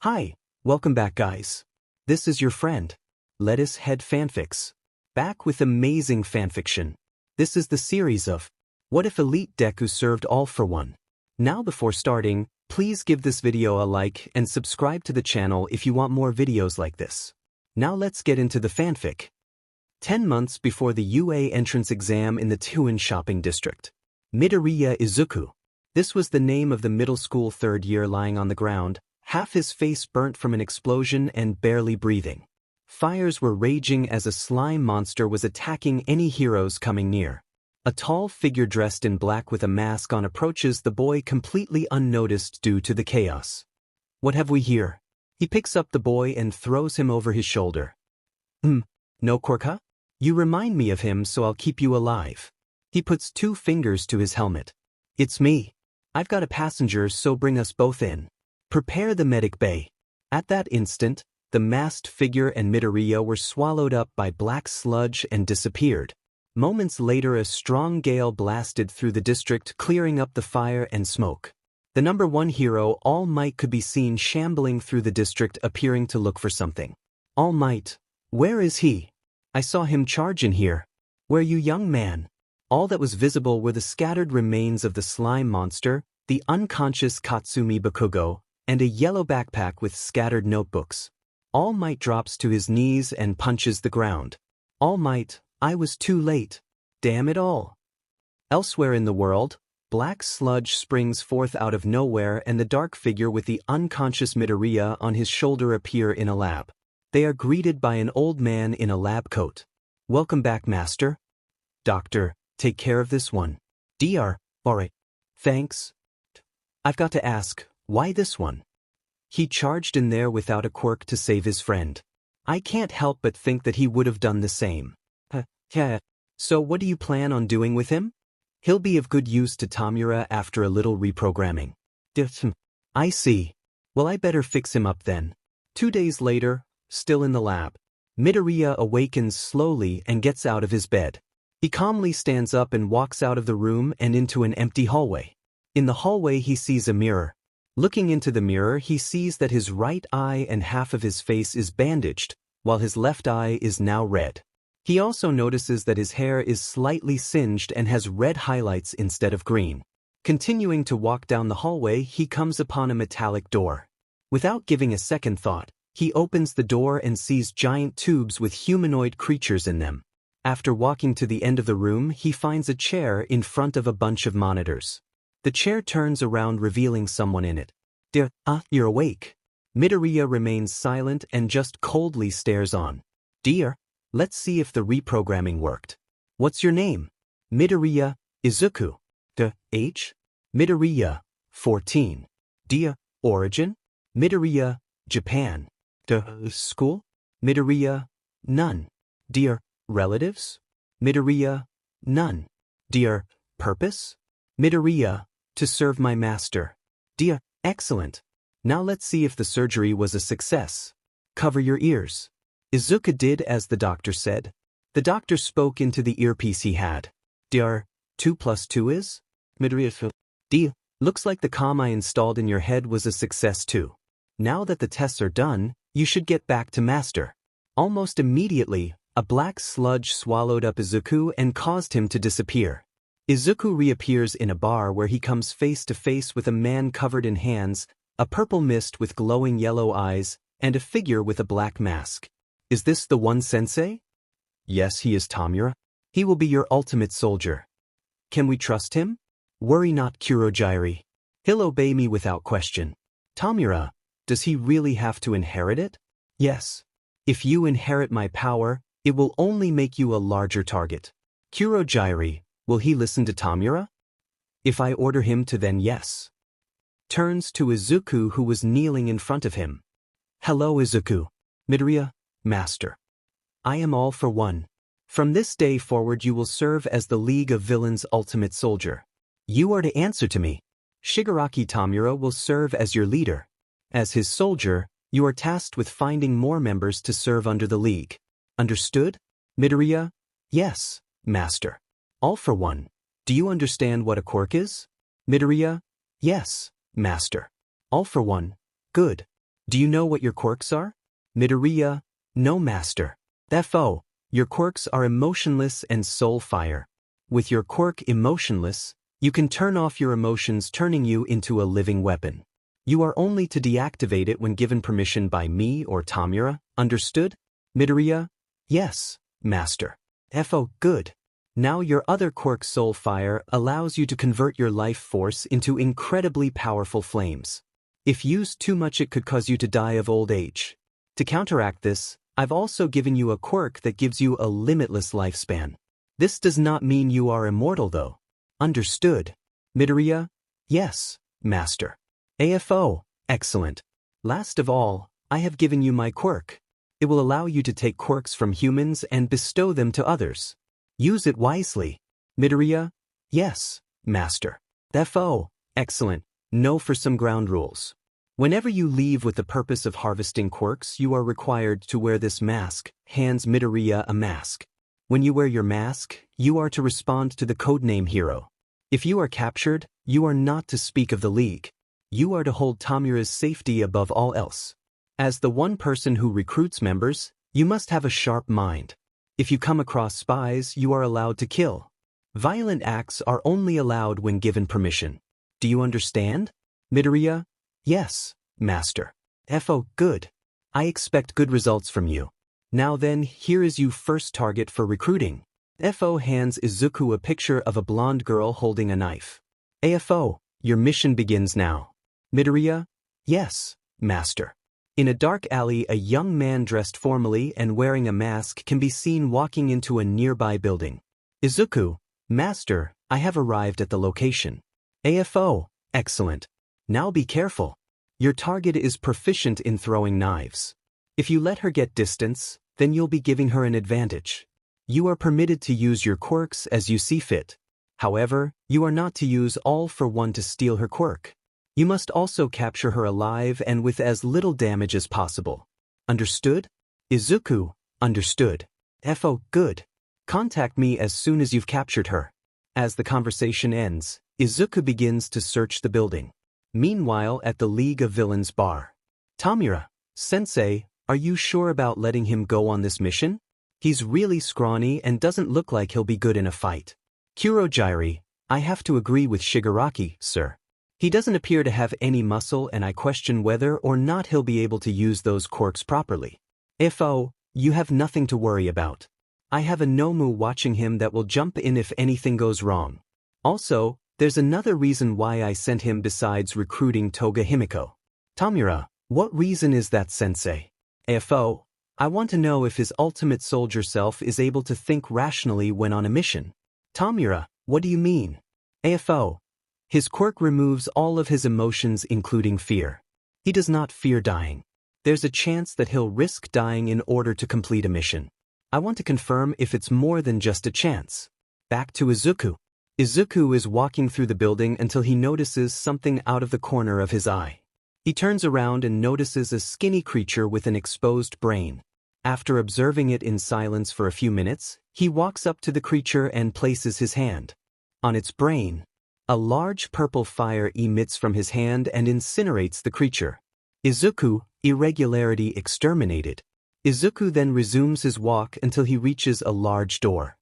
Hi, welcome back guys. This is your friend, Lettuce Head Fanfics. Back with amazing fanfiction. This is the series of What If Elite Deku Served All for One. Now before starting, please give this video a like and subscribe to the channel if you want more videos like this. Now let's get into the fanfic. 10 months before the UA entrance exam in the Tuin shopping district. Midoriya Izuku. This was the name of the middle school third year lying on the ground, half his face burnt from an explosion and barely breathing. Fires were raging as a slime monster was attacking any heroes coming near. A tall figure dressed in black with a mask on approaches the boy completely unnoticed due to the chaos. What have we here? He picks up the boy and throws him over his shoulder. No Korka? You remind me of him, so I'll keep you alive. He puts 2 fingers to his helmet. It's me. I've got a passenger, so bring us both in. Prepare the medic bay. At that instant, the masked figure and Midoriya were swallowed up by black sludge and disappeared. Moments later, a strong gale blasted through the district, clearing up the fire and smoke. The number 1 hero, All Might, could be seen shambling through the district, appearing to look for something. All Might, where is he? I saw him charge in here. Where you, young man? All that was visible were the scattered remains of the slime monster, the unconscious Katsumi Bakugo, and a yellow backpack with scattered notebooks. All Might drops to his knees and punches the ground. All Might, I was too late. Damn it all. Elsewhere in the world, black sludge springs forth out of nowhere and the dark figure with the unconscious Midoriya on his shoulder appear in a lab. They are greeted by an old man in a lab coat. Welcome back, Master. Doctor, take care of this one. Dr. Alright. Thanks. I've got to ask, why this one? He charged in there without a quirk to save his friend. I can't help but think that he would have done the same. Yeah. So what do you plan on doing with him? He'll be of good use to Tamura after a little reprogramming. I see. Well, I better fix him up then. 2 days later, still in the lab, Midoriya awakens slowly and gets out of his bed. He calmly stands up and walks out of the room and into an empty hallway. In the hallway he sees a mirror. Looking into the mirror, he sees that his right eye and half of his face is bandaged, while his left eye is now red. He also notices that his hair is slightly singed and has red highlights instead of green. Continuing to walk down the hallway, he comes upon a metallic door. Without giving a second thought, he opens the door and sees giant tubes with humanoid creatures in them. After walking to the end of the room, he finds a chair in front of a bunch of monitors. The chair turns around, revealing someone in it. You're awake. Midoriya remains silent and just coldly stares on. Dear, let's see if the reprogramming worked. What's your name? Midoriya Izuku. Age? Midoriya, 14. Origin? Midoriya, Japan. School? Midoriya, none. Relatives? Midoriya, none. Purpose? Midoriya, to serve my master. Excellent. Now let's see if the surgery was a success. Cover your ears. Izuku did as the doctor said. The doctor spoke into the earpiece he had. 2 + 2 is? Midoriya, looks like the comm I installed in your head was a success too. Now that the tests are done, you should get back to master. Almost immediately, a black sludge swallowed up Izuku and caused him to disappear. Izuku reappears in a bar where he comes face to face with a man covered in hands, a purple mist with glowing yellow eyes, and a figure with a black mask. Is this the one sensei? Yes, he is Tamura. He will be your ultimate soldier. Can we trust him? Worry not, Kurojairi. He'll obey me without question. Tamura, does he really have to inherit it? Yes. If you inherit my power, it will only make you a larger target. Kurojairi, will he listen to Tamura? If I order him to, then yes. Turns to Izuku, who was kneeling in front of him. Hello, Izuku. Midoriya, master. I am all for one. From this day forward you will serve as the League of Villains' ultimate soldier. You are to answer to me. Shigaraki Tamura will serve as your leader. As his soldier, you are tasked with finding more members to serve under the League. Understood? Midoriya, yes, master. All for one. Do you understand what a quirk is? Midoriya, yes, master. All for one. Good. Do you know what your quirks are? Midoriya, no master. FO, your quirks are emotionless and soul fire. With your quirk emotionless, you can turn off your emotions, turning you into a living weapon. You are only to deactivate it when given permission by me or Tamura, understood? Midoriya, yes, master. FO, good. Now your other quirk soul fire allows you to convert your life force into incredibly powerful flames. If used too much, it could cause you to die of old age. To counteract this, I've also given you a quirk that gives you a limitless lifespan. This does not mean you are immortal though. Understood? Midoriya? Yes, master. AFO, excellent. Last of all, I have given you my quirk. It will allow you to take quirks from humans and bestow them to others. Use it wisely. Midoriya? Yes, master. FO, excellent. No for some ground rules. Whenever you leave with the purpose of harvesting quirks, you are required to wear this mask. Hands Midoriya a mask. When you wear your mask, you are to respond to the codename hero. If you are captured, you are not to speak of the league. You are to hold Tamura's safety above all else. As the one person who recruits members, you must have a sharp mind. If you come across spies, you are allowed to kill. Violent acts are only allowed when given permission. Do you understand? Midoriya? Yes, master. FO, good. I expect good results from you. Now then, here is your first target for recruiting. FO hands Izuku a picture of a blonde girl holding a knife. AFO, your mission begins now. Midoriya? Yes, master. In a dark alley, a young man dressed formally and wearing a mask can be seen walking into a nearby building. Izuku, master, I have arrived at the location. AFO, excellent. Now be careful. Your target is proficient in throwing knives. If you let her get distance, then you'll be giving her an advantage. You are permitted to use your quirks as you see fit. However, you are not to use all for one to steal her quirk. You must also capture her alive and with as little damage as possible. Understood? Izuku, understood. FO, good. Contact me as soon as you've captured her. As the conversation ends, Izuku begins to search the building. Meanwhile, at the League of Villains bar. Tamura, sensei, are you sure about letting him go on this mission? He's really scrawny and doesn't look like he'll be good in a fight. Kurojiiri, I have to agree with Shigaraki, sir. He doesn't appear to have any muscle and I question whether or not he'll be able to use those quirks properly. FO, you have nothing to worry about. I have a Nomu watching him that will jump in if anything goes wrong. Also, there's another reason why I sent him besides recruiting Toga Himiko. Tamura, what reason is that, sensei? FO, I want to know if his ultimate soldier self is able to think rationally when on a mission. Tamura, what do you mean? AFO, his quirk removes all of his emotions including fear. He does not fear dying. There's a chance that he'll risk dying in order to complete a mission. I want to confirm if it's more than just a chance. Back to Izuku. Izuku is walking through the building until he notices something out of the corner of his eye. He turns around and notices a skinny creature with an exposed brain. After observing it in silence for a few minutes, he walks up to the creature and places his hand on its brain. A large purple fire emits from his hand and incinerates the creature. Izuku, irregularity exterminated. Izuku then resumes his walk until he reaches a large door.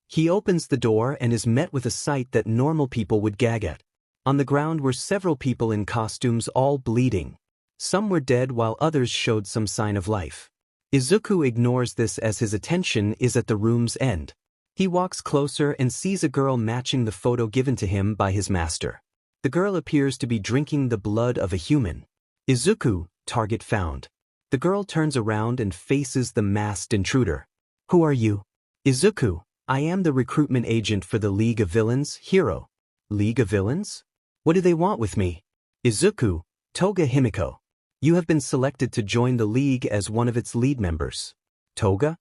He opens the door and is met with a sight that normal people would gag at. On the ground were several people in costumes, all bleeding. Some were dead while others showed some sign of life. Izuku ignores this as his attention is at the room's end. He walks closer and sees a girl matching the photo given to him by his master. The girl appears to be drinking the blood of a human. Izuku, target found. The girl turns around and faces the masked intruder. Who are you? Izuku, I am the recruitment agent for the League of Villains, hero. League of Villains? What do they want with me? Izuku, Toga Himiko. You have been selected to join the League as one of its lead members. Toga?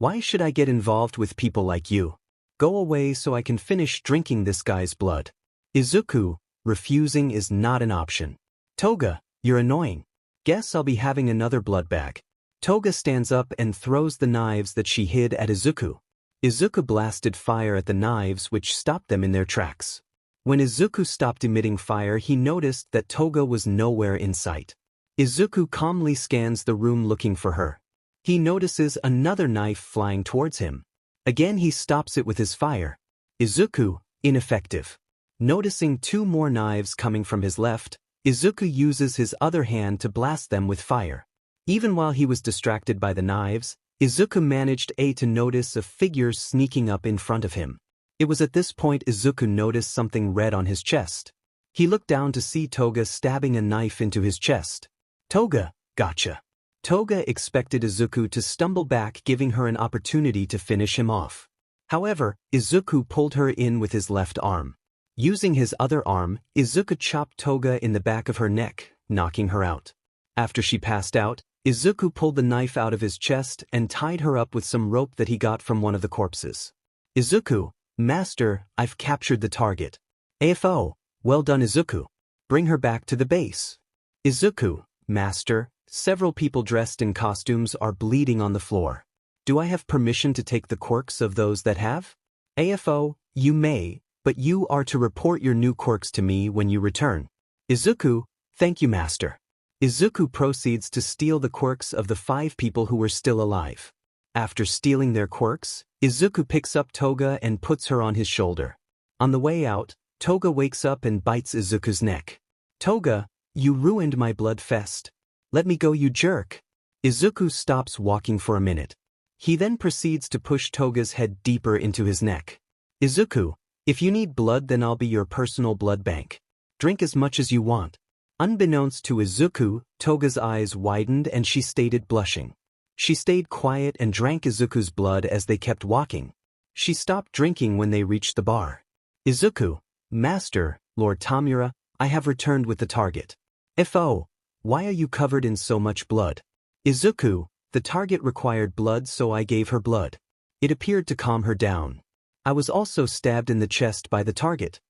Why should I get involved with people like you? Go away so I can finish drinking this guy's blood. Izuku, refusing is not an option. Toga, you're annoying. Guess I'll be having another blood bag. Toga stands up and throws the knives that she hid at Izuku. Izuku blasted fire at the knives, which stopped them in their tracks. When Izuku stopped emitting fire, he noticed that Toga was nowhere in sight. Izuku calmly scans the room looking for her. He notices another knife flying towards him. Again he stops it with his fire. Izuku, ineffective. Noticing 2 more knives coming from his left, Izuku uses his other hand to blast them with fire. Even while he was distracted by the knives, Izuku managed to notice a figure sneaking up in front of him. It was at this point Izuku noticed something red on his chest. He looked down to see Toga stabbing a knife into his chest. Toga, gotcha. Toga expected Izuku to stumble back, giving her an opportunity to finish him off. However, Izuku pulled her in with his left arm. Using his other arm, Izuku chopped Toga in the back of her neck, knocking her out. After she passed out, Izuku pulled the knife out of his chest and tied her up with some rope that he got from one of the corpses. Izuku, Master, I've captured the target. AFO, well done Izuku. Bring her back to the base. Izuku, Master, several people dressed in costumes are bleeding on the floor. Do I have permission to take the quirks of those that have? AFO, you may, but you are to report your new quirks to me when you return. Izuku, thank you Master. Izuku proceeds to steal the quirks of the 5 people who were still alive. After stealing their quirks, Izuku picks up Toga and puts her on his shoulder. On the way out, Toga wakes up and bites Izuku's neck. Toga, you ruined my blood fest. Let me go you jerk. Izuku stops walking for a minute. He then proceeds to push Toga's head deeper into his neck. Izuku, if you need blood then I'll be your personal blood bank. Drink as much as you want. Unbeknownst to Izuku, Toga's eyes widened and she stated blushing. She stayed quiet and drank Izuku's blood as they kept walking. She stopped drinking when they reached the bar. Izuku, Master, Lord Tamura, I have returned with the target. FO, why are you covered in so much blood? Izuku, the target required blood so I gave her blood. It appeared to calm her down. I was also stabbed in the chest by the target.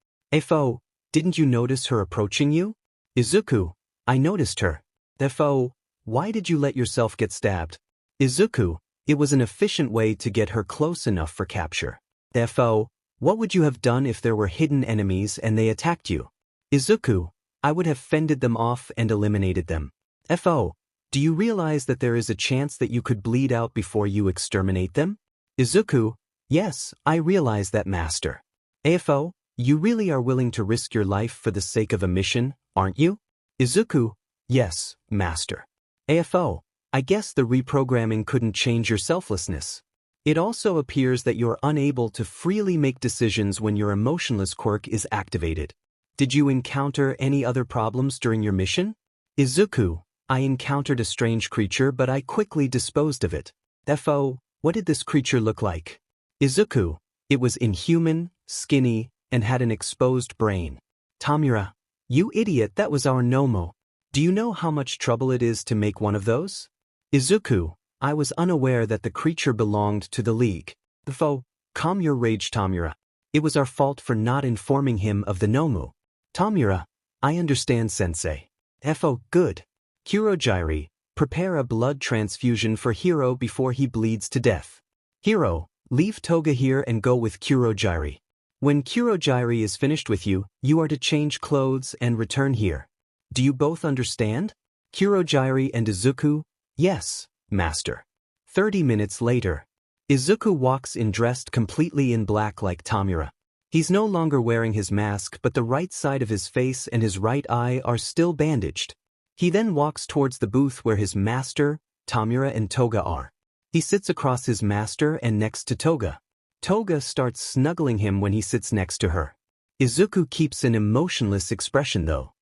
FO, didn't you notice her approaching you? Izuku, I noticed her. FO, why did you let yourself get stabbed? Izuku, it was an efficient way to get her close enough for capture. FO, what would you have done if there were hidden enemies and they attacked you? Izuku, I would have fended them off and eliminated them. FO, do you realize that there is a chance that you could bleed out before you exterminate them? Izuku, yes, I realize that Master. AFO, you really are willing to risk your life for the sake of a mission, aren't you? Izuku, yes, Master. AFO, I guess the reprogramming couldn't change your selflessness. It also appears that you're unable to freely make decisions when your emotionless quirk is activated. Did you encounter any other problems during your mission? Izuku, I encountered a strange creature but I quickly disposed of it. FO, what did this creature look like? Izuku, it was inhuman, skinny, and had an exposed brain. Tamura, you idiot, that was our Nomo. Do you know how much trouble it is to make one of those? Izuku, I was unaware that the creature belonged to the League. FO, calm your rage Tamura. It was our fault for not informing him of the Nomu. Tamura, I understand sensei. FO, good. Kurojiri, prepare a blood transfusion for Hiro before he bleeds to death. Hiro, leave Toga here and go with Kurojiri. When Kurojiri is finished with you, you are to change clothes and return here. Do you both understand? Kurojiri and Izuku, yes, Master. 30 minutes later. Izuku walks in dressed completely in black like Tamura. He's no longer wearing his mask but the right side of his face and his right eye are still bandaged. He then walks towards the booth where his master, Tamura and Toga are. He sits across his master and next to Toga. Toga starts snuggling him when he sits next to her. Izuku keeps an emotionless expression though.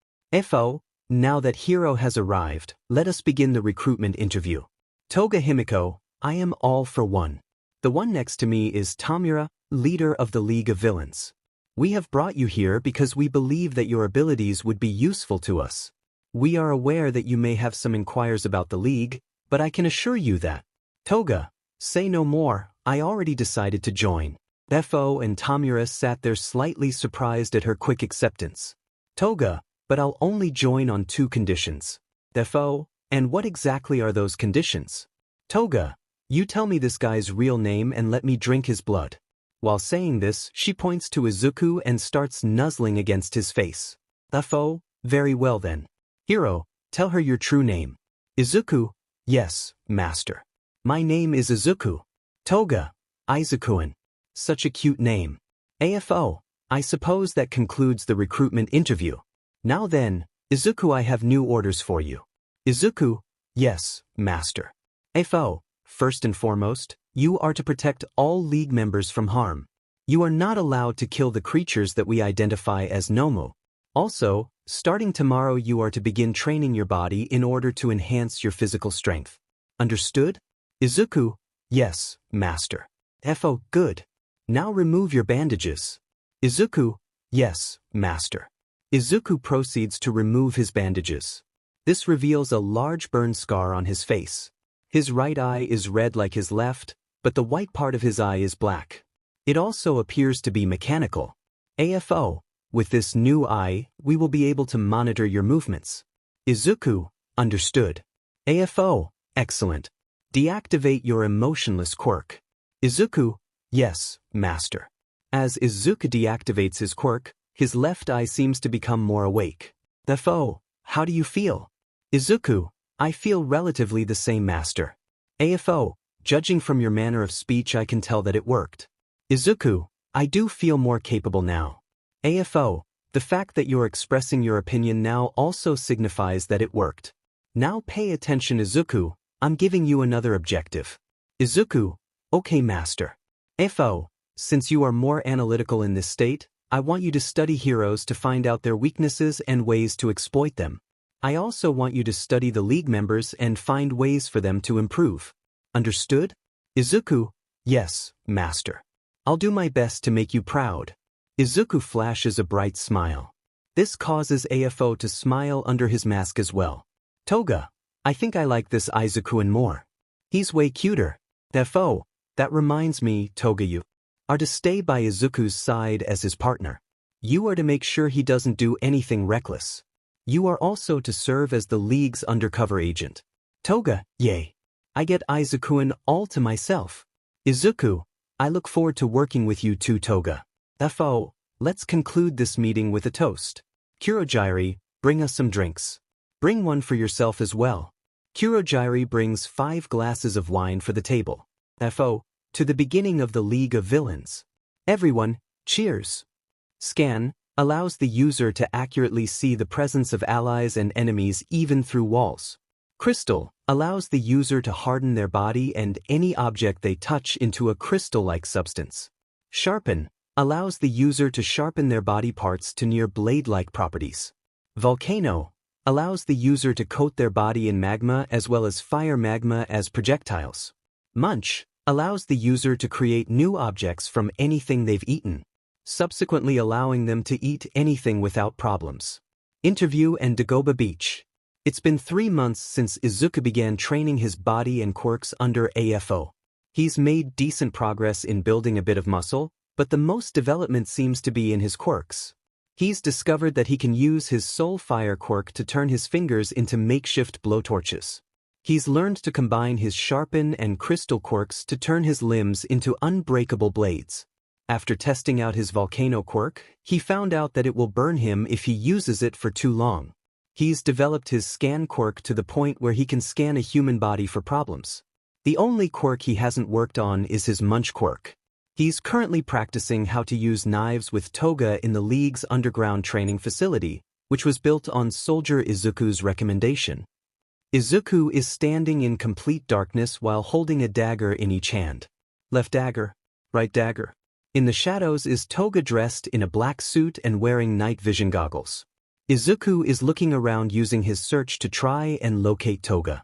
FO, now that Hiro has arrived, let us begin the recruitment interview. Toga Himiko, I am all for one. The one next to me is Tamura, leader of the League of Villains. We have brought you here because we believe that your abilities would be useful to us. We are aware that you may have some inquiries about the League, but I can assure you that. Toga, say no more, I already decided to join. FO and Tamura sat there slightly surprised at her quick acceptance. Toga, but I'll only join on 2 conditions. FO, and what exactly are those conditions? Toga, you tell me this guy's real name and let me drink his blood. While saying this, she points to Izuku and starts nuzzling against his face. FO, very well then. Hiro, Tell her your true name. Izuku. Yes, master. My name is Izuku. Toga. Izukuin. Such a cute name. AFO. I suppose that concludes the recruitment interview. Now then, Izuku, I have new orders for you. Izuku. Yes, master. AFO. First and foremost, you are to protect all League members from harm. You are not allowed to kill the creatures that we identify as Nomu. Also, starting tomorrow you are to begin training your body in order to enhance your physical strength. Understood? Izuku. Yes, master. FO. Good. Now remove your bandages. Izuku. Yes, master. Izuku proceeds to remove his bandages. This reveals a large burn scar on his face. His right eye is red like his left, but the white part of his eye is black. It also appears to be mechanical. AFO. With this new eye, we will be able to monitor your movements. Izuku. Understood. AFO. Excellent. Deactivate your emotionless quirk. Izuku. Yes, master. As Izuku deactivates his quirk, his left eye seems to become more awake. FO. How do you feel? Izuku. I feel relatively the same, master. AFO. Judging from your manner of speech, I can tell that it worked. Izuku. I do feel more capable now. AFO. The fact that you're expressing your opinion now also signifies that it worked. Now pay attention, Izuku. I'm giving you another objective. Izuku. Okay, master. AFO. Since you are more analytical in this state, I want you to study heroes to find out their weaknesses and ways to exploit them. I also want you to study the League members and find ways for them to improve. Understood? Izuku. Yes, master. I'll do my best to make you proud. Izuku flashes a bright smile. This causes AFO to smile under his mask as well. Toga. I think I like this Izukuin more. He's way cuter. FO. That reminds me, Toga, you are to stay by Izuku's side as his partner. You are to make sure he doesn't do anything reckless. You are also to serve as the League's undercover agent. Toga. Yay. I get Izukuin all to myself. Izuku. I look forward to working with you too, Toga. FO. Let's conclude this meeting with a toast. Kurojiri, bring us some drinks. Bring one for yourself as well. Kurojiri brings 5 glasses of wine for the table. FO. To the beginning of the League of Villains. Everyone, cheers. Scan allows the user to accurately see the presence of allies and enemies even through walls. Crystal allows the user to harden their body and any object they touch into a crystal-like substance. Sharpen allows the user to sharpen their body parts to near blade-like properties. Volcano allows the user to coat their body in magma as well as fire magma as projectiles. Munch allows the user to create new objects from anything they've eaten, subsequently allowing them to eat anything without problems. Interview and Dagoba Beach. It's been 3 months since Izuku began training his body and quirks under AFO. He's made decent progress in building a bit of muscle, but the most development seems to be in his quirks. He's discovered that he can use his Soul Fire quirk to turn his fingers into makeshift blowtorches. He's learned to combine his Sharpen and Crystal quirks to turn his limbs into unbreakable blades. After testing out his Volcano quirk, he found out that it will burn him if he uses it for too long. He's developed his Scan quirk to the point where he can scan a human body for problems. The only quirk he hasn't worked on is his Munch quirk. He's currently practicing how to use knives with Toga in the League's underground training facility, which was built on Soldier Izuku's recommendation. Izuku is standing in complete darkness while holding a dagger in each hand. Left dagger, right dagger. In the shadows is Toga dressed in a black suit and wearing night vision goggles. Izuku is looking around using his search to try and locate Toga.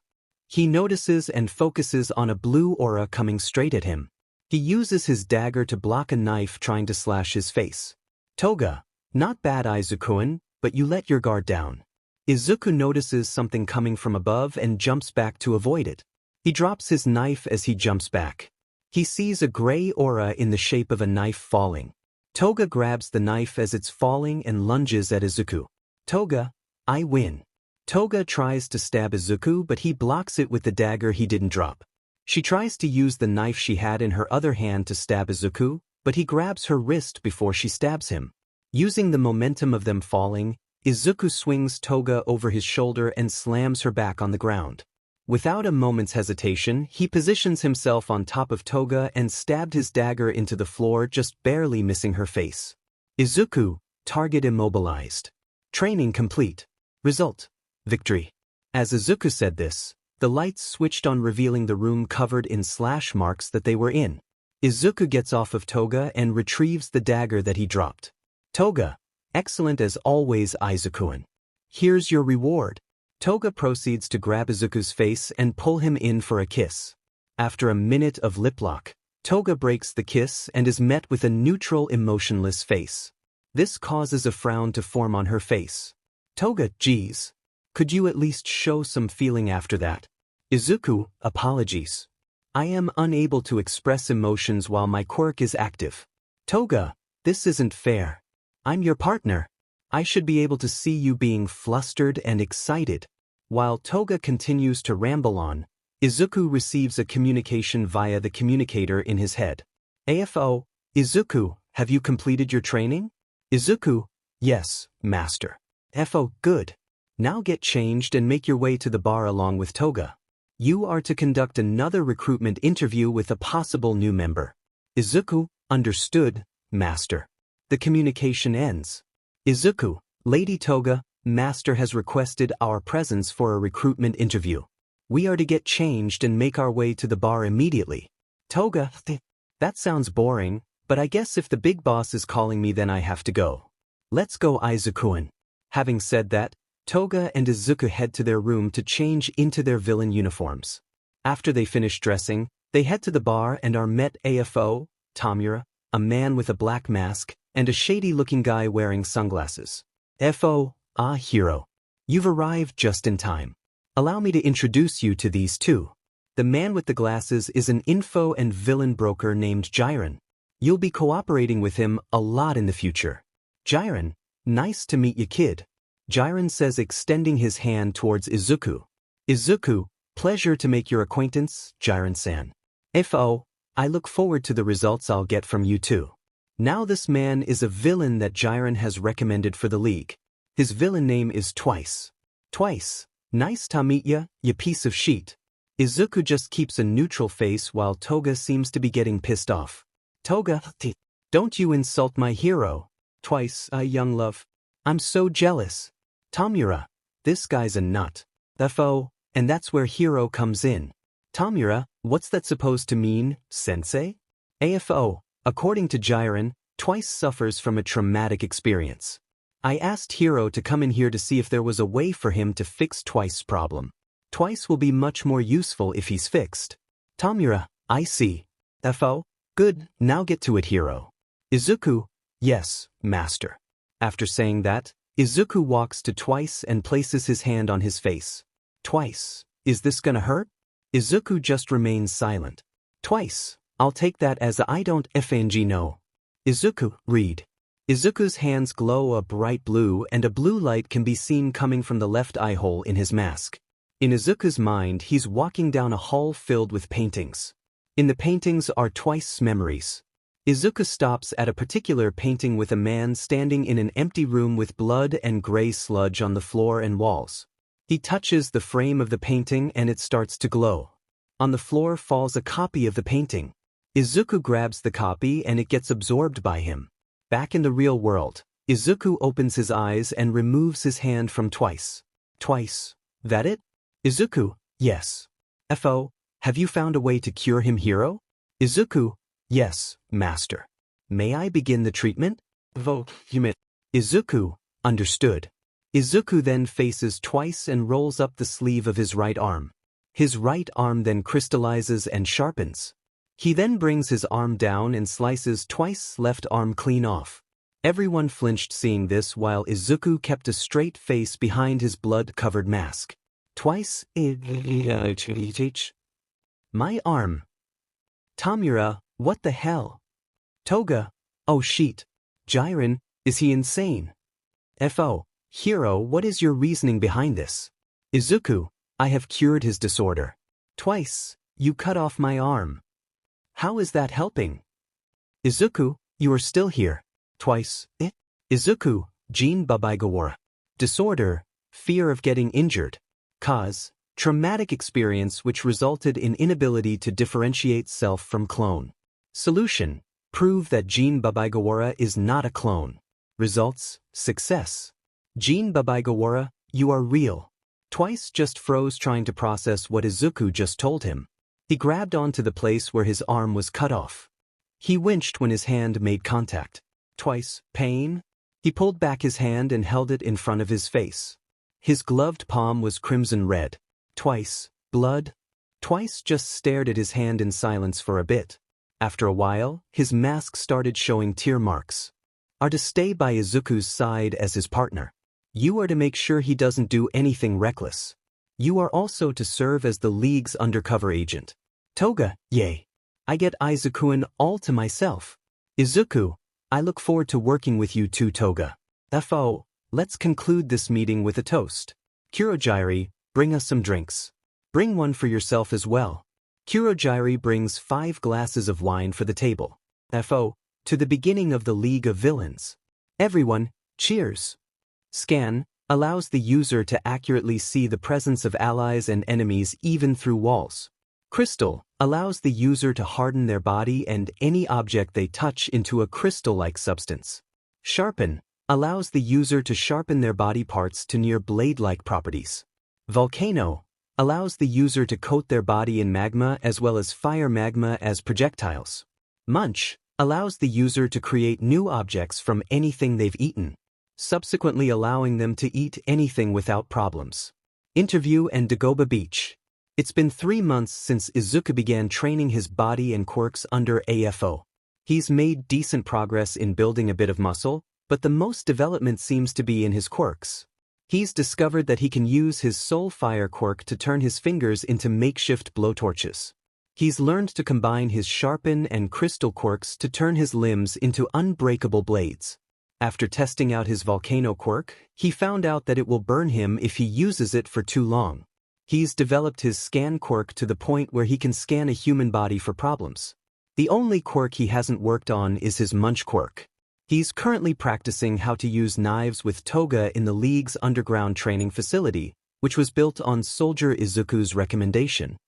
He notices and focuses on a blue aura coming straight at him. He uses his dagger to block a knife trying to slash his face. Toga. Not bad, Izukuin, but you let your guard down. Izuku notices something coming from above and jumps back to avoid it. He drops his knife as he jumps back. He sees a gray aura in the shape of a knife falling. Toga grabs the knife as it's falling and lunges at Izuku. Toga, I win. Toga tries to stab Izuku, but he blocks it with the dagger he didn't drop. She tries to use the knife she had in her other hand to stab Izuku, but he grabs her wrist before she stabs him. Using the momentum of them falling, Izuku swings Toga over his shoulder and slams her back on the ground. Without a moment's hesitation, he positions himself on top of Toga and stabbed his dagger into the floor, just barely missing her face. Izuku, target immobilized. Training complete. Result: victory. As Izuku said this, the lights switched on, revealing the room covered in slash marks that they were in. Izuku gets off of Toga and retrieves the dagger that he dropped. Toga, excellent as always, Izuku-an. Here's your reward. Toga proceeds to grab Izuku's face and pull him in for a kiss. After a minute of lip lock, Toga breaks the kiss and is met with a neutral, emotionless face. This causes a frown to form on her face. Toga, geez. Could you at least show some feeling after that? Izuku, apologies. I am unable to express emotions while my quirk is active. Toga, this isn't fair. I'm your partner. I should be able to see you being flustered and excited. While Toga continues to ramble on, Izuku receives a communication via the communicator in his head. AFO, Izuku, have you completed your training? Izuku, yes, master. FO, good. Now get changed and make your way to the bar along with Toga. You are to conduct another recruitment interview with a possible new member. Izuku, understood, master. The communication ends. Izuku, Lady Toga, master has requested our presence for a recruitment interview. We are to get changed and make our way to the bar immediately. Toga, that sounds boring, but I guess if the big boss is calling me, then I have to go. Let's go, Izuku-an. Having said that, Toga and Izuku head to their room to change into their villain uniforms. After they finish dressing, they head to the bar and are met AFO, Tamura, a man with a black mask, and a shady-looking guy wearing sunglasses. FO, Hero. You've arrived just in time. Allow me to introduce you to these two. The man with the glasses is an info and villain broker named Jiren. You'll be cooperating with him a lot in the future. Jiren, nice to meet you, kid. Jiren says, extending his hand towards Izuku. Izuku, pleasure to make your acquaintance, Jiren-san. FO, I look forward to the results I'll get from you too. Now this man is a villain that Jiren has recommended for the league. His villain name is Twice. Twice, nice to meet ya, you piece of shit. Izuku just keeps a neutral face while Toga seems to be getting pissed off. Toga, don't you insult my hero. Twice, young love. I'm so jealous. Tamura, this guy's a nut. FO, and that's where hero comes in. Tamura, what's that supposed to mean, sensei? AFO, according to Jiren, Twice suffers from a traumatic experience. I asked Hero to come in here to see if there was a way for him to fix Twice's problem. Twice will be much more useful if he's fixed. Tamura, I see. FO, good, now get to it, Hero. Izuku, yes, master. After saying that, Izuku walks to Twice and places his hand on his face. Twice, is this gonna hurt? Izuku just remains silent. Twice, I'll take that as a I don't FNG know. Izuku, read. Izuku's hands glow a bright blue and a blue light can be seen coming from the left eye hole in his mask. In Izuku's mind, he's walking down a hall filled with paintings. In the paintings are Twice's memories. Izuku stops at a particular painting with a man standing in an empty room with blood and gray sludge on the floor and walls. He touches the frame of the painting and it starts to glow. On the floor falls a copy of the painting. Izuku grabs the copy and it gets absorbed by him. Back in the real world, Izuku opens his eyes and removes his hand from Twice. Twice, that it? Izuku, yes. FO, have you found a way to cure him, Hero? Izuku, yes, master. May I begin the treatment? Izuku, understood. Izuku then faces Twice and rolls up the sleeve of his right arm. His right arm then crystallizes and sharpens. He then brings his arm down and slices Twice's left arm clean off. Everyone flinched seeing this while Izuku kept a straight face behind his blood-covered mask. Twice, my arm. Tamura, what the hell? Toga, oh shit. Jiren, is he insane? FO, Hero, what is your reasoning behind this? Izuku, I have cured his disorder. Twice, you cut off my arm. How is that helping? Izuku, you are still here. Twice, Izuku, Jin Babaigawara. Disorder, fear of getting injured. Cause, traumatic experience which resulted in inability to differentiate self from clone. Solution, prove that Jin Babaigawara is not a clone. Results, success. Jin Babaigawara, you are real. Twice just froze trying to process what Izuku just told him. He grabbed onto the place where his arm was cut off. He winched when his hand made contact. Twice, pain? He pulled back his hand and held it in front of his face. His gloved palm was crimson red. Twice, blood? Twice just stared at his hand in silence for a bit. After a while, his mask started showing tear marks. Are to stay by Izuku's side as his partner. You are to make sure he doesn't do anything reckless. You are also to serve as the League's undercover agent. Toga, yay. I get Izuku all to myself. Izuku, I look forward to working with you too, Toga. FO, let's conclude this meeting with a toast. Kurojairi, bring us some drinks. Bring one for yourself as well. Kurojairi brings 5 glasses of wine for the table. FO, to the beginning of the League of Villains. Everyone, cheers. Scan, allows the user to accurately see the presence of allies and enemies even through walls. Crystal, allows the user to harden their body and any object they touch into a crystal-like substance. Sharpen, allows the user to sharpen their body parts to near blade-like properties. Volcano, allows the user to coat their body in magma as well as fire magma as projectiles. Munch, allows the user to create new objects from anything they've eaten, subsequently allowing them to eat anything without problems. Interview and Dagoba Beach. It's been 3 months since Izuku began training his body and quirks under AFO. He's made decent progress in building a bit of muscle, but the most development seems to be in his quirks. He's discovered that he can use his Soul Fire quirk to turn his fingers into makeshift blowtorches. He's learned to combine his Sharpen and Crystal quirks to turn his limbs into unbreakable blades. After testing out his Volcano quirk, he found out that it will burn him if he uses it for too long. He's developed his Scan quirk to the point where he can scan a human body for problems. The only quirk he hasn't worked on is his Munch quirk. He's currently practicing how to use knives with Toga in the League's underground training facility, which was built on Soldier Izuku's recommendation.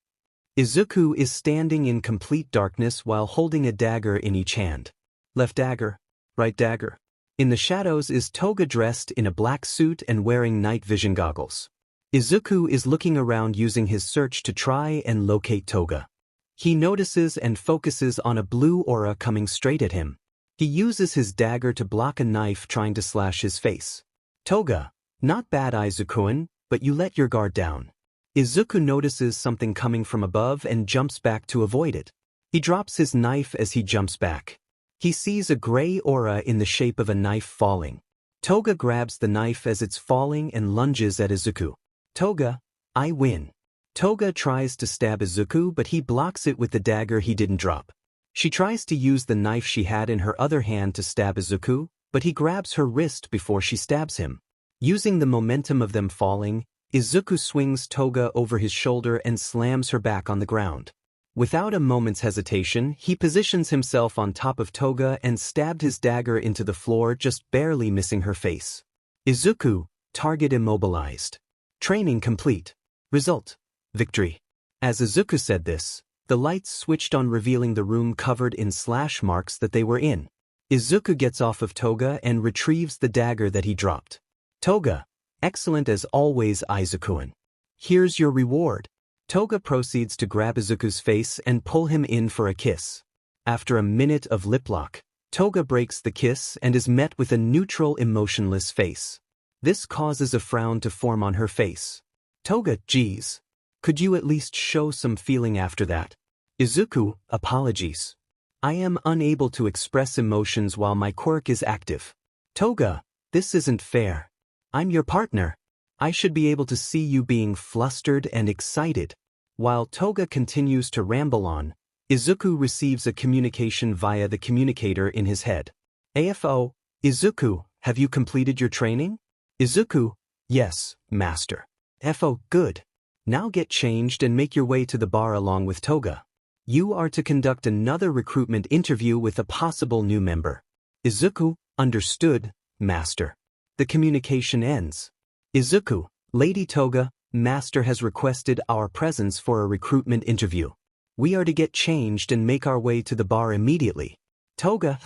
Izuku is standing in complete darkness while holding a dagger in each hand. Left dagger, right dagger. In the shadows is Toga dressed in a black suit and wearing night vision goggles. Izuku is looking around using his search to try and locate Toga. He notices and focuses on a blue aura coming straight at him. He uses his dagger to block a knife trying to slash his face. Toga, not bad Izuku-kun, but you let your guard down. Izuku notices something coming from above and jumps back to avoid it. He drops his knife as he jumps back. He sees a gray aura in the shape of a knife falling. Toga grabs the knife as it's falling and lunges at Izuku. Toga, I win. Toga tries to stab Izuku, but he blocks it with the dagger he didn't drop. She tries to use the knife she had in her other hand to stab Izuku, but he grabs her wrist before she stabs him. Using the momentum of them falling, Izuku swings Toga over his shoulder and slams her back on the ground. Without a moment's hesitation, he positions himself on top of Toga and stabbed his dagger into the floor, just barely missing her face. Izuku, target immobilized. Training complete. Result, victory. As Izuku said this, the lights switched on, revealing the room covered in slash marks that they were in. Izuku gets off of Toga and retrieves the dagger that he dropped. Toga, excellent as always Izuku-kun. Here's your reward. Toga proceeds to grab Izuku's face and pull him in for a kiss. After a minute of lip lock, Toga breaks the kiss and is met with a neutral, emotionless face. This causes a frown to form on her face. Toga, geez. Could you at least show some feeling after that? Izuku, apologies. I am unable to express emotions while my quirk is active. Toga, this isn't fair. I'm your partner. I should be able to see you being flustered and excited. While Toga continues to ramble on, Izuku receives a communication via the communicator in his head. AFO, Izuku, have you completed your training? Izuku, yes, master. FO, good. Now get changed and make your way to the bar along with Toga. You are to conduct another recruitment interview with a possible new member. Izuku, understood, master. The communication ends. Izuku, Lady Toga, Master has requested our presence for a recruitment interview. We are to get changed and make our way to the bar immediately. Toga,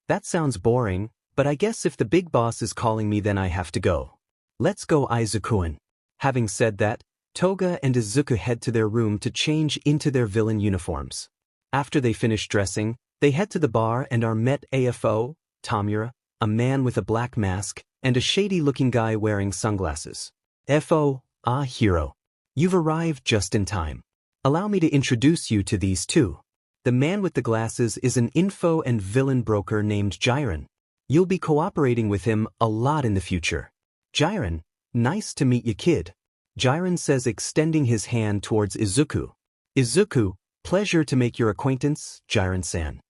that sounds boring, but I guess if the big boss is calling me then I have to go. Let's go, Izuku-an. Having said that, Toga and Izuku head to their room to change into their villain uniforms. After they finish dressing, they head to the bar and are met AFO, Tamura, a man with a black mask, and a shady-looking guy wearing sunglasses. FO, Hero. You've arrived just in time. Allow me to introduce you to these two. The man with the glasses is an info and villain broker named Jiren. You'll be cooperating with him a lot in the future. Jiren, nice to meet you, kid. Jiren says, extending his hand towards Izuku. Izuku, pleasure to make your acquaintance, Jiren-san.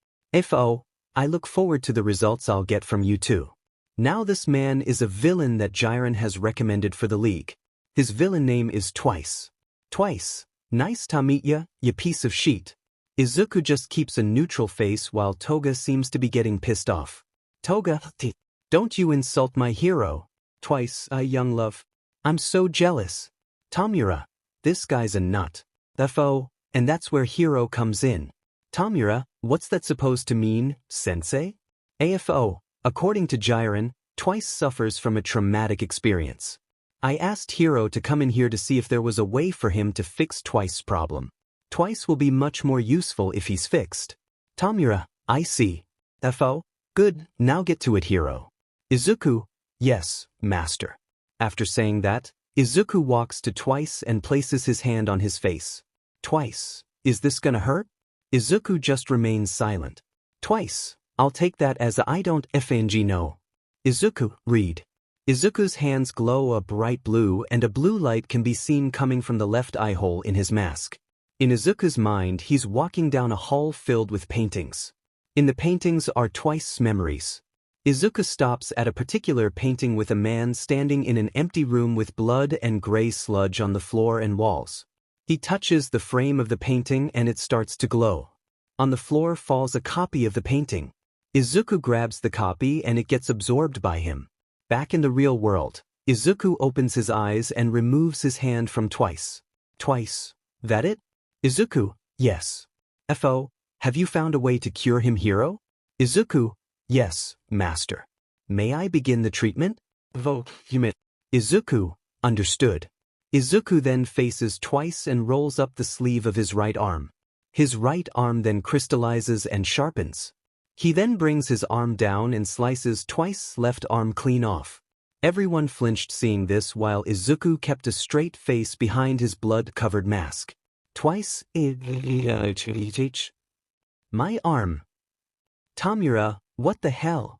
FO, I look forward to the results I'll get from you too. Now this man is a villain that Jiren has recommended for the league. His villain name is Twice. Twice, nice to meet ya, you piece of shit. Izuku just keeps a neutral face while Toga seems to be getting pissed off. Toga, don't you insult my hero. Twice, young love. I'm so jealous. Tamura, this guy's a nut. FO, and that's where hero comes in. Tamura, what's that supposed to mean, sensei? AFO, according to Jiren, Twice suffers from a traumatic experience. I asked Hero to come in here to see if there was a way for him to fix Twice's problem. Twice will be much more useful if he's fixed. Tamura, I see. FO, good, now get to it, Hero. Izuku, yes, master. After saying that, Izuku walks to Twice and places his hand on his face. Twice, is this gonna hurt? Izuku just remains silent. Twice, I'll take that as I don't FNG know. Izuku, read. Izuku's hands glow a bright blue and a blue light can be seen coming from the left eye hole in his mask. In Izuku's mind, he's walking down a hall filled with paintings. In the paintings are Twice's memories. Izuku stops at a particular painting with a man standing in an empty room with blood and gray sludge on the floor and walls. He touches the frame of the painting and it starts to glow. On the floor falls a copy of the painting. Izuku grabs the copy and it gets absorbed by him. Back in the real world, Izuku opens his eyes and removes his hand from Twice. Twice, that it? Izuku, yes. FO, have you found a way to cure him, Hero? Izuku, yes, master. May I begin the treatment? Izuku, understood. Izuku then faces Twice and rolls up the sleeve of his right arm. His right arm then crystallizes and sharpens. He then brings his arm down and slices Twice's left arm clean off. Everyone flinched seeing this while Izuku kept a straight face behind his blood-covered mask. Twice, my arm. Tamura, what the hell?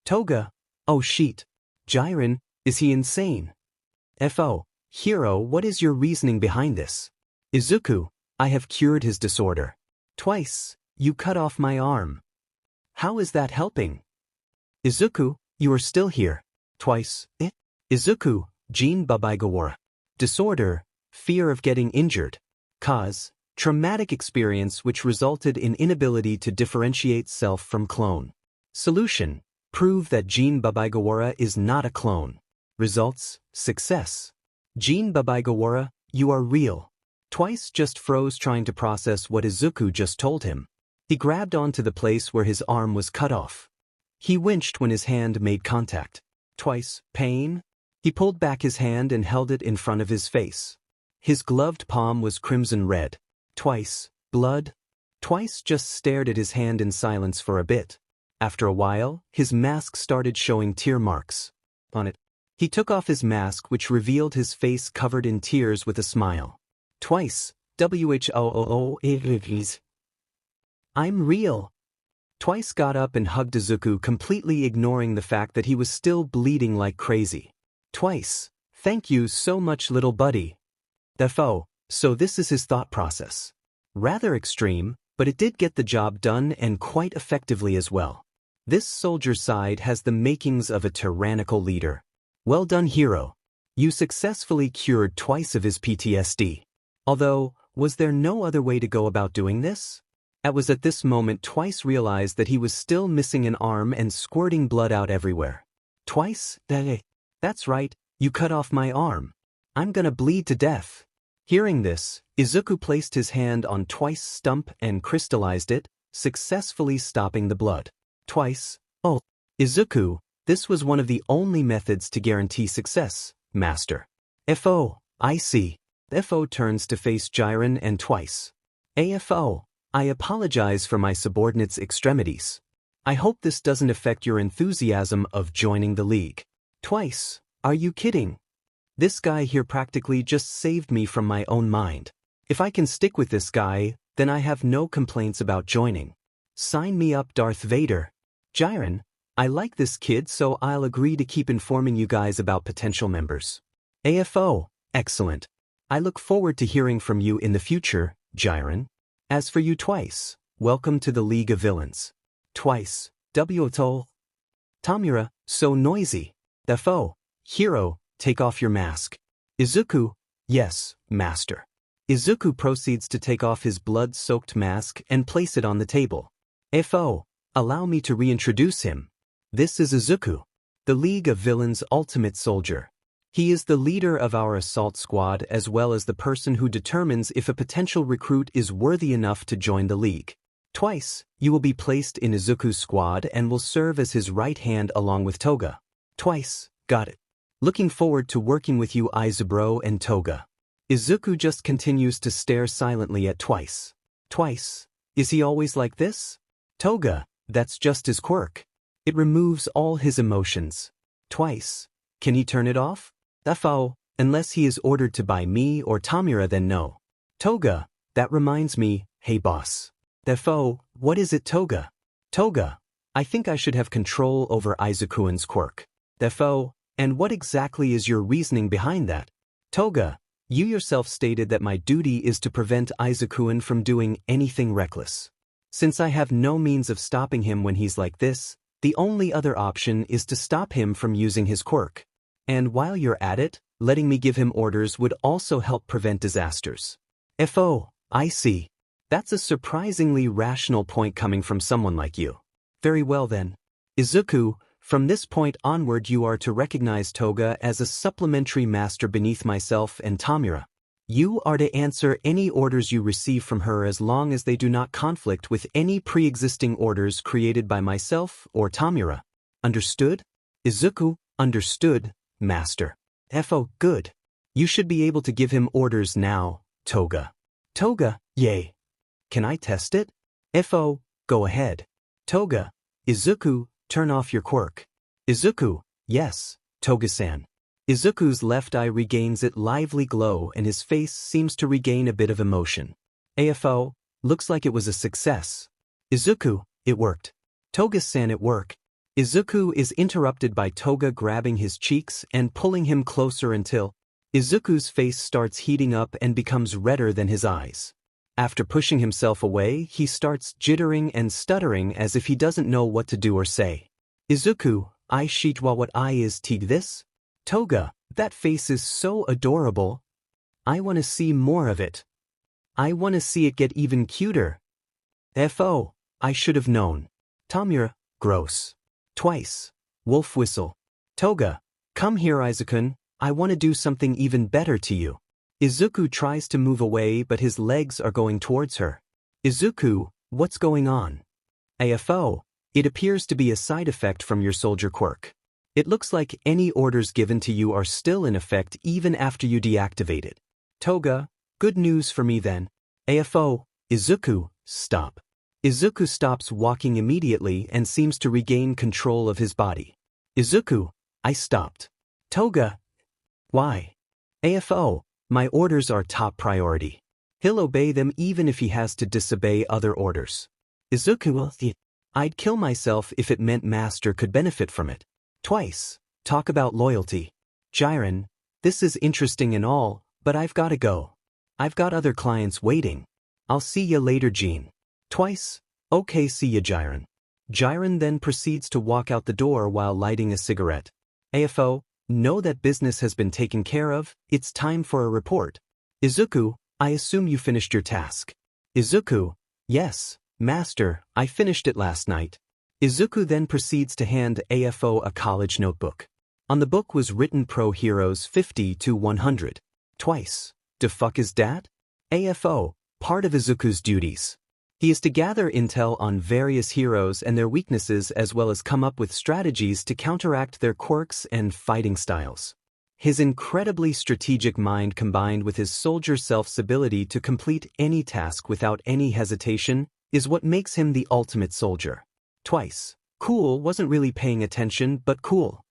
Toga, oh shit. Jiren, is he insane? FO, Hero, what is your reasoning behind this? Izuku, I have cured his disorder. Twice, you cut off my arm. How is that helping? Izuku, you are still here. Twice, Izuku, Jin Babaigawara. Disorder, fear of getting injured. Cause, traumatic experience which resulted in inability to differentiate self from clone. Solution, prove that Jin Babaigawara is not a clone. Results, success. Jin Babaigawara, you are real. Twice just froze trying to process what Izuku just told him. He grabbed onto the place where his arm was cut off. He winched when his hand made contact. Twice, pain? He pulled back his hand and held it in front of his face. His gloved palm was crimson red. Twice, blood? Twice just stared at his hand in silence for a bit. After a while, his mask started showing tear marks on it. He took off his mask which revealed his face covered in tears with a smile. Twice, WHOOO. I'm real. Twice got up and hugged Izuku, completely ignoring the fact that he was still bleeding like crazy. Twice, thank you so much, little buddy. FO, so this is his thought process. Rather extreme, but it did get the job done and quite effectively as well. This soldier's side has the makings of a tyrannical leader. Well done, Hero. You successfully cured Twice of his PTSD. Although, was there no other way to go about doing this? It was at this moment Twice realized that he was still missing an arm and squirting blood out everywhere. Twice? That's right, You cut off my arm. I'm gonna bleed to death. Hearing this, Izuku placed his hand on Twice's stump and crystallized it, successfully stopping the blood. Twice, oh, Izuku, this was one of the only methods to guarantee success, Master. FO, I see. FO turns to face Jiren and Twice. AFO, I apologize for my subordinate's extremities. I hope this doesn't affect your enthusiasm of joining the league. Twice, are you kidding? This guy here practically just saved me from my own mind. If I can stick with this guy, then I have no complaints about joining. Sign me up, Darth Vader. Jiren, I like this kid, so I'll agree to keep informing you guys about potential members. AFO, excellent. I look forward to hearing from you in the future, Jiren. As for you Twice, welcome to the League of Villains. Twice, Woto. Tamura, so noisy. FO, Hero, take off your mask. Izuku, yes, Master. Izuku proceeds to take off his blood-soaked mask and place it on the table. FO, allow me to reintroduce him. This is Izuku, the League of Villains' ultimate soldier. He is the leader of our assault squad as well as the person who determines if a potential recruit is worthy enough to join the league. Twice, you will be placed in Izuku's squad and will serve as his right hand along with Toga. Twice, got it. Looking forward to working with you Izubro and Toga. Izuku just continues to stare silently at Twice. Twice, is he always like this? Toga, that's just his quirk. It removes all his emotions. Twice, can he turn it off? FO, unless he is ordered to by me or Tamura, then no. Toga, that reminds me, hey boss. FO, what is it Toga? Toga, I think I should have control over Izuku's quirk. FO, and what exactly is your reasoning behind that? Toga, you yourself stated that my duty is to prevent Izuku from doing anything reckless. Since I have no means of stopping him when he's like this, the only other option is to stop him from using his quirk. And while you're at it, letting me give him orders would also help prevent disasters. FO, I see. That's a surprisingly rational point coming from someone like you. Very well then. Izuku, from this point onward you are to recognize Toga as a supplementary master beneath myself and Tamura. You are to answer any orders you receive from her as long as they do not conflict with any pre-existing orders created by myself or Tamura. Understood? Izuku, understood, Master. FO, good. You should be able to give him orders now, Toga. Toga, yay. Can I test it? FO, go ahead. Toga, Izuku, turn off your quirk. Izuku, yes, Toga-san. Izuku's left eye regains its lively glow and his face seems to regain a bit of emotion. AFO, looks like it was a success. Izuku, it worked. Toga-san, it worked. Izuku is interrupted by Toga grabbing his cheeks and pulling him closer until Izuku's face starts heating up and becomes redder than his eyes. After pushing himself away, he starts jittering and stuttering as if he doesn't know what to do or say. Izuku, I shitwa what I is tig this? Toga, that face is so adorable. I want to see more of it. I want to see it get even cuter. FO, I should have known. Tamura, gross. Twice, wolf whistle. Toga, come here Izuku, I want to do something even better to you. Izuku tries to move away but his legs are going towards her. Izuku, what's going on? AFO, it appears to be a side effect from your soldier quirk. It looks like any orders given to you are still in effect even after you deactivate it. Toga, good news for me then. AFO, Izuku, stop. Izuku stops walking immediately and seems to regain control of his body. Izuku, I stopped. Toga, why? AFO, my orders are top priority. He'll obey them even if he has to disobey other orders. Izuku, I'd kill myself if it meant Master could benefit from it. Twice, talk about loyalty. Jiren, this is interesting and all, but I've gotta go. I've got other clients waiting. I'll see ya later, Jean. Twice, okay, see ya, Jiren. Jiren then proceeds to walk out the door while lighting a cigarette. AFO, know that business has been taken care of, it's time for a report. Izuku, I assume you finished your task. Izuku, yes, Master, I finished it last night. Izuku then proceeds to hand AFO a college notebook. On the book was written pro heroes 50 to 100. Twice. De fuck is dat? AFO, part of Izuku's duties. He is to gather intel on various heroes and their weaknesses as well as come up with strategies to counteract their quirks and fighting styles. His incredibly strategic mind combined with his soldier self's ability to complete any task without any hesitation is what makes him the ultimate soldier. Twice. Cool wasn't really paying attention, but cool.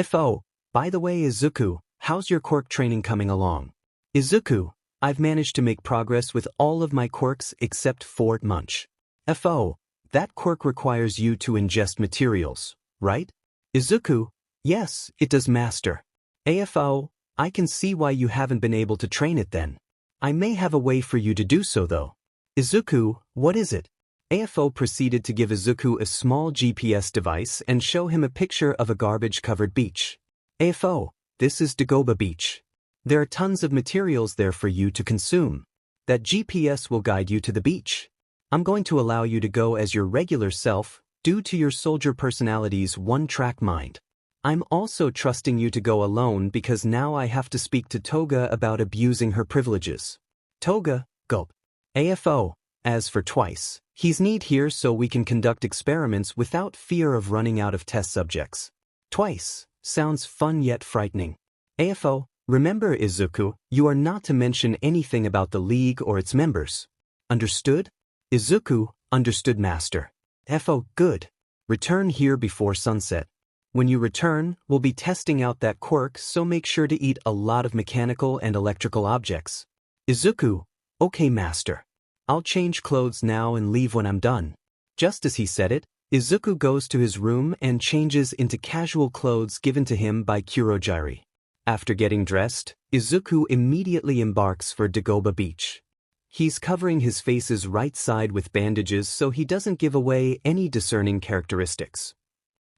FO, by the way Izuku, how's your quirk training coming along? Izuku, I've managed to make progress with all of my quirks except Fort Munch. FO, that quirk requires you to ingest materials, right? Izuku, yes, it does master. AFO, I can see why you haven't been able to train it then. I may have a way for you to do so though. Izuku, what is it? AFO proceeded to give Izuku a small GPS device and show him a picture of a garbage-covered beach. AFO, this is Dagoba Beach. There are tons of materials there for you to consume. That GPS will guide you to the beach. I'm going to allow you to go as your regular self, due to your soldier personality's one-track mind. I'm also trusting you to go alone because now I have to speak to Toga about abusing her privileges. Toga, gulp. AFO, as for Twice, he's need here so we can conduct experiments without fear of running out of test subjects. Twice, sounds fun yet frightening. AFO, remember Izuku, you are not to mention anything about the League or its members. Understood? Izuku, understood master. FO, good. Return here before sunset. When you return, we'll be testing out that quirk so make sure to eat a lot of mechanical and electrical objects. Izuku, okay master. I'll change clothes now and leave when I'm done. Just as he said it, Izuku goes to his room and changes into casual clothes given to him by Kurojiri. After getting dressed, Izuku immediately embarks for Dagoba Beach. He's covering his face's right side with bandages so he doesn't give away any discerning characteristics.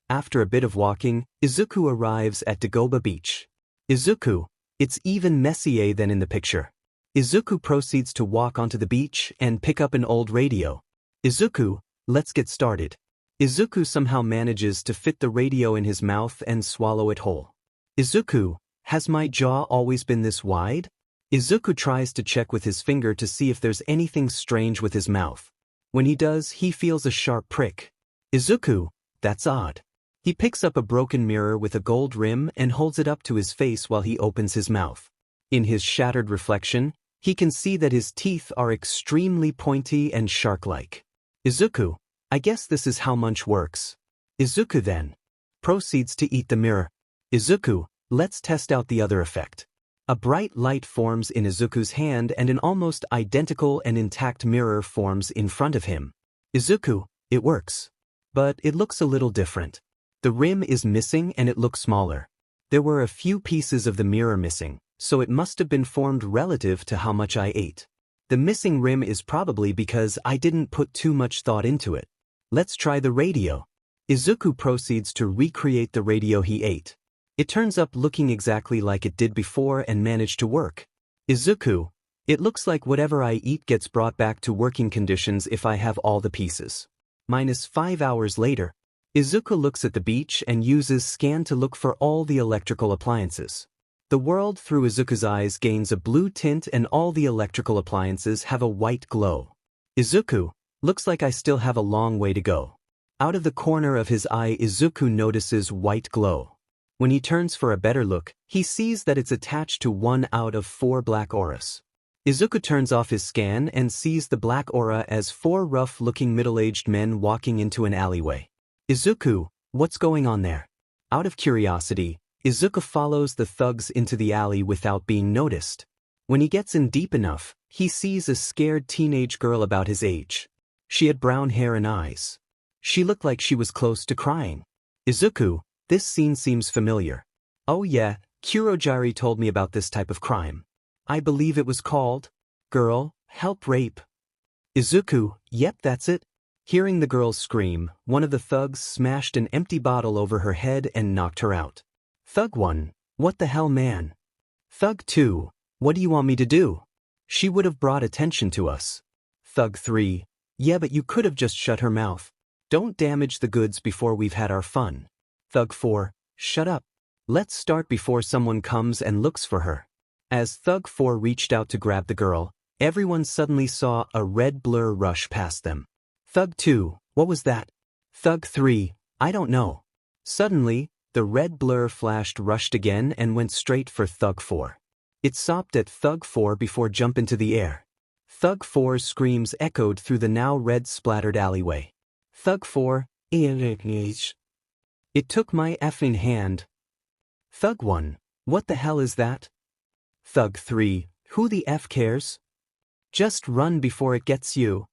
After a bit of walking, Izuku arrives at Dagoba Beach. Izuku, it's even messier than in the picture. Izuku proceeds to walk onto the beach and pick up an old radio. Izuku, let's get started. Izuku somehow manages to fit the radio in his mouth and swallow it whole. Izuku, has my jaw always been this wide? Izuku tries to check with his finger to see if there's anything strange with his mouth. When he does, he feels a sharp prick. Izuku, that's odd. He picks up a broken mirror with a gold rim and holds it up to his face while he opens his mouth. In his shattered reflection, he can see that his teeth are extremely pointy and shark-like. Izuku, I guess this is how Munch works. Izuku then proceeds to eat the mirror. Izuku, let's test out the other effect. A bright light forms in Izuku's hand and an almost identical and intact mirror forms in front of him. Izuku, it works. But it looks a little different. The rim is missing and it looks smaller. There were a few pieces of the mirror missing, so it must have been formed relative to how much I ate. The missing rim is probably because I didn't put too much thought into it. Let's try the radio. Izuku proceeds to recreate the radio he ate. It turns up looking exactly like it did before and managed to work. Izuku, it looks like whatever I eat gets brought back to working conditions if I have all the pieces. -5 hours later, Izuku looks at the beach and uses scan to look for all the electrical appliances. The world through Izuku's eyes gains a blue tint and all the electrical appliances have a white glow. Izuku, looks like I still have a long way to go. Out of the corner of his eye Izuku notices white glow. When he turns for a better look, he sees that it's attached to 1 out of 4 black auras. Izuku turns off his scan and sees the black aura as 4 rough-looking middle-aged men walking into an alleyway. Izuku, what's going on there? Out of curiosity, Izuku follows the thugs into the alley without being noticed. When he gets in deep enough, he sees a scared teenage girl about his age. She had brown hair and eyes. She looked like she was close to crying. Izuku, this scene seems familiar. Oh yeah, Kurojiri told me about this type of crime. I believe it was called Girl, Help Rape. Izuku, yep, that's it. Hearing the girl scream, one of the thugs smashed an empty bottle over her head and knocked her out. Thug 1, what the hell man? Thug 2, what do you want me to do? She would have brought attention to us. Thug 3, yeah but you could have just shut her mouth. Don't damage the goods before we've had our fun. Thug 4, shut up. Let's start before someone comes and looks for her. As Thug 4 reached out to grab the girl, everyone suddenly saw a red blur rush past them. Thug 2, what was that? Thug 3, I don't know. Suddenly, the red blur rushed again and went straight for Thug 4. It stopped at Thug 4 before jump into the air. Thug 4's screams echoed through the now red-splattered alleyway. Thug 4, it took my effing hand. Thug 1, what the hell is that? Thug 3, who the F cares? Just run before it gets you.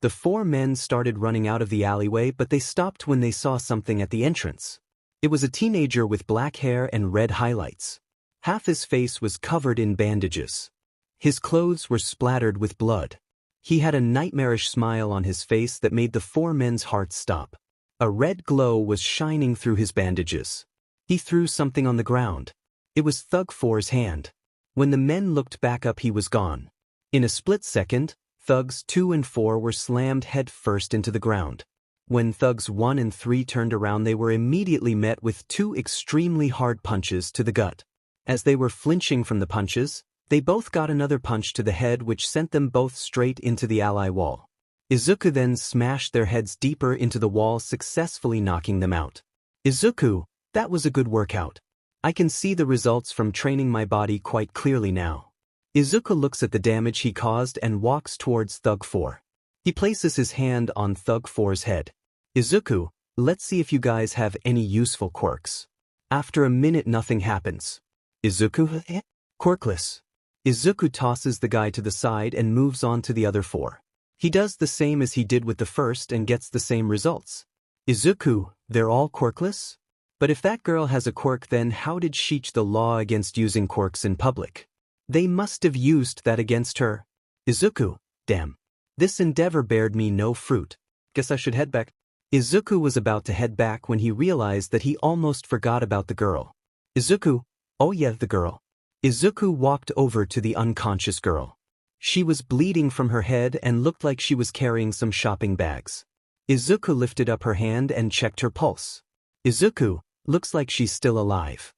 The 4 men started running out of the alleyway, but they stopped when they saw something at the entrance. It was a teenager with black hair and red highlights. Half his face was covered in bandages. His clothes were splattered with blood. He had a nightmarish smile on his face that made the 4 men's hearts stop. A red glow was shining through his bandages. He threw something on the ground. It was Thug 4's hand. When the men looked back up, he was gone. In a split second, Thugs 2 and 4 were slammed head first into the ground. When Thugs 1 and 3 turned around, they were immediately met with 2 extremely hard punches to the gut. As they were flinching from the punches, they both got another punch to the head which sent them both straight into the ally wall. Izuku then smashed their heads deeper into the wall, successfully knocking them out. Izuku, that was a good workout. I can see the results from training my body quite clearly now. Izuku looks at the damage he caused and walks towards Thug 4. He places his hand on Thug 4's head. Izuku, let's see if you guys have any useful quirks. After a minute, nothing happens. Izuku, quirkless. Izuku tosses the guy to the side and moves on to the other 4. He does the same as he did with the first and gets the same results. Izuku, they're all quirkless? But if that girl has a quirk, then how did she breach the law against using quirks in public? They must have used that against her. Izuku, damn. This endeavor bared me no fruit. Guess I should head back. Izuku was about to head back when he realized that he almost forgot about the girl. Izuku, oh yeah, the girl. Izuku walked over to the unconscious girl. She was bleeding from her head and looked like she was carrying some shopping bags. Izuku lifted up her hand and checked her pulse. Izuku, looks like she's still alive.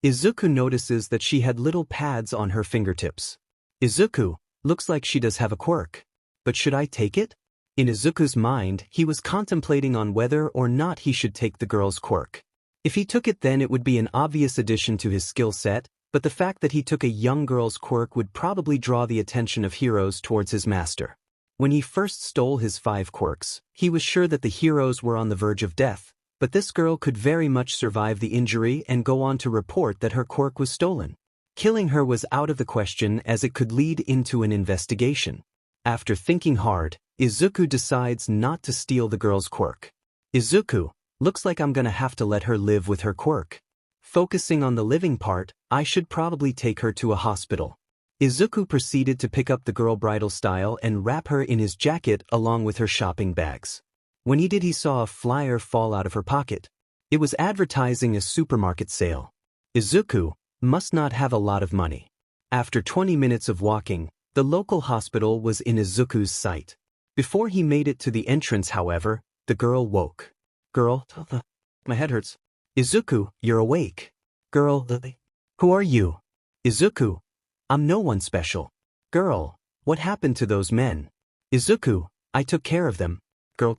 Izuku notices that she had little pads on her fingertips. Izuku, looks like she does have a quirk. But should I take it? In Izuku's mind, he was contemplating on whether or not he should take the girl's quirk. If he took it, then it would be an obvious addition to his skill set, but the fact that he took a young girl's quirk would probably draw the attention of heroes towards his master. When he first stole his 5 quirks, he was sure that the heroes were on the verge of death, but this girl could very much survive the injury and go on to report that her quirk was stolen. Killing her was out of the question as it could lead into an investigation. After thinking hard, Izuku decides not to steal the girl's quirk. Izuku, looks like I'm gonna have to let her live with her quirk. Focusing on the living part, I should probably take her to a hospital. Izuku proceeded to pick up the girl bridal style and wrap her in his jacket along with her shopping bags. When he did, he saw a flyer fall out of her pocket. It was advertising a supermarket sale. Izuku must not have a lot of money. After 20 minutes of walking, the local hospital was in Izuku's sight. Before he made it to the entrance, however, the girl woke. Girl, my head hurts. Izuku, you're awake. Girl, who are you? Izuku, I'm no one special. Girl, what happened to those men? Izuku, I took care of them. Girl,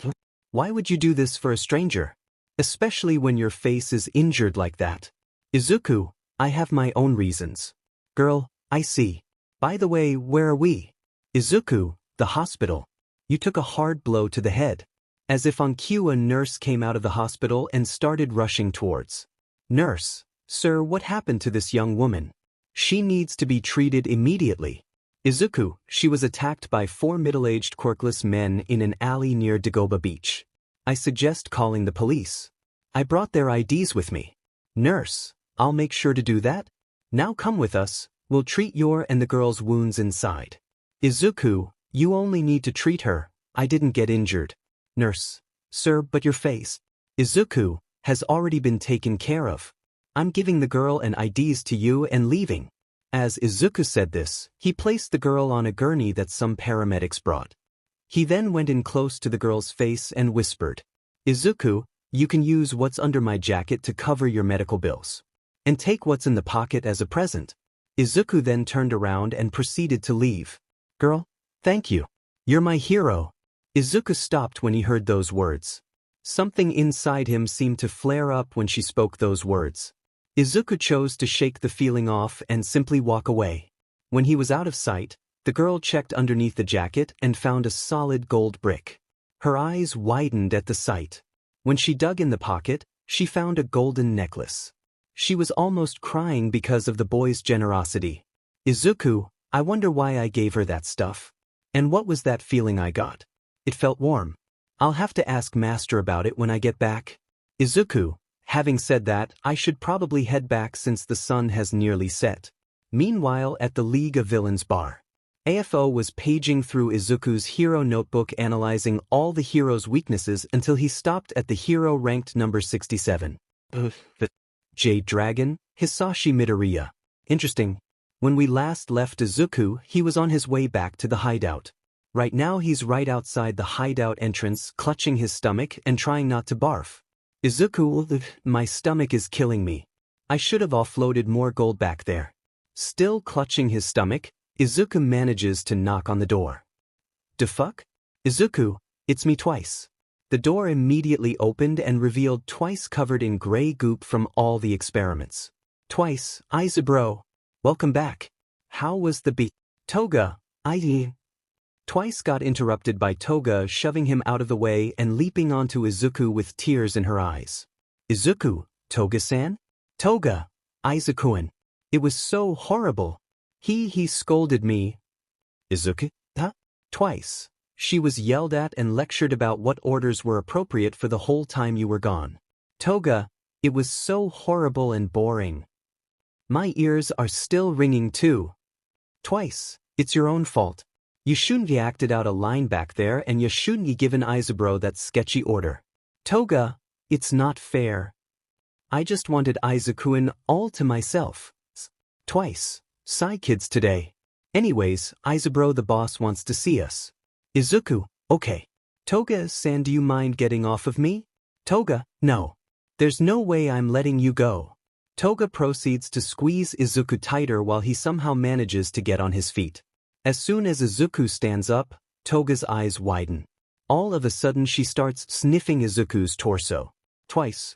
why would you do this for a stranger? Especially when your face is injured like that. Izuku, I have my own reasons. Girl, I see. By the way, where are we? Izuku, the hospital. You took a hard blow to the head. As if on cue, a nurse came out of the hospital and started rushing towards. Nurse, sir, what happened to this young woman? She needs to be treated immediately. Izuku, she was attacked by 4 middle-aged quirkless men in an alley near Dagoba Beach. I suggest calling the police. I brought their IDs with me. Nurse, I'll make sure to do that. Now come with us, we'll treat your and the girl's wounds inside. Izuku, you only need to treat her, I didn't get injured. Nurse, sir, but your face. Izuku, has already been taken care of. I'm giving the girl and IDs to you and leaving. As Izuku said this, he placed the girl on a gurney that some paramedics brought. He then went in close to the girl's face and whispered, Izuku, You can use what's under my jacket to cover your medical bills. And take what's in the pocket as a present. Izuku then turned around and proceeded to leave. Girl, thank you. You're my hero. Izuku stopped when he heard those words. Something inside him seemed to flare up when she spoke those words. Izuku chose to shake the feeling off and simply walk away. When he was out of sight, the girl checked underneath the jacket and found a solid gold brick. Her eyes widened at the sight. When she dug in the pocket, she found a golden necklace. She was almost crying because of the boy's generosity. Izuku, I wonder why I gave her that stuff. And what was that feeling I got? It felt warm. I'll have to ask Master about it when I get back. Izuku, having said that, I should probably head back since the sun has nearly set. Meanwhile, at the League of Villains bar, AFO was paging through Izuku's hero notebook analyzing all the hero's weaknesses until he stopped at the hero ranked number 67. Jade Dragon, Hisashi Midoriya. Interesting. When we last left Izuku, he was on his way back to the hideout. Right now he's right outside the hideout entrance, clutching his stomach and trying not to barf. Izuku, my stomach is killing me. I should have offloaded more gold back there. Still clutching his stomach, Izuku manages to knock on the door. "Da fuck? Izuku, it's me Twice." The door immediately opened and revealed Twice covered in gray goop from all the experiments. "Twice, Izabro. Welcome back. How was the Toga, Twice got interrupted by Toga shoving him out of the way and leaping onto Izuku with tears in her eyes. "Izuku, Toga-san? Toga, Izuku-an. It was so horrible. He scolded me." "Izuku? Huh?" "Twice. She was yelled at and lectured about what orders were appropriate for the whole time you were gone. Toga, it was so horrible and boring. My ears are still ringing too. Twice, it's your own fault. You shouldn't have acted out a line back there and you shouldn't have given Izabro that sketchy order. Toga, it's not fair. I just wanted Izuku-an all to myself. Twice, Psy Kids today. Anyways, Izabro the boss wants to see us." "Izuku, okay. Toga-san, do you mind getting off of me?" "Toga, no. There's no way I'm letting you go." Toga proceeds to squeeze Izuku tighter while he somehow manages to get on his feet. As soon as Izuku stands up, Toga's eyes widen. All of a sudden she starts sniffing Izuku's torso. Twice,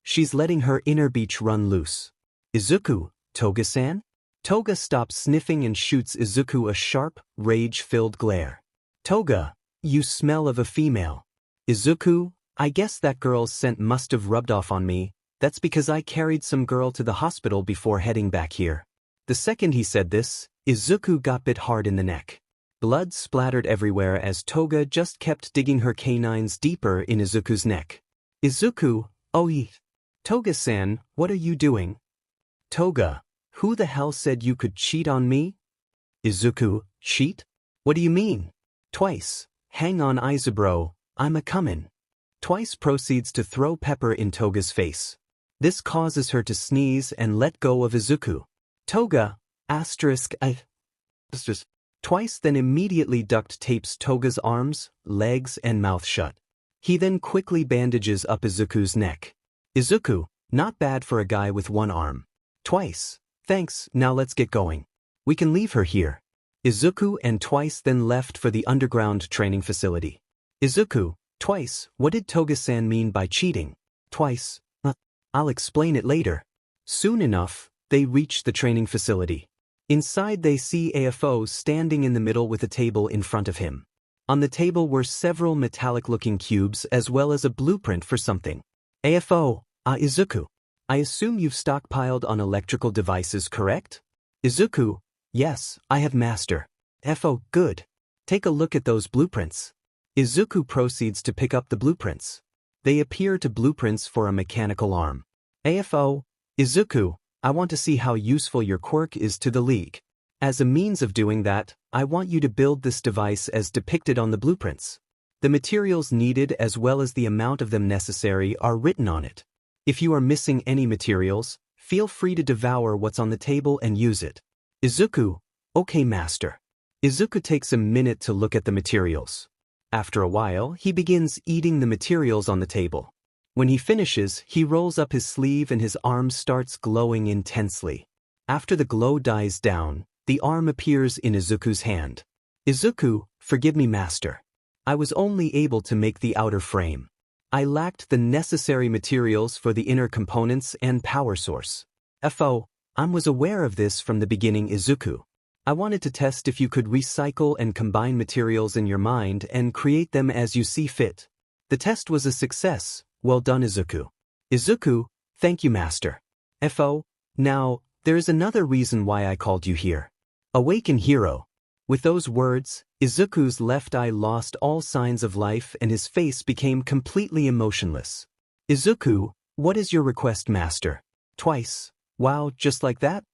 she's letting her inner beach run loose. "Izuku, Toga-san?" Toga stops sniffing and shoots Izuku a sharp, rage-filled glare. "Toga, you smell of a female." "Izuku, I guess that girl's scent must have rubbed off on me. That's because I carried some girl to the hospital before heading back here." The second he said this, Izuku got bit hard in the neck. Blood splattered everywhere as Toga just kept digging her canines deeper in Izuku's neck. "Izuku, Toga-san, what are you doing?" "Toga, who the hell said you could cheat on me?" "Izuku, cheat? What do you mean?" "Twice, hang on Izabro, I'm a-comin'." Twice proceeds to throw pepper in Toga's face. This causes her to sneeze and let go of Izuku. Toga, Twice then immediately duct tapes Toga's arms, legs, and mouth shut. He then quickly bandages up Izuku's neck. "Izuku, not bad for a guy with one arm." "Twice, thanks, now let's get going. We can leave her here." Izuku and Twice then left for the underground training facility. "Izuku, Twice, what did Toga-san mean by cheating?" "Twice, I'll explain it later." Soon enough, they reach the training facility. Inside they see AFO standing in the middle with a table in front of him. On the table were several metallic-looking cubes as well as a blueprint for something. "AFO, Izuku, I assume you've stockpiled on electrical devices, correct?" "Izuku, yes, I have master." "AFO, good. Take a look at those blueprints." Izuku proceeds to pick up the blueprints. They appear to blueprints for a mechanical arm. "AFO, Izuku, I want to see how useful your quirk is to the League. As a means of doing that, I want you to build this device as depicted on the blueprints. The materials needed as well as the amount of them necessary are written on it. If you are missing any materials, feel free to devour what's on the table and use it." "Izuku, okay master." Izuku takes a minute to look at the materials. After a while, he begins eating the materials on the table. When he finishes, he rolls up his sleeve and his arm starts glowing intensely. After the glow dies down, the arm appears in Izuku's hand. Izuku, forgive me, master. I was only able to make the outer frame. I lacked the necessary materials for the inner components and power source. I was aware of this from the beginning, Izuku. I wanted to test if you could recycle and combine materials in your mind and create them as you see fit. The test was a success. Well done, Izuku. Izuku, thank you, master. Now, there is another reason why I called you here. Awaken, hero. With those words, Izuku's left eye lost all signs of life and his face became completely emotionless. Izuku, what is your request, master? Twice. Wow, just like that?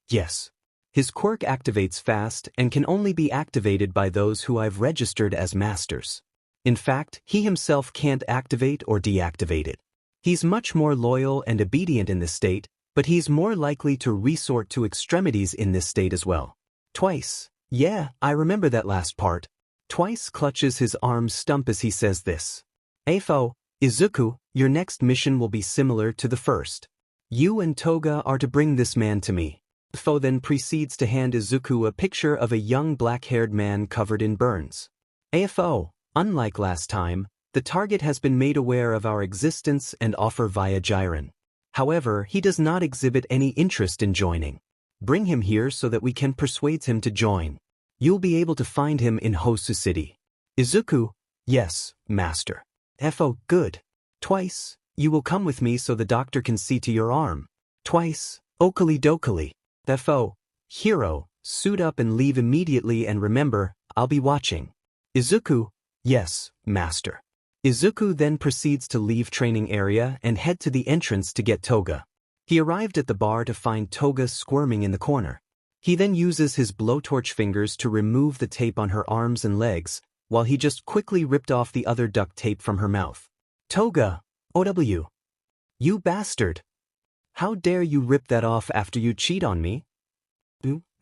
Yes. His quirk activates fast and can only be activated by those who I've registered as masters. In fact, he himself can't activate or deactivate it. He's much more loyal and obedient in this state, but he's more likely to resort to extremities in this state as well. Twice. Yeah, I remember that last part. Twice clutches his arm stump as he says this. Izuku, your next mission will be similar to the first. You and Toga are to bring this man to me. Then proceeds to hand Izuku a picture of a young black-haired man covered in burns. Unlike last time, the target has been made aware of our existence and offer via Jiren. However, he does not exhibit any interest in joining. Bring him here so that we can persuade him to join. You'll be able to find him in Hosu City. Izuku, yes, master. Good. Twice, you will come with me so the doctor can see to your arm. Twice, okali dokali. Hero, suit up and leave immediately and remember, I'll be watching. Izuku, yes, master. Izuku then proceeds to leave training area and head to the entrance to get Toga. He arrived at the bar to find Toga squirming in the corner. He then uses his blowtorch fingers to remove the tape on her arms and legs, while he just quickly ripped off the other duct tape from her mouth. Toga, OW. You bastard. How dare you rip that off after you cheat on me?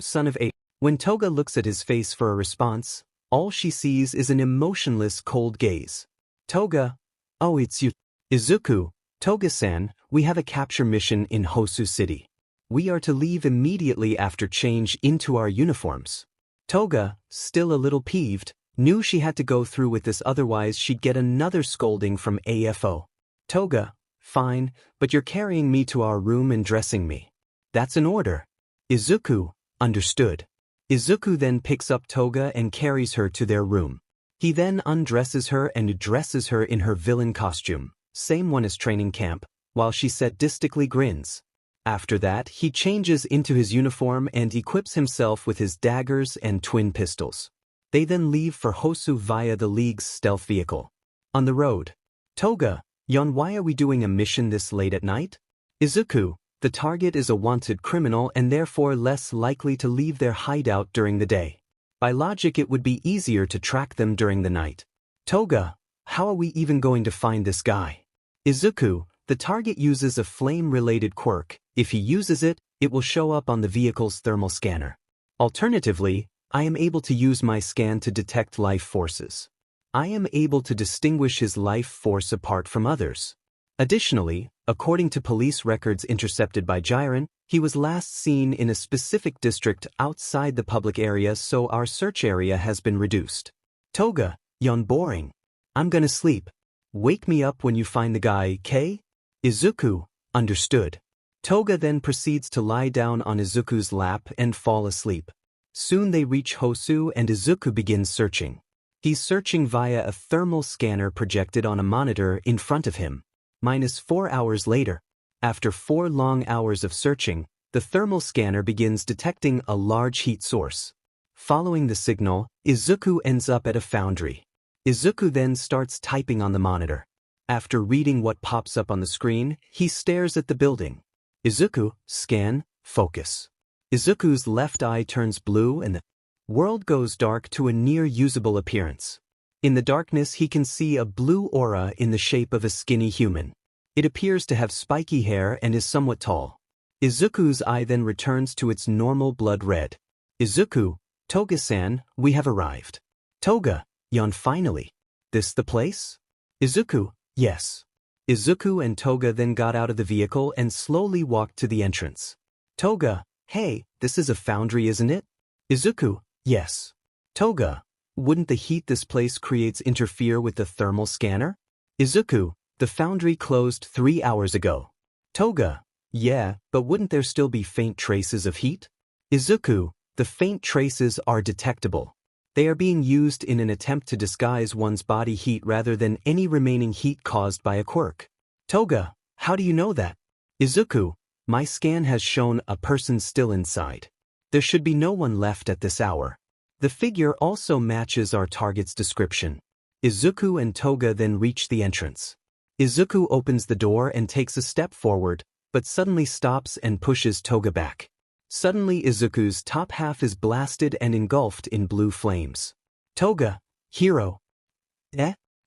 Son of a... When Toga looks at his face for a response, all she sees is an emotionless cold gaze. Toga, oh, it's you. Izuku, Toga-san, we have a capture mission in Hosu City. We are to leave immediately after change into our uniforms. Toga, still a little peeved, knew she had to go through with this otherwise she'd get another scolding from AFO. Toga, fine, but you're carrying me to our room and dressing me. That's an order. Izuku, understood. Izuku then picks up Toga and carries her to their room. He then undresses her and dresses her in her villain costume, same one as training camp, while she sadistically grins. After that, he changes into his uniform and equips himself with his daggers and twin pistols. They then leave for Hosu via the League's stealth vehicle. On the road. Toga, Yon, why are we doing a mission this late at night? Izuku, the target is a wanted criminal and therefore less likely to leave their hideout during the day. By logic, it would be easier to track them during the night. Toga, how are we even going to find this guy? Izuku, the target uses a flame-related quirk. If he uses it, it will show up on the vehicle's thermal scanner. Alternatively, I am able to use my scan to detect life forces. I am able to distinguish his life force apart from others. Additionally, according to police records intercepted by Jiren, he was last seen in a specific district outside the public area, so our search area has been reduced. Toga, Yon, boring. I'm gonna sleep. Wake me up when you find the guy, K? Izuku, understood. Toga then proceeds to lie down on Izuku's lap and fall asleep. Soon they reach Hosu and Izuku begins searching. He's searching via a thermal scanner projected on a monitor in front of him. -4 hours later, after 4 long hours of searching, the thermal scanner begins detecting a large heat source. Following the signal, Izuku ends up at a foundry. Izuku then starts typing on the monitor. After reading what pops up on the screen, he stares at the building. Izuku, scan, focus. Izuku's left eye turns blue and the world goes dark to a near-usable appearance. In the darkness, he can see a blue aura in the shape of a skinny human. It appears to have spiky hair and is somewhat tall. Izuku's eye then returns to its normal blood red. Izuku, Toga-san, we have arrived. Toga, Yon, finally. This the place? Izuku, yes. Izuku and Toga then got out of the vehicle and slowly walked to the entrance. Toga, hey, this is a foundry, isn't it? Izuku, yes. Toga, wouldn't the heat this place creates interfere with the thermal scanner? Izuku, the foundry closed 3 hours ago. Toga, yeah, but wouldn't there still be faint traces of heat? Izuku, the faint traces are detectable. They are being used in an attempt to disguise one's body heat rather than any remaining heat caused by a quirk. Toga, how do you know that? Izuku, my scan has shown a person still inside. There should be no one left at this hour. The figure also matches our target's description. Izuku and Toga then reach the entrance. Izuku opens the door and takes a step forward, but suddenly stops and pushes Toga back. Suddenly Izuku's top half is blasted and engulfed in blue flames. Toga, hero.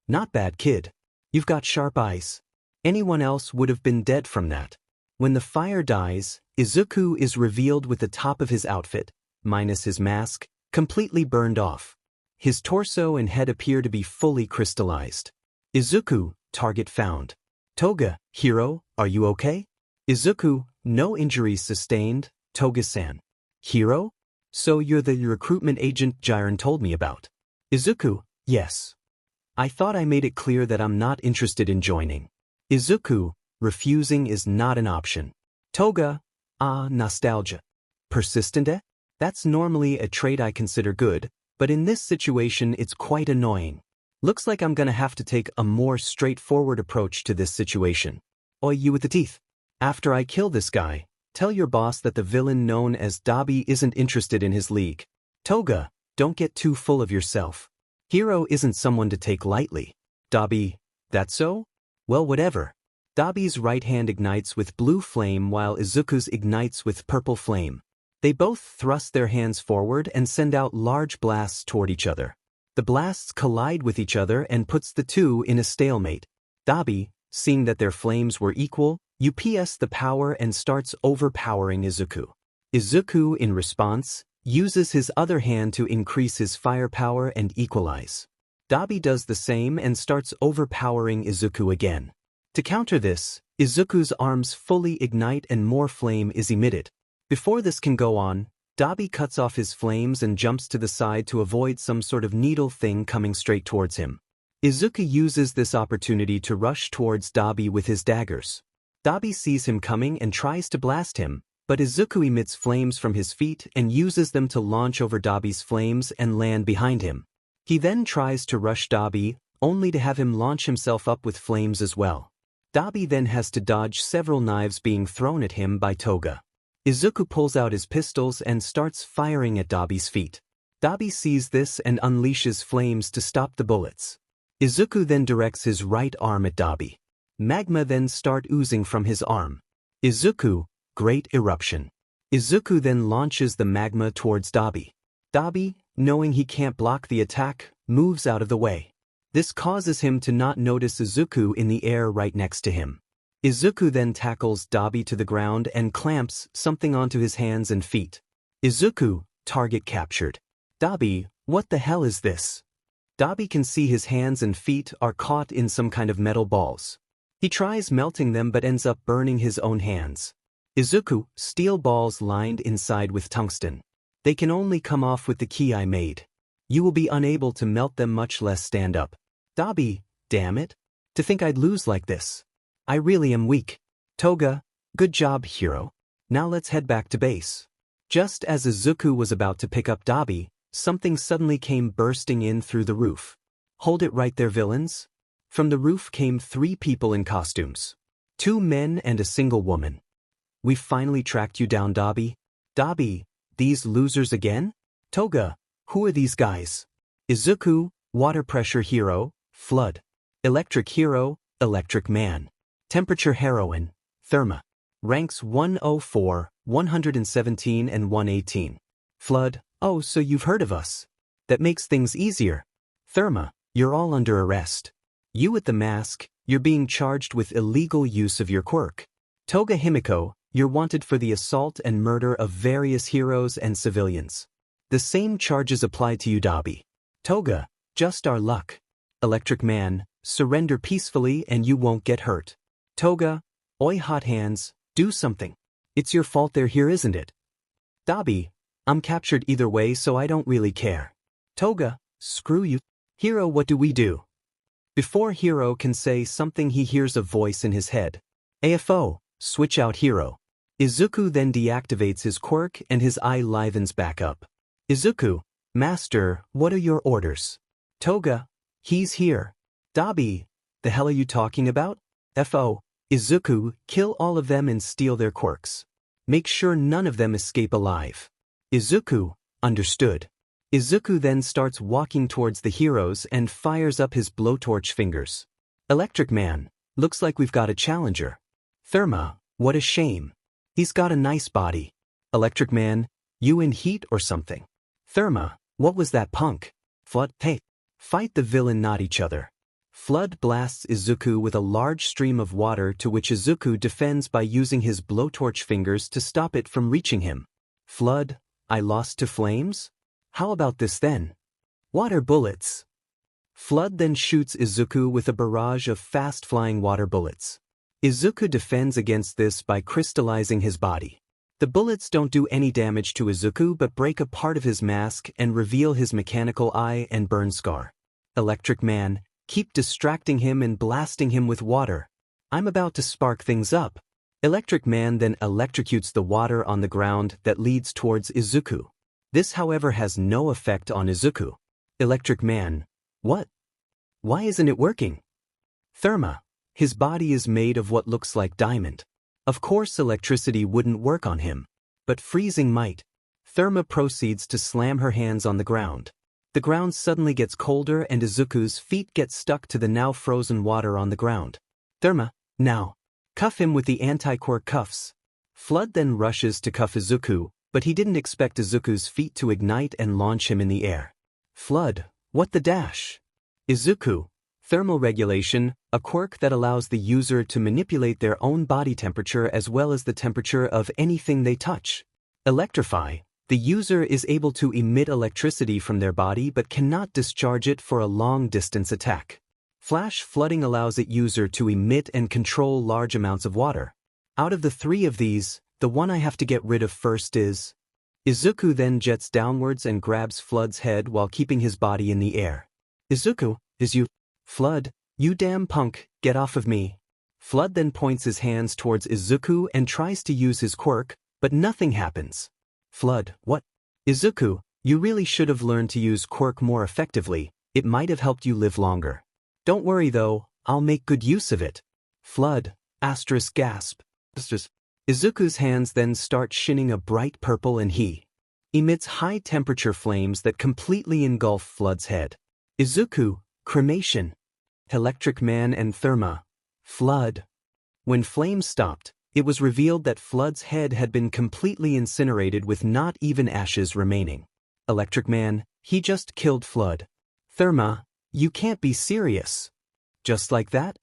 Not bad, kid. You've got sharp eyes. Anyone else would have been dead from that. When the fire dies, Izuku is revealed with the top of his outfit, minus his mask, completely burned off. His torso and head appear to be fully crystallized. Izuku, target found. Toga, hero, are you okay? Izuku, no injuries sustained. Toga-san. Hero? So you're the recruitment agent Jiren told me about. Izuku, yes. I thought I made it clear that I'm not interested in joining. Izuku, refusing is not an option. Toga, nostalgia. Persistent, eh? That's normally a trait I consider good, but in this situation it's quite annoying. Looks like I'm gonna have to take a more straightforward approach to this situation. Oi, you with the teeth. After I kill this guy, tell your boss that the villain known as Dabi isn't interested in his league. Toga, don't get too full of yourself. Hero isn't someone to take lightly. Dabi, that so? Well, whatever. Dabi's right hand ignites with blue flame while Izuku's ignites with purple flame. They both thrust their hands forward and send out large blasts toward each other. The blasts collide with each other and puts the two in a stalemate. Dabi, seeing that their flames were equal, UPS the power and starts overpowering Izuku. Izuku, in response, uses his other hand to increase his firepower and equalize. Dabi does the same and starts overpowering Izuku again. To counter this, Izuku's arms fully ignite and more flame is emitted. Before this can go on, Dabi cuts off his flames and jumps to the side to avoid some sort of needle thing coming straight towards him. Izuku uses this opportunity to rush towards Dabi with his daggers. Dabi sees him coming and tries to blast him, but Izuku emits flames from his feet and uses them to launch over Dabi's flames and land behind him. He then tries to rush Dabi, only to have him launch himself up with flames as well. Dabi then has to dodge several knives being thrown at him by Toga. Izuku pulls out his pistols and starts firing at Dabi's feet. Dabi sees this and unleashes flames to stop the bullets. Izuku then directs his right arm at Dabi. Magma then start oozing from his arm. Izuku, great eruption. Izuku then launches the magma towards Dabi. Dabi, knowing he can't block the attack, moves out of the way. This causes him to not notice Izuku in the air right next to him. Izuku then tackles Dabi to the ground and clamps something onto his hands and feet. Izuku, target captured. Dabi, what the hell is this? Dabi can see his hands and feet are caught in some kind of metal balls. He tries melting them but ends up burning his own hands. Izuku, steel balls lined inside with tungsten. They can only come off with the key I made. You will be unable to melt them, much less stand up. Dabi, damn it. To think I'd lose like this. I really am weak. Toga, good job, hero. Now let's head back to base. Just as Izuku was about to pick up Dabi, something suddenly came bursting in through the roof. Hold it right there, villains. From the roof came 3 people in costumes. 2 men and a single woman. We finally tracked you down, Dabi. Dabi, these losers again? Toga, who are these guys? Izuku, water pressure hero, flood. Electric hero, electric man. Temperature heroine, therma. Ranks 104, 117 and 118. Flood, oh, so you've heard of us. That makes things easier. Therma, you're all under arrest. You with the mask, you're being charged with illegal use of your quirk. Toga Himiko, you're wanted for the assault and murder of various heroes and civilians. The same charges apply to you, Dabi. Toga, just our luck. Electric Man, surrender peacefully and you won't get hurt. Toga, oi hot hands, do something. It's your fault they're here, isn't it? Dabi, I'm captured either way so I don't really care. Toga, screw you. Hiro, what do we do? Before Hiro can say something, he hears a voice in his head. AFO, switch out Hiro. Izuku then deactivates his quirk and his eye livens back up. Izuku, Master, what are your orders? Toga, he's here. Dabi, the hell are you talking about? FO, Izuku, kill all of them and steal their quirks. Make sure none of them escape alive. Izuku, understood. Izuku then starts walking towards the heroes and fires up his blowtorch fingers. Electric Man, looks like we've got a challenger. Therma, what a shame. He's got a nice body. Electric Man, you in heat or something? Therma, what was that punk? Flood, hey, fight the villain, not each other. Flood blasts Izuku with a large stream of water, to which Izuku defends by using his blowtorch fingers to stop it from reaching him. Flood, I lost to flames? How about this then? Water bullets. Flood then shoots Izuku with a barrage of fast-flying water bullets. Izuku defends against this by crystallizing his body. The bullets don't do any damage to Izuku but break a part of his mask and reveal his mechanical eye and burn scar. Electric Man, keep distracting him and blasting him with water. I'm about to spark things up. Electric Man then electrocutes the water on the ground that leads towards Izuku. This, however, has no effect on Izuku. Electric Man, what? Why isn't it working? Therma, his body is made of what looks like diamond. Of course electricity wouldn't work on him, but freezing might. Therma proceeds to slam her hands on the ground. The ground suddenly gets colder and Izuku's feet get stuck to the now frozen water on the ground. Therma, now, cuff him with the anti-quirk cuffs. Flood then rushes to cuff Izuku, but he didn't expect Izuku's feet to ignite and launch him in the air. Flood, what the dash? Izuku, thermal regulation, a quirk that allows the user to manipulate their own body temperature as well as the temperature of anything they touch. Electrify, the user is able to emit electricity from their body but cannot discharge it for a long-distance attack. Flash flooding allows its user to emit and control large amounts of water. Out of the three of these, the one I have to get rid of first is... Izuku then jets downwards and grabs Flood's head while keeping his body in the air. Izuku, is you... Flood, you damn punk, get off of me. Flood then points his hands towards Izuku and tries to use his quirk, but nothing happens. Flood, what? Izuku, you really should have learned to use quirk more effectively, it might have helped you live longer. Don't worry though, I'll make good use of it. Flood, asterisk gasp. Izuku's hands then start shining a bright purple and he emits high-temperature flames that completely engulf Flood's head. Izuku, cremation. Electric Man and Therma. Flood. When flames stopped, it was revealed that Flood's head had been completely incinerated with not even ashes remaining. Electric Man, he just killed Flood. Therma, you can't be serious. Just like that?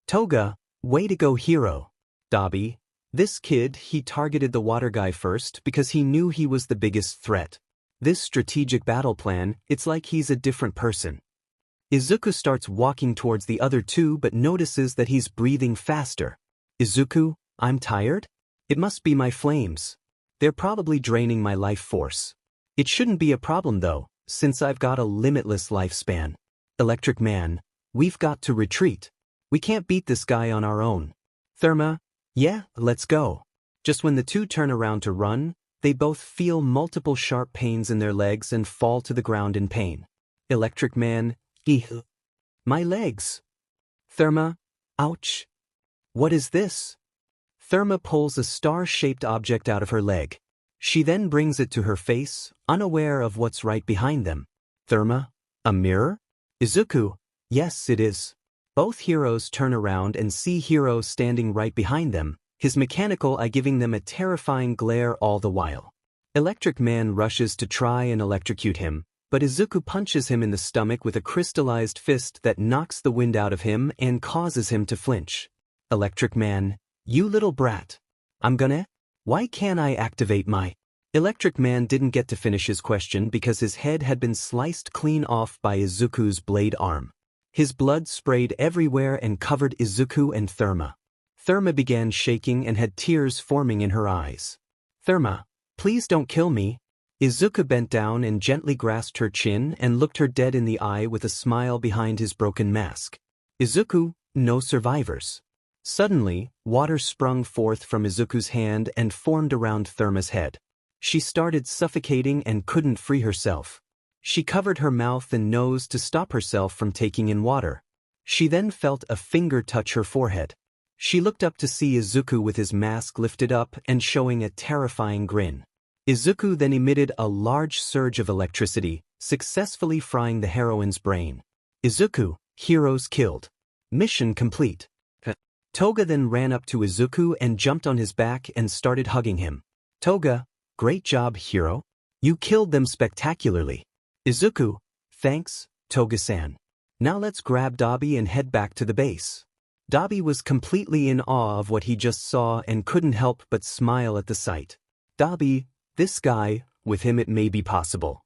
Toga, way to go hero. Dabi, this kid, he targeted the water guy first because he knew he was the biggest threat. This strategic battle plan, it's like he's a different person. Izuku starts walking towards the other two but notices that he's breathing faster. Izuku, I'm tired? It must be my flames. They're probably draining my life force. It shouldn't be a problem though, since I've got a limitless lifespan. Electric Man, we've got to retreat. We can't beat this guy on our own. Therma, yeah, let's go. Just when the two turn around to run, they both feel multiple sharp pains in their legs and fall to the ground in pain. Electric Man, ew. My legs. Therma, ouch. What is this? Therma pulls a star-shaped object out of her leg. She then brings it to her face, unaware of what's right behind them. Therma, a mirror? Izuku, yes it is. Both heroes turn around and see Hiro standing right behind them, his mechanical eye giving them a terrifying glare all the while. Electric Man rushes to try and electrocute him, but Izuku punches him in the stomach with a crystallized fist that knocks the wind out of him and causes him to flinch. Electric Man, you little brat. Why can't I activate my... Electric Man didn't get to finish his question because his head had been sliced clean off by Izuku's blade arm. His blood sprayed everywhere and covered Izuku and Therma. Therma began shaking and had tears forming in her eyes. Therma, please don't kill me. Izuku bent down and gently grasped her chin and looked her dead in the eye with a smile behind his broken mask. Izuku, no survivors. Suddenly, water sprung forth from Izuku's hand and formed around Therma's head. She started suffocating and couldn't free herself. She covered her mouth and nose to stop herself from taking in water. She then felt a finger touch her forehead. She looked up to see Izuku with his mask lifted up and showing a terrifying grin. Izuku then emitted a large surge of electricity, successfully frying the heroine's brain. Izuku, heroes killed. Mission complete. Toga then ran up to Izuku and jumped on his back and started hugging him. Toga, great job, hero. You killed them spectacularly. Izuku, thanks, Toga-san. Now let's grab Dabi and head back to the base. Dabi was completely in awe of what he just saw and couldn't help but smile at the sight. Dabi, this guy, with him it may be possible.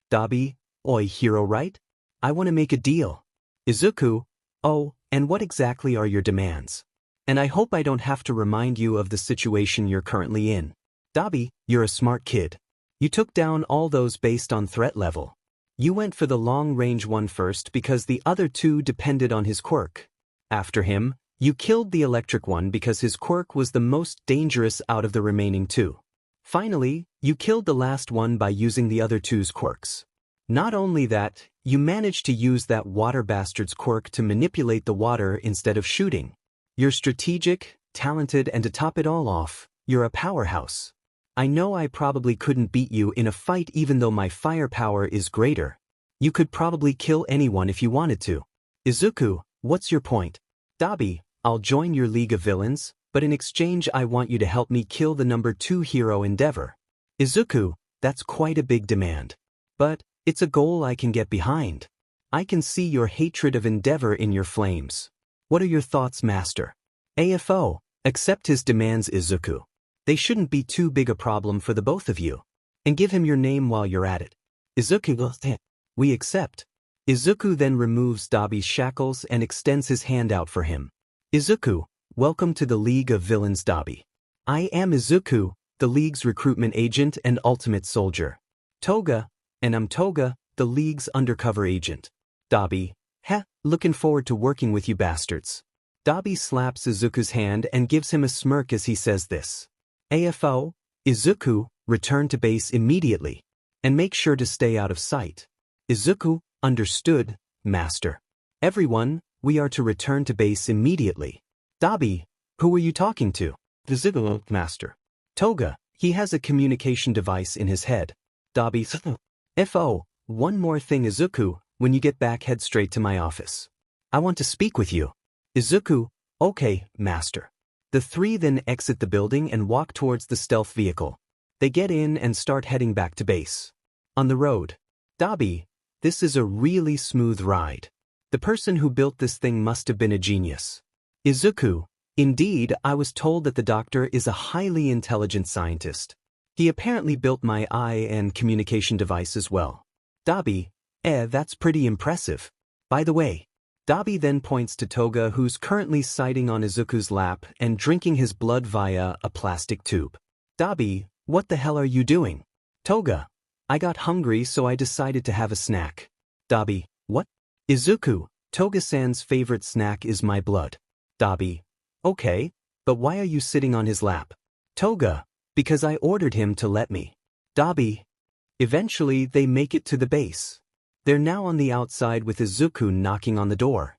Dabi, oi hero right? I want to make a deal. Izuku, oh, and what exactly are your demands? And I hope I don't have to remind you of the situation you're currently in. Dabi, you're a smart kid. You took down all those based on threat level. You went for the long-range one first because the other two depended on his quirk. After him, you killed the electric one because his quirk was the most dangerous out of the remaining two. Finally, you killed the last one by using the other two's quirks. Not only that, you managed to use that water bastard's quirk to manipulate the water instead of shooting. You're strategic, talented, and to top it all off, you're a powerhouse. I know I probably couldn't beat you in a fight even though my firepower is greater. You could probably kill anyone if you wanted to. Izuku, what's your point? Dabi, I'll join your League of Villains, but in exchange I want you to help me kill the number 2 hero Endeavor. Izuku, that's quite a big demand. But it's a goal I can get behind. I can see your hatred of Endeavor in your flames. What are your thoughts, Master? AFO, accept his demands, Izuku. They shouldn't be too big a problem for the both of you. And give him your name while you're at it. Izuku, we accept. Izuku then removes Dabi's shackles and extends his hand out for him. Izuku, welcome to the League of Villains, Dabi. I am Izuku, the League's recruitment agent and ultimate soldier. Toga, and I'm Toga, the League's undercover agent. Dabi, looking forward to working with you bastards. Dabi slaps Izuku's hand and gives him a smirk as he says this. AFO, Izuku, return to base immediately. And make sure to stay out of sight. Izuku, understood, Master. Everyone, we are to return to base immediately. Dabi, who are you talking to? Izuku, Master. Toga, he has a communication device in his head. Dabi, FO, one more thing, Izuku, when you get back head straight to my office. I want to speak with you. Izuku, okay, Master. The three then exit the building and walk towards the stealth vehicle. They get in and start heading back to base. On the road. Dabi, this is a really smooth ride. The person who built this thing must have been a genius. Izuku, indeed, I was told that the doctor is a highly intelligent scientist. He apparently built my eye and communication device as well. Dabi, that's pretty impressive. By the way, Dabi then points to Toga, who's currently sitting on Izuku's lap and drinking his blood via a plastic tube. Dabi, what the hell are you doing? Toga, I got hungry so I decided to have a snack. Dabi, what? Izuku, Toga-san's favorite snack is my blood. Dabi, okay, but why are you sitting on his lap? Toga, because I ordered him to let me. Dabi. Eventually they make it to the base. They're now on the outside with Izuku knocking on the door.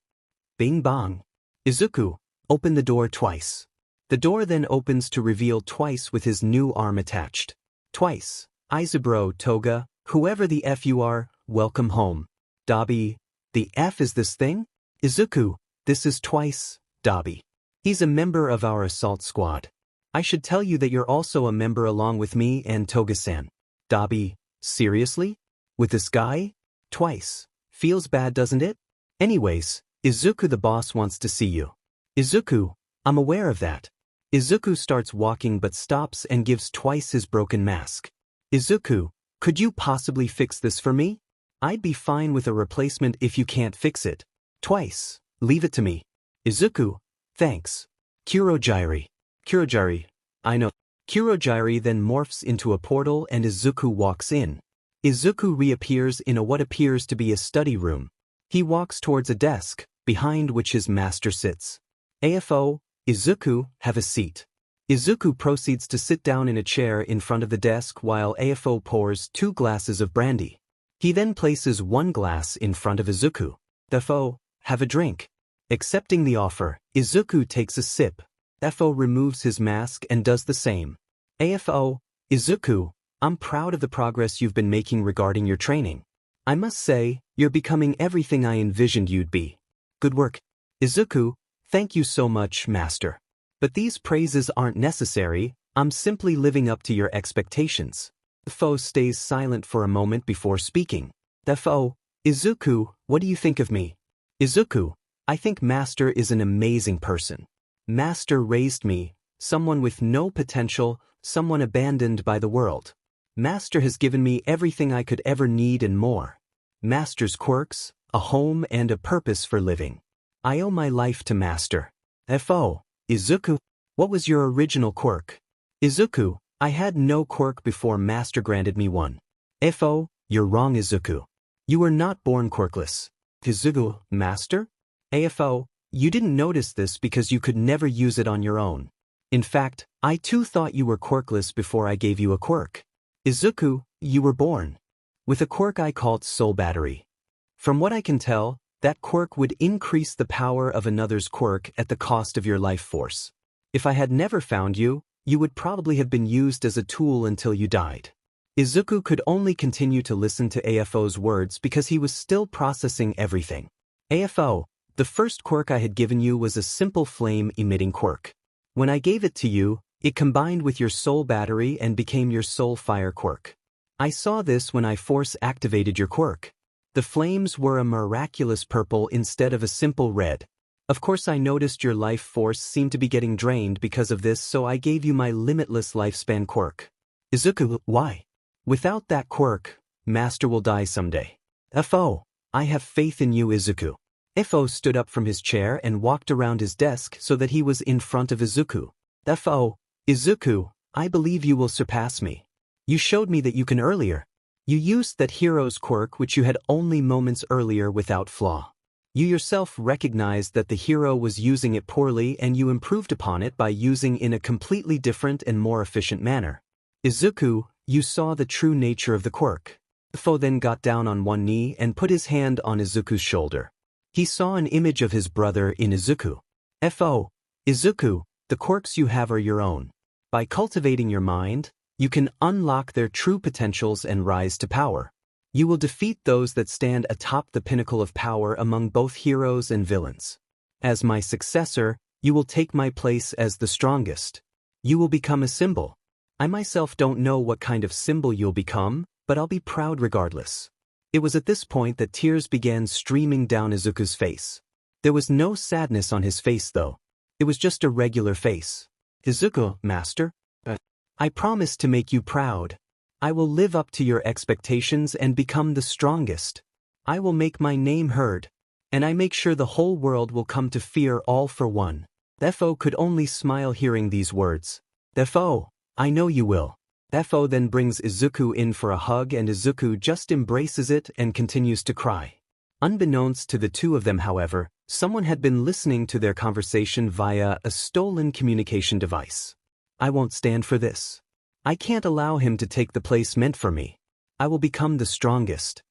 Bing bong. Izuku, open the door twice. The door then opens to reveal Twice with his new arm attached. Twice, Izaburo, Toga, whoever the F you are, welcome home. Dabi, the F is this thing? Izuku, this is Twice, Dabi. He's a member of our assault squad. I should tell you that you're also a member along with me and Toga-san. Dabi, seriously? With this guy? Twice. Feels bad, doesn't it? Anyways, Izuku the boss wants to see you. Izuku, I'm aware of that. Izuku starts walking but stops and gives Twice his broken mask. Izuku, could you possibly fix this for me? I'd be fine with a replacement if you can't fix it. Twice. Leave it to me. Izuku, thanks. Kurogiri. Kurogiri, I know. Kurogiri then morphs into a portal and Izuku walks in. Izuku reappears in a what appears to be a study room. He walks towards a desk, behind which his master sits. AFO, Izuku, have a seat. Izuku proceeds to sit down in a chair in front of the desk while AFO pours 2 glasses of brandy. He then places 1 glass in front of Izuku. AFO, have a drink. Accepting the offer, Izuku takes a sip. AFO removes his mask and does the same. AFO, Izuku, I'm proud of the progress you've been making regarding your training. I must say, you're becoming everything I envisioned you'd be. Good work. Izuku, thank you so much, master. But these praises aren't necessary, I'm simply living up to your expectations. AFO stays silent for a moment before speaking. AFO, Izuku, what do you think of me? Izuku, I think Master is an amazing person. Master raised me, someone with no potential, someone abandoned by the world. Master has given me everything I could ever need and more. Master's quirks, a home and a purpose for living. I owe my life to Master. AFO, Izuku, what was your original quirk? Izuku, I had no quirk before Master granted me one. AFO, you're wrong, Izuku. You were not born quirkless. Izuku, Master? AFO, you didn't notice this because you could never use it on your own. In fact, I too thought you were quirkless before I gave you a quirk. Izuku, you were born with a quirk I called Soul Battery. From what I can tell, that quirk would increase the power of another's quirk at the cost of your life force. If I had never found you, you would probably have been used as a tool until you died. Izuku could only continue to listen to AFO's words because he was still processing everything. AFO, the first quirk I had given you was a simple flame-emitting quirk. When I gave it to you, it combined with your soul battery and became your soul fire quirk. I saw this when I force-activated your quirk. The flames were a miraculous purple instead of a simple red. Of course I noticed your life force seemed to be getting drained because of this, so I gave you my limitless lifespan quirk. Izuku, why? Without that quirk, Master will die someday. AFO, I have faith in you, Izuku. AFO stood up from his chair and walked around his desk so that he was in front of Izuku. AFO, Izuku, I believe you will surpass me. You showed me that you can earlier. You used that hero's quirk which you had only moments earlier without flaw. You yourself recognized that the hero was using it poorly and you improved upon it by using in a completely different and more efficient manner. Izuku, you saw the true nature of the quirk. AFO then got down on one knee and put his hand on Izuku's shoulder. He saw an image of his brother in Izuku. AFO, Izuku, the quirks you have are your own. By cultivating your mind, you can unlock their true potentials and rise to power. You will defeat those that stand atop the pinnacle of power among both heroes and villains. As my successor, you will take my place as the strongest. You will become a symbol. I myself don't know what kind of symbol you'll become, but I'll be proud regardless. It was at this point that tears began streaming down Izuku's face. There was no sadness on his face though. It was just a regular face. Izuku, Master? I promise to make you proud. I will live up to your expectations and become the strongest. I will make my name heard. And I make sure the whole world will come to fear all for one. AFO could only smile hearing these words. AFO, I know you will. AFO then brings Izuku in for a hug and Izuku just embraces it and continues to cry. Unbeknownst to the two of them, however, someone had been listening to their conversation via a stolen communication device. I won't stand for this. I can't allow him to take the place meant for me. I will become the strongest.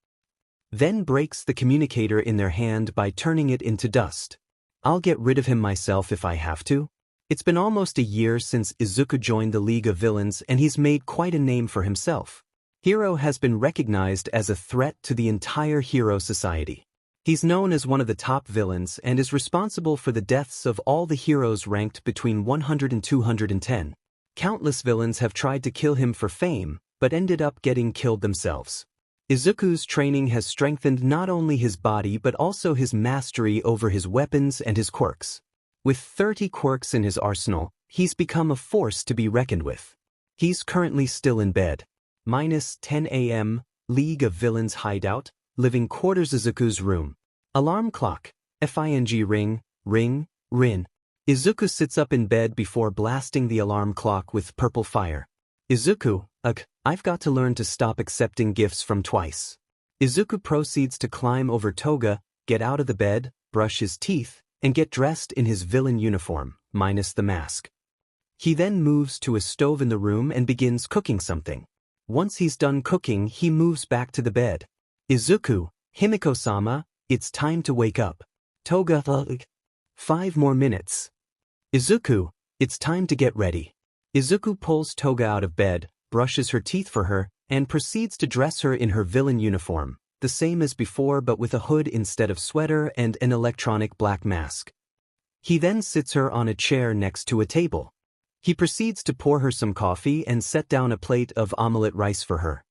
Then breaks the communicator in their hand by turning it into dust. I'll get rid of him myself if I have to. It's been almost a year since Izuku joined the League of Villains and he's made quite a name for himself. Hero has been recognized as a threat to the entire hero society. He's known as one of the top villains and is responsible for the deaths of all the heroes ranked between 100 and 210. Countless villains have tried to kill him for fame, but ended up getting killed themselves. Izuku's training has strengthened not only his body but also his mastery over his weapons and his quirks. With 30 quirks in his arsenal, he's become a force to be reckoned with. He's currently still in bed. -10 a.m., League of Villains hideout, living quarters Izuku's room. Alarm clock. Fing ring, ring, rin. Izuku sits up in bed before blasting the alarm clock with purple fire. Izuku, ugh, I've got to learn to stop accepting gifts from Twice. Izuku proceeds to climb over Toga, get out of the bed, brush his teeth, and get dressed in his villain uniform, minus the mask. He then moves to a stove in the room and begins cooking something. Once he's done cooking, he moves back to the bed. Izuku, Himiko-sama, it's time to wake up. Toga, ugh. 5 more minutes. Izuku, it's time to get ready. Izuku pulls Toga out of bed, brushes her teeth for her, and proceeds to dress her in her villain uniform, the same as before but with a hood instead of sweater and an electronic black mask. He then sits her on a chair next to a table. He proceeds to pour her some coffee and set down a plate of omelette rice for her.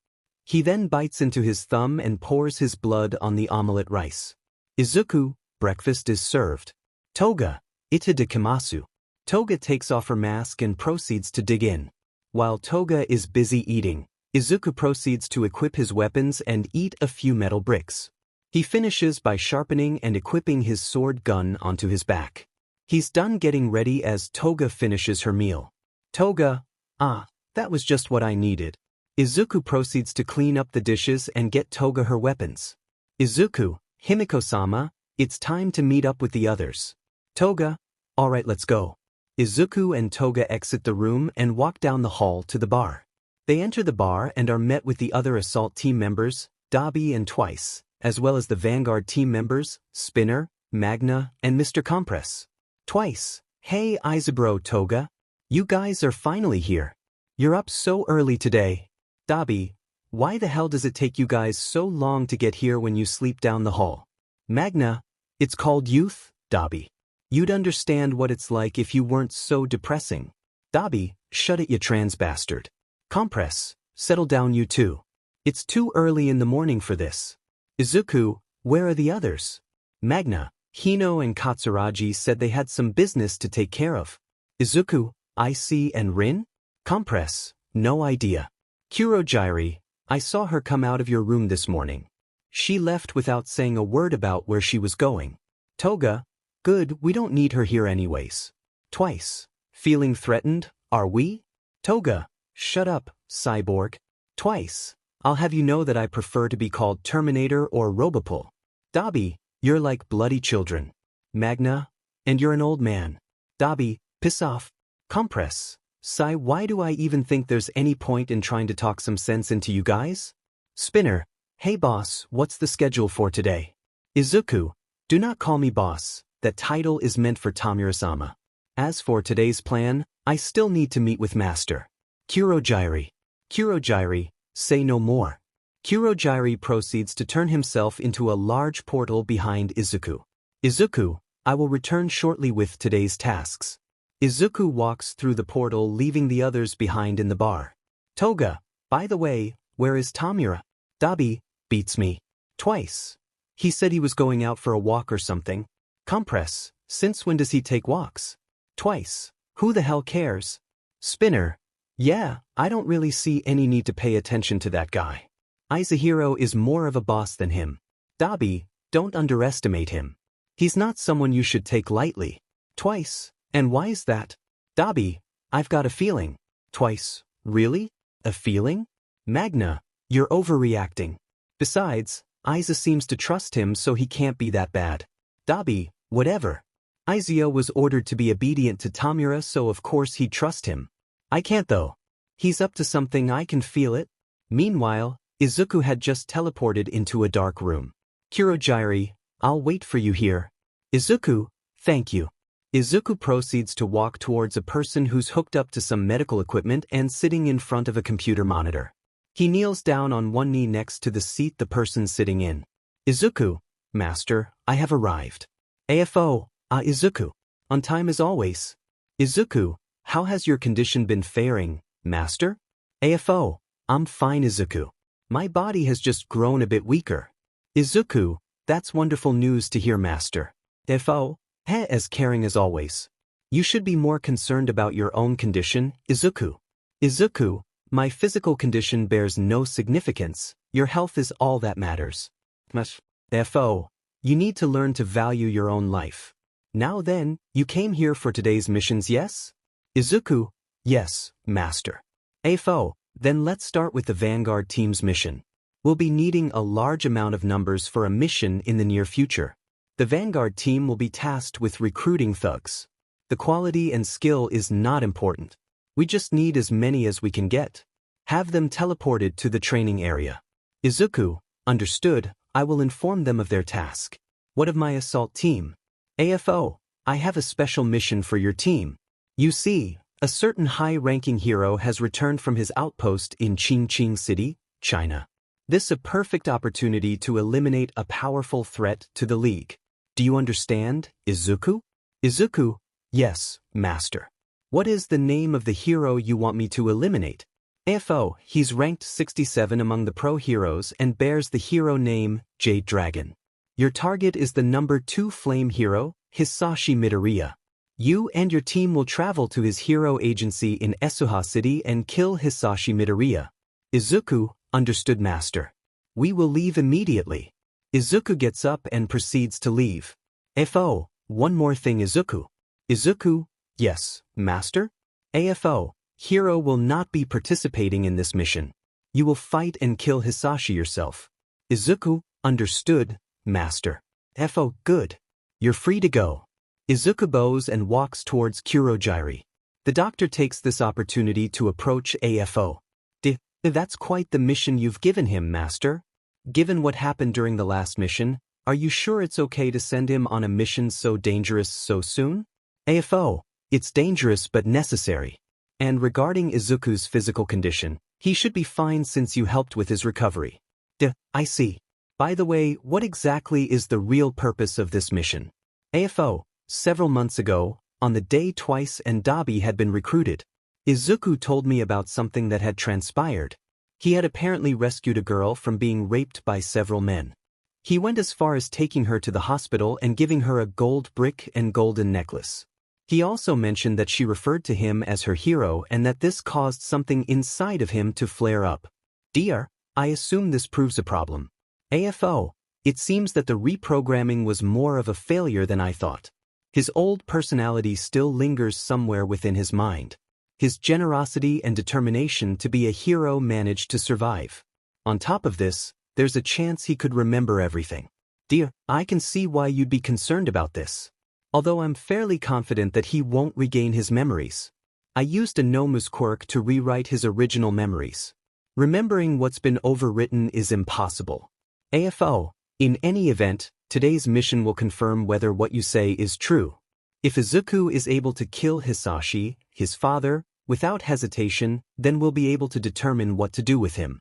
He then bites into his thumb and pours his blood on the omelette rice. Izuku, breakfast is served. Toga, itadakimasu. Toga takes off her mask and proceeds to dig in. While Toga is busy eating, Izuku proceeds to equip his weapons and eat a few metal bricks. He finishes by sharpening and equipping his sword gun onto his back. He's done getting ready as Toga finishes her meal. Toga, that was just what I needed. Izuku proceeds to clean up the dishes and get Toga her weapons. Izuku, Himiko-sama, it's time to meet up with the others. Toga, alright, let's go. Izuku and Toga exit the room and walk down the hall to the bar. They enter the bar and are met with the other Assault team members, Dabi and Twice, as well as the Vanguard team members, Spinner, Magna, and Mr. Compress. Twice, hey Izaburo, Toga. You guys are finally here. You're up so early today. Dabi, why the hell does it take you guys so long to get here when you sleep down the hall? Magna, it's called youth, Dabi. You'd understand what it's like if you weren't so depressing. Dabi, shut it you trans bastard. Compress, settle down you two. It's too early in the morning for this. Izuku, where are the others? Magna, Hino and Katsuragi said they had some business to take care of. Izuku, Icy and Rin? Compress, no idea. Kurogyri, I saw her come out of your room this morning. She left without saying a word about where she was going. Toga, good, we don't need her here anyways. Twice, feeling threatened, are we? Toga, shut up, cyborg. Twice, I'll have you know that I prefer to be called Terminator or Robopol. Dabi, you're like bloody children. Magna, and you're an old man. Dabi, piss off. Compress, Sai, why do I even think there's any point in trying to talk some sense into you guys? Spinner, hey boss, what's the schedule for today? Izuku, do not call me boss, that title is meant for Tamura-sama. As for today's plan, I still need to meet with Master. Kurogyri, say no more. Kurogyri proceeds to turn himself into a large portal behind Izuku. Izuku, I will return shortly with today's tasks. Izuku walks through the portal, leaving the others behind in the bar. Toga, by the way, where is Tamura? Dabi, beats me. Twice. He said he was going out for a walk or something. Compress, since when does he take walks? Twice. Who the hell cares? Spinner, yeah, I don't really see any need to pay attention to that guy. Izahiro is more of a boss than him. Dabi, don't underestimate him. He's not someone you should take lightly. Twice, and why is that? Dabi, I've got a feeling. Twice, really? A feeling? Magna, you're overreacting. Besides, Iza seems to trust him, so he can't be that bad. Dabi, whatever. Izio was ordered to be obedient to Tamura, so of course he'd trust him. I can't though. He's up to something, I can feel it. Meanwhile, Izuku had just teleported into a dark room. Kurogyri, I'll wait for you here. Izuku, thank you. Izuku proceeds to walk towards a person who's hooked up to some medical equipment and sitting in front of a computer monitor. He kneels down on one knee next to the seat the person's sitting in. Izuku, Master, I have arrived. AFO, Izuku. On time as always. Izuku, how has your condition been faring, Master? AFO, I'm fine, Izuku. My body has just grown a bit weaker. Izuku, that's wonderful news to hear, Master. AFO, as caring as always. You should be more concerned about your own condition, Izuku. Izuku, my physical condition bears no significance. Your health is all that matters. AFO, You need to learn to value your own life. Now then, you came here for today's missions, yes? Izuku, yes, Master. AFO, then let's start with the Vanguard team's mission. We'll be needing a large amount of numbers for a mission in the near future. The Vanguard team will be tasked with recruiting thugs. The quality and skill is not important. We just need as many as we can get. Have them teleported to the training area. Izuku, understood, I will inform them of their task. What of my assault team? AFO, I have a special mission for your team. You see, a certain high-ranking hero has returned from his outpost in Qingqing City, China. This is a perfect opportunity to eliminate a powerful threat to the League. Do you understand, Izuku? Izuku, yes, Master. What is the name of the hero you want me to eliminate? AFO, he's ranked 67 among the pro heroes and bears the hero name, Jade Dragon. Your target is the number 2 flame hero, Hisashi Midoriya. You and your team will travel to his hero agency in Esuha City and kill Hisashi Midoriya. Izuku, understood Master. We will leave immediately. Izuku gets up and proceeds to leave. AFO, one more thing Izuku. Izuku, yes, Master? AFO, hero will not be participating in this mission. You will fight and kill Hisashi yourself. Izuku, understood, Master. AFO, good. You're free to go. Izuku bows and walks towards Kurogiri. The doctor takes this opportunity to approach AFO. That's quite the mission you've given him, Master. Given what happened during the last mission, are you sure it's okay to send him on a mission so dangerous so soon? AFO, it's dangerous but necessary. And regarding Izuku's physical condition, he should be fine since you helped with his recovery. I see. By the way, what exactly is the real purpose of this mission? AFO, several months ago, on the day Twice and Dabi had been recruited, Izuku told me about something that had transpired. He had apparently rescued a girl from being raped by several men. He went as far as taking her to the hospital and giving her a gold brick and golden necklace. He also mentioned that she referred to him as her hero and that this caused something inside of him to flare up. Dear, I assume this proves a problem. AFO, it seems that the reprogramming was more of a failure than I thought. His old personality still lingers somewhere within his mind. His generosity and determination to be a hero managed to survive. On top of this, there's a chance he could remember everything. Dear, I can see why you'd be concerned about this. Although I'm fairly confident that he won't regain his memories. I used a Nomu's quirk to rewrite his original memories. Remembering what's been overwritten is impossible. AFO, in any event, today's mission will confirm whether what you say is true. If Izuku is able to kill Hisashi, his father, without hesitation, then we'll be able to determine what to do with him.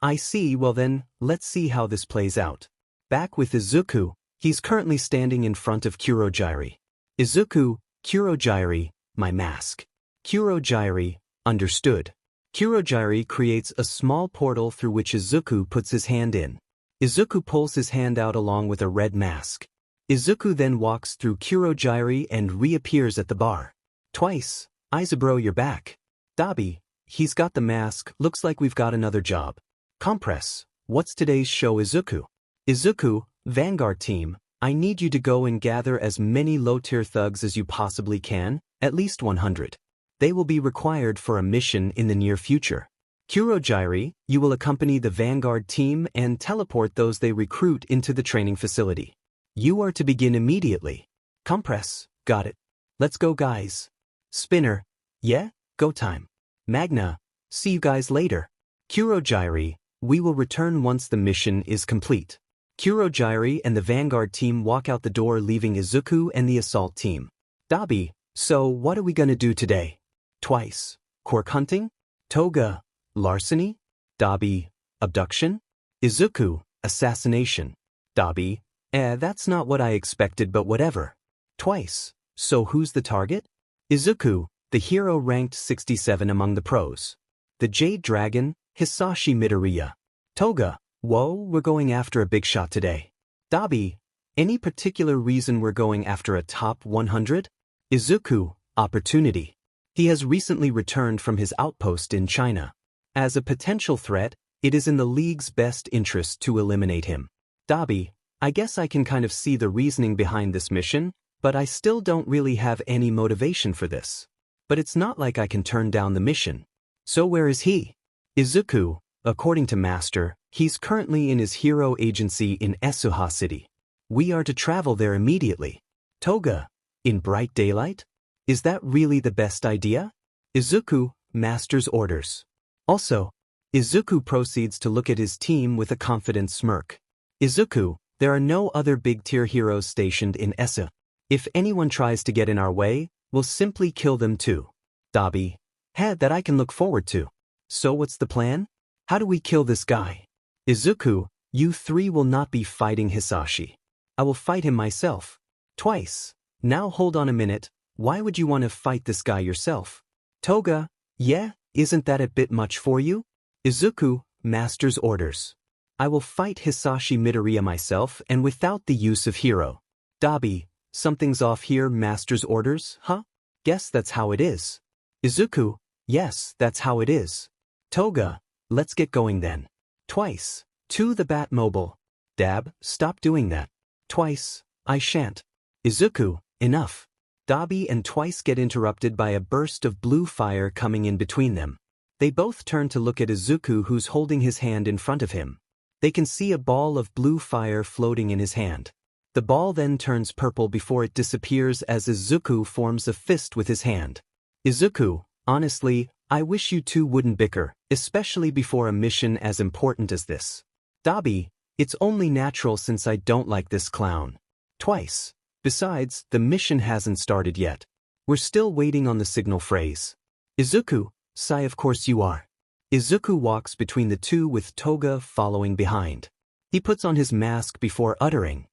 I see, well then, let's see how this plays out. Back with Izuku, he's currently standing in front of Kurogiri. Izuku, Kurogiri, my mask. Kurogiri, understood. Kurogiri creates a small portal through which Izuku puts his hand in. Izuku pulls his hand out along with a red mask. Izuku then walks through Kurogiri and reappears at the bar. Twice, Izaburo, you're back. Dabi, he's got the mask, looks like we've got another job. Compress, what's today's show Izuku? Izuku, Vanguard team, I need you to go and gather as many low-tier thugs as you possibly can, at least 100. They will be required for a mission in the near future. Kurogiri, you will accompany the Vanguard team and teleport those they recruit into the training facility. You are to begin immediately. Compress, got it. Let's go guys. Spinner, yeah, go time. Magna, see you guys later. Kurogiri, we will return once the mission is complete. Kurogiri and the Vanguard team walk out the door leaving Izuku and the assault team. Dabi, so what are we gonna do today? Twice, quirk hunting? Toga, larceny? Dabi, abduction? Izuku, assassination. Dabi, that's not what I expected but whatever. Twice, so who's the target? Izuku, the hero ranked 67 among the pros. The Jade Dragon, Hisashi Midoriya. Toga, whoa, we're going after a big shot today. Dabi, any particular reason we're going after a top 100? Izuku, opportunity. He has recently returned from his outpost in China. As a potential threat, it is in the League's best interest to eliminate him. Dabi, I guess I can kind of see the reasoning behind this mission, but I still don't really have any motivation for this. But it's not like I can turn down the mission. So where is he? Izuku, according to Master, he's currently in his hero agency in Esuha City. We are to travel there immediately. Toga, in bright daylight? Is that really the best idea? Izuku, Master's orders. Also, Izuku proceeds to look at his team with a confident smirk. Izuku, there are no other big-tier heroes stationed in Esu. If anyone tries to get in our way, we'll simply kill them too. Dabi, that I can look forward to. So what's the plan? How do we kill this guy? Izuku, you three will not be fighting Hisashi. I will fight him myself. Twice. Now hold on a minute, why would you want to fight this guy yourself? Toga, yeah, isn't that a bit much for you? Izuku, Master's orders. I will fight Hisashi Midoriya myself and without the use of hero. Dabi, something's off here, Master's orders, huh? Guess that's how it is. Izuku, yes, that's how it is. Toga, let's get going then. Twice. To the Batmobile. Dab, stop doing that. Twice, I shan't. Izuku, enough. Dabi and Twice get interrupted by a burst of blue fire coming in between them. They both turn to look at Izuku, who's holding his hand in front of him. They can see a ball of blue fire floating in his hand. The ball then turns purple before it disappears as Izuku forms a fist with his hand. Izuku, honestly, I wish you two wouldn't bicker, especially before a mission as important as this. Dabi, it's only natural since I don't like this clown. Twice. Besides, the mission hasn't started yet. We're still waiting on the signal phrase. Izuku, sigh, of course you are. Izuku walks between the two with Toga following behind. He puts on his mask before uttering.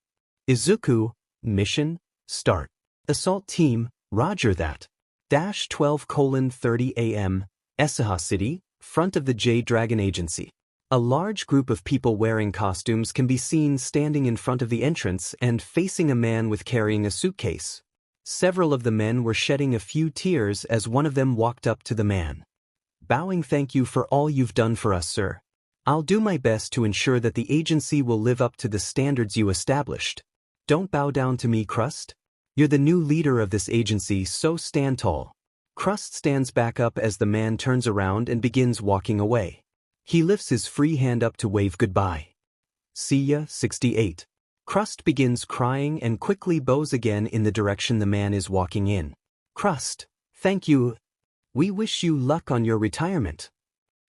Izuku, mission, start. Assault team, roger that. -12:30 a.m., Esuha City, front of the J-Dragon Agency. A large group of people wearing costumes can be seen standing in front of the entrance and facing a man with carrying a suitcase. Several of the men were shedding a few tears as one of them walked up to the man. Bowing, thank you for all you've done for us, sir. I'll do my best to ensure that the agency will live up to the standards you established. Don't bow down to me, Crust. You're the new leader of this agency, so stand tall. Crust stands back up as the man turns around and begins walking away. He lifts his free hand up to wave goodbye. See ya, 68. Crust begins crying and quickly bows again in the direction the man is walking in. Crust, thank you. We wish you luck on your retirement.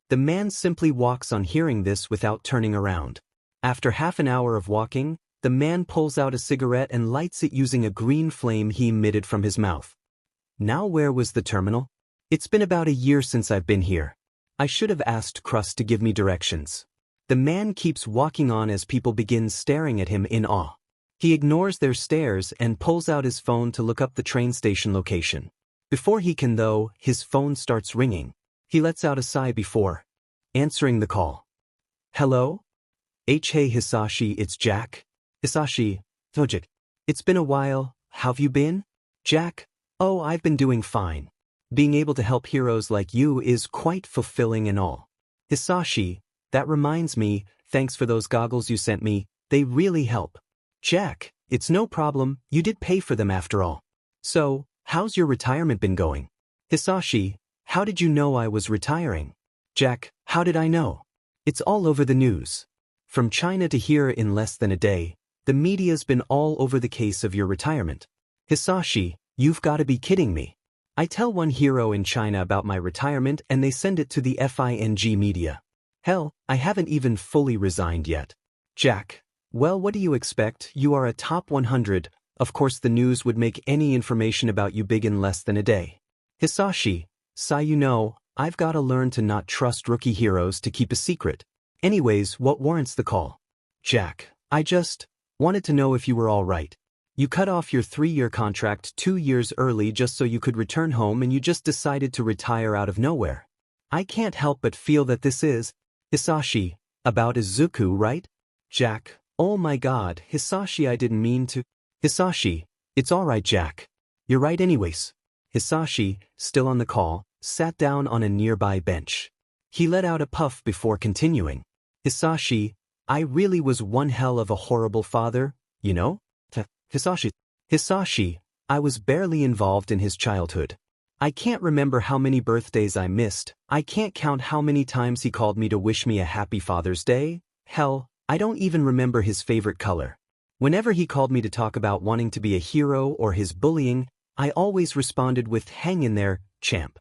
The man simply walks on hearing this without turning around. After half an hour of walking, the man pulls out a cigarette and lights it using a green flame he emitted from his mouth. Now where was the terminal? It's been about a year since I've been here. I should have asked Crust to give me directions. The man keeps walking on as people begin staring at him in awe. He ignores their stares and pulls out his phone to look up the train station location. Before he can though, his phone starts ringing. He lets out a sigh before answering the call. Hello? Hey Hisashi, it's Jack. Hisashi, Tojik. It's been a while, how've you been? Jack, oh, I've been doing fine. Being able to help heroes like you is quite fulfilling and all. Hisashi, that reminds me, thanks for those goggles you sent me, they really help. Jack, it's no problem, you did pay for them after all. So, how's your retirement been going? Hisashi, how did you know I was retiring? Jack, how did I know? It's all over the news. From China to here in less than a day, the media's been all over the case of your retirement. Hisashi, you've got to be kidding me. I tell one hero in China about my retirement and they send it to the FING media. Hell, I haven't even fully resigned yet. Jack, well, what do you expect? You are a top 100. Of course the news would make any information about you big in less than a day. Hisashi, you know, I've got to learn to not trust rookie heroes to keep a secret. Anyways, what warrants the call? Jack, I just wanted to know if you were all right. You cut off your 3-year contract 2 years early just so you could return home and you just decided to retire out of nowhere. I can't help but feel that this is, Hisashi, about Izuku, right? Jack, oh my god, Hisashi, I didn't mean to. Hisashi, it's alright Jack. You're right anyways. Hisashi, still on the call, sat down on a nearby bench. He let out a puff before continuing. Hisashi, I really was one hell of a horrible father, you know? Hisashi. Hisashi, I was barely involved in his childhood. I can't remember how many birthdays I missed. I can't count how many times he called me to wish me a happy Father's Day. Hell, I don't even remember his favorite color. Whenever he called me to talk about wanting to be a hero or his bullying, I always responded with hang in there, champ.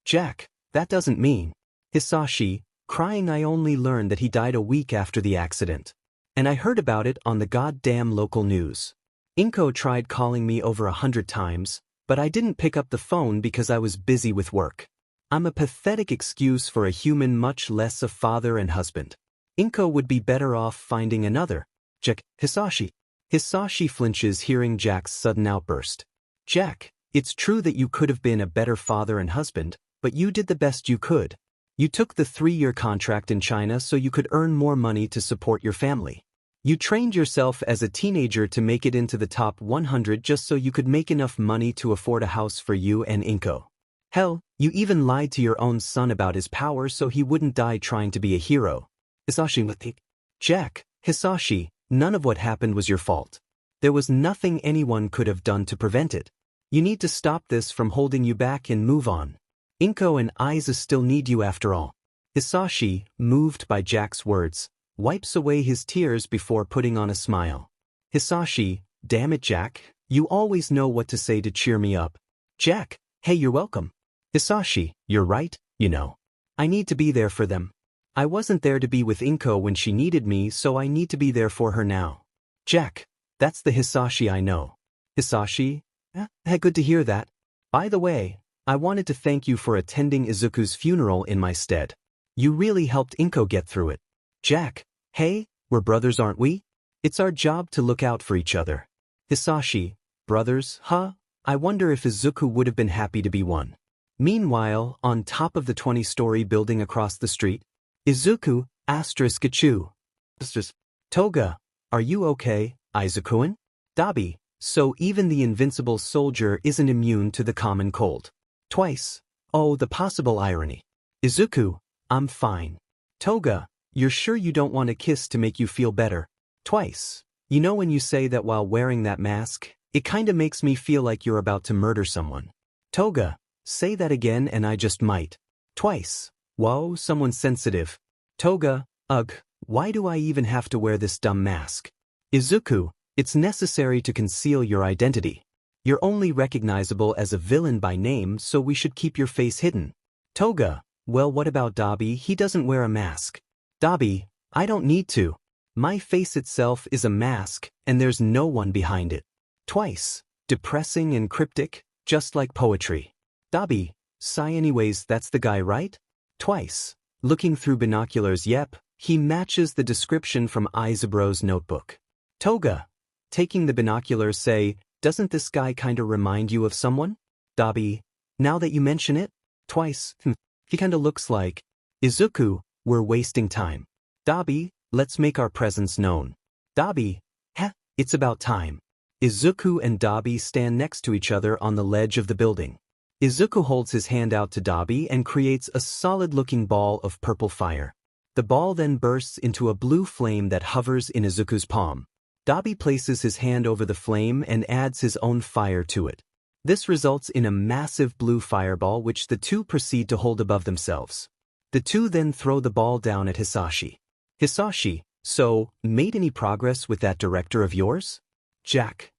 Jack, that doesn't mean. Hisashi, crying. I only learned that he died a week after the accident. And I heard about it on the goddamn local news. Inko tried calling me over 100 times, but I didn't pick up the phone because I was busy with work. I'm a pathetic excuse for a human, much less a father and husband. Inko would be better off finding another. Jack, Hisashi. Hisashi flinches hearing Jack's sudden outburst. Jack, it's true that you could have been a better father and husband, but you did the best you could. You took the 3-year contract in China so you could earn more money to support your family. You trained yourself as a teenager to make it into the top 100 just so you could make enough money to afford a house for you and Inko. Hell, you even lied to your own son about his power so he wouldn't die trying to be a hero. Hisashi. Jack, Hisashi, none of what happened was your fault. There was nothing anyone could have done to prevent it. You need to stop this from holding you back and move on. Inko and Aiza still need you after all. Hisashi, moved by Jack's words, wipes away his tears before putting on a smile. Hisashi, damn it Jack, you always know what to say to cheer me up. Jack, hey, you're welcome. Hisashi, you're right, you know. I need to be there for them. I wasn't there to be with Inko when she needed me, so I need to be there for her now. Jack, that's the Hisashi I know. Hisashi, good to hear that. By the way, I wanted to thank you for attending Izuku's funeral in my stead. You really helped Inko get through it. Jack, hey, we're brothers aren't we? It's our job to look out for each other. Hisashi, brothers, huh? I wonder if Izuku would have been happy to be one. Meanwhile, on top of the 20-story building across the street, Izuku, Gachu. Toga, are you okay, Izuku-an? Dabi, so even the invincible soldier isn't immune to the common cold. Twice. Oh, the possible irony. Izuku, I'm fine. Toga, you're sure you don't want a kiss to make you feel better? Twice. You know when you say that while wearing that mask, it kinda makes me feel like you're about to murder someone. Toga, say that again and I just might. Twice. Whoa, someone's sensitive. Toga, ugh, why do I even have to wear this dumb mask? Izuku, it's necessary to conceal your identity. You're only recognizable as a villain by name, so we should keep your face hidden. Toga, well, what about Dabi? He doesn't wear a mask. Dabi, I don't need to. My face itself is a mask, and there's no one behind it. Twice. Depressing and cryptic, just like poetry. Dabi, sigh anyways, that's the guy, right? Twice. Looking through binoculars, yep, he matches the description from Izabro's notebook. Toga, taking the binoculars, say, doesn't this guy kinda remind you of someone? Dabi, now that you mention it? Twice, he kinda looks like. Izuku, we're wasting time. Dabi, let's make our presence known. Dabi, it's about time. Izuku and Dabi stand next to each other on the ledge of the building. Izuku holds his hand out to Dabi and creates a solid-looking ball of purple fire. The ball then bursts into a blue flame that hovers in Izuku's palm. Dabi places his hand over the flame and adds his own fire to it. This results in a massive blue fireball which the two proceed to hold above themselves. The two then throw the ball down at Hisashi. Hisashi, so, made any progress with that director of yours? Jack,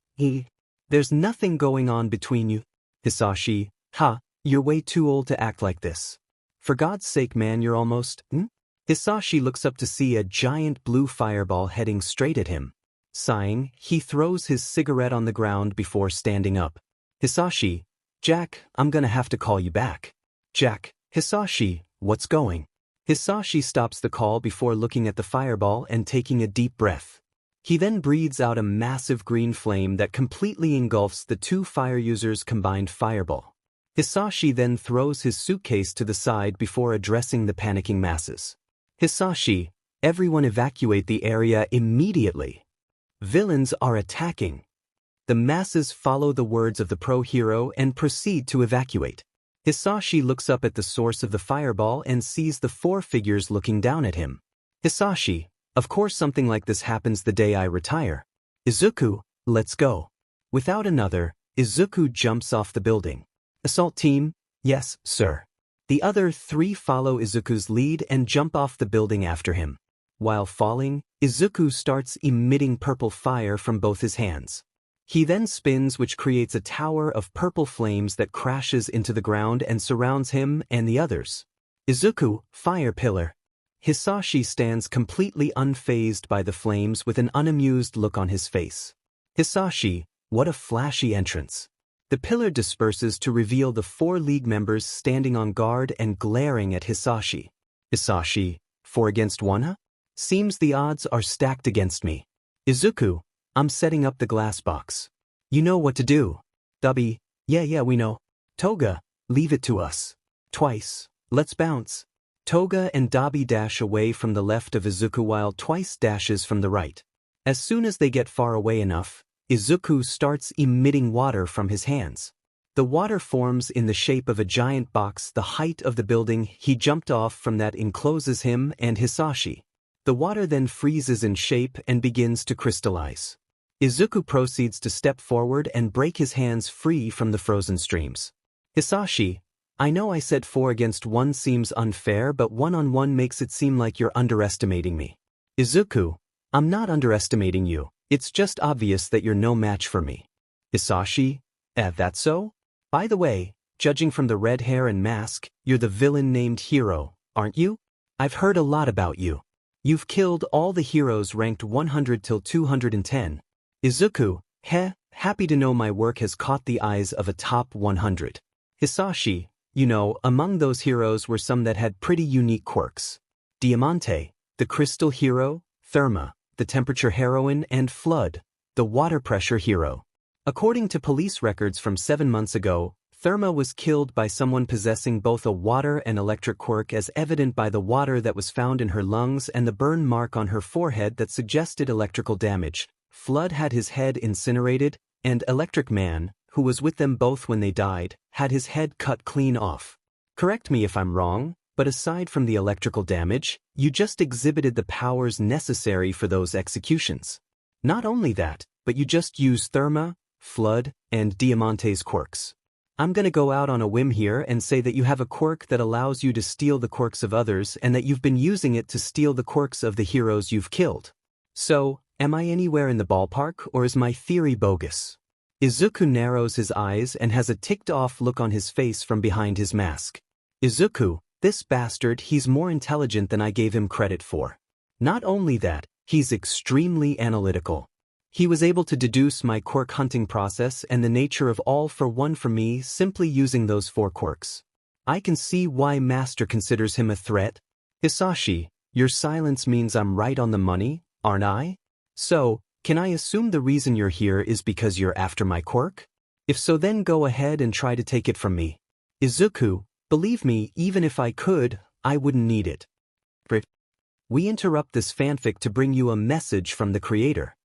there's nothing going on between you. Hisashi, you're way too old to act like this. For God's sake man, you're almost, Hisashi looks up to see a giant blue fireball heading straight at him. Sighing, he throws his cigarette on the ground before standing up. Hisashi, Jack, I'm gonna have to call you back. Jack, Hisashi, what's going? Hisashi stops the call before looking at the fireball and taking a deep breath. He then breathes out a massive green flame that completely engulfs the two fire users' combined fireball. Hisashi then throws his suitcase to the side before addressing the panicking masses. Hisashi, everyone evacuate the area immediately. Villains are attacking. The masses follow the words of the pro-hero and proceed to evacuate. Hisashi looks up at the source of the fireball and sees the four figures looking down at him. Hisashi, Of course something like this happens the day I retire. Izuku, let's go. Without another, Izuku jumps off the building. Assault team, yes, sir. The other 3 follow Izuku's lead and jump off the building after him. While falling, Izuku starts emitting purple fire from both his hands. He then spins, which creates a tower of purple flames that crashes into the ground and surrounds him and the others. Izuku, fire pillar. Hisashi stands completely unfazed by the flames with an unamused look on his face. Hisashi, what a flashy entrance. The pillar disperses to reveal the 4 League members standing on guard and glaring at Hisashi. Hisashi, 4 against 1, huh? Seems the odds are stacked against me. Izuku, I'm setting up the glass box. You know what to do. Dubby, yeah, we know. Toga, leave it to us. Twice, let's bounce. Toga and Dabi dash away from the left of Izuku while Twice dashes from the right. As soon as they get far away enough, Izuku starts emitting water from his hands. The water forms in the shape of a giant box the height of the building he jumped off from that encloses him and Hisashi. The water then freezes in shape and begins to crystallize. Izuku proceeds to step forward and break his hands free from the frozen streams. Hisashi, I know I said 4 against 1 seems unfair, but 1-on-1 makes it seem like you're underestimating me. Izuku, I'm not underestimating you. It's just obvious that you're no match for me. Hisashi, that's so? By the way, judging from the red hair and mask, you're the villain named Hero, aren't you? I've heard a lot about you. You've killed all the heroes ranked 100 till 210. Izuku, happy to know my work has caught the eyes of a top 100. Hisashi, you know, among those heroes were some that had pretty unique quirks. Diamante, the crystal hero, Therma, the temperature heroine, and Flood, the water pressure hero. According to police records from 7 months ago, Therma was killed by someone possessing both a water and electric quirk, as evident by the water that was found in her lungs and the burn mark on her forehead that suggested electrical damage. Flood had his head incinerated, and Electric Man, who was with them both when they died, had his head cut clean off. Correct me if I'm wrong, but aside from the electrical damage, you just exhibited the powers necessary for those executions. Not only that, but you just used Therma, Flood, and Diamante's quirks. I'm gonna go out on a whim here and say that you have a quirk that allows you to steal the quirks of others and that you've been using it to steal the quirks of the heroes you've killed. So, am I anywhere in the ballpark, or is my theory bogus? Izuku narrows his eyes and has a ticked-off look on his face from behind his mask. Izuku, this bastard, he's more intelligent than I gave him credit for. Not only that, he's extremely analytical. He was able to deduce my quirk hunting process and the nature of all for one for me simply using those 4 quirks. I can see why Master considers him a threat. Hisashi, your silence means I'm right on the money, aren't I? So, can I assume the reason you're here is because you're after my quirk? If so, then go ahead and try to take it from me. Izuku, believe me, even if I could, I wouldn't need it. We interrupt this fanfic to bring you a message from the creator.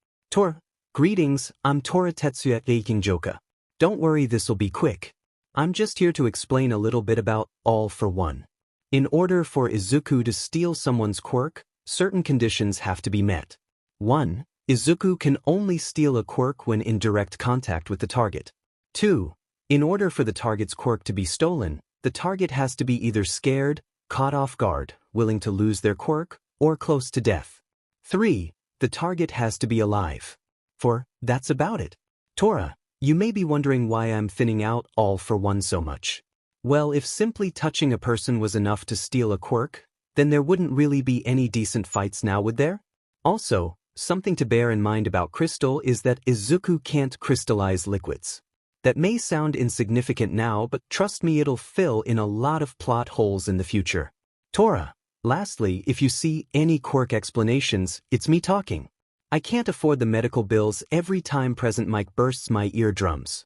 Greetings, I'm Tora Tetsuya KingJoka. Don't worry, this'll be quick. I'm just here to explain a little bit about All for One. In order for Izuku to steal someone's quirk, certain conditions have to be met. 1. Izuku can only steal a quirk when in direct contact with the target. 2. In order for the target's quirk to be stolen, the target has to be either scared, caught off guard, willing to lose their quirk, or close to death. 3. The target has to be alive. 4. That's about it. Tora, you may be wondering why I'm thinning out All for One so much. Well, if simply touching a person was enough to steal a quirk, then there wouldn't really be any decent fights now, would there? Also, something to bear in mind about Crystal is that Izuku can't crystallize liquids. That may sound insignificant now, but trust me, it'll fill in a lot of plot holes in the future. Tora, lastly, if you see any quirk explanations, it's me talking. I can't afford the medical bills every time present mic bursts my eardrums.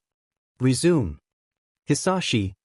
Resume. Hisashi,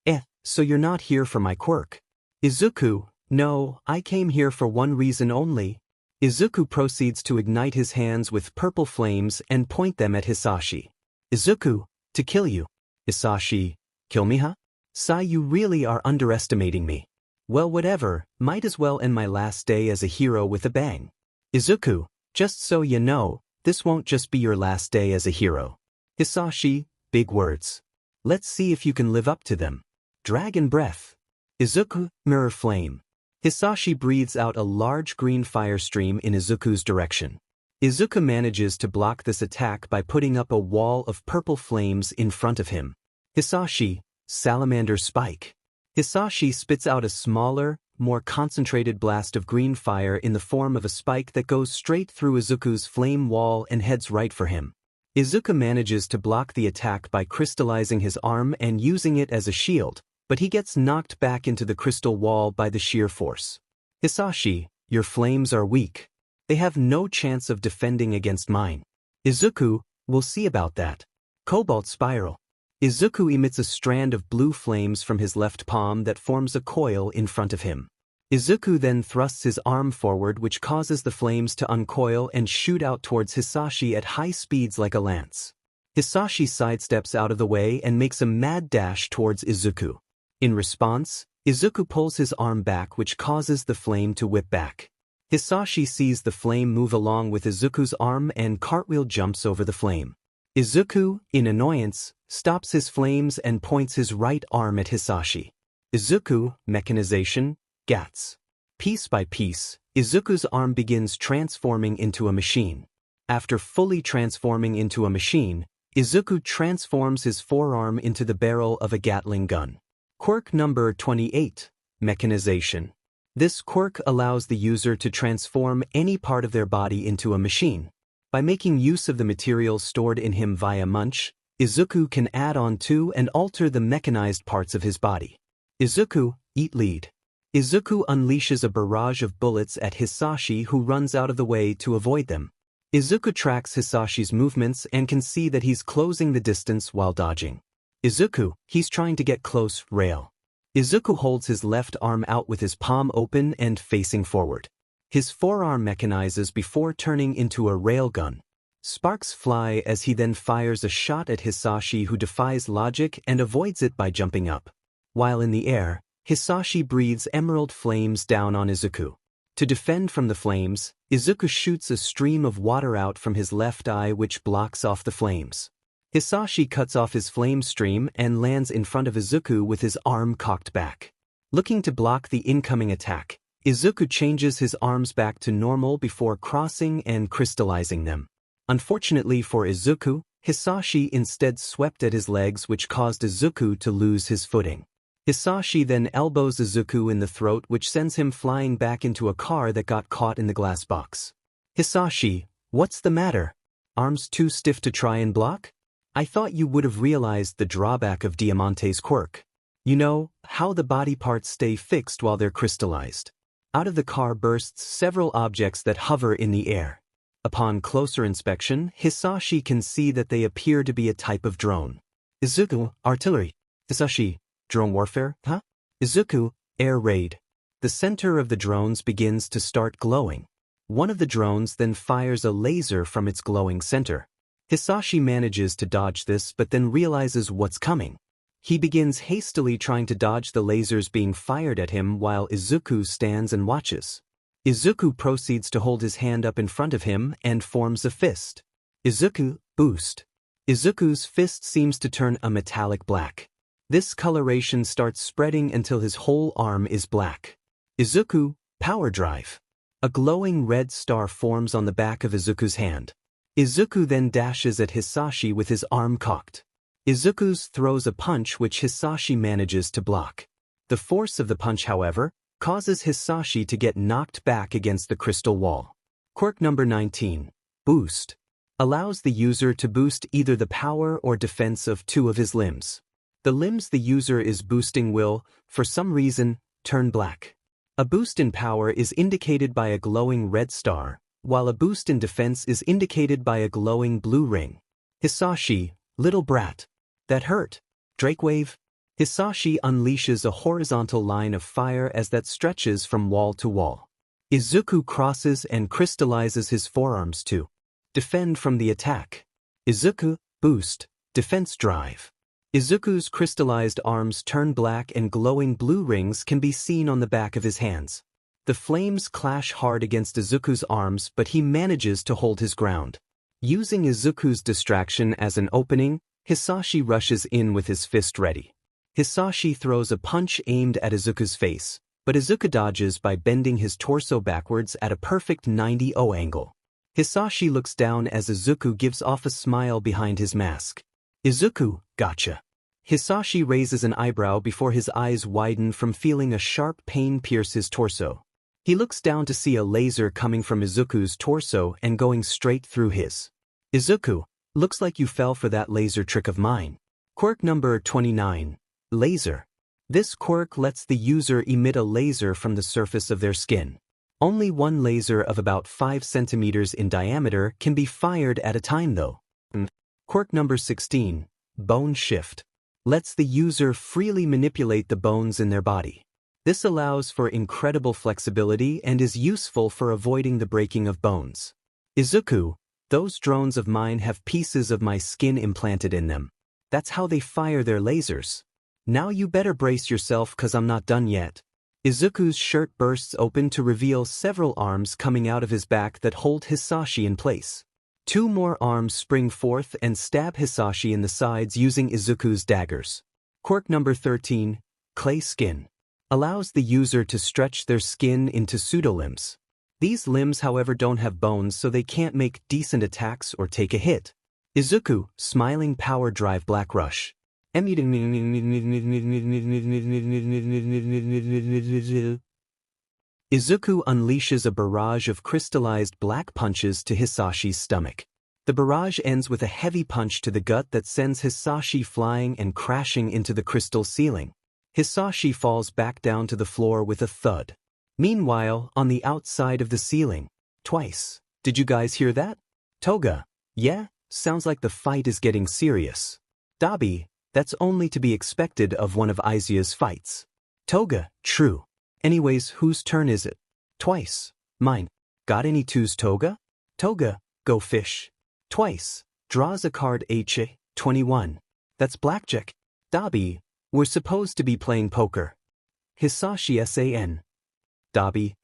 so you're not here for my quirk. Izuku, no, I came here for one reason only. Izuku proceeds to ignite his hands with purple flames and point them at Hisashi. Izuku, to kill you. Hisashi, kill me, huh? Sai, you really are underestimating me. Well, whatever, might as well end my last day as a hero with a bang. Izuku, just so you know, this won't just be your last day as a hero. Hisashi, big words. Let's see if you can live up to them. Dragon breath. Izuku, mirror flame. Hisashi breathes out a large green fire stream in Izuku's direction. Izuku manages to block this attack by putting up a wall of purple flames in front of him. Hisashi, salamander spike. Hisashi spits out a smaller, more concentrated blast of green fire in the form of a spike that goes straight through Izuku's flame wall and heads right for him. Izuku manages to block the attack by crystallizing his arm and using it as a shield, but he gets knocked back into the crystal wall by the sheer force. Hisashi, your flames are weak. They have no chance of defending against mine. Izuku, we'll see about that. Cobalt spiral. Izuku emits a strand of blue flames from his left palm that forms a coil in front of him. Izuku then thrusts his arm forward, which causes the flames to uncoil and shoot out towards Hisashi at high speeds like a lance. Hisashi sidesteps out of the way and makes a mad dash towards Izuku. In response, Izuku pulls his arm back, which causes the flame to whip back. Hisashi sees the flame move along with Izuku's arm and cartwheel jumps over the flame. Izuku, in annoyance, stops his flames and points his right arm at Hisashi. Izuku, mechanization, gats. Piece by piece, Izuku's arm begins transforming into a machine. After fully transforming into a machine, Izuku transforms his forearm into the barrel of a Gatling gun. Quirk number 28, mechanization. This quirk allows the user to transform any part of their body into a machine. By making use of the materials stored in him via Munch, Izuku can add on to and alter the mechanized parts of his body. Izuku, eat lead. Izuku unleashes a barrage of bullets at Hisashi, who runs out of the way to avoid them. Izuku tracks Hisashi's movements and can see that he's closing the distance while dodging. Izuku, he's trying to get close, rail. Izuku holds his left arm out with his palm open and facing forward. His forearm mechanizes before turning into a railgun. Sparks fly as he then fires a shot at Hisashi, who defies logic and avoids it by jumping up. While in the air, Hisashi breathes emerald flames down on Izuku. To defend from the flames, Izuku shoots a stream of water out from his left eye, which blocks off the flames. Hisashi cuts off his flame stream and lands in front of Izuku with his arm cocked back. Looking to block the incoming attack, Izuku changes his arms back to normal before crossing and crystallizing them. Unfortunately for Izuku, Hisashi instead swept at his legs, which caused Izuku to lose his footing. Hisashi then elbows Izuku in the throat, which sends him flying back into a car that got caught in the glass box. Hisashi, what's the matter? Arms too stiff to try and block? I thought you would have realized the drawback of Diamante's quirk. You know, how the body parts stay fixed while they're crystallized. Out of the car bursts several objects that hover in the air. Upon closer inspection, Hisashi can see that they appear to be a type of drone. Izuku, artillery. Hisashi, drone warfare, huh? Izuku, air raid. The center of the drones begins to start glowing. One of the drones then fires a laser from its glowing center. Hisashi manages to dodge this but then realizes what's coming. He begins hastily trying to dodge the lasers being fired at him while Izuku stands and watches. Izuku proceeds to hold his hand up in front of him and forms a fist. Izuku, boost. Izuku's fist seems to turn a metallic black. This coloration starts spreading until his whole arm is black. Izuku, power drive. A glowing red star forms on the back of Izuku's hand. Izuku then dashes at Hisashi with his arm cocked. Izuku throws a punch which Hisashi manages to block. The force of the punch, however, causes Hisashi to get knocked back against the crystal wall. Quirk number 19, boost. Allows the user to boost either the power or defense of two of his limbs. The limbs the user is boosting will, for some reason, turn black. A boost in power is indicated by a glowing red star, while a boost in defense is indicated by a glowing blue ring. Hisashi, little brat. That hurt. Drake wave. Hisashi unleashes a horizontal line of fire as that stretches from wall to wall. Izuku crosses and crystallizes his forearms to defend from the attack. Izuku, boost, defense drive. Izuku's crystallized arms turn black and glowing blue rings can be seen on the back of his hands. The flames clash hard against Izuku's arms, but he manages to hold his ground. Using Izuku's distraction as an opening, Hisashi rushes in with his fist ready. Hisashi throws a punch aimed at Izuku's face, but Izuku dodges by bending his torso backwards at a perfect 90° angle. Hisashi looks down as Izuku gives off a smile behind his mask. Izuku, gotcha. Hisashi raises an eyebrow before his eyes widen from feeling a sharp pain pierce his torso. He looks down to see a laser coming from Izuku's torso and going straight through his. Izuku, looks like you fell for that laser trick of mine. Quirk number 29. Laser. This quirk lets the user emit a laser from the surface of their skin. Only one laser of about 5 centimeters in diameter can be fired at a time though. Quirk number 16. Bone shift. Lets the user freely manipulate the bones in their body. This allows for incredible flexibility and is useful for avoiding the breaking of bones. Izuku, those drones of mine have pieces of my skin implanted in them. That's how they fire their lasers. Now you better brace yourself cause I'm not done yet. Izuku's shirt bursts open to reveal several arms coming out of his back that hold Hisashi in place. 2 more arms spring forth and stab Hisashi in the sides using Izuku's daggers. Quirk number 13. Clay skin. Allows the user to stretch their skin into pseudolimbs. These limbs however don't have bones so they can't make decent attacks or take a hit. Izuku, smiling power drive black rush. Izuku unleashes a barrage of crystallized black punches to Hisashi's stomach. The barrage ends with a heavy punch to the gut that sends Hisashi flying and crashing into the crystal ceiling. Hisashi falls back down to the floor with a thud. Meanwhile, on the outside of the ceiling, Twice. Did you guys hear that? Toga. Yeah, sounds like the fight is getting serious. Dabi. That's only to be expected of one of Aizia's fights. Toga. True. Anyways, whose turn is it? Twice. Mine. Got any twos, Toga? Toga. Go fish. Twice. Draws a card H21. That's blackjack. Dabi. We're supposed to be playing poker. Hisashi San. Dabi.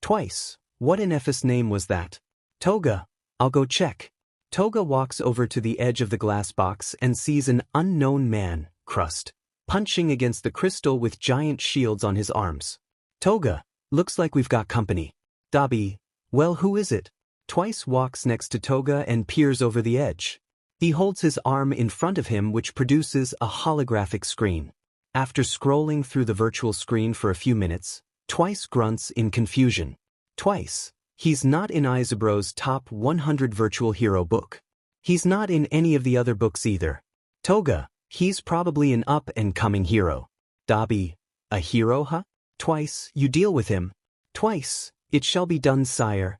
Twice. What in F's name was that? Toga. I'll go check. Toga walks over to the edge of the glass box and sees an unknown man, Crust, punching against the crystal with giant shields on his arms. Toga. Looks like we've got company. Dabi. Well, who is it? Twice walks next to Toga and peers over the edge. He holds his arm in front of him, which produces a holographic screen. After scrolling through the virtual screen for a few minutes, Twice grunts in confusion. Twice. He's not in Aizuburo's top 100 virtual hero book. He's not in any of the other books either. Toga. He's probably an up-and-coming hero. Dabi. A hero, huh? Twice. You deal with him. Twice. It shall be done, sire.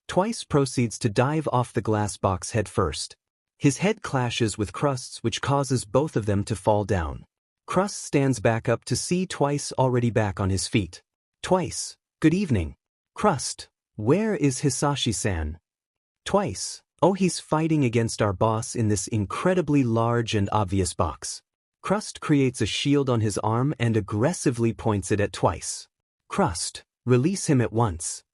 Twice proceeds to dive off the glass box head first. His head clashes with Crust's, which causes both of them to fall down. Crust stands back up to see Twice already back on his feet. Twice. Good evening. Crust. Where is Hisashi-san? Twice. Oh, he's fighting against our boss in this incredibly large and obvious box. Crust creates a shield on his arm and aggressively points it at Twice. Crust. Release him at once.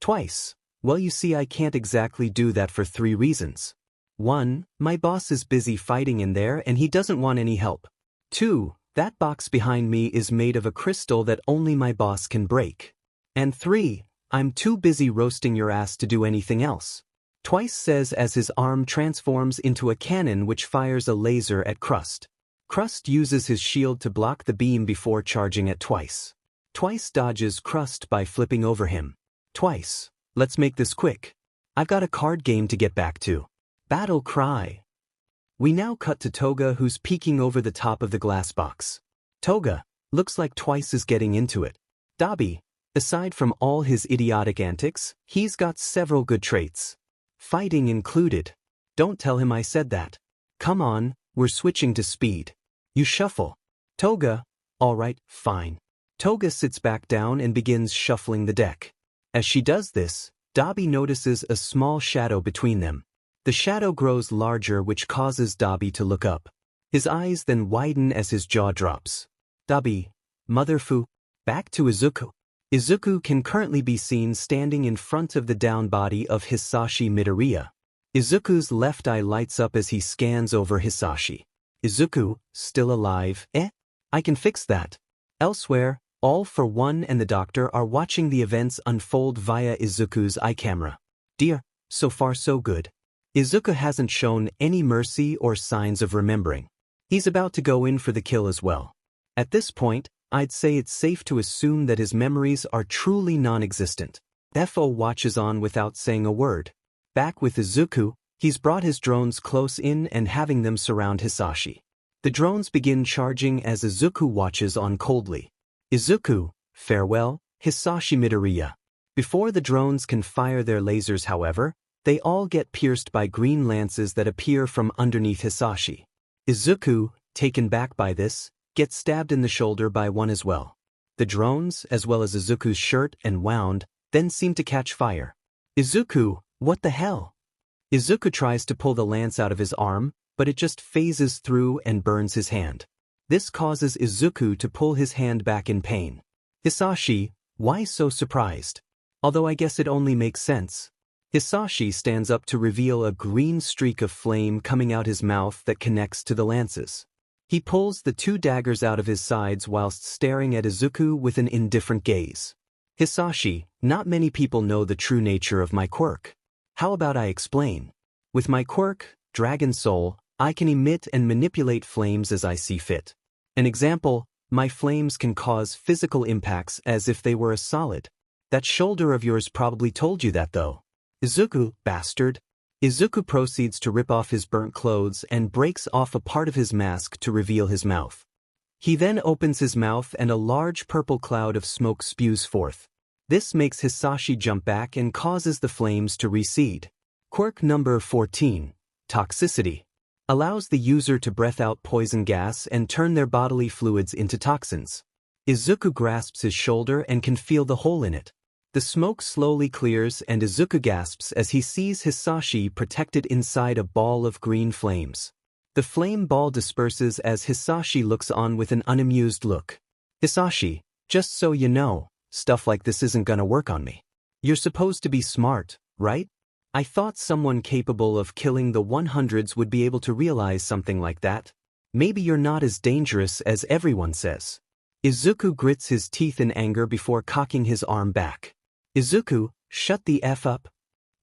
Twice. Well, you see, I can't exactly do that for 3 reasons. 1. My boss is busy fighting in there and he doesn't want any help. 2. That box behind me is made of a crystal that only my boss can break. And 3. I'm too busy roasting your ass to do anything else. Twice says as his arm transforms into a cannon which fires a laser at Crust. Crust uses his shield to block the beam before charging at Twice. Twice dodges Crust by flipping over him. Twice. Let's make this quick. I've got a card game to get back to. Battle cry. We now cut to Toga, who's peeking over the top of the glass box. Toga. Looks like Twice is getting into it. Dabi. Aside from all his idiotic antics, he's got several good traits. Fighting included. Don't tell him I said that. Come on, we're switching to speed. You shuffle. Toga. Alright, fine. Toga sits back down and begins shuffling the deck. As she does this, Dabi notices a small shadow between them. The shadow grows larger, which causes Dabi to look up. His eyes then widen as his jaw drops. Dabi. Motherfu. Back to Izuku. Izuku can currently be seen standing in front of the down body of Hisashi Midoriya. Izuku's left eye lights up as he scans over Hisashi. Izuku, still alive? I can fix that. Elsewhere, All for One and the doctor are watching the events unfold via Izuku's eye camera. Dear, so far so good. Izuku hasn't shown any mercy or signs of remembering. He's about to go in for the kill as well. At this point, I'd say it's safe to assume that his memories are truly non-existent. FO watches on without saying a word. Back with Izuku, he's brought his drones close in and having them surround Hisashi. The drones begin charging as Izuku watches on coldly. Izuku, farewell, Hisashi Midoriya. Before the drones can fire their lasers, however, they all get pierced by green lances that appear from underneath Hisashi. Izuku, taken back by this, gets stabbed in the shoulder by one as well. The drones, as well as Izuku's shirt and wound, then seem to catch fire. Izuku, what the hell? Izuku tries to pull the lance out of his arm, but it just phases through and burns his hand. This causes Izuku to pull his hand back in pain. Hisashi, why so surprised? Although I guess it only makes sense. Hisashi stands up to reveal a green streak of flame coming out his mouth that connects to the lances. He pulls the two daggers out of his sides whilst staring at Izuku with an indifferent gaze. Hisashi, not many people know the true nature of my quirk. How about I explain? With my quirk, Dragon Soul, I can emit and manipulate flames as I see fit. An example, my flames can cause physical impacts as if they were a solid. That shoulder of yours probably told you that though. Izuku, bastard. Izuku proceeds to rip off his burnt clothes and breaks off a part of his mask to reveal his mouth. He then opens his mouth and a large purple cloud of smoke spews forth. This makes Hisashi jump back and causes the flames to recede. Quirk number 14, Toxicity. Allows the user to breath out poison gas and turn their bodily fluids into toxins. Izuku grasps his shoulder and can feel the hole in it. The smoke slowly clears and Izuku gasps as he sees Hisashi protected inside a ball of green flames. The flame ball disperses as Hisashi looks on with an unamused look. Hisashi, just so you know, stuff like this isn't gonna work on me. You're supposed to be smart, right? I thought someone capable of killing the 100s would be able to realize something like that. Maybe you're not as dangerous as everyone says. Izuku grits his teeth in anger before cocking his arm back. Izuku, shut the F up.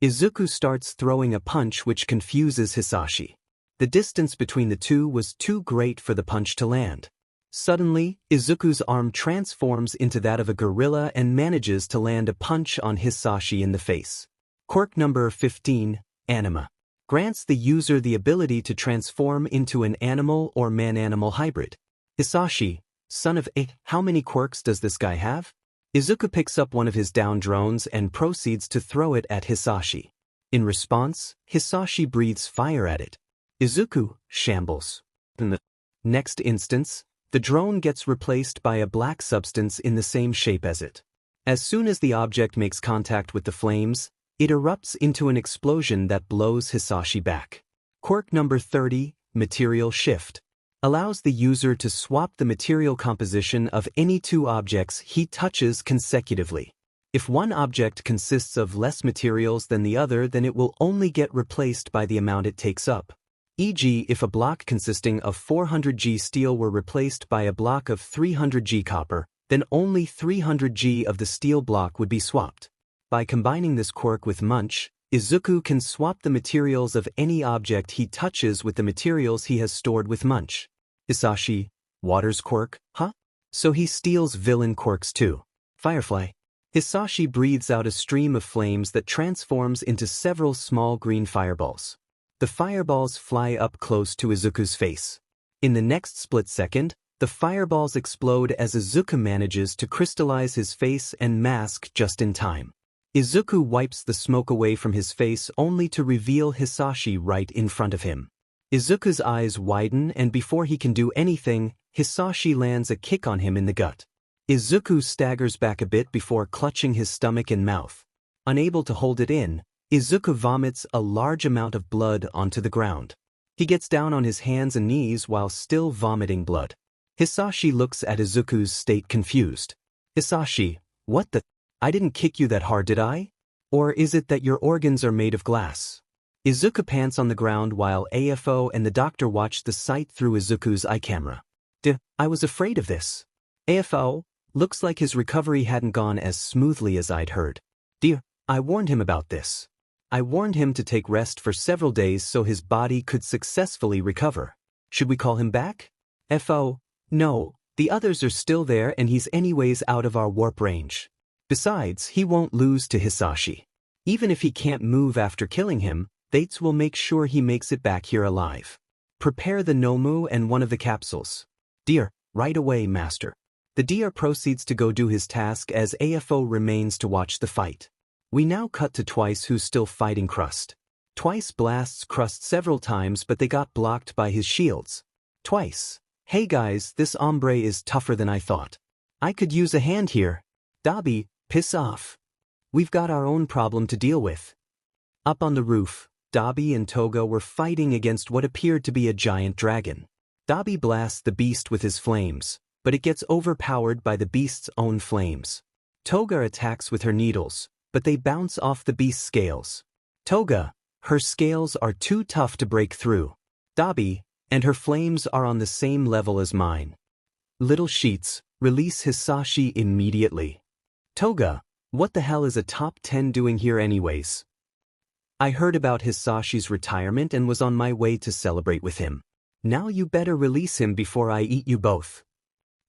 Izuku starts throwing a punch which confuses Hisashi. The distance between the two was too great for the punch to land. Suddenly, Izuku's arm transforms into that of a gorilla and manages to land a punch on Hisashi in the face. Quirk number 15, Anima. Grants the user the ability to transform into an animal or man-animal hybrid. Hisashi, son of a, how many quirks does this guy have? Izuku picks up one of his down drones and proceeds to throw it at Hisashi. In response, Hisashi breathes fire at it. Izuku shambles. In the next instance, the drone gets replaced by a black substance in the same shape as it. As soon as the object makes contact with the flames, it erupts into an explosion that blows Hisashi back. Quirk number 30, Material Shift. Allows the user to swap the material composition of any two objects he touches consecutively. If one object consists of less materials than the other, then it will only get replaced by the amount it takes up. E.g., if a block consisting of 400G steel were replaced by a block of 300G copper, then only 300G of the steel block would be swapped. By combining this quirk with Munch, Izuku can swap the materials of any object he touches with the materials he has stored with Munch. Hisashi, Water's quirk, huh? So he steals villain quirks too. Firefly. Hisashi breathes out a stream of flames that transforms into several small green fireballs. The fireballs fly up close to Izuku's face. In the next split second, the fireballs explode as Izuku manages to crystallize his face and mask just in time. Izuku wipes the smoke away from his face only to reveal Hisashi right in front of him. Izuku's eyes widen and before he can do anything, Hisashi lands a kick on him in the gut. Izuku staggers back a bit before clutching his stomach and mouth. Unable to hold it in, Izuku vomits a large amount of blood onto the ground. He gets down on his hands and knees while still vomiting blood. Hisashi looks at Izuku's state confused. Hisashi, What the? I didn't kick you that hard, did I? Or is it that your organs are made of glass? Izuku pants on the ground while AFO and the doctor watched the sight through Izuku's eye camera. I was afraid of this. AFO, looks like his recovery hadn't gone as smoothly as I'd heard. Dear, I warned him about this. I warned him to take rest for several days so his body could successfully recover. Should we call him back? FO, no, the others are still there and he's anyways out of our warp range. Besides, he won't lose to Hisashi. Even if he can't move after killing him, Bates will make sure he makes it back here alive. Prepare the Nomu and one of the capsules. Dear, right away, Master. The DR proceeds to go do his task as AFO remains to watch the fight. We now cut to Twice, who's still fighting Crust. Twice blasts Crust several times, but they got blocked by his shields. Twice, hey guys, this hombre is tougher than I thought. I could use a hand here. Dabi, piss off. We've got our own problem to deal with. Up on the roof, Dabi and Toga were fighting against what appeared to be a giant dragon. Dabi blasts the beast with his flames, but it gets overpowered by the beast's own flames. Toga attacks with her needles, but they bounce off the beast's scales. Toga, her scales are too tough to break through. Dabi, and her flames are on the same level as mine. Little sheets, release Hisashi immediately. Toga, what the hell is a top 10 doing here anyways? I heard about Hisashi's retirement and was on my way to celebrate with him. Now you better release him before I eat you both.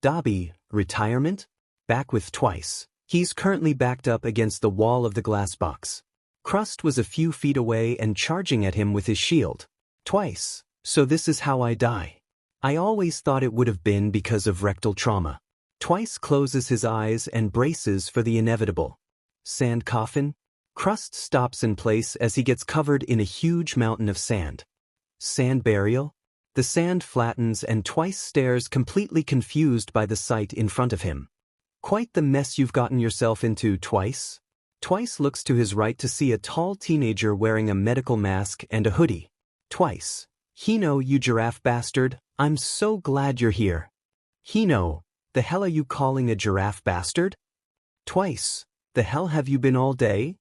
Dabi, retirement? Back with Twice. He's currently backed up against the wall of the glass box. Crust was a few feet away and charging at him with his shield. Twice, so this is how I die. I always thought it would have been because of rectal trauma. Twice closes his eyes and braces for the inevitable. Sand coffin? Crust stops in place as he gets covered in a huge mountain of sand. Sand burial? The sand flattens and Twice stares completely confused by the sight in front of him. Quite the mess you've gotten yourself into, Twice. Twice looks to his right to see a tall teenager wearing a medical mask and a hoodie. Twice. Hino, you giraffe bastard, I'm so glad you're here. Hino, the hell are you calling a giraffe bastard? Twice. The hell have you been all day?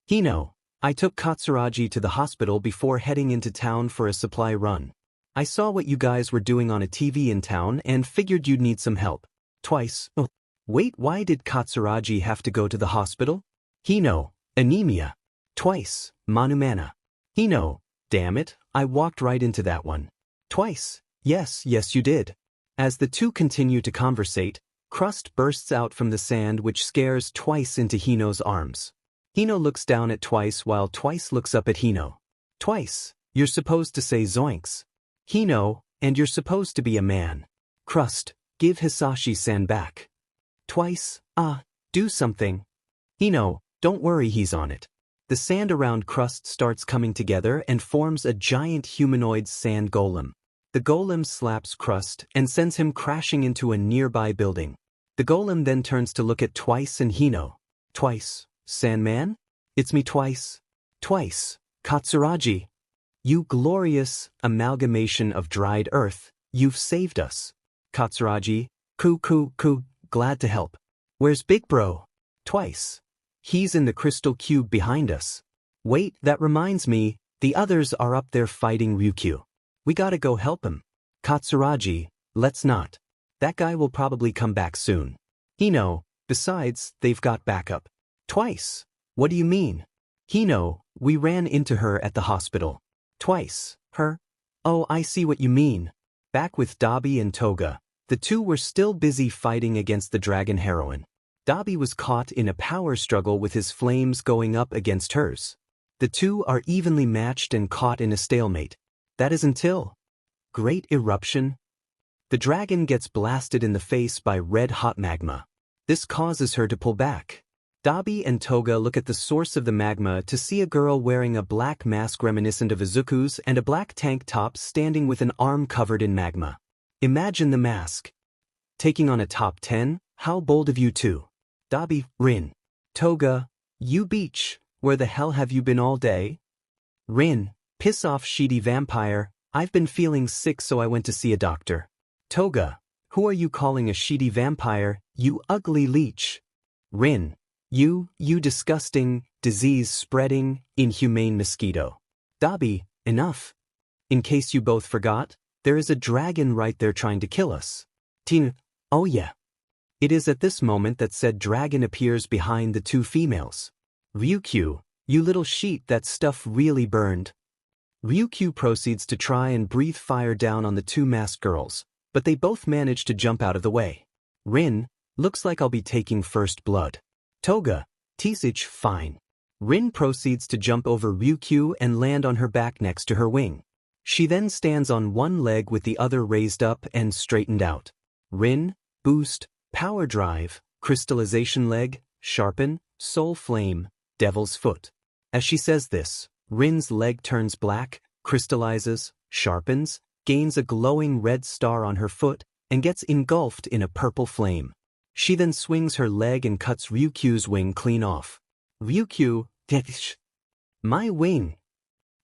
Hino, I took Katsuragi to the hospital before heading into town for a supply run. I saw what you guys were doing on a TV in town and figured you'd need some help. Twice. Oh. Wait, why did Katsuragi have to go to the hospital? Hino, anemia. Twice, Manumana. Hino, damn it, I walked right into that one. Twice, yes, you did. As the two continue to conversate, Crust bursts out from the sand which scares Twice into Hino's arms. Hino looks down at Twice while Twice looks up at Hino. Twice, you're supposed to say zoinks. Hino, and you're supposed to be a man. Crust, give Hisashi-san back. Twice, do something. Hino, don't worry, he's on it. The sand around Crust starts coming together and forms a giant humanoid sand golem. The golem slaps Crust and sends him crashing into a nearby building. The golem then turns to look at Twice and Hino. Twice, Sandman? It's me, Twice. Twice, Katsuragi. You glorious amalgamation of dried earth, you've saved us. Katsuragi, glad to help. Where's Big Bro? Twice. He's in the crystal cube behind us. Wait, that reminds me, the others are up there fighting Ryukyu. We gotta go help him. Katsuragi, let's not. That guy will probably come back soon. Hino, besides, they've got backup. Twice. What do you mean? Hino, we ran into her at the hospital. Twice. Her? Oh, I see what you mean. Back with Dabi and Toga. The two were still busy fighting against the dragon heroine. Dabi was caught in a power struggle with his flames going up against hers. The two are evenly matched and caught in a stalemate. That is until Great Eruption. The dragon gets blasted in the face by red-hot magma. This causes her to pull back. Dabi and Toga look at the source of the magma to see a girl wearing a black mask reminiscent of Izuku's and a black tank top standing with an arm covered in magma. Imagine the mask. Taking on a top 10? How bold of you two. Dabi, Rin. Toga, you beach, where the hell have you been all day? Rin, piss off sheedy vampire, I've been feeling sick so I went to see a doctor. Toga, who are you calling a sheedy vampire, you ugly leech? Rin. You disgusting, disease-spreading, inhumane mosquito. Dabi, enough. In case you both forgot, there is a dragon right there trying to kill us. Tin, oh yeah. It is at this moment that said dragon appears behind the two females. Ryukyu, you little sheet, that stuff really burned. Ryukyu proceeds to try and breathe fire down on the two masked girls, but they both manage to jump out of the way. Rin, looks like I'll be taking first blood. Toga, Tisich, fine. Rin proceeds to jump over Ryukyu and land on her back next to her wing. She then stands on one leg with the other raised up and straightened out. Rin, boost, power drive, crystallization leg, sharpen, soul flame, devil's foot. As she says this, Rin's leg turns black, crystallizes, sharpens, gains a glowing red star on her foot, and gets engulfed in a purple flame. She then swings her leg and cuts Ryukyu's wing clean off. Ryukyu, my wing.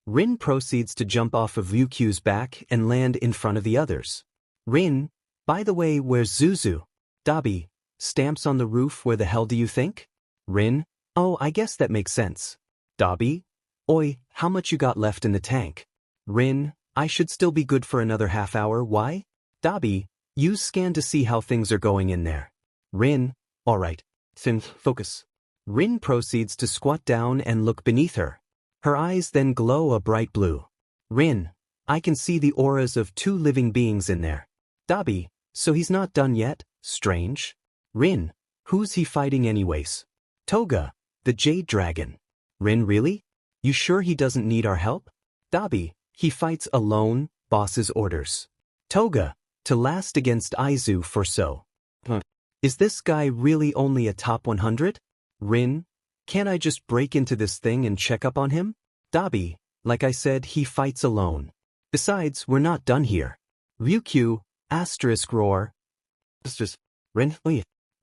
Rin proceeds to jump off of Ryukyu's back and land in front of the others. Rin, by the way, where's Zuzu? Dabi, stamps on the roof, where the hell do you think? Rin, oh, I guess that makes sense. Dabi, oi, how much you got left in the tank? Rin, I should still be good for another half hour, why? Dabi, use scan to see how things are going in there. Rin, alright. Thin, focus. Rin proceeds to squat down and look beneath her. Her eyes then glow a bright blue. Rin, I can see the auras of two living beings in there. Dabi, so he's not done yet? Strange. Rin, who's he fighting anyways? Toga, the Jade Dragon. Rin, really? You sure he doesn't need our help? Dabi, he fights alone, boss's orders. Toga, to last against Aizu for so. Is this guy really only a top 100? Rin, can't I just break into this thing and check up on him? Dabi, like I said, he fights alone. Besides, we're not done here. Ryukyu, asterisk roar. Rin,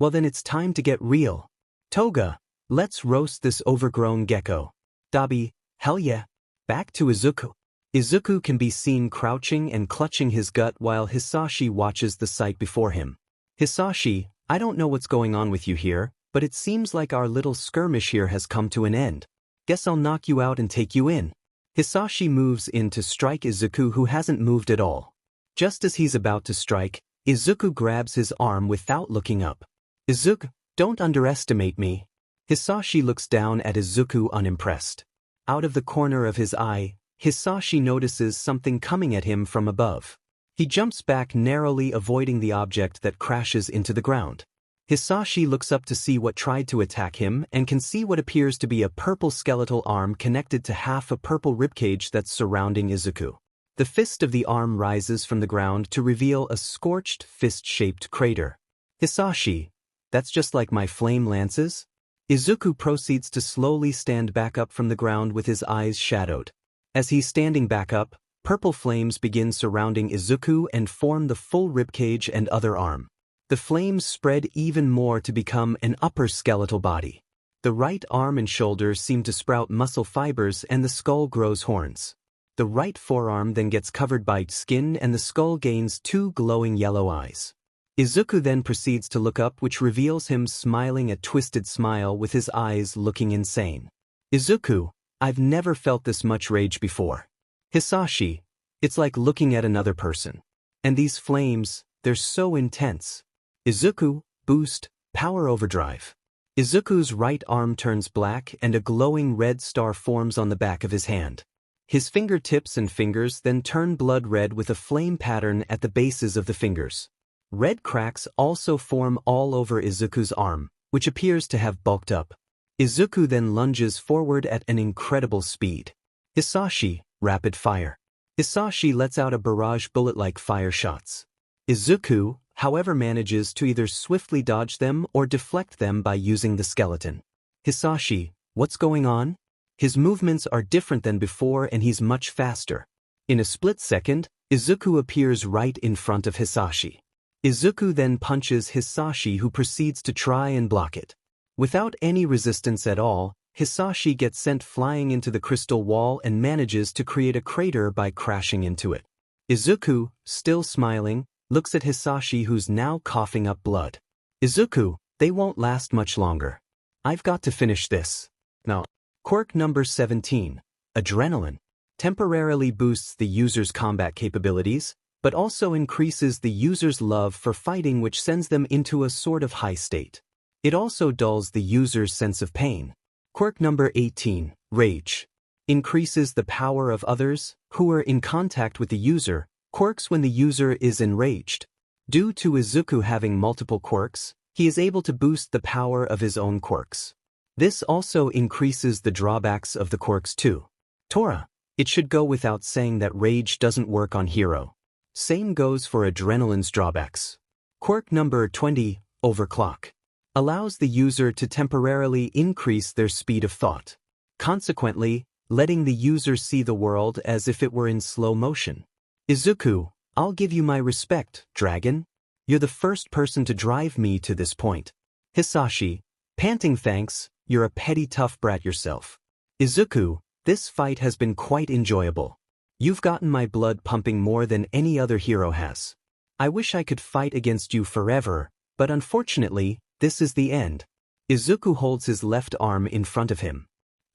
well then it's time to get real. Toga, let's roast this overgrown gecko. Dabi, hell yeah. Back to Izuku. Izuku can be seen crouching and clutching his gut while Hisashi watches the sight before him. Hisashi, I don't know what's going on with you here, but it seems like our little skirmish here has come to an end. Guess I'll knock you out and take you in. Hisashi moves in to strike Izuku, who hasn't moved at all. Just as he's about to strike, Izuku grabs his arm without looking up. Izuku, don't underestimate me. Hisashi looks down at Izuku unimpressed. Out of the corner of his eye, Hisashi notices something coming at him from above. He jumps back, narrowly avoiding the object that crashes into the ground. Hisashi looks up to see what tried to attack him and can see what appears to be a purple skeletal arm connected to half a purple ribcage that's surrounding Izuku. The fist of the arm rises from the ground to reveal a scorched, fist-shaped crater. Hisashi, that's just like my flame lances? Izuku proceeds to slowly stand back up from the ground with his eyes shadowed. As he's standing back up, purple flames begin surrounding Izuku and form the full ribcage and other arm. The flames spread even more to become an upper skeletal body. The right arm and shoulder seem to sprout muscle fibers and the skull grows horns. The right forearm then gets covered by skin and the skull gains two glowing yellow eyes. Izuku then proceeds to look up, which reveals him smiling a twisted smile with his eyes looking insane. Izuku, I've never felt this much rage before. Hisashi, it's like looking at another person. And these flames, they're so intense. Izuku, boost, power overdrive. Izuku's right arm turns black and a glowing red star forms on the back of his hand. His fingertips and fingers then turn blood red with a flame pattern at the bases of the fingers. Red cracks also form all over Izuku's arm, which appears to have bulked up. Izuku then lunges forward at an incredible speed. Hisashi, rapid fire. Hisashi lets out a barrage bullet-like fire shots. Izuku, however, manages to either swiftly dodge them or deflect them by using the skeleton. Hisashi, what's going on? His movements are different than before and he's much faster. In a split second, Izuku appears right in front of Hisashi. Izuku then punches Hisashi, who proceeds to try and block it. Without any resistance at all, Hisashi gets sent flying into the crystal wall and manages to create a crater by crashing into it. Izuku, still smiling, looks at Hisashi, who's now coughing up blood. Izuku, They won't last much longer. I've got to finish this. Now, quirk number 17, Adrenaline. Temporarily boosts the user's combat capabilities, but also increases the user's love for fighting, which sends them into a sort of high state. It also dulls the user's sense of pain. Quirk number 18, Rage. Increases the power of others who are in contact with the user. Quirks when the user is enraged. Due to Izuku having multiple quirks, he is able to boost the power of his own quirks. This also increases the drawbacks of the quirks too. Tora. It should go without saying that rage doesn't work on Hero. Same goes for Adrenaline's drawbacks. Quirk number 20, Overclock. Allows the user to temporarily increase their speed of thought, consequently, letting the user see the world as if it were in slow motion. Izuku, I'll give you my respect, Dragon. You're the first person to drive me to this point. Hisashi, panting thanks, you're a petty tough brat yourself. Izuku, this fight has been quite enjoyable. You've gotten my blood pumping more than any other hero has. I wish I could fight against you forever, but unfortunately, this is the end. Izuku holds his left arm in front of him.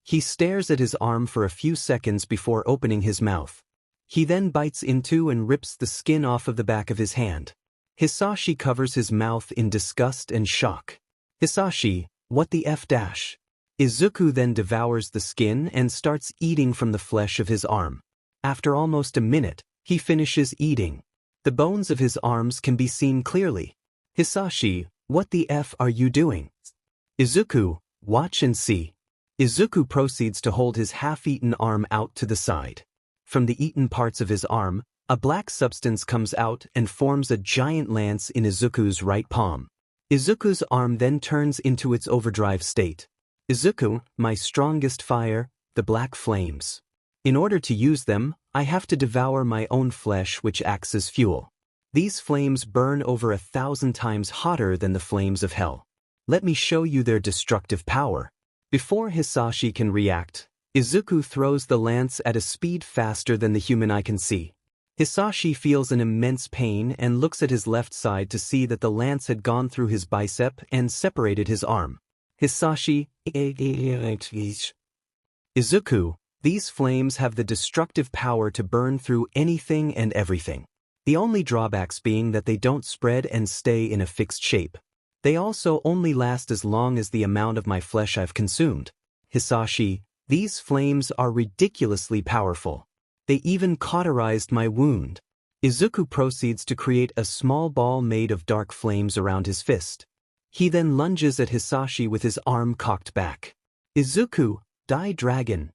He stares at his arm for a few seconds before opening his mouth. He then bites into and rips the skin off of the back of his hand. Hisashi covers his mouth in disgust and shock. Hisashi, what the F dash? Izuku then devours the skin and starts eating from the flesh of his arm. After almost a minute, he finishes eating. The bones of his arms can be seen clearly. Hisashi, what the F are you doing? Izuku, watch and see. Izuku proceeds to hold his half-eaten arm out to the side. From the eaten parts of his arm, a black substance comes out and forms a giant lance in Izuku's right palm. Izuku's arm then turns into its overdrive state. Izuku, my strongest fire, the black flames. In order to use them, I have to devour my own flesh, which acts as fuel. These flames burn over 1,000 times hotter than the flames of hell. Let me show you their destructive power. Before Hisashi can react, Izuku throws the lance at a speed faster than the human eye can see. Hisashi feels an immense pain and looks at his left side to see that the lance had gone through his bicep and separated his arm. Hisashi, Izuku, these flames have the destructive power to burn through anything and everything. The only drawbacks being that they don't spread and stay in a fixed shape. They also only last as long as the amount of my flesh I've consumed. Hisashi, these flames are ridiculously powerful. They even cauterized my wound. Izuku proceeds to create a small ball made of dark flames around his fist. He then lunges at Hisashi with his arm cocked back. Izuku, die dragon.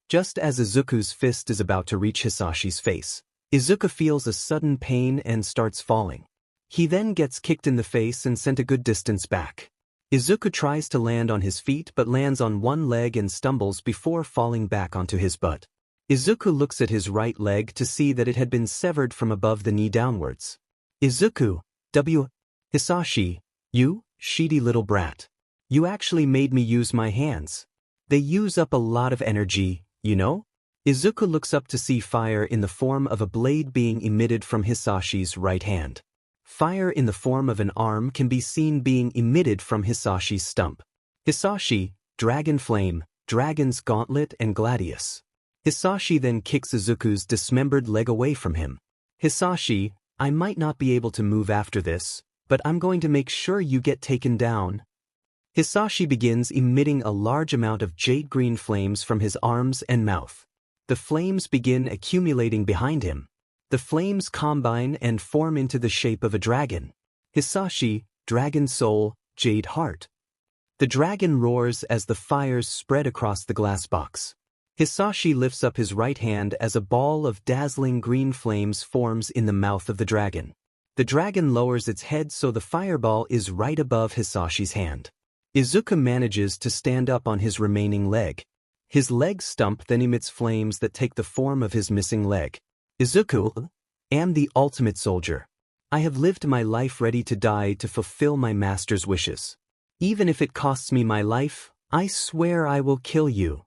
Just as Izuku's fist is about to reach Hisashi's face, Izuku feels a sudden pain and starts falling. He then gets kicked in the face and sent a good distance back. Izuku tries to land on his feet but lands on one leg and stumbles before falling back onto his butt. Izuku looks at his right leg to see that it had been severed from above the knee downwards. Izuku, Hisashi, you, shitty little brat. You actually made me use my hands. They use up a lot of energy, you know? Izuku looks up to see fire in the form of a blade being emitted from Hisashi's right hand. Fire in the form of an arm can be seen being emitted from Hisashi's stump. Hisashi, Dragon Flame, Dragon's Gauntlet and Gladius. Hisashi then kicks Izuku's dismembered leg away from him. Hisashi, I might not be able to move after this, but I'm going to make sure you get taken down. Hisashi begins emitting a large amount of jade-green flames from his arms and mouth. The flames begin accumulating behind him. The flames combine and form into the shape of a dragon. Hisashi, Dragon Soul, Jade Heart. The dragon roars as the fires spread across the glass box. Hisashi lifts up his right hand as a ball of dazzling green flames forms in the mouth of the dragon. The dragon lowers its head so the fireball is right above Hisashi's hand. Izuku manages to stand up on his remaining leg. His leg stump then emits flames that take the form of his missing leg. Izuku, am the ultimate soldier. I have lived my life ready to die to fulfill my master's wishes. Even if it costs me my life, I swear I will kill you.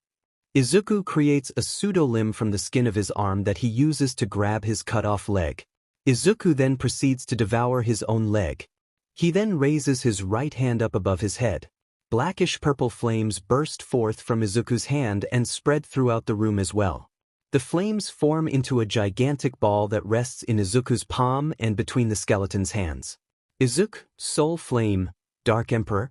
Izuku creates a pseudo-limb from the skin of his arm that he uses to grab his cut-off leg. Izuku then proceeds to devour his own leg. He then raises his right hand up above his head. Blackish-purple flames burst forth from Izuku's hand and spread throughout the room as well. The flames form into a gigantic ball that rests in Izuku's palm and between the skeleton's hands. Izuku, Soul Flame, Dark Emperor.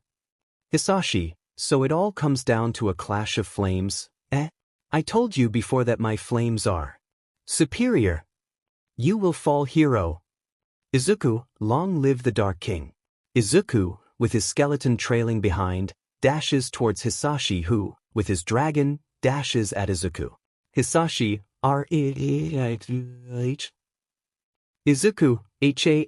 Hisashi, so it all comes down to a clash of flames, eh? I told you before that my flames are superior. You will fall, hero. Izuku, long live the Dark King. Izuku, with his skeleton trailing behind, dashes towards Hisashi who, with his dragon, dashes at Izuku. Hisashi, R-I-H. Izuku, H-A.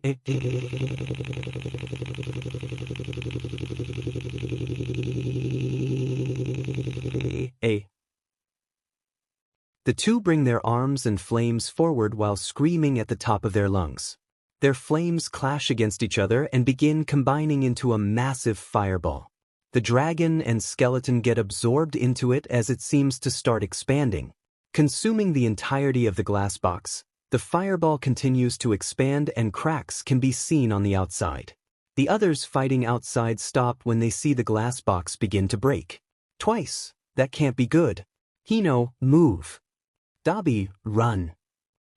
The two bring their arms and flames forward while screaming at the top of their lungs. Their flames clash against each other and begin combining into a massive fireball. The dragon and skeleton get absorbed into it as it seems to start expanding. Consuming the entirety of the glass box, the fireball continues to expand and cracks can be seen on the outside. The others fighting outside stop when they see the glass box begin to break. Twice, that can't be good. Hino, move. Dabi, run.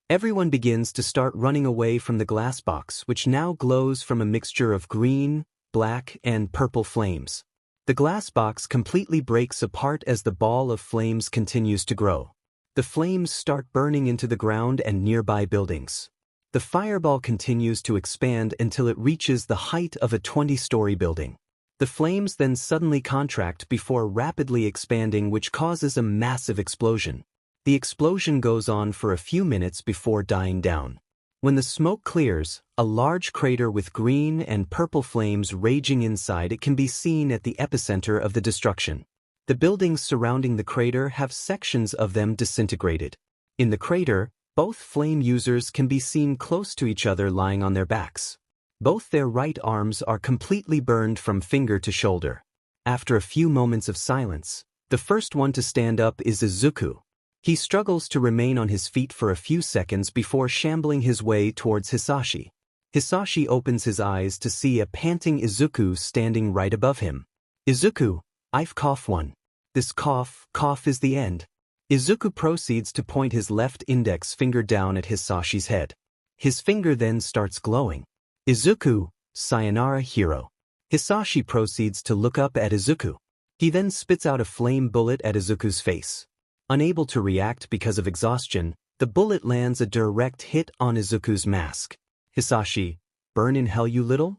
Everyone begins to start running away from the glass box, which now glows from a mixture of green, black, and purple flames. The glass box completely breaks apart as the ball of flames continues to grow. The flames start burning into the ground and nearby buildings. The fireball continues to expand until it reaches the height of a 20-story building. The flames then suddenly contract before rapidly expanding, which causes a massive explosion. The explosion goes on for a few minutes before dying down. When the smoke clears, a large crater with green and purple flames raging inside it can be seen at the epicenter of the destruction. The buildings surrounding the crater have sections of them disintegrated. In the crater, both flame users can be seen close to each other lying on their backs. Both their right arms are completely burned from finger to shoulder. After a few moments of silence, the first one to stand up is Izuku. He struggles to remain on his feet for a few seconds before shambling his way towards Hisashi. Hisashi opens his eyes to see a panting Izuku standing right above him. Izuku, I've coughed one. This cough is the end. Izuku proceeds to point his left index finger down at Hisashi's head. His finger then starts glowing. Izuku, sayonara, hero. Hisashi proceeds to look up at Izuku. He then spits out a flame bullet at Izuku's face. Unable to react because of exhaustion, the bullet lands a direct hit on Izuku's mask. Hisashi, burn in hell, you little?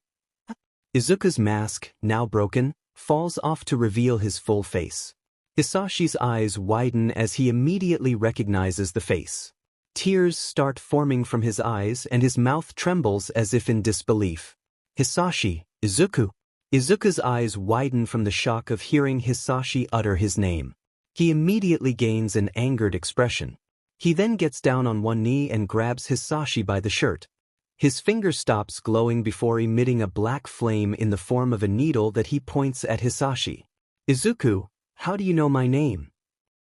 Izuku's mask, now broken, falls off to reveal his full face. Hisashi's eyes widen as he immediately recognizes the face. Tears start forming from his eyes and his mouth trembles as if in disbelief. Hisashi, Izuku. Izuku's eyes widen from the shock of hearing Hisashi utter his name. He immediately gains an angered expression. He then gets down on one knee and grabs Hisashi by the shirt. His finger stops glowing before emitting a black flame in the form of a needle that he points at Hisashi. Izuku, how do you know my name?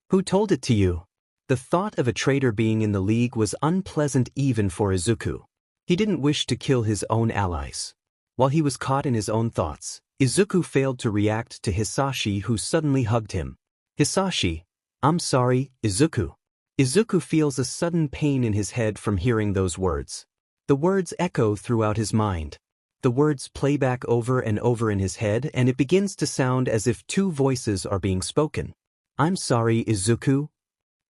Who told it to you? The thought of a traitor being in the league was unpleasant even for Izuku. He didn't wish to kill his own allies. While he was caught in his own thoughts, Izuku failed to react to Hisashi, who suddenly hugged him. Hisashi, I'm sorry, Izuku. Izuku feels a sudden pain in his head from hearing those words. The words echo throughout his mind. The words play back over and over in his head and it begins to sound as if two voices are being spoken. I'm sorry, Izuku.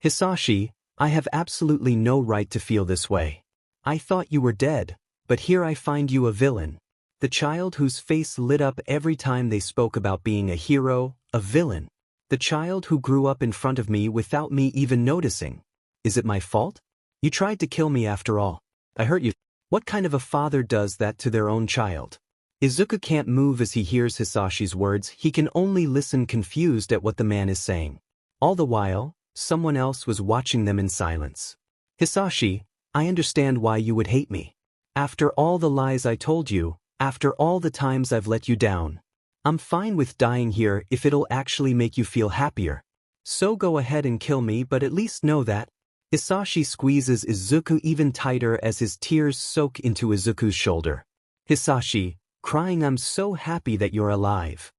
Hisashi, I have absolutely no right to feel this way. I thought you were dead, but here I find you a villain. The child whose face lit up every time they spoke about being a hero, a villain. The child who grew up in front of me without me even noticing. Is it my fault? You tried to kill me after all. I hurt you. What kind of a father does that to their own child? Izuku can't move as he hears Hisashi's words. He can only listen confused at what the man is saying. All the while, someone else was watching them in silence. Hisashi, I understand why you would hate me. After all the lies I told you, after all the times I've let you down. I'm fine with dying here if it'll actually make you feel happier. So go ahead and kill me, but at least know that. Hisashi squeezes Izuku even tighter as his tears soak into Izuku's shoulder. Hisashi, crying, "I'm so happy that you're alive.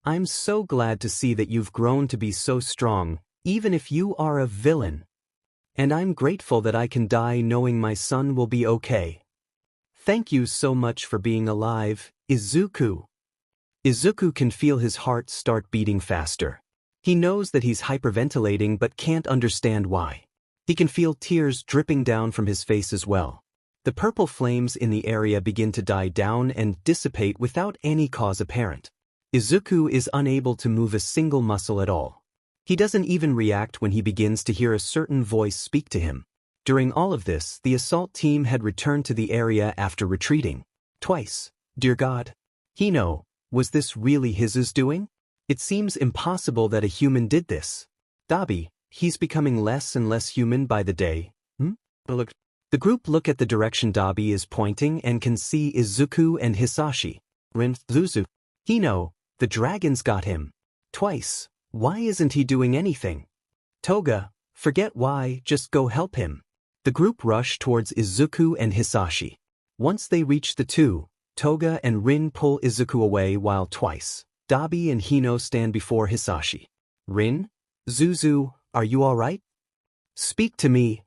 I'm so glad to see that you've grown to be so strong, even if you are a villain. And I'm grateful that I can die knowing my son will be okay. Thank you so much for being alive, Izuku." Izuku can feel his heart start beating faster. He knows that he's hyperventilating but can't understand why. He can feel tears dripping down from his face as well. The purple flames in the area begin to die down and dissipate without any cause apparent. Izuku is unable to move a single muscle at all. He doesn't even react when he begins to hear a certain voice speak to him. During all of this, the assault team had returned to the area after retreating. Twice. Dear God. Hino, was this really his doing? It seems impossible that a human did this. Dabi, he's becoming less and less human by the day. Look. The group look at the direction Dabi is pointing and can see Izuku and Hisashi. Rin, Zuzu. Hino, the dragons got him. Twice. Why isn't he doing anything? Toga, forget why, just go help him. The group rush towards Izuku and Hisashi. Once they reach the two, Toga and Rin pull Izuku away while Twice, Dabi and Hino stand before Hisashi. Rin? Zuzu, are you alright? Speak to me.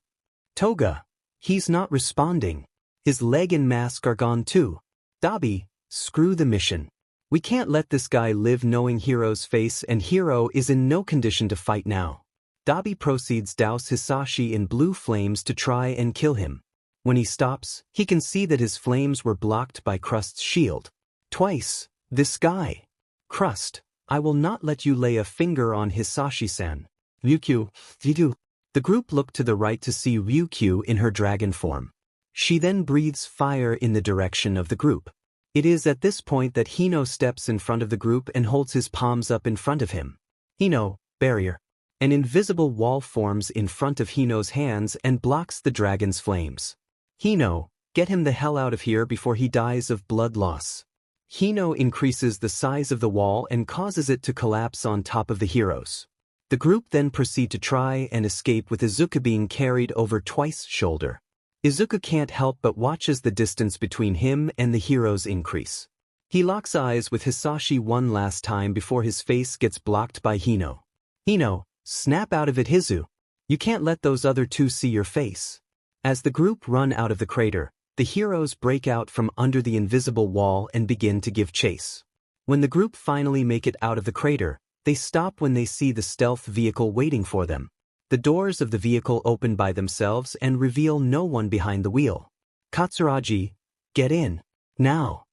Toga. He's not responding. His leg and mask are gone too. Dabi, screw the mission. We can't let this guy live knowing Hiro's face, and Hiro is in no condition to fight now. Dabi proceeds douse Hisashi in blue flames to try and kill him. When he stops, he can see that his flames were blocked by Crust's shield. Twice, this guy. Crust, I will not let you lay a finger on Hisashi-san. Ryukyu, Vidu. The group looked to the right to see Ryukyu in her dragon form. She then breathes fire in the direction of the group. It is at this point that Hino steps in front of the group and holds his palms up in front of him. Hino, barrier. An invisible wall forms in front of Hino's hands and blocks the dragon's flames. Hino, get him the hell out of here before he dies of blood loss. Hino increases the size of the wall and causes it to collapse on top of the heroes. The group then proceed to try and escape with Izuku being carried over Twice's shoulder. Izuku can't help but watch as the distance between him and the heroes increase. He locks eyes with Hisashi one last time before his face gets blocked by Hino. Hino, snap out of it, Hizu. You can't let those other two see your face. As the group run out of the crater, the heroes break out from under the invisible wall and begin to give chase. When the group finally make it out of the crater, they stop when they see the stealth vehicle waiting for them. The doors of the vehicle open by themselves and reveal no one behind the wheel. Katsuragi, get in. Now.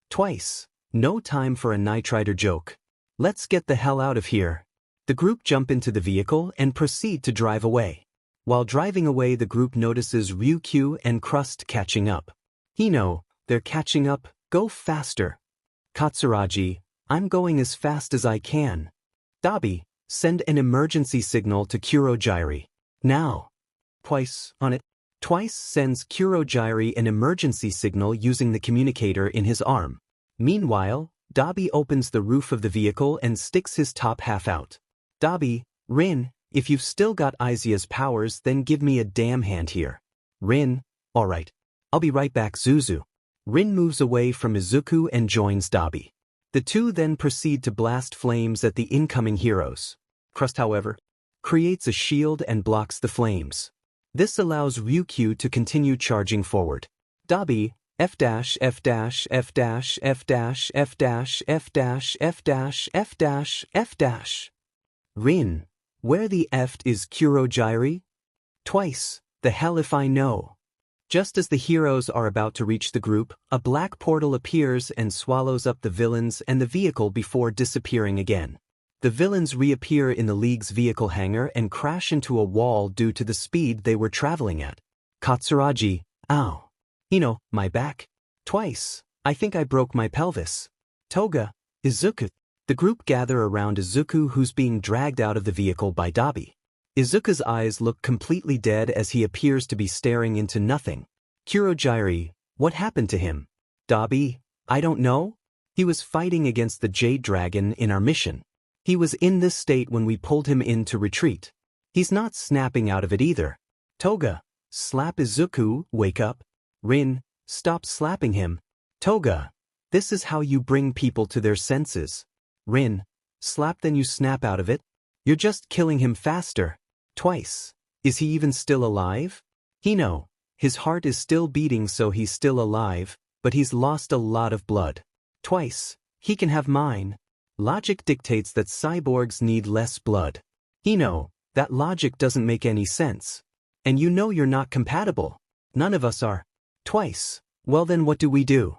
Twice. No time for a Knight Rider joke. Let's get the hell out of here. The group jump into the vehicle and proceed to drive away. While driving away, the group notices Ryukyu and Crust catching up. Hino, they're catching up, go faster. Katsuragi, I'm going as fast as I can. Dabi, send an emergency signal to Kurogiri. Now. Twice, on it. Twice sends Kurogiri an emergency signal using the communicator in his arm. Meanwhile, Dabi opens the roof of the vehicle and sticks his top half out. Dabi, Rin, if you've still got Aizia's powers, then give me a damn hand here. Rin, alright. I'll be right back, Zuzu. Rin moves away from Izuku and joins Dabi. The two then proceed to blast flames at the incoming heroes. Crust, however, creates a shield and blocks the flames. This allows Ryukyu to continue charging forward. Dabi, F dash F dash F dash F dash F dash F dash F dash F dash F dash. Rin, where the F is Kurogiri? Twice, the hell if I know. Just as the heroes are about to reach the group, a black portal appears and swallows up the villains and the vehicle before disappearing again. The villains reappear in the League's vehicle hangar and crash into a wall due to the speed they were traveling at. Katsuragi, ow. Hino, my back. Twice, I think I broke my pelvis. Toga, Izuku. The group gather around Izuku, who's being dragged out of the vehicle by Dabi. Izuku's eyes look completely dead as he appears to be staring into nothing. Kurogiri, what happened to him? Dabi, I don't know. He was fighting against the Jade Dragon in our mission. He was in this state when we pulled him in to retreat. He's not snapping out of it either. Toga, slap Izuku, wake up. Rin, stop slapping him. Toga, This is how you bring people to their senses. Rin, slap then you snap out of it. You're just killing him faster. Twice. Is he even still alive? Hino. His heart is still beating so he's still alive, but he's lost a lot of blood. Twice. He can have mine. Logic dictates that cyborgs need less blood. Hino, that logic doesn't make any sense. And you know you're not compatible. None of us are. Twice. Well then what do we do?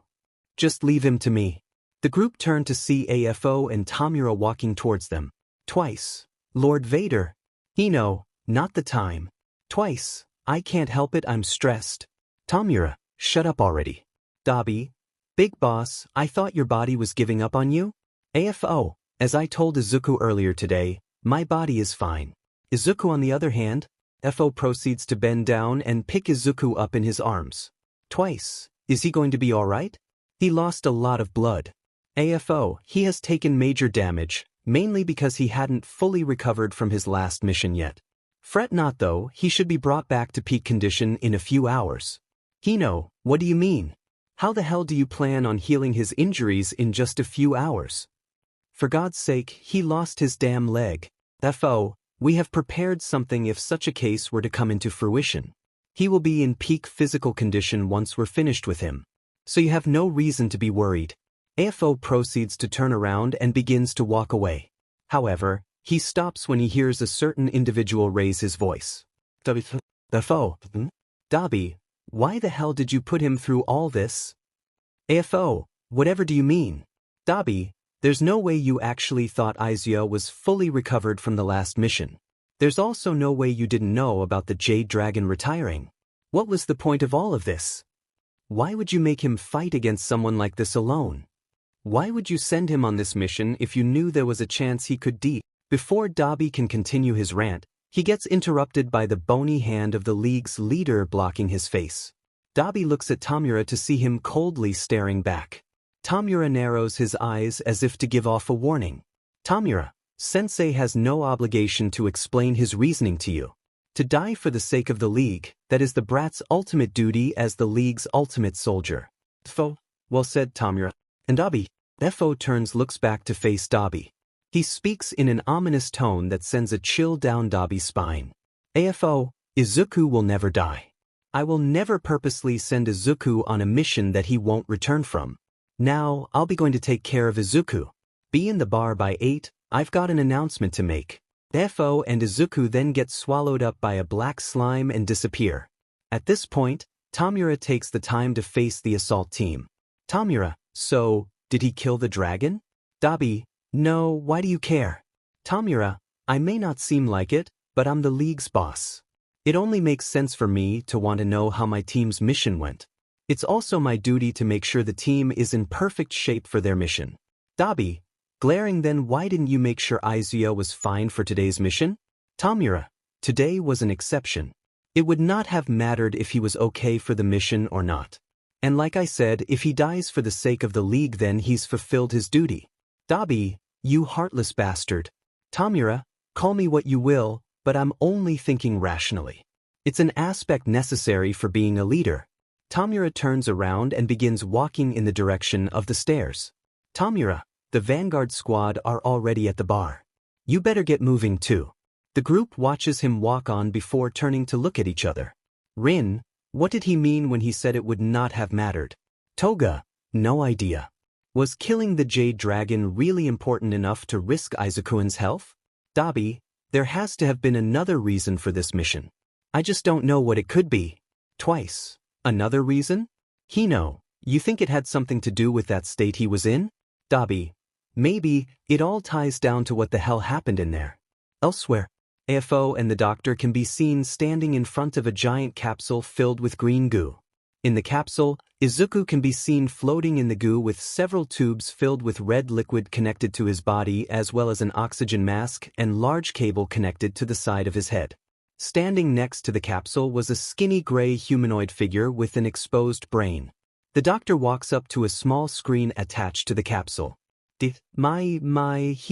Just leave him to me. The group turned to see AFO and Tamura walking towards them. Twice. Lord Vader. Hino, not the time. Twice. I can't help it, I'm stressed. Tamura, shut up already. Dabi. Big boss, I thought your body was giving up on you? AFO, as I told Izuku earlier today, my body is fine. Izuku on the other hand, FO proceeds to bend down and pick Izuku up in his arms. Twice. Is he going to be alright? He lost a lot of blood. AFO, he has taken major damage, mainly because he hadn't fully recovered from his last mission yet. Fret not though, he should be brought back to peak condition in a few hours. Hino, what do you mean? How the hell do you plan on healing his injuries in just a few hours? For God's sake, he lost his damn leg. FO, we have prepared something if such a case were to come into fruition. He will be in peak physical condition once we're finished with him. So you have no reason to be worried. AFO proceeds to turn around and begins to walk away. However, he stops when he hears a certain individual raise his voice. AFO, Dabi, why the hell did you put him through all this? AFO, whatever do you mean? Dabi, there's no way you actually thought Izuo was fully recovered from the last mission. There's also no way you didn't know about the Jade Dragon retiring. What was the point of all of this? Why would you make him fight against someone like this alone? Why would you send him on this mission if you knew there was a chance he could die? Before Dabi can continue his rant, he gets interrupted by the bony hand of the League's leader blocking his face. Dabi looks at Tamura to see him coldly staring back. Tamura narrows his eyes as if to give off a warning. Tamura, Sensei has no obligation to explain his reasoning to you. To die for the sake of the League, that is the brat's ultimate duty as the League's ultimate soldier. Fo, well said Tamura. And Dabi. Fo turns looks back to face Dabi. He speaks in an ominous tone that sends a chill down Dabi's spine. AFO, Izuku will never die. I will never purposely send Izuku on a mission that he won't return from. Now, I'll be going to take care of Izuku. Be in the bar by 8, I've got an announcement to make. Fo and Izuku then get swallowed up by a black slime and disappear. At this point, Tamura takes the time to face the assault team. Tamura, so, did he kill the dragon? Dabi, no, why do you care? Tamura, I may not seem like it, but I'm the League's boss. It only makes sense for me to want to know how my team's mission went. It's also my duty to make sure the team is in perfect shape for their mission. Dabi, glaring then why didn't you make sure Izuo was fine for today's mission? Tamura, today was an exception. It would not have mattered if he was okay for the mission or not. And like I said, if he dies for the sake of the League then he's fulfilled his duty. Dabi, you heartless bastard. Tamura, call me what you will, but I'm only thinking rationally. It's an aspect necessary for being a leader. Tamura turns around and begins walking in the direction of the stairs. Tamura, the Vanguard squad are already at the bar. You better get moving too. The group watches him walk on before turning to look at each other. Rin, what did he mean when he said it would not have mattered? Toga, no idea. Was killing the Jade Dragon really important enough to risk Izuku's health? Dabi, there has to have been another reason for this mission. I just don't know what it could be. Twice. Another reason? Hino, you think it had something to do with that state he was in? Dabi, maybe, it all ties down to what the hell happened in there. Elsewhere, AFO and the doctor can be seen standing in front of a giant capsule filled with green goo. In the capsule, Izuku can be seen floating in the goo with several tubes filled with red liquid connected to his body as well as an oxygen mask and large cable connected to the side of his head. Standing next to the capsule was a skinny gray humanoid figure with an exposed brain. The doctor walks up to a small screen attached to the capsule. He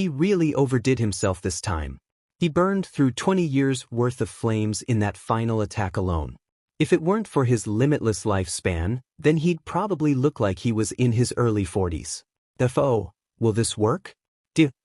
really overdid himself this time. He burned through 20 years' worth of flames in that final attack alone. If it weren't for his limitless lifespan, then he'd probably look like he was in his early 40s. FO, will this work?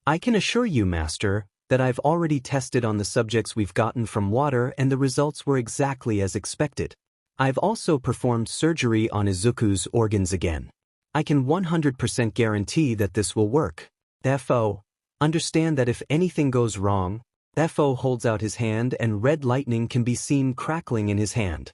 I can assure you, Master, that I've already tested on the subjects we've gotten from water and the results were exactly as expected. I've also performed surgery on Izuku's organs again. I can 100% guarantee that this will work. FO, understand that if anything goes wrong, FO holds out his hand and red lightning can be seen crackling in his hand.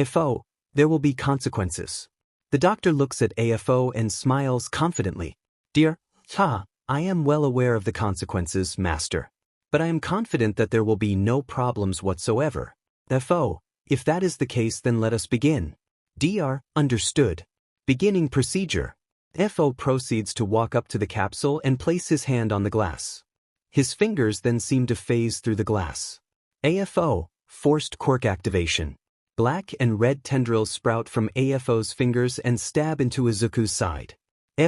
FO, there will be consequences. The doctor looks at AFO and smiles confidently. Dear, I am well aware of the consequences, Master. But I am confident that there will be no problems whatsoever. FO, if that is the case, then let us begin. Dr. Understood. Beginning procedure. FO proceeds to walk up to the capsule and place his hand on the glass. His fingers then seem to phase through the glass. AFO, forced cork activation. Black and red tendrils sprout from AFO's fingers and stab into Izuku's side.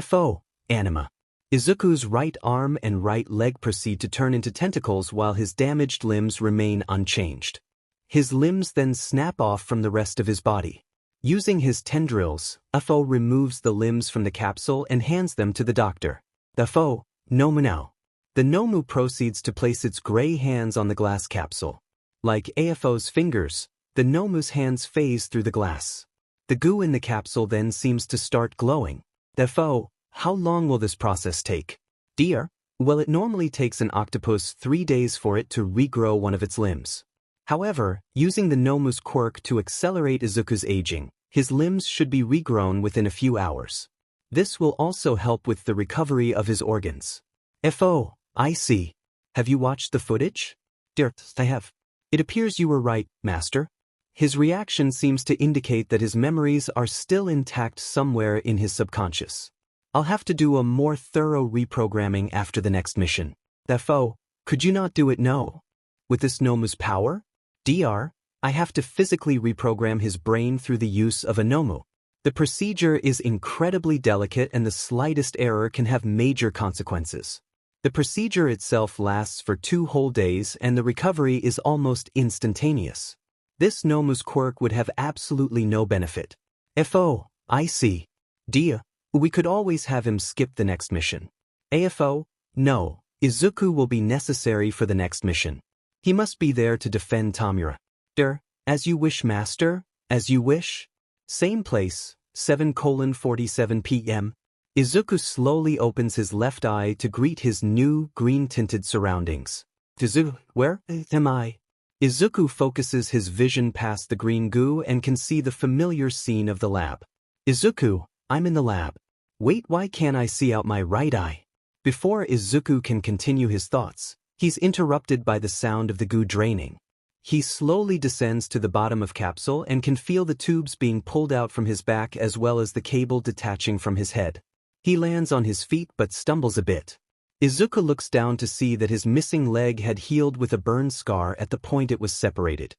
FO, anima. Izuku's right arm and right leg proceed to turn into tentacles while his damaged limbs remain unchanged. His limbs then snap off from the rest of his body. Using his tendrils, FO removes the limbs from the capsule and hands them to the doctor. FO, Nomu now. The Nomu proceeds to place its gray hands on the glass capsule. Like AFO's fingers, the Nomu's hands phase through the glass. The goo in the capsule then seems to start glowing. FO, how long will this process take? Dr. Well, it normally takes an octopus 3 days for it to regrow one of its limbs. However, using the Nomu's quirk to accelerate Izuku's aging, his limbs should be regrown within a few hours. This will also help with the recovery of his organs. FO, I see. Have you watched the footage? Dr. I have. It appears you were right, Master. His reaction seems to indicate that his memories are still intact somewhere in his subconscious. I'll have to do a more thorough reprogramming after the next mission. FO, could you not do it? No. With this Nomu's power? Dr. I have to physically reprogram his brain through the use of a Nomu. The procedure is incredibly delicate and the slightest error can have major consequences. The procedure itself lasts for 2 whole days and the recovery is almost instantaneous. This Nomu's quirk would have absolutely no benefit. FO, I see. Dr. We could always have him skip the next mission. AFO, no, Izuku will be necessary for the next mission. He must be there to defend Tamura. Dr. As you wish, Master, as you wish. Same place, 7:47 p.m. Izuku slowly opens his left eye to greet his new green-tinted surroundings. Izuku, where am I? Izuku focuses his vision past the green goo and can see the familiar scene of the lab. Izuku, I'm in the lab. Wait, why can't I see out my right eye? Before Izuku can continue his thoughts, he's interrupted by the sound of the goo draining. He slowly descends to the bottom of capsule and can feel the tubes being pulled out from his back as well as the cable detaching from his head. He lands on his feet but stumbles a bit. Izuku looks down to see that his missing leg had healed with a burn scar at the point it was separated.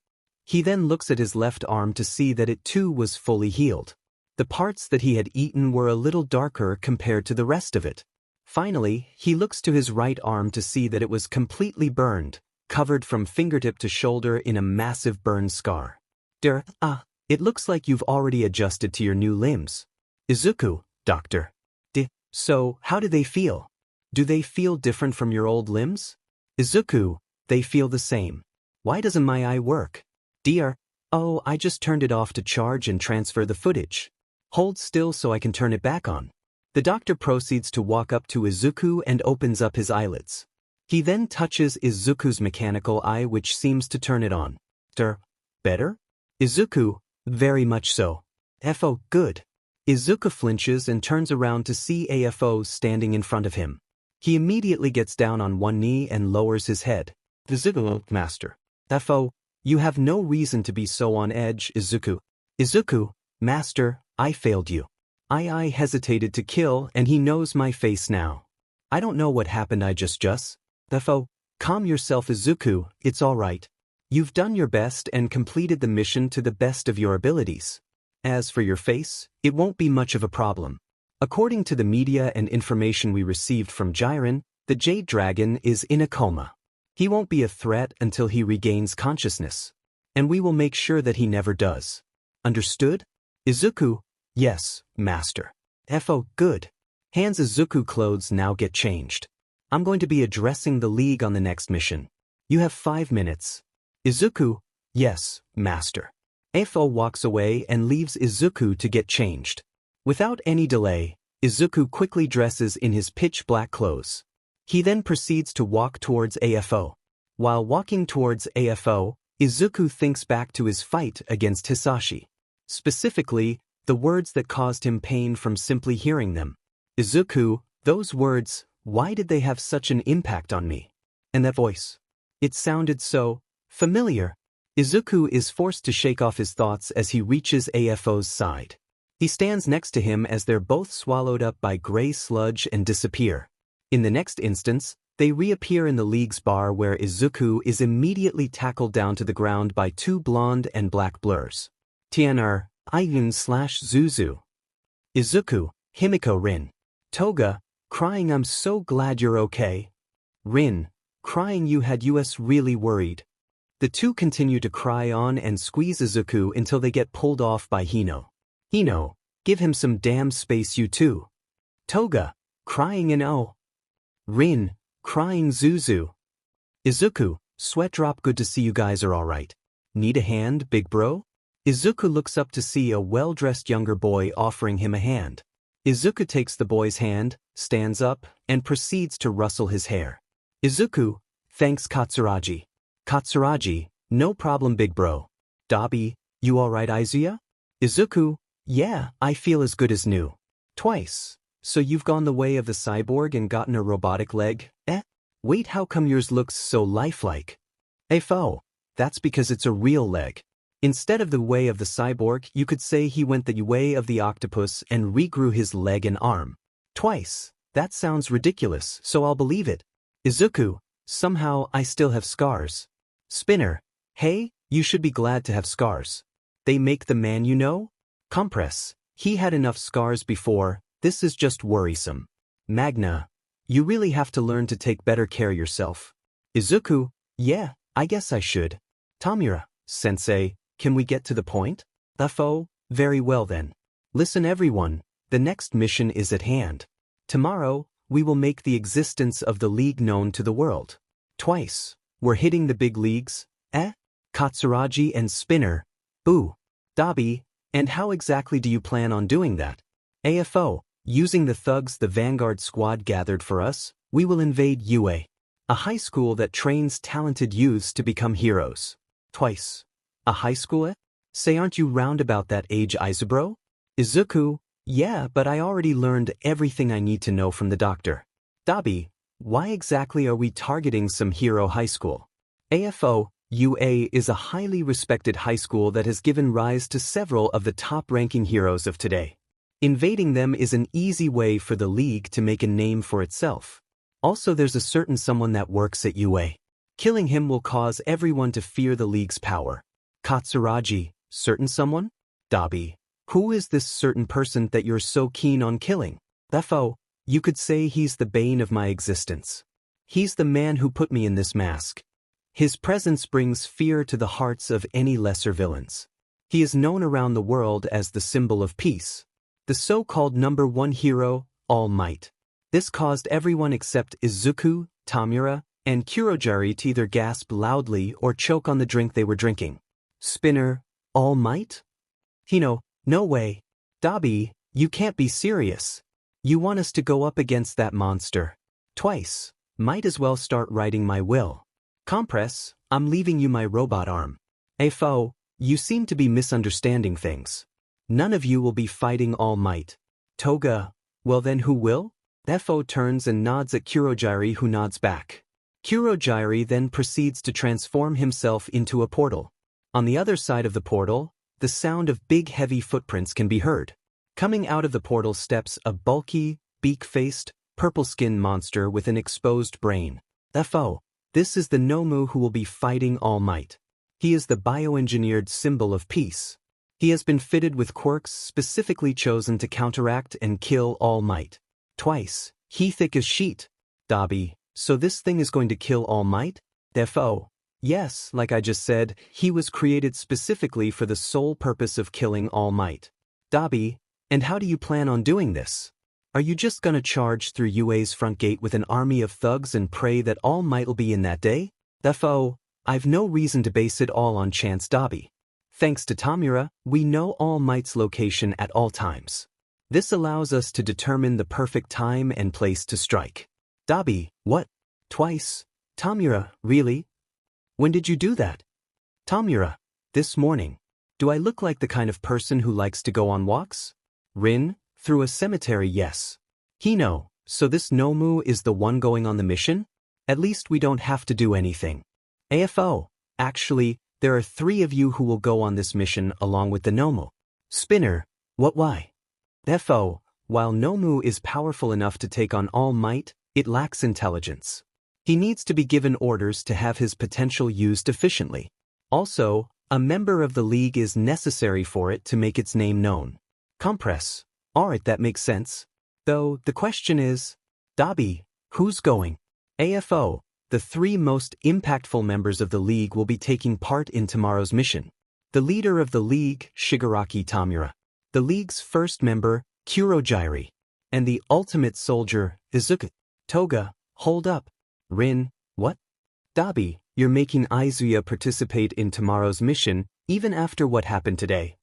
He then looks at his left arm to see that it too was fully healed. The parts that he had eaten were a little darker compared to the rest of it. Finally, he looks to his right arm to see that it was completely burned, covered from fingertip to shoulder in a massive burn scar. Dr. It looks like you've already adjusted to your new limbs. Izuku, Doctor. So, how do they feel? Do they feel different from your old limbs? Izuku, they feel the same. Why doesn't my eye work? Dr. Oh, I just turned it off to charge and transfer the footage. Hold still so I can turn it back on. The doctor proceeds to walk up to Izuku and opens up his eyelids. He then touches Izuku's mechanical eye which seems to turn it on. Dr. Better? Izuku, very much so. FO, good. Izuku flinches and turns around to see AFO standing in front of him. He immediately gets down on one knee and lowers his head. Izuku, Master. FO, you have no reason to be so on edge, Izuku. Izuku, Master, I failed you. I hesitated to kill and he knows my face now. I don't know what happened, I just. FO, calm yourself, Izuku, it's alright. You've done your best and completed the mission to the best of your abilities. As for your face, it won't be much of a problem. According to the media and information we received from Jiren, the Jade Dragon is in a coma. He won't be a threat until he regains consciousness. And we will make sure that he never does. Understood? Izuku, yes, master. FO, good. Hands Izuku clothes now get changed. I'm going to be addressing the league on the next mission. You have 5 minutes. Izuku, yes, master. FO walks away and leaves Izuku to get changed. Without any delay, Izuku quickly dresses in his pitch-black clothes. He then proceeds to walk towards AFO. While walking towards AFO, Izuku thinks back to his fight against Hisashi. Specifically, the words that caused him pain from simply hearing them. Izuku, those words, why did they have such an impact on me? And that voice. It sounded so familiar. Izuku is forced to shake off his thoughts as he reaches AFO's side. He stands next to him as they're both swallowed up by gray sludge and disappear. In the next instance, they reappear in the league's bar where Izuku is immediately tackled down to the ground by 2 blonde and black blurs. Tian'er, Ayun/Zuzu. Izuku, Himiko Rin. Toga, crying I'm so glad you're okay. Rin, crying you had us really worried. The two continue to cry on and squeeze Izuku until they get pulled off by Hino. Hino, give him some damn space you two. Toga, crying in oh. Rin, crying Zuzu. Izuku, sweat drop good to see you guys are alright. Need a hand, big bro? Izuku looks up to see a well-dressed younger boy offering him a hand. Izuku takes the boy's hand, stands up, and proceeds to rustle his hair. Izuku, thanks Katsuragi. Katsuragi, no problem big bro. Dabi, you alright Izuya? Izuku, yeah, I feel as good as new. Twice. So you've gone the way of the cyborg and gotten a robotic leg, eh? Wait, how come yours looks so lifelike? Afo, that's because it's a real leg. Instead of the way of the cyborg, you could say he went the way of the octopus and regrew his leg and arm. Twice. That sounds ridiculous, so I'll believe it. Izuku, somehow I still have scars. Spinner, hey, you should be glad to have scars. They make the man you know? Compress, he had enough scars before, this is just worrisome. Magna, you really have to learn to take better care yourself. Izuku, yeah, I guess I should. Tamura, sensei, can we get to the point? Afo, very well then. Listen everyone, the next mission is at hand. Tomorrow, we will make the existence of the league known to the world. Twice, we're hitting the big leagues, eh? Katsuragi and Spinner, boo. Dabi, and how exactly do you plan on doing that? AFO, using the thugs the Vanguard squad gathered for us, we will invade UA, a high school that trains talented youths to become heroes. Twice. A high school, eh? Say aren't you round about that age Izubro? Izuku, yeah, but I already learned everything I need to know from the doctor. Dabi, why exactly are we targeting some hero high school? AFO, UA is a highly respected high school that has given rise to several of the top-ranking heroes of today. Invading them is an easy way for the league to make a name for itself. Also there's a certain someone that works at UA. Killing him will cause everyone to fear the league's power. Katsuragi, certain someone? Dabi, who is this certain person that you're so keen on killing? Afo, you could say he's the bane of my existence. He's the man who put me in this mask. His presence brings fear to the hearts of any lesser villains. He is known around the world as the symbol of peace. The so-called #1 hero, All Might. This caused everyone except Izuku, Tamura, and Kurojari to either gasp loudly or choke on the drink they were drinking. Spinner, All Might? Hino, no way. Dabi, you can't be serious. You want us to go up against that monster. Twice. Might as well start writing my will. Compress, I'm leaving you my robot arm. Afo, you seem to be misunderstanding things. None of you will be fighting All Might. Toga, well then who will? Afo turns and nods at Kurojari who nods back. Kurojari then proceeds to transform himself into a portal. On the other side of the portal, the sound of big heavy footprints can be heard. Coming out of the portal steps a bulky, beak-faced, purple-skinned monster with an exposed brain. Afo, this is the Nomu who will be fighting All Might. He is the bioengineered symbol of peace. He has been fitted with quirks specifically chosen to counteract and kill All Might. Twice, he thick as sheet. Dabi, so this thing is going to kill All Might? Defo, Yes, like I just said, he was created specifically for the sole purpose of killing All Might. Dabi, and how do you plan on doing this? Are you just gonna charge through UA's front gate with an army of thugs and pray that All Might'll be in that day? FO, I've no reason to base it all on chance, Dabi. Thanks to Tamura, we know All Might's location at all times. This allows us to determine the perfect time and place to strike. Dabi, what? Twice? Tamura, really? When did you do that? Tamura, this morning. Do I look like the kind of person who likes to go on walks? Rin, through a cemetery, yes. Hino, so this Nomu is the one going on the mission? At least we don't have to do anything. AFO, actually, there are 3 of you who will go on this mission along with the Nomu. Spinner, what why? FO, while Nomu is powerful enough to take on All Might, it lacks intelligence. He needs to be given orders to have his potential used efficiently. Also, a member of the League is necessary for it to make its name known. Compress. Alright, that makes sense. Though, the question is, Dabi, who's going? AFO, the 3 most impactful members of the League will be taking part in tomorrow's mission. The leader of the League, Shigaraki Tamura. The League's first member, Kurojairi. And the ultimate soldier, Izuku. Toga, hold up. Rin, what? Dabi, you're making Izuya participate in tomorrow's mission, even after what happened today.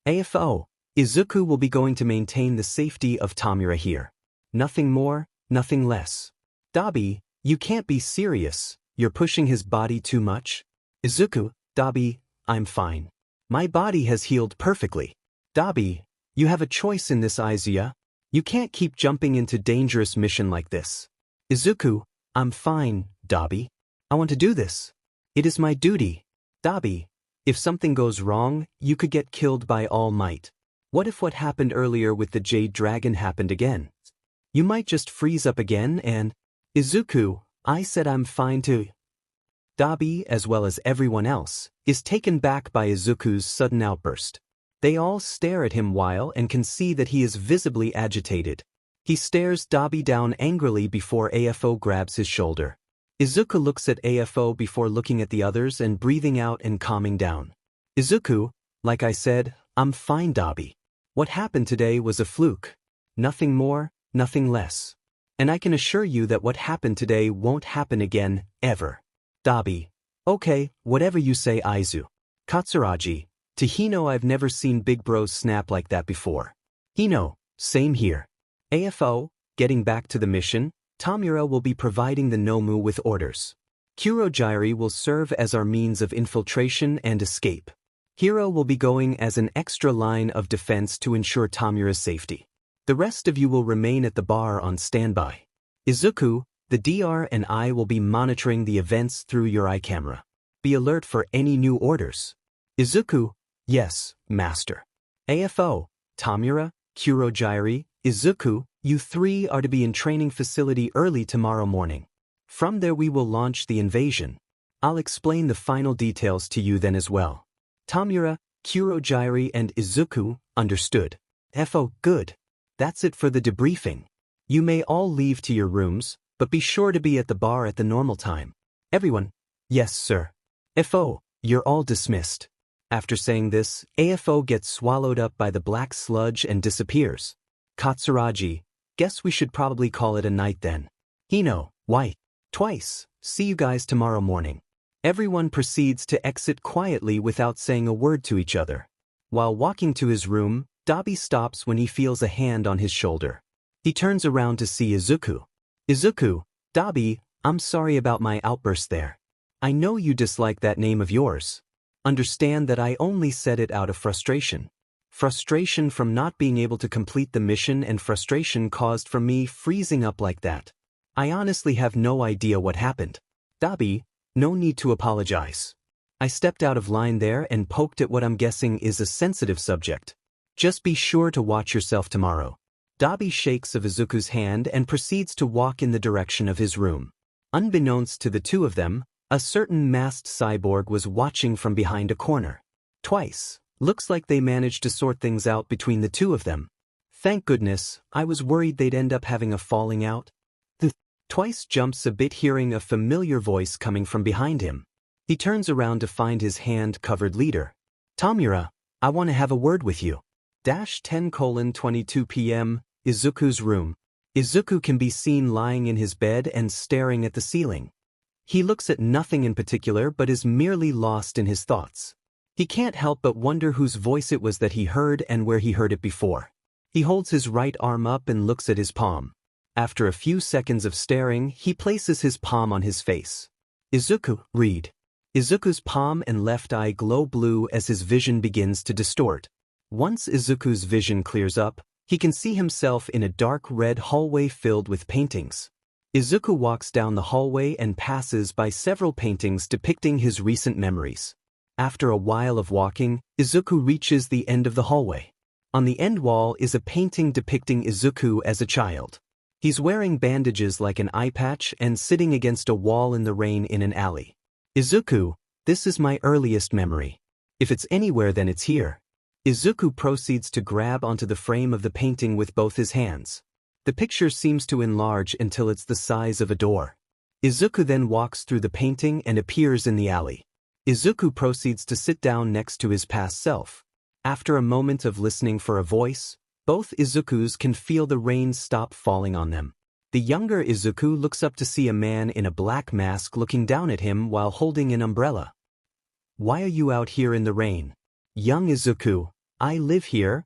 AFO, Izuku will be going to maintain the safety of Tamura here. Nothing more, nothing less. Dabi, you can't be serious, you're pushing his body too much. Izuku, Dabi, I'm fine. My body has healed perfectly. Dabi, you have a choice in this, Izuya. You can't keep jumping into dangerous mission like this. Izuku, I'm fine, Dabi. I want to do this. It is my duty. Dabi, if something goes wrong, you could get killed by All Might. What if what happened earlier with the Jade Dragon happened again? You might just freeze up again and… Izuku, I said I'm fine too. Dabi, as well as everyone else, is taken back by Izuku's sudden outburst. They all stare at him while and can see that he is visibly agitated. He stares Dabi down angrily before AFO grabs his shoulder. Izuku looks at AFO before looking at the others and breathing out and calming down. Izuku, like I said, I'm fine, Dabi. What happened today was a fluke. Nothing more, nothing less. And I can assure you that what happened today won't happen again, ever. Dabi. Okay, whatever you say, Aizu. Katsuragi. To Hino, I've never seen big bros snap like that before. Hino, same here. AFO, getting back to the mission, Tamura will be providing the Nomu with orders. Kurojairi will serve as our means of infiltration and escape. Hiro will be going as an extra line of defense to ensure Tamura's safety. The rest of you will remain at the bar on standby. Izuku, the DR and I will be monitoring the events through your eye camera. Be alert for any new orders. Izuku, yes, Master. AFO, Tamura, Kurojairi, Izuku, you 3 are to be in training facility early tomorrow morning. From there we will launch the invasion. I'll explain the final details to you then as well. Tamura, Kurojairi and Izuku, understood. FO, good. That's it for the debriefing. You may all leave to your rooms, but be sure to be at the bar at the normal time. Everyone, yes sir. FO, you're all dismissed. After saying this, AFO gets swallowed up by the black sludge and disappears. Katsuragi, guess we should probably call it a night then. Hino, white. Twice, see you guys tomorrow morning. Everyone proceeds to exit quietly without saying a word to each other. While walking to his room, Dabi stops when he feels a hand on his shoulder. He turns around to see Izuku. Izuku, Dabi, I'm sorry about my outburst there. I know you dislike that name of yours. Understand that I only said it out of frustration. Frustration from not being able to complete the mission and frustration caused from me freezing up like that. I honestly have no idea what happened. Dabi, no need to apologize. I stepped out of line there and poked at what I'm guessing is a sensitive subject. Just be sure to watch yourself tomorrow. Dabi shakes of Izuku's hand and proceeds to walk in the direction of his room. Unbeknownst to the two of them, a certain masked cyborg was watching from behind a corner. Twice, looks like they managed to sort things out between the two of them. Thank goodness, I was worried they'd end up having a falling out. Twice jumps a bit hearing a familiar voice coming from behind him. He turns around to find his hand-covered leader. Tamura, I want to have a word with you. 10:22 p.m., Izuku's room. Izuku can be seen lying in his bed and staring at the ceiling. He looks at nothing in particular but is merely lost in his thoughts. He can't help but wonder whose voice it was that he heard and where he heard it before. He holds his right arm up and looks at his palm. After a few seconds of staring, he places his palm on his face. Izuku, read. Izuku's palm and left eye glow blue as his vision begins to distort. Once Izuku's vision clears up, he can see himself in a dark red hallway filled with paintings. Izuku walks down the hallway and passes by several paintings depicting his recent memories. After a while of walking, Izuku reaches the end of the hallway. On the end wall is a painting depicting Izuku as a child. He's wearing bandages like an eye patch and sitting against a wall in the rain in an alley. Izuku, this is my earliest memory. If it's anywhere, then it's here. Izuku proceeds to grab onto the frame of the painting with both his hands. The picture seems to enlarge until it's the size of a door. Izuku then walks through the painting and appears in the alley. Izuku proceeds to sit down next to his past self. After a moment of listening for a voice, both Izukus can feel the rain stop falling on them. The younger Izuku looks up to see a man in a black mask looking down at him while holding an umbrella. Why are you out here in the rain? Young Izuku, I live here.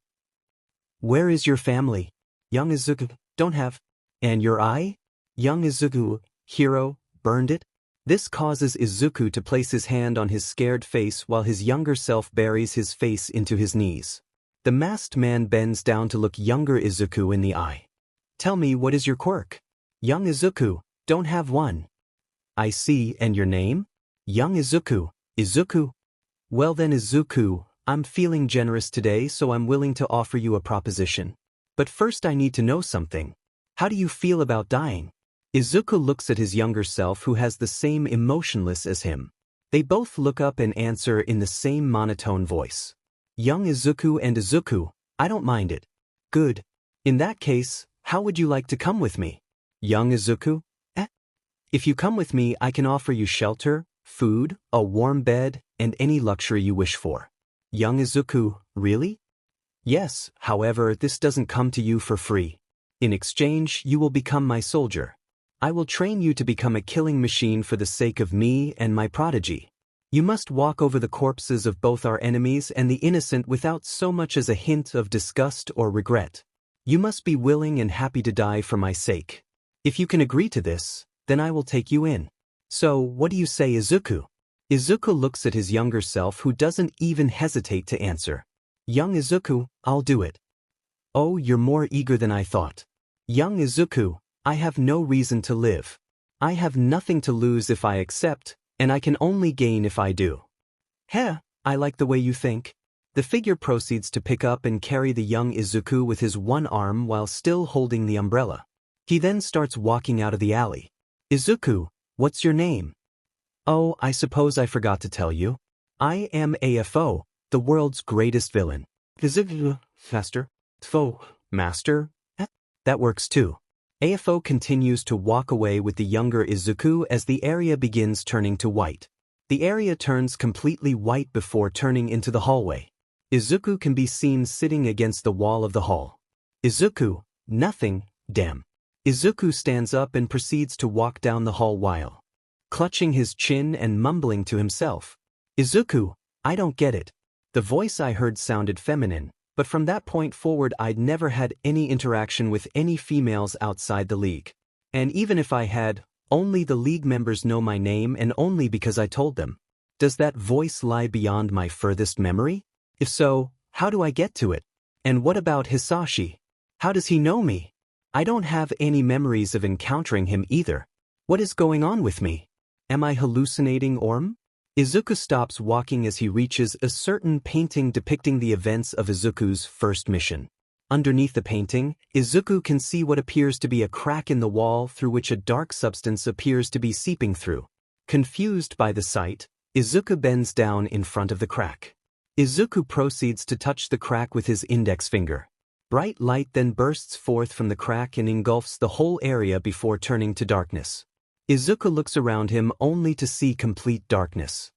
Where is your family? Young Izuku, don't have. And your eye? Young Izuku, hero, burned it? This causes Izuku to place his hand on his scared face while his younger self buries his face into his knees. The masked man bends down to look younger Izuku in the eye. Tell me, what is your quirk? Young Izuku, don't have one. I see, and your name? Young Izuku, Izuku. Well then Izuku, I'm feeling generous today, so I'm willing to offer you a proposition. But first I need to know something. How do you feel about dying? Izuku looks at his younger self who has the same emotionless as him. They both look up and answer in the same monotone voice. Young Izuku and Izuku, I don't mind it. Good. In that case, how would you like to come with me? Young Izuku, If you come with me, I can offer you shelter, food, a warm bed, and any luxury you wish for. Young Izuku, really? Yes, however, this doesn't come to you for free. In exchange, you will become my soldier. I will train you to become a killing machine for the sake of me and my prodigy. You must walk over the corpses of both our enemies and the innocent without so much as a hint of disgust or regret. You must be willing and happy to die for my sake. If you can agree to this, then I will take you in. So, what do you say, Izuku? Izuku looks at his younger self who doesn't even hesitate to answer. Young Izuku, I'll do it. Oh, you're more eager than I thought. Young Izuku, I have no reason to live. I have nothing to lose if I accept, and I can only gain if I do. Heh, I like the way you think. The figure proceeds to pick up and carry the young Izuku with his one arm while still holding the umbrella. He then starts walking out of the alley. Izuku, what's your name? Oh, I suppose I forgot to tell you. I am AFO, the world's greatest villain. Izuku, faster. Tfo, master. That works too. AFO continues to walk away with the younger Izuku as the area begins turning to white. The area turns completely white before turning into the hallway. Izuku can be seen sitting against the wall of the hall. Izuku, nothing, damn. Izuku stands up and proceeds to walk down the hall while clutching his chin and mumbling to himself. Izuku, I don't get it. The voice I heard sounded feminine, but from that point forward I'd never had any interaction with any females outside the league. And even if I had, only the league members know my name and only because I told them. Does that voice lie beyond my furthest memory? If so, how do I get to it? And what about Hisashi? How does he know me? I don't have any memories of encountering him either. What is going on with me? Am I hallucinating or? Izuku stops walking as he reaches a certain painting depicting the events of Izuku's first mission. Underneath the painting, Izuku can see what appears to be a crack in the wall through which a dark substance appears to be seeping through. Confused by the sight, Izuku bends down in front of the crack. Izuku proceeds to touch the crack with his index finger. Bright light then bursts forth from the crack and engulfs the whole area before turning to darkness. Izuku looks around him only to see complete darkness.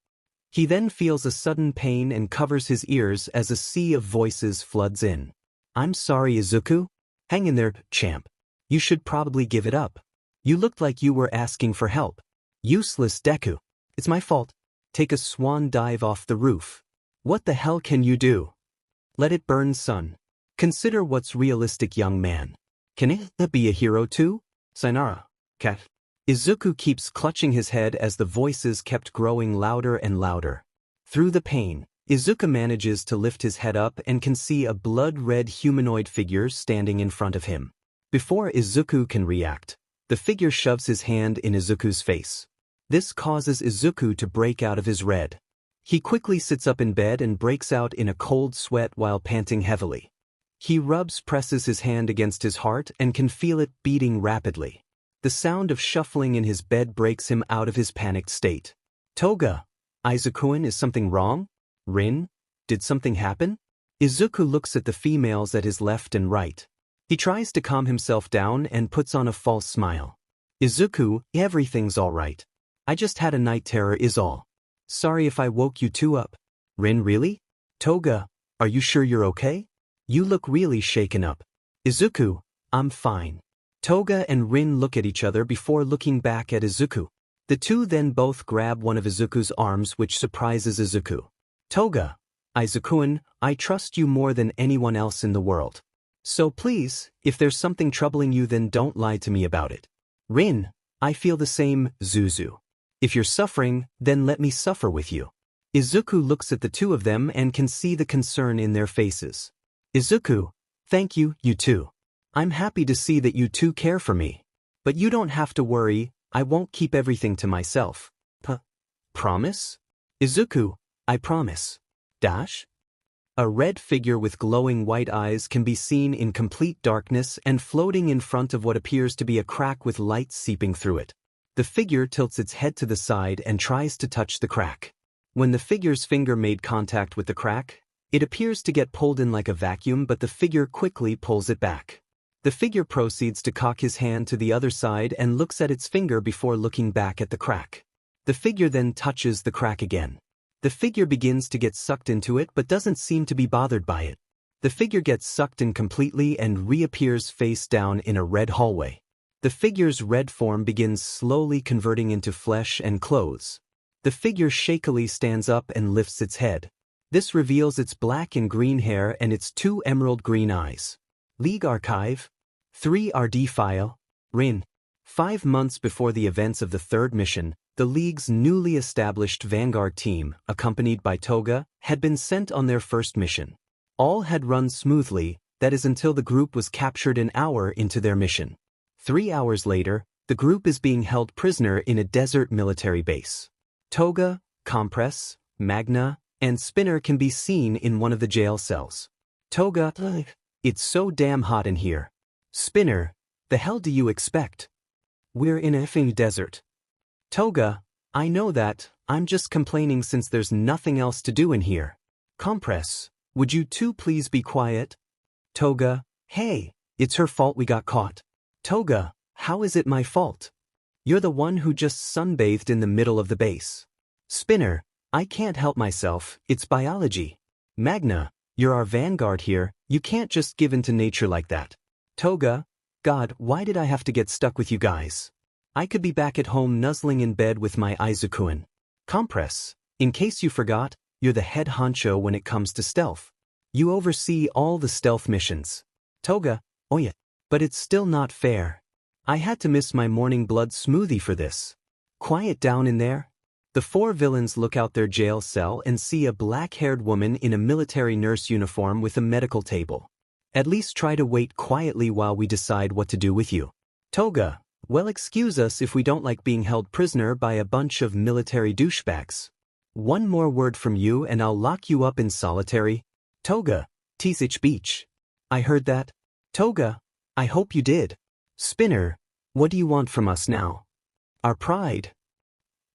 He then feels a sudden pain and covers his ears as a sea of voices floods in. I'm sorry, Izuku. Hang in there, champ. You should probably give it up. You looked like you were asking for help. Useless Deku. It's my fault. Take a swan dive off the roof. What the hell can you do? Let it burn, son. Consider what's realistic, young man. Can it be a hero too? Sayonara, cat. Izuku keeps clutching his head as the voices kept growing louder and louder. Through the pain, Izuku manages to lift his head up and can see a blood-red humanoid figure standing in front of him. Before Izuku can react, the figure shoves his hand in Izuku's face. This causes Izuku to break out of his red. He quickly sits up in bed and breaks out in a cold sweat while panting heavily. He presses his hand against his heart and can feel it beating rapidly. The sound of shuffling in his bed breaks him out of his panicked state. Toga, Izuku-kun, is something wrong? Rin, did something happen? Izuku looks at the females at his left and right. He tries to calm himself down and puts on a false smile. Izuku, everything's all right. I just had a night terror is all. Sorry if I woke you two up. Rin, really? Toga, are you sure you're okay? You look really shaken up. Izuku, I'm fine. Toga and Rin look at each other before looking back at Izuku. The two then both grab one of Izuku's arms, which surprises Izuku. Toga, Izuku-kun, I trust you more than anyone else in the world. So please, if there's something troubling you, then don't lie to me about it. Rin, I feel the same, Zuzu. If you're suffering, then let me suffer with you. Izuku looks at the two of them and can see the concern in their faces. Izuku, thank you, you two. I'm happy to see that you two care for me. But you don't have to worry, I won't keep everything to myself. Promise? Izuku, I promise. Dash? A red figure with glowing white eyes can be seen in complete darkness and floating in front of what appears to be a crack with light seeping through it. The figure tilts its head to the side and tries to touch the crack. When the figure's finger made contact with the crack, it appears to get pulled in like a vacuum, but the figure quickly pulls it back. The figure proceeds to cock his hand to the other side and looks at its finger before looking back at the crack. The figure then touches the crack again. The figure begins to get sucked into it but doesn't seem to be bothered by it. The figure gets sucked in completely and reappears face down in a red hallway. The figure's red form begins slowly converting into flesh and clothes. The figure shakily stands up and lifts its head. This reveals its black and green hair and its two emerald green eyes. League Archive 3 RD File Rin. 5 months before the events of the third mission, the League's newly established Vanguard team, accompanied by Toga, had been sent on their first mission. All had run smoothly, that is until the group was captured an hour into their mission. 3 hours later, the group is being held prisoner in a desert military base. Toga, Compress, Magna, and Spinner can be seen in one of the jail cells. Toga, it's so damn hot in here. Spinner, the hell do you expect? We're in a effing desert. Toga, I know that, I'm just complaining since there's nothing else to do in here. Compress, would you two please be quiet? Toga, hey, it's her fault we got caught. Toga, how is it my fault? You're the one who just sunbathed in the middle of the base. Spinner, I can't help myself, it's biology. Magna, you're our vanguard here, you can't just give in to nature like that. Toga, God, why did I have to get stuck with you guys? I could be back at home nuzzling in bed with my Izuku-kun. Compress, in case you forgot, you're the head honcho when it comes to stealth. You oversee all the stealth missions. Toga, oh yeah, but it's still not fair. I had to miss my morning blood smoothie for this. Quiet down in there. The 4 villains look out their jail cell and see a black-haired woman in a military nurse uniform with a medical table. At least try to wait quietly while we decide what to do with you. Toga, well, excuse us if we don't like being held prisoner by a bunch of military douchebags. One more word from you and I'll lock you up in solitary. Toga, Teasich Beach. I heard that. Toga, I hope you did. Spinner, what do you want from us now? Our pride.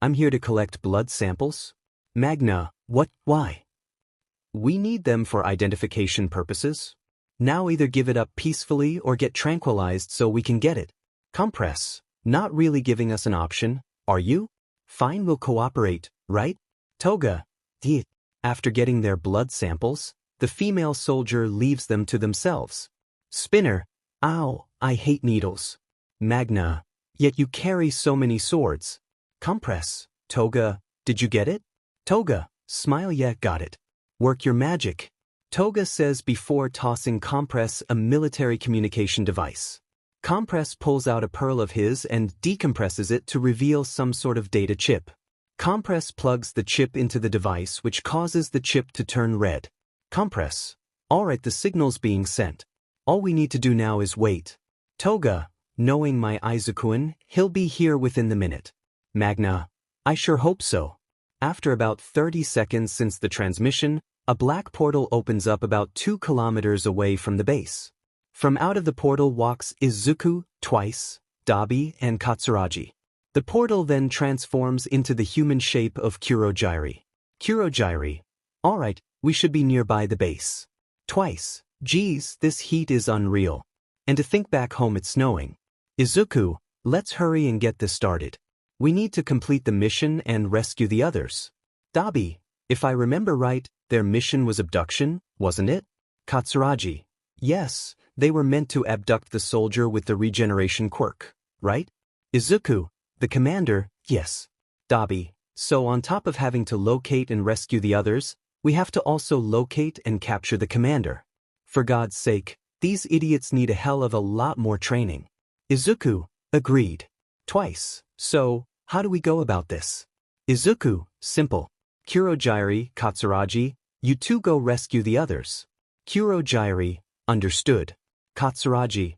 I'm here to collect blood samples. Magna, what, why? We need them for identification purposes. Now either give it up peacefully or get tranquilized so we can get it. Compress, Not really giving us an option, are you? Fine, we'll cooperate, right? Toga. D. After getting their blood samples, the female soldier leaves them to themselves. Spinner. Ow, I hate needles. Magna. Yet you carry so many swords. Compress. Toga, did you get it? Toga. Smile, yeah, got it. Work your magic. Toga says before tossing Compress a military communication device. Compress pulls out a pearl of his and decompresses it to reveal some sort of data chip. Compress plugs the chip into the device, which causes the chip to turn red. Compress. Alright, the signal's being sent. All we need to do now is wait. Toga. Knowing my Izukuin, he'll be here within the minute. Magna. I sure hope so. After about 30 seconds since the transmission, a black portal opens up about 2 kilometers away from the base. From out of the portal walks Izuku, Twice, Dabi, and Katsuragi. The portal then transforms into the human shape of Kurogiri. Kurogiri. Alright, we should be nearby the base. Twice. Geez, this heat is unreal. And to think back home it's snowing. Izuku, let's hurry and get this started. We need to complete the mission and rescue the others. Dabi, if I remember right, their mission was abduction, wasn't it? Katsuragi. Yes, they were meant to abduct the soldier with the regeneration quirk, right? Izuku, the commander, yes. Dabi, so on top of having to locate and rescue the others, we have to also locate and capture the commander. For God's sake, these idiots need a hell of a lot more training. Izuku, agreed. Twice, so, how do we go about this? Izuku, simple. Kurogiri, Katsuragi, you two go rescue the others. Kurogiri, understood. Katsuragi,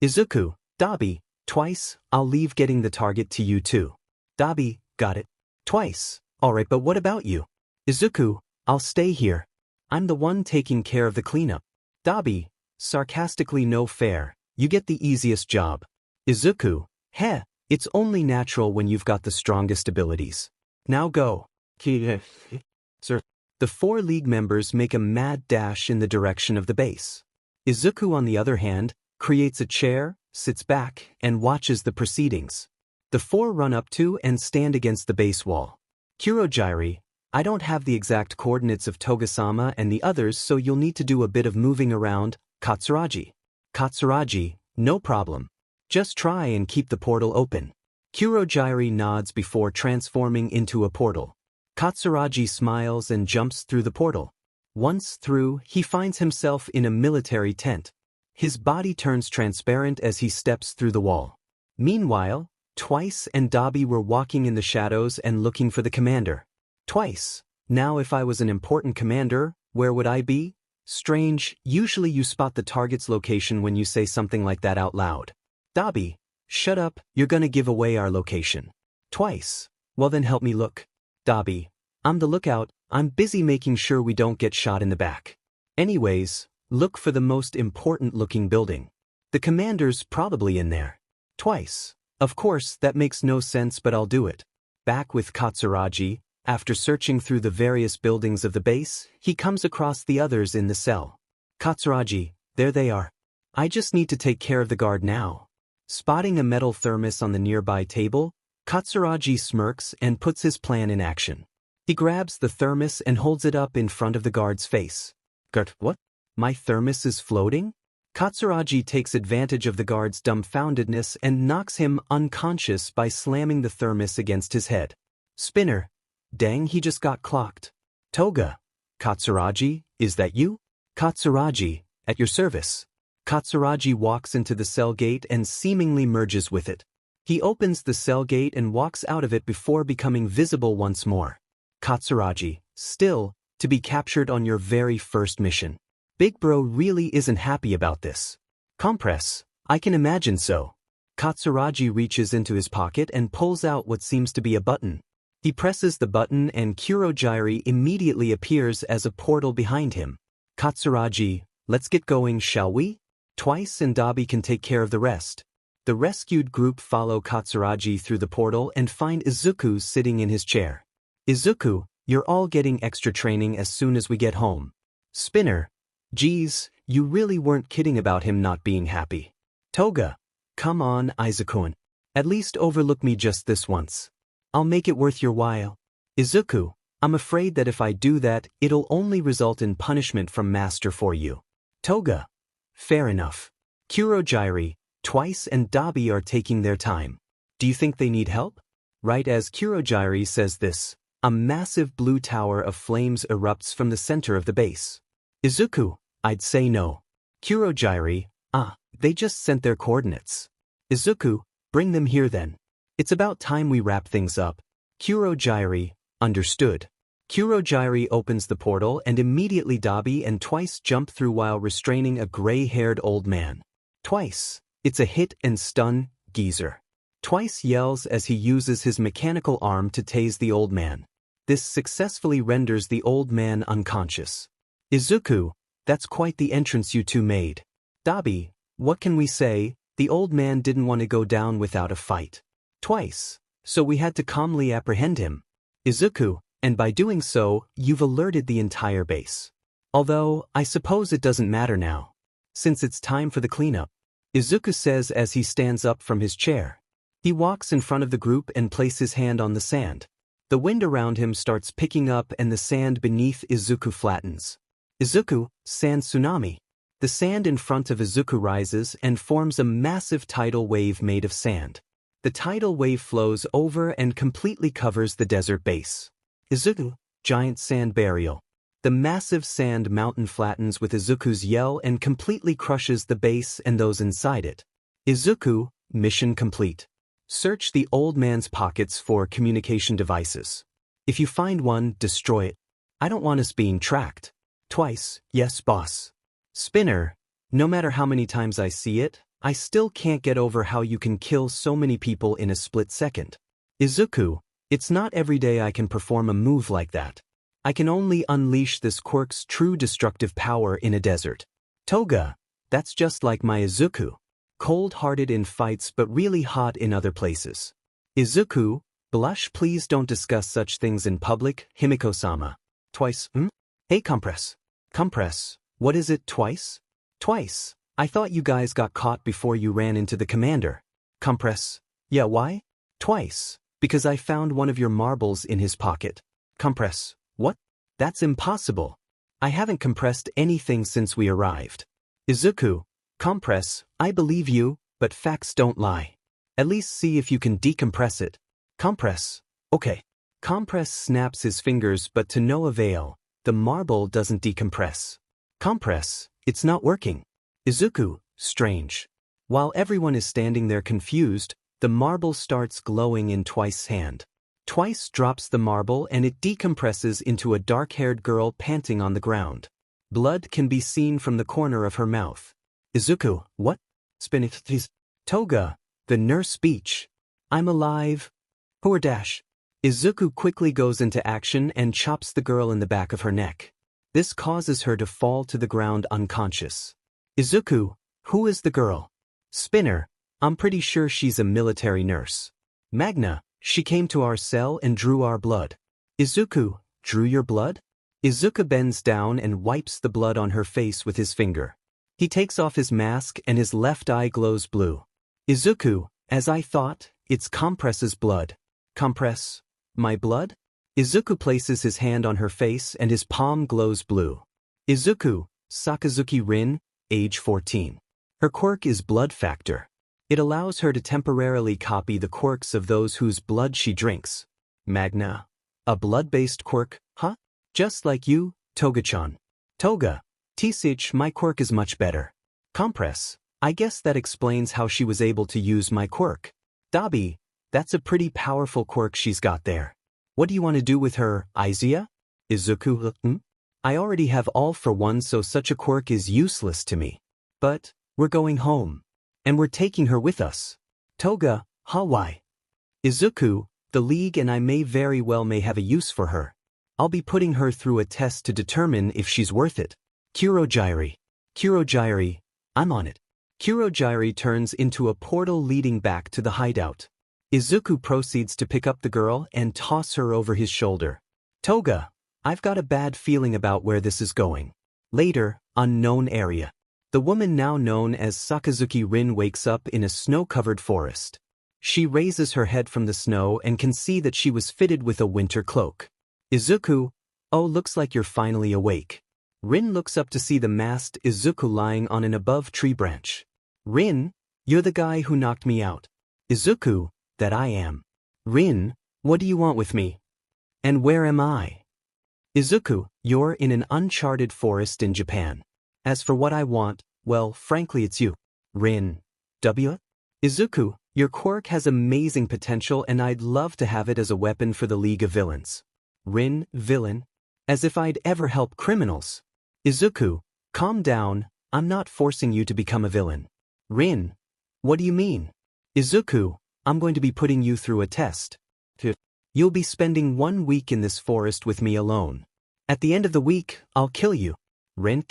Izuku, Dabi, Twice, I'll leave getting the target to you two. Dabi, got it. Twice, alright, but what about you? Izuku, I'll stay here. I'm the one taking care of the cleanup. Dabi, sarcastically, no fair, you get the easiest job. Izuku, heh, it's only natural when you've got the strongest abilities. Now go. Sir. The 4 League members make a mad dash in the direction of the base. Izuku, on the other hand, creates a chair, sits back, and watches the proceedings. The 4 run up to and stand against the base wall. Kurogiri, I don't have the exact coordinates of Togasama and the others, so you'll need to do a bit of moving around. Katsuragi. Katsuragi, no problem. Just try and keep the portal open. Kurogiri nods before transforming into a portal. Katsuragi smiles and jumps through the portal. Once through, he finds himself in a military tent. His body turns transparent as he steps through the wall. Meanwhile, Twice and Dabi were walking in the shadows and looking for the commander. Twice. Now if I was an important commander, where would I be? Strange, usually you spot the target's location when you say something like that out loud. Dabi, shut up, you're gonna give away our location. Twice. Well then help me look. Dabi, I'm the lookout, I'm busy making sure we don't get shot in the back. Anyways, look for the most important looking building. The commander's probably in there. Twice. Of course, that makes no sense, but I'll do it. Back with Katsuragi, after searching through the various buildings of the base, he comes across the others in the cell. Katsuragi, there they are. I just need to take care of the guard now. Spotting a metal thermos on the nearby table, Katsuragi smirks and puts his plan in action. He grabs the thermos and holds it up in front of the guard's face. Guard, what? My thermos is floating? Katsuragi takes advantage of the guard's dumbfoundedness and knocks him unconscious by slamming the thermos against his head. Spinner. Dang, he just got clocked. Toga. Katsuragi, is that you? Katsuragi, at your service. Katsuragi walks into the cell gate and seemingly merges with it. He opens the cell gate and walks out of it before becoming visible once more. Katsuragi, still, to be captured on your very first mission. Big Bro really isn't happy about this. Compress, I can imagine so. Katsuragi reaches into his pocket and pulls out what seems to be a button. He presses the button and Kurogiri immediately appears as a portal behind him. Katsuragi, let's get going, shall we? Twice and Dabi can take care of the rest. The rescued group follow Katsuragi through the portal and find Izuku sitting in his chair. Izuku, you're all getting extra training as soon as we get home. Spinner, geez, you really weren't kidding about him not being happy. Toga, come on, Izukun. At least overlook me just this once. I'll make it worth your while. Izuku, I'm afraid that if I do that, it'll only result in punishment from Master for you. Toga. Fair enough. Kurogyri, Twice and Dabi are taking their time. Do you think they need help? Right as Kurogyri says this, a massive blue tower of flames erupts from the center of the base. Izuku, I'd say no. Kurogyri, they just sent their coordinates. Izuku, bring them here then. It's about time we wrap things up. Kurogyri, understood. Kurogyri opens the portal and immediately Dabi and Twice jump through while restraining a gray-haired old man. Twice, it's a hit and stun, geezer. Twice yells as he uses his mechanical arm to tase the old man. This successfully renders the old man unconscious. Izuku, that's quite the entrance you two made. Dabi, what can we say? The old man didn't want to go down without a fight. Twice, so we had to calmly apprehend him. Izuku, and by doing so, you've alerted the entire base. Although, I suppose it doesn't matter now, since it's time for the cleanup. Izuku says as he stands up from his chair. He walks in front of the group and places his hand on the sand. The wind around him starts picking up and the sand beneath Izuku flattens. Izuku, sand tsunami. The sand in front of Izuku rises and forms a massive tidal wave made of sand. The tidal wave flows over and completely covers the desert base. Izuku, giant sand burial. The massive sand mountain flattens with Izuku's yell and completely crushes the base and those inside it. Izuku, mission complete. Search the old man's pockets for communication devices. If you find one, destroy it. I don't want us being tracked. Twice, yes boss. Spinner, no matter how many times I see it, I still can't get over how you can kill so many people in a split second. Izuku, it's not every day I can perform a move like that. I can only unleash this quirk's true destructive power in a desert. Toga, that's just like my Izuku. Cold-hearted in fights but really hot in other places. Izuku, blush, please don't discuss such things in public, Himiko-sama. Twice, Hey Compress. Compress, what is it, Twice? Twice, I thought you guys got caught before you ran into the commander. Compress, yeah, why? Twice, because I found one of your marbles in his pocket. Compress, what? That's impossible. I haven't compressed anything since we arrived. Izuku, Compress, I believe you, but facts don't lie. At least see if you can decompress it. Compress, okay. Compress snaps his fingers but to no avail. The marble doesn't decompress. Compress, it's not working. Izuku, strange. While everyone is standing there confused, the marble starts glowing in Twice's hand. Twice drops the marble and it decompresses into a dark-haired girl panting on the ground. Blood can be seen from the corner of her mouth. Izuku, what? Spinith. Toga, the nurse speech. I'm alive. Poor dash. Izuku quickly goes into action and chops the girl in the back of her neck. This causes her to fall to the ground unconscious. Izuku, who is the girl? Spinner, I'm pretty sure she's a military nurse. Magna, she came to our cell and drew our blood. Izuku, drew your blood? Izuku bends down and wipes the blood on her face with his finger. He takes off his mask and his left eye glows blue. Izuku, as I thought, it's Compress's blood. Compress, my blood? Izuku places his hand on her face and his palm glows blue. Izuku, Sakazuki Rin, age 14. Her quirk is Blood Factor. It allows her to temporarily copy the quirks of those whose blood she drinks. Magna, a blood-based quirk, huh? Just like you, Toga-chan. Toga, T-Sich, my quirk is much better. Compress, I guess that explains how she was able to use my quirk. Dabi, that's a pretty powerful quirk she's got there. What do you want to do with her, Izia? Izuku, I already have all for one, so such a quirk is useless to me. But, we're going home. And we're taking her with us. Toga, why? Izuku, the League and I may have a use for her. I'll be putting her through a test to determine if she's worth it. Kurogyri. Kurogyri, I'm on it. Kurogyri turns into a portal leading back to the hideout. Izuku proceeds to pick up the girl and toss her over his shoulder. Toga, I've got a bad feeling about where this is going. Later, unknown area. The woman now known as Sakazuki Rin wakes up in a snow-covered forest. She raises her head from the snow and can see that she was fitted with a winter cloak. Izuku, oh, looks like you're finally awake. Rin looks up to see the masked Izuku lying on an above tree branch. Rin, you're the guy who knocked me out. Izuku, that I am. Rin, what do you want with me? And where am I? Izuku, you're in an uncharted forest in Japan. As for what I want, well, frankly it's you. Rin, W? Izuku, your quirk has amazing potential and I'd love to have it as a weapon for the League of Villains. Rin, villain? As if I'd ever help criminals. Izuku, calm down, I'm not forcing you to become a villain. Rin, what do you mean? Izuku, I'm going to be putting you through a test. You'll be spending 1 week in this forest with me alone. At the end of the week, I'll kill you. Rin,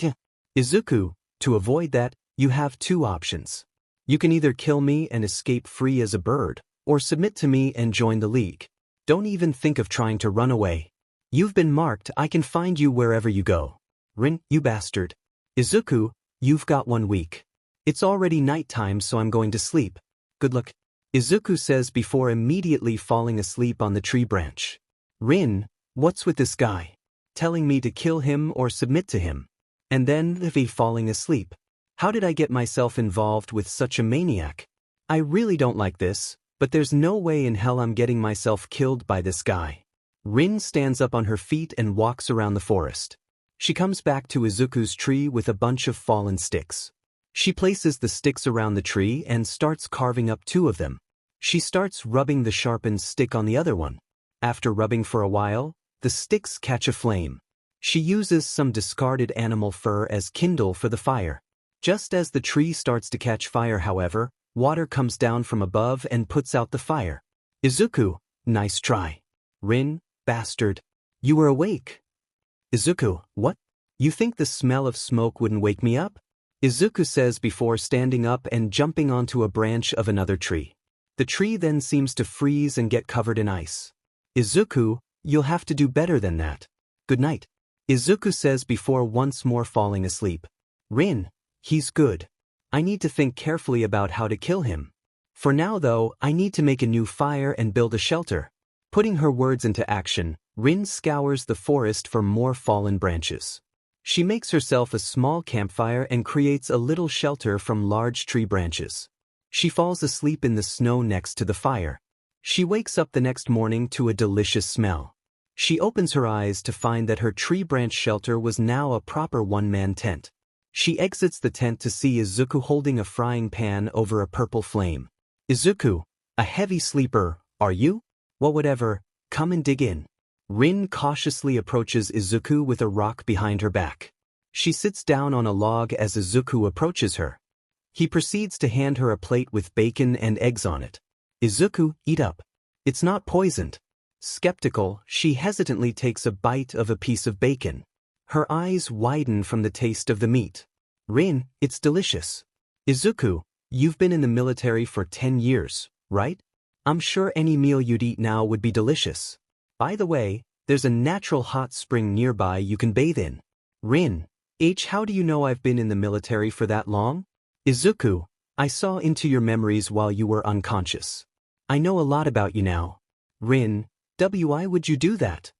Izuku, to avoid that, you have 2 options. You can either kill me and escape free as a bird, or submit to me and join the League. Don't even think of trying to run away. You've been marked, I can find you wherever you go. Rin, you bastard. Izuku, you've got 1 week. It's already nighttime, so I'm going to sleep. Good luck. Izuku says before immediately falling asleep on the tree branch. Rin, what's with this guy? Telling me to kill him or submit to him. And then falling asleep. How did I get myself involved with such a maniac? I really don't like this, but there's no way in hell I'm getting myself killed by this guy. Rin stands up on her feet and walks around the forest. She comes back to Izuku's tree with a bunch of fallen sticks. She places the sticks around the tree and starts carving up 2 of them. She starts rubbing the sharpened stick on the other one. After rubbing for a while, the sticks catch a flame. She uses some discarded animal fur as kindle for the fire. Just as the tree starts to catch fire, however, water comes down from above and puts out the fire. Izuku, nice try. Rin, bastard. You were awake. Izuku, what? You think the smell of smoke wouldn't wake me up? Izuku says before standing up and jumping onto a branch of another tree. The tree then seems to freeze and get covered in ice. Izuku, you'll have to do better than that. Good night. Izuku says before once more falling asleep. Rin, he's good. I need to think carefully about how to kill him. For now though, I need to make a new fire and build a shelter. Putting her words into action, Rin scours the forest for more fallen branches. She makes herself a small campfire and creates a little shelter from large tree branches. She falls asleep in the snow next to the fire. She wakes up the next morning to a delicious smell. She opens her eyes to find that her tree branch shelter was now a proper one-man tent. She exits the tent to see Izuku holding a frying pan over a purple flame. Izuku, a heavy sleeper, are you? Well, whatever, come and dig in. Rin cautiously approaches Izuku with a rock behind her back. She sits down on a log as Izuku approaches her. He proceeds to hand her a plate with bacon and eggs on it. Izuku, eat up. It's not poisoned. Skeptical, she hesitantly takes a bite of a piece of bacon. Her eyes widen from the taste of the meat. Rin, it's delicious. Izuku, you've been in the military for 10 years, right? I'm sure any meal you'd eat now would be delicious. By the way, there's a natural hot spring nearby you can bathe in. Rin, how do you know I've been in the military for that long? Izuku, I saw into your memories while you were unconscious. I know a lot about you now. Rin, why would you do that?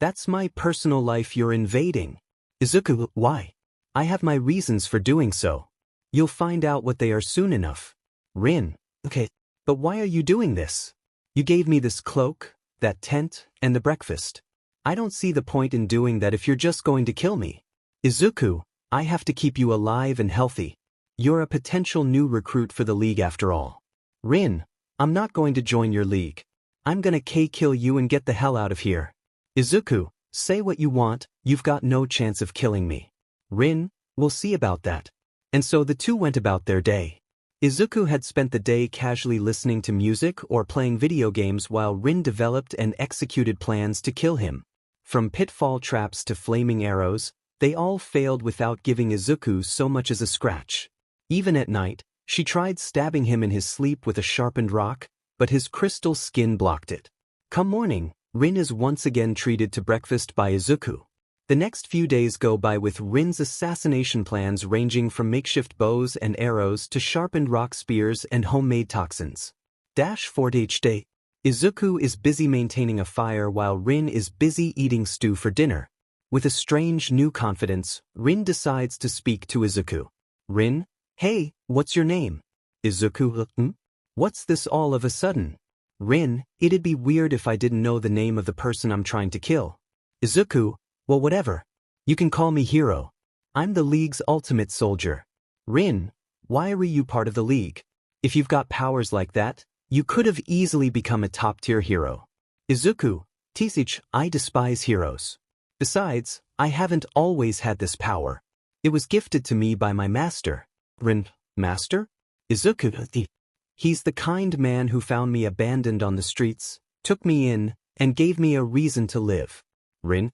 That's my personal life you're invading. Izuku, why? I have my reasons for doing so. You'll find out what they are soon enough. Rin, okay, but why are you doing this? You gave me this cloak, that tent, and the breakfast. I don't see the point in doing that if you're just going to kill me. Izuku, I have to keep you alive and healthy. You're a potential new recruit for the League after all. Rin, I'm not going to join your League. I'm gonna kill you and get the hell out of here. Izuku, say what you want, you've got no chance of killing me. Rin, we'll see about that. And so the 2 went about their day. Izuku had spent the day casually listening to music or playing video games while Rin developed and executed plans to kill him. From pitfall traps to flaming arrows, they all failed without giving Izuku so much as a scratch. Even at night, she tried stabbing him in his sleep with a sharpened rock, but his crystal skin blocked it. Come morning, Rin is once again treated to breakfast by Izuku. The next few days go by with Rin's assassination plans ranging from makeshift bows and arrows to sharpened rock spears and homemade toxins. 4th day. Izuku is busy maintaining a fire while Rin is busy eating stew for dinner. With a strange new confidence, Rin decides to speak to Izuku. Rin, hey, what's your name? Izuku, What's this all of a sudden? Rin, it'd be weird if I didn't know the name of the person I'm trying to kill. Izuku, well whatever. You can call me Hero. I'm the League's ultimate soldier. Rin, why are you part of the League? If you've got powers like that, you could have easily become a top-tier hero. Izuku, Tisich, I despise heroes. Besides, I haven't always had this power. It was gifted to me by my master. Rin, master? Izuku, he's the kind man who found me abandoned on the streets, took me in, and gave me a reason to live. Rin,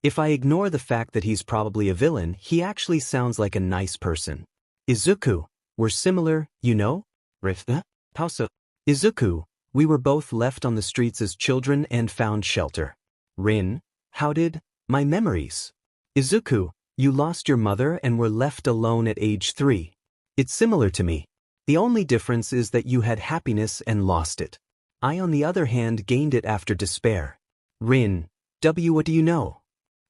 if I ignore the fact that he's probably a villain, he actually sounds like a nice person. Izuku, we're similar, you know? Rifta? Pausa. Izuku, we were both left on the streets as children and found shelter. Rin, how did? My memories. Izuku, you lost your mother and were left alone at age 3. It's similar to me. The only difference is that you had happiness and lost it. I on the other hand gained it after despair. Rin, what do you know?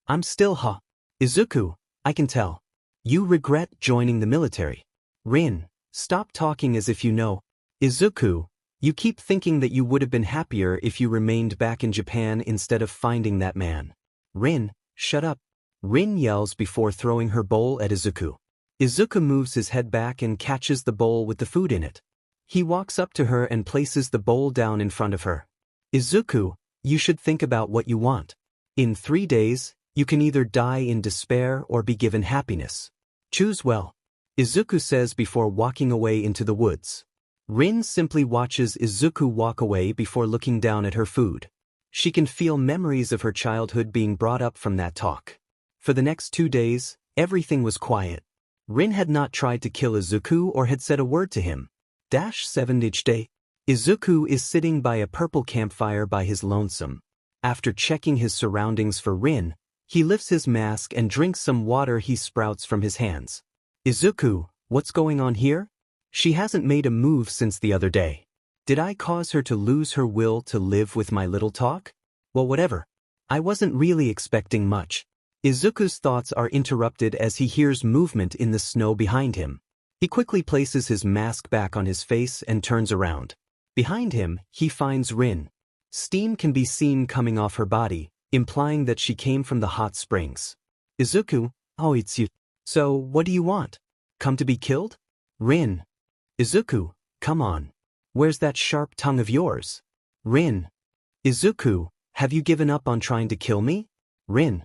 I'm still Izuku, I can tell. You regret joining the military. Rin, stop talking as if you know. Izuku, you keep thinking that you would have been happier if you remained back in Japan instead of finding that man. Rin, shut up. Rin yells before throwing her bowl at Izuku. Izuku moves his head back and catches the bowl with the food in it. He walks up to her and places the bowl down in front of her. Izuku, you should think about what you want. In 3 days, you can either die in despair or be given happiness. Choose well. Izuku says before walking away into the woods. Rin simply watches Izuku walk away before looking down at her food. She can feel memories of her childhood being brought up from that talk. For the next 2 days, everything was quiet. Rin had not tried to kill Izuku or had said a word to him. 7th day. Izuku is sitting by a purple campfire by his lonesome. After checking his surroundings for Rin, he lifts his mask and drinks some water he sprouts from his hands. Izuku, what's going on here? She hasn't made a move since the other day. Did I cause her to lose her will to live with my little talk? Well, whatever. I wasn't really expecting much. Izuku's thoughts are interrupted as he hears movement in the snow behind him. He quickly places his mask back on his face and turns around. Behind him, he finds Rin. Steam can be seen coming off her body, implying that she came from the hot springs. Izuku, oh, it's you. So, what do you want? Come to be killed? Rin. Izuku, come on. Where's that sharp tongue of yours? Rin. Izuku, have you given up on trying to kill me? Rin.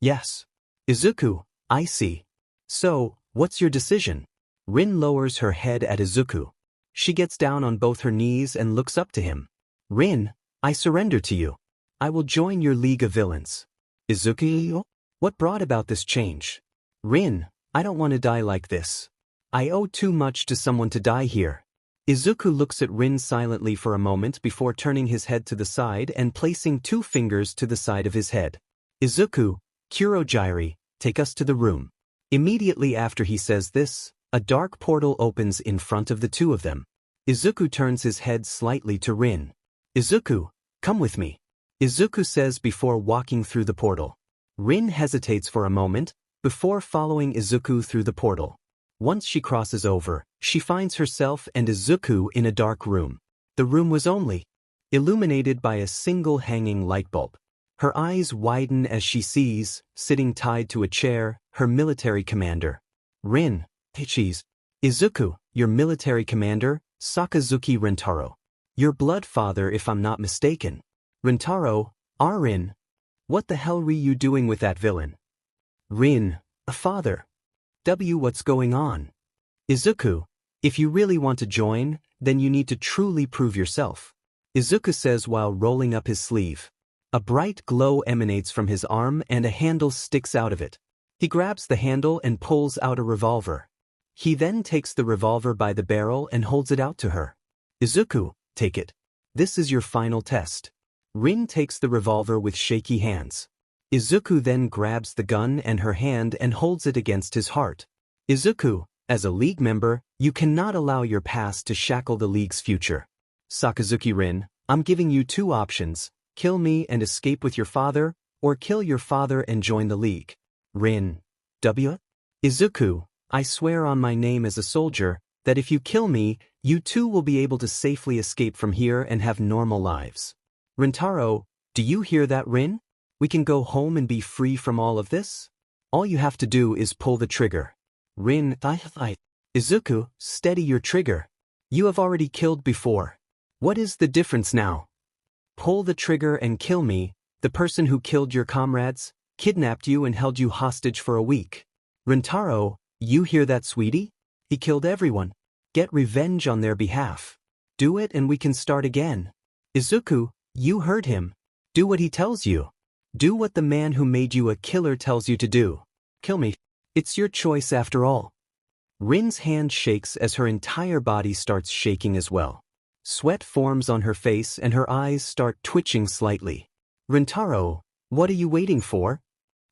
Yes. Izuku, I see. So, what's your decision? Rin lowers her head at Izuku. She gets down on both her knees and looks up to him. Rin, I surrender to you. I will join your League of Villains. Izuku, what brought about this change? Rin, I don't want to die like this. I owe too much to someone to die here. Izuku looks at Rin silently for a moment before turning his head to the side and placing 2 fingers to the side of his head. Izuku, Kurogyri, take us to the room. Immediately after he says this, a dark portal opens in front of the 2 of them. Izuku turns his head slightly to Rin. Izuku, come with me. Izuku says before walking through the portal. Rin hesitates for a moment, before following Izuku through the portal. Once she crosses over, she finds herself and Izuku in a dark room. The room was only illuminated by a single hanging light bulb. Her eyes widen as she sees, sitting tied to a chair, her military commander. Rin, Ichi's. Izuku, your military commander, Sakazuki Rentaro. Your blood father if I'm not mistaken. Rentaro, Rin. What the hell were you doing with that villain? Rin, a father. What's going on? Izuku, if you really want to join, then you need to truly prove yourself. Izuku says while rolling up his sleeve. A bright glow emanates from his arm and a handle sticks out of it. He grabs the handle and pulls out a revolver. He then takes the revolver by the barrel and holds it out to her. Izuku, take it. This is your final test. Rin takes the revolver with shaky hands. Izuku then grabs the gun in her hand and holds it against his heart. Izuku, as a League member, you cannot allow your past to shackle the League's future. Sakazuki Rin, I'm giving you two options, kill me and escape with your father, or kill your father and join the League. Rin. W? Izuku, I swear on my name as a soldier, that if you kill me, you too will be able to safely escape from here and have normal lives. Rintaro, do you hear that, Rin? We can go home and be free from all of this? All you have to do is pull the trigger. Rin, Izuku, steady your trigger. You have already killed before. What is the difference now? Pull the trigger and kill me, the person who killed your comrades, kidnapped you and held you hostage for a week. Rintaro, you hear that, sweetie? He killed everyone. Get revenge on their behalf. Do it and we can start again. Izuku, you heard him. Do what he tells you. Do what the man who made you a killer tells you to do. Kill me. It's your choice after all. Rin's hand shakes as her entire body starts shaking as well. Sweat forms on her face and her eyes start twitching slightly. Rintaro, what are you waiting for?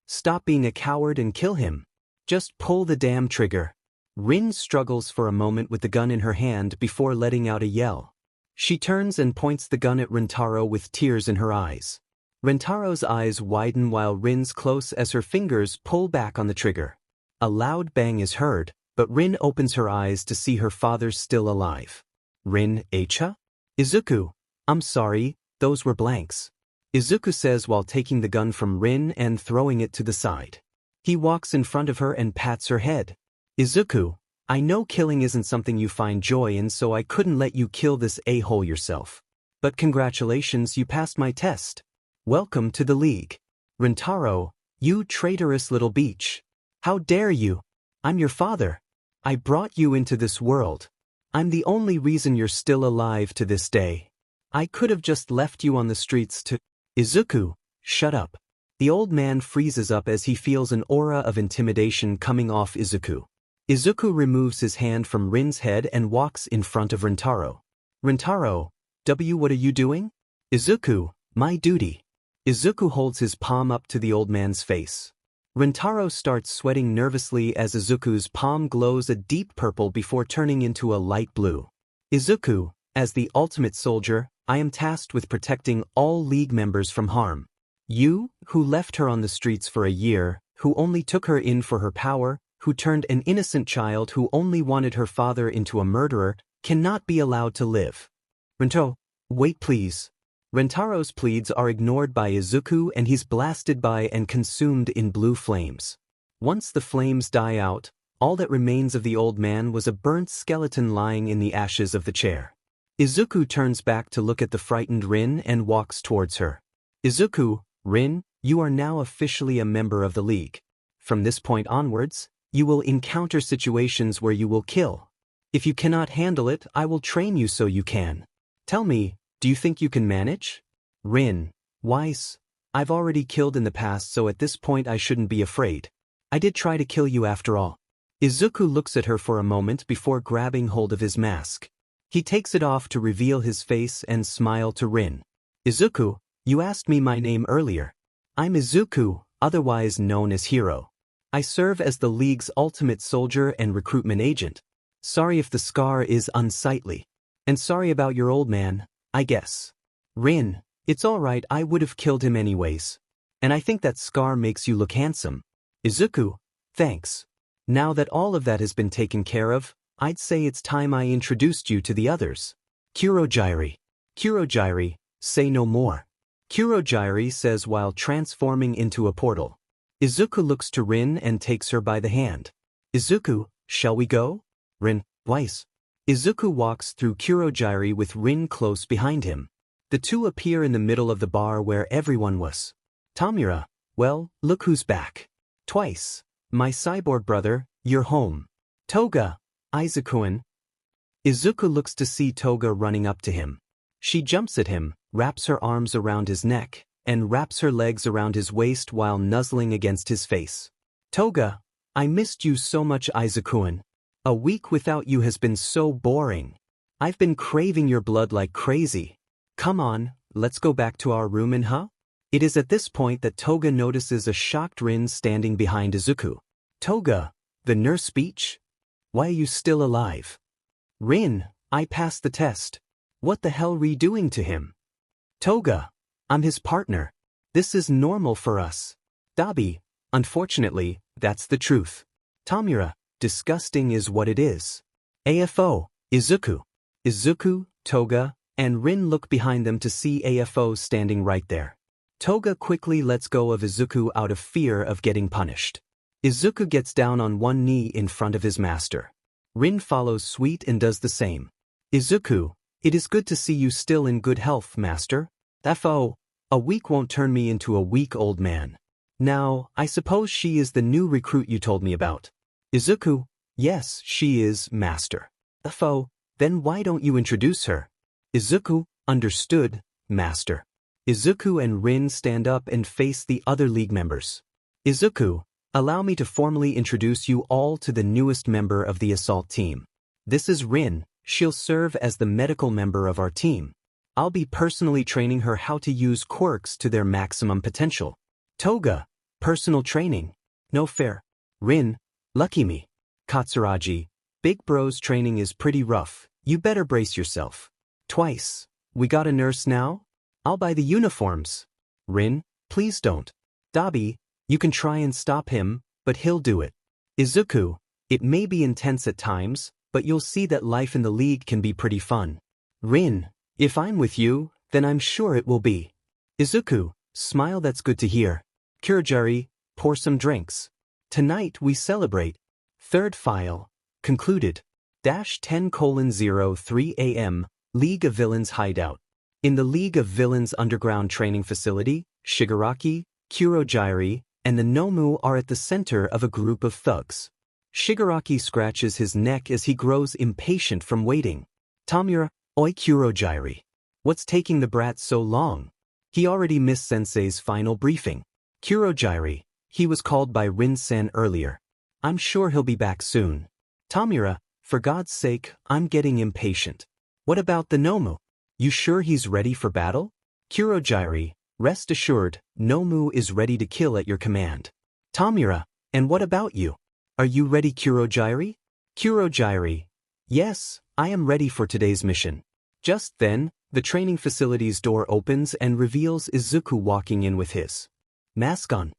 Stop being a coward and kill him. Just pull the damn trigger. Rin struggles for a moment with the gun in her hand before letting out a yell. She turns and points the gun at Rintaro with tears in her eyes. Rintaro's eyes widen while Rin's close as her fingers pull back on the trigger. A loud bang is heard, but Rin opens her eyes to see her father still alive. Rin, Eicha? Izuku, I'm sorry, those were blanks. Izuku says while taking the gun from Rin and throwing it to the side. He walks in front of her and pats her head. Izuku, I know killing isn't something you find joy in, so I couldn't let you kill this a-hole yourself. But congratulations, you passed my test. Welcome to the League. Rintaro, you traitorous little beach. How dare you? I'm your father. I brought you into this world. I'm the only reason you're still alive to this day. I could have just left you on the streets to— Izuku, shut up. The old man freezes up as he feels an aura of intimidation coming off Izuku. Izuku removes his hand from Rin's head and walks in front of Rintaro. Rintaro, what are you doing? Izuku, my duty. Izuku holds his palm up to the old man's face. Rintaro starts sweating nervously as Izuku's palm glows a deep purple before turning into a light blue. Izuku, as the ultimate soldier, I am tasked with protecting all League members from harm. You, who left her on the streets for a year, who only took her in for her power, who turned an innocent child who only wanted her father into a murderer, cannot be allowed to live. Rintaro, wait please. Rentaro's pleads are ignored by Izuku and he's blasted by and consumed in blue flames. Once the flames die out, all that remains of the old man was a burnt skeleton lying in the ashes of the chair. Izuku turns back to look at the frightened Rin and walks towards her. Izuku, Rin, you are now officially a member of the League. From this point onwards, you will encounter situations where you will kill. If you cannot handle it, I will train you so you can. Tell me, do you think you can manage? Rin, Weiss, I've already killed in the past, so at this point I shouldn't be afraid. I did try to kill you after all. Izuku looks at her for a moment before grabbing hold of his mask. He takes it off to reveal his face and smile to Rin. Izuku, you asked me my name earlier. I'm Izuku, otherwise known as Hero. I serve as the League's ultimate soldier and recruitment agent. Sorry if the scar is unsightly. And sorry about your old man, I guess. Rin, it's alright, I would have killed him anyways. And I think that scar makes you look handsome. Izuku, thanks. Now that all of that has been taken care of, I'd say it's time I introduced you to the others. Kurogyri. Kurogyri, say no more. Kurogyri says while transforming into a portal. Izuku looks to Rin and takes her by the hand. Izuku, shall we go? Rin, Weiss. Izuku walks through Kurogyri with Rin close behind him. The two appear in the middle of the bar where everyone was. Tamura, well, look who's back. Twice. My cyborg brother, you're home. Toga, Izukuin. Izuku looks to see Toga running up to him. She jumps at him, wraps her arms around his neck, and wraps her legs around his waist while nuzzling against his face. Toga, I missed you so much, Izukuin. A week without you has been so boring. I've been craving your blood like crazy. Come on, let's go back to our room and huh? It is at this point that Toga notices a shocked Rin standing behind Izuku. Toga, the nurse speech? Why are you still alive? Rin, I passed the test. What the hell re doing to him? Toga, I'm his partner. This is normal for us. Dabi, unfortunately, that's the truth. Tamura, disgusting is what it is. AFO, Izuku. Izuku, Toga, and Rin look behind them to see AFO standing right there. Toga quickly lets go of Izuku out of fear of getting punished. Izuku gets down on one knee in front of his master. Rin follows suit and does the same. Izuku, it is good to see you still in good health, master. FO, a week won't turn me into a weak old man. Now, I suppose she is the new recruit you told me about. Izuku, yes, she is, master. FO, then why don't you introduce her? Izuku, understood, master. Izuku and Rin stand up and face the other league members. Izuku, allow me to formally introduce you all to the newest member of the assault team. This is Rin, she'll serve as the medical member of our team. I'll be personally training her how to use quirks to their maximum potential. Toga, personal training. No fair. Rin, lucky me. Katsuragi, big bro's training is pretty rough, you better brace yourself. Twice. We got a nurse now? I'll buy the uniforms. Rin, please don't. Dabi, you can try and stop him, but he'll do it. Izuku, it may be intense at times, but you'll see that life in the league can be pretty fun. Rin, if I'm with you, then I'm sure it will be. Izuku, smile, that's good to hear. Kurogiri, pour some drinks. Tonight we celebrate. Third file. Concluded. 10:03 a.m. League of Villains hideout. In the League of Villains underground training facility, Shigaraki, Kurogiri, and the Nomu are at the center of a group of thugs. Shigaraki scratches his neck as he grows impatient from waiting. Tamura, oi Kurogiri. What's taking the brat so long? He already missed Sensei's final briefing. Kurogiri, he was called by Rin-san earlier. I'm sure he'll be back soon. Tamura, for God's sake, I'm getting impatient. What about the Nomu? You sure he's ready for battle? Kurogiri, rest assured, Nomu is ready to kill at your command. Tamura, and what about you? Are you ready, Kurogiri? Kurogiri, yes, I am ready for today's mission. Just then, the training facility's door opens and reveals Izuku walking in with his mask on.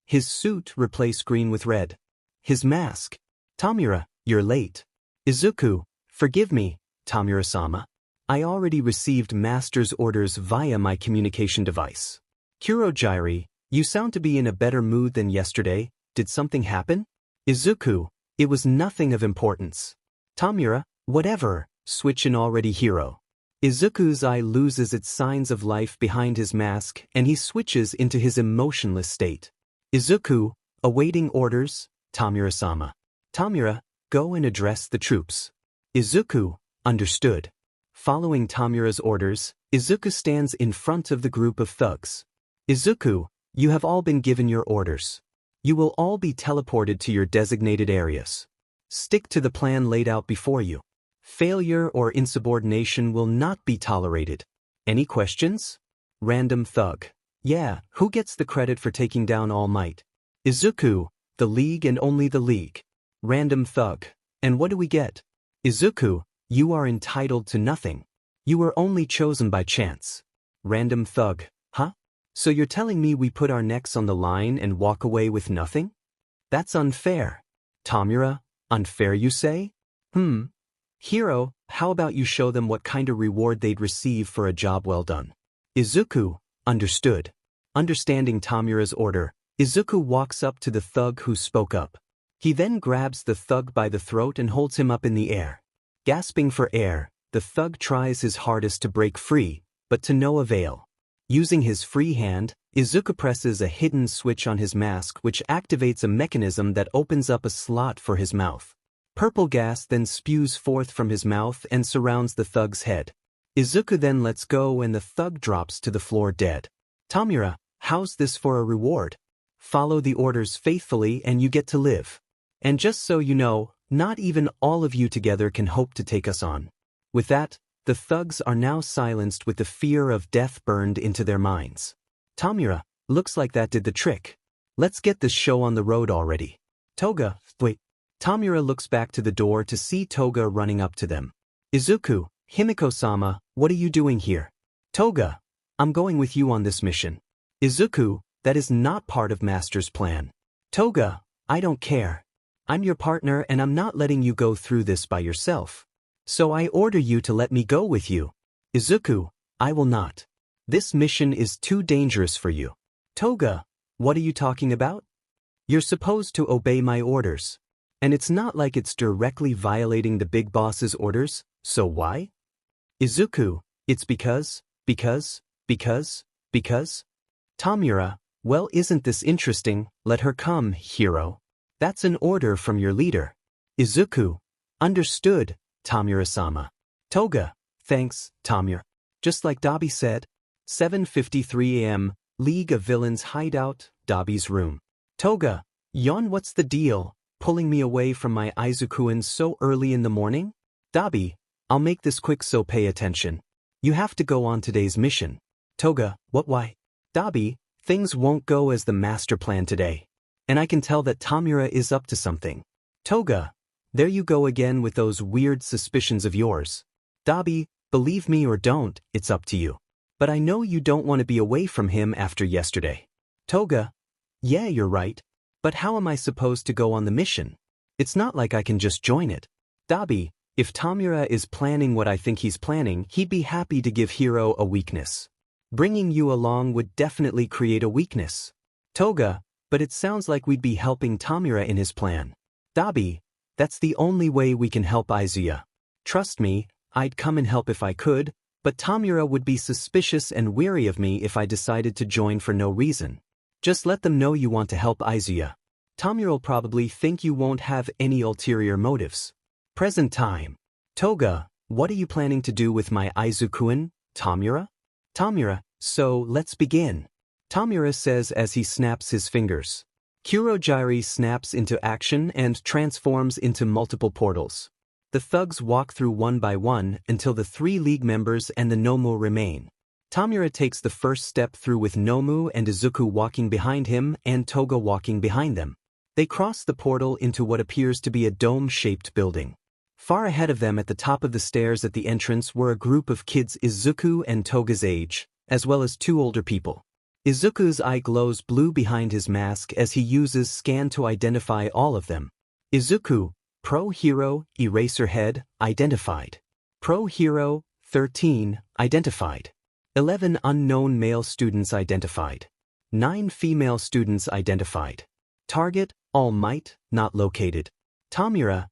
His suit replaced green with red. His mask. Tamura, you're late. Izuku, forgive me, Tamura-sama. I already received master's orders via my communication device. Kurogiri, you sound to be in a better mood than yesterday. Did something happen? Izuku, it was nothing of importance. Tamura, whatever, switch an already hero. Izuku's eye loses its signs of life behind his mask and he switches into his emotionless state. Izuku, awaiting orders, Tamura-sama. Tamura, go and address the troops. Izuku, understood. Following Tamura's orders, Izuku stands in front of the group of thugs. Izuku, you have all been given your orders. You will all be teleported to your designated areas. Stick to the plan laid out before you. Failure or insubordination will not be tolerated. Any questions? Random thug. Yeah, who gets the credit for taking down All Might? Izuku, the League and only the League. Random thug. And what do we get? Izuku, you are entitled to nothing. You were only chosen by chance. Random thug. Huh? So you're telling me we put our necks on the line and walk away with nothing? That's unfair. Tamura, unfair you say? Hero, how about you show them what kind of reward they'd receive for a job well done? Izuku, understood. Understanding Tamura's order, Izuku walks up to the thug who spoke up. He then grabs the thug by the throat and holds him up in the air. Gasping for air, the thug tries his hardest to break free, but to no avail. Using his free hand, Izuku presses a hidden switch on his mask which activates a mechanism that opens up a slot for his mouth. Purple gas then spews forth from his mouth and surrounds the thug's head. Izuku then lets go and the thug drops to the floor dead. Tamura, how's this for a reward? Follow the orders faithfully and you get to live. And just so you know, not even all of you together can hope to take us on. With that, the thugs are now silenced with the fear of death burned into their minds. Tamura, looks like that did the trick. Let's get this show on the road already. Toga, wait. Tamura looks back to the door to see Toga running up to them. Izuku, Himiko-sama, what are you doing here? Toga, I'm going with you on this mission. Izuku, that is not part of Master's plan. Toga, I don't care. I'm your partner and I'm not letting you go through this by yourself. So I order you to let me go with you. Izuku, I will not. This mission is too dangerous for you. Toga, what are you talking about? You're supposed to obey my orders. And it's not like it's directly violating the big boss's orders, so why? Izuku, it's because. Tamura, well, isn't this interesting? Let her come, hero. That's an order from your leader. Izuku, understood, Tamura-sama. Toga, thanks, Tamura. Just like Dabi said. 7:53 a.m., League of Villains hideout, Dabi's room. Toga, Yon, what's the deal, pulling me away from my Izuku-in so early in the morning? Dabi, I'll make this quick so pay attention. You have to go on today's mission. Toga, what why? Dabi, things won't go as the master planned today. And I can tell that Tamura is up to something. Toga, there you go again with those weird suspicions of yours. Dabi, believe me or don't, it's up to you. But I know you don't want to be away from him after yesterday. Toga, yeah, you're right. But how am I supposed to go on the mission? It's not like I can just join it. Dabi, if Tamura is planning what I think he's planning, he'd be happy to give Hiro a weakness. Bringing you along would definitely create a weakness. Toga, but it sounds like we'd be helping Tamura in his plan. Dabi, that's the only way we can help Izuya. Trust me, I'd come and help if I could, but Tamura would be suspicious and weary of me if I decided to join for no reason. Just let them know you want to help Izuya. Tamuro'll probably think you won't have any ulterior motives. Present time. Toga, what are you planning to do with my Izuku-in, Tamura? Tamura, so let's begin. Tamura says as he snaps his fingers. Kurogiri snaps into action and transforms into multiple portals. The thugs walk through one by one until the 3 league members and the Nomu remain. Tamura takes the first step through with Nomu and Izuku walking behind him and Toga walking behind them. They cross the portal into what appears to be a dome-shaped building. Far ahead of them at the top of the stairs at the entrance were a group of kids Izuku and Toga's age, as well as 2 older people. Izuku's eye glows blue behind his mask as he uses scan to identify all of them. Izuku, Pro Hero, Eraserhead, identified. Pro Hero, 13, identified. 11 unknown male students identified. 9 female students identified. Target, All Might, not located. Tamura,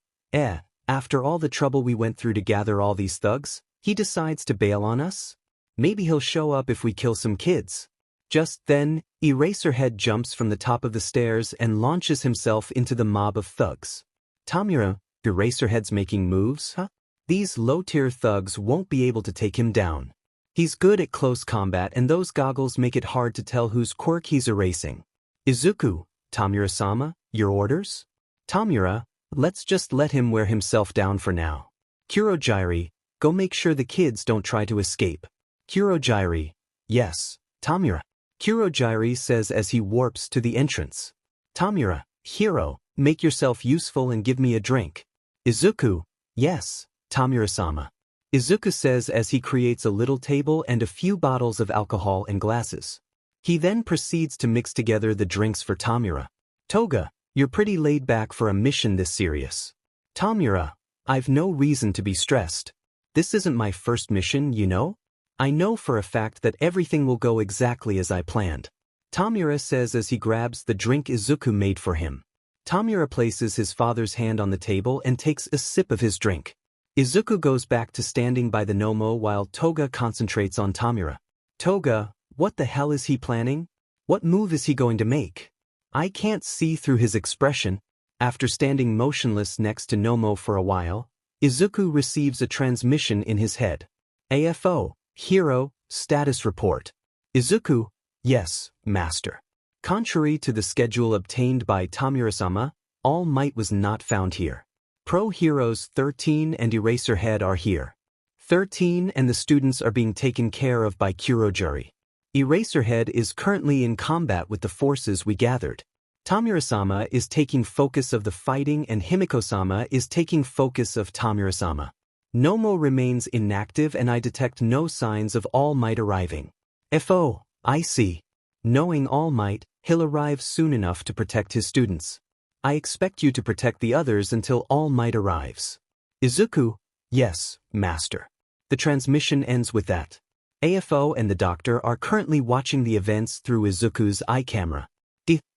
after all the trouble we went through to gather all these thugs, he decides to bail on us? Maybe he'll show up if we kill some kids. Just then, Eraserhead jumps from the top of the stairs and launches himself into the mob of thugs. Tamura, Eraserhead's making moves, huh? These low-tier thugs won't be able to take him down. He's good at close combat and those goggles make it hard to tell whose quirk he's erasing. Izuku, Tamura-sama, your orders? Tamura, let's just let him wear himself down for now. Kurogiri, go make sure the kids don't try to escape. Kurogiri, yes, Tamura. Kurogiri says as he warps to the entrance. Tamura, hero, make yourself useful and give me a drink. Izuku, yes, Tamura-sama. Izuku says as he creates a little table and a few bottles of alcohol and glasses. He then proceeds to mix together the drinks for Tamura. Toga, you're pretty laid back for a mission this serious. Tamura, I've no reason to be stressed. This isn't my first mission, you know? I know for a fact that everything will go exactly as I planned. Tamura says as he grabs the drink Izuku made for him. Tamura places his father's hand on the table and takes a sip of his drink. Izuku goes back to standing by the Nomo while Toga concentrates on Tamura. Toga, what the hell is he planning? What move is he going to make? I can't see through his expression. After standing motionless next to Nomo for a while, Izuku receives a transmission in his head. AFO, Hero, status report. Izuku, yes, master. Contrary to the schedule obtained by Tamura-sama, All Might was not found here. Pro Heroes 13 and Eraserhead are here. 13 and the students are being taken care of by Kurogiri. Eraserhead is currently in combat with the forces we gathered. Tamura-sama is taking focus of the fighting and Himiko-sama is taking focus of Tamura-sama. Nomo remains inactive and I detect no signs of All Might arriving. FO, I see. Knowing All Might, he'll arrive soon enough to protect his students. I expect you to protect the others until All Might arrives. Izuku, yes, Master. The transmission ends with that. AFO and the doctor are currently watching the events through Izuku's eye camera.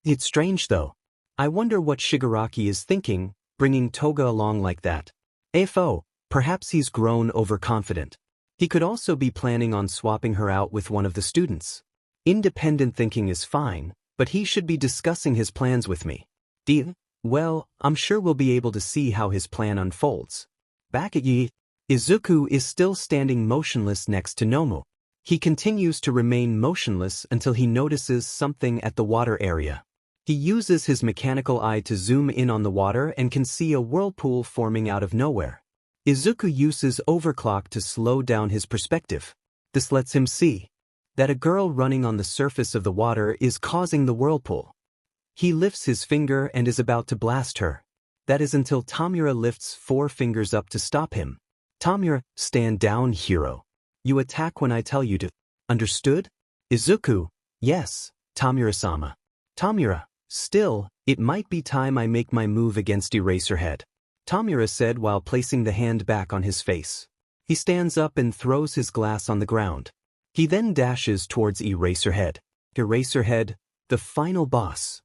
It's strange though. I wonder what Shigaraki is thinking, bringing Toga along like that. AFO, perhaps he's grown overconfident. He could also be planning on swapping her out with one of the students. Independent thinking is fine, but he should be discussing his plans with me. Well, I'm sure we'll be able to see how his plan unfolds. Back at Yi, Izuku is still standing motionless next to Nomu. He continues to remain motionless until he notices something at the water area. He uses his mechanical eye to zoom in on the water and can see a whirlpool forming out of nowhere. Izuku uses overclock to slow down his perspective. This lets him see that a girl running on the surface of the water is causing the whirlpool. He lifts his finger and is about to blast her. That is until Tamura lifts 4 fingers up to stop him. Tamura, stand down, hero. You attack when I tell you to. Understood? Izuku, yes, Tamura-sama. Tamura, still, it might be time I make my move against Eraserhead. Tamura said while placing the hand back on his face. He stands up and throws his glass on the ground. He then dashes towards Eraserhead. Eraserhead, the final boss.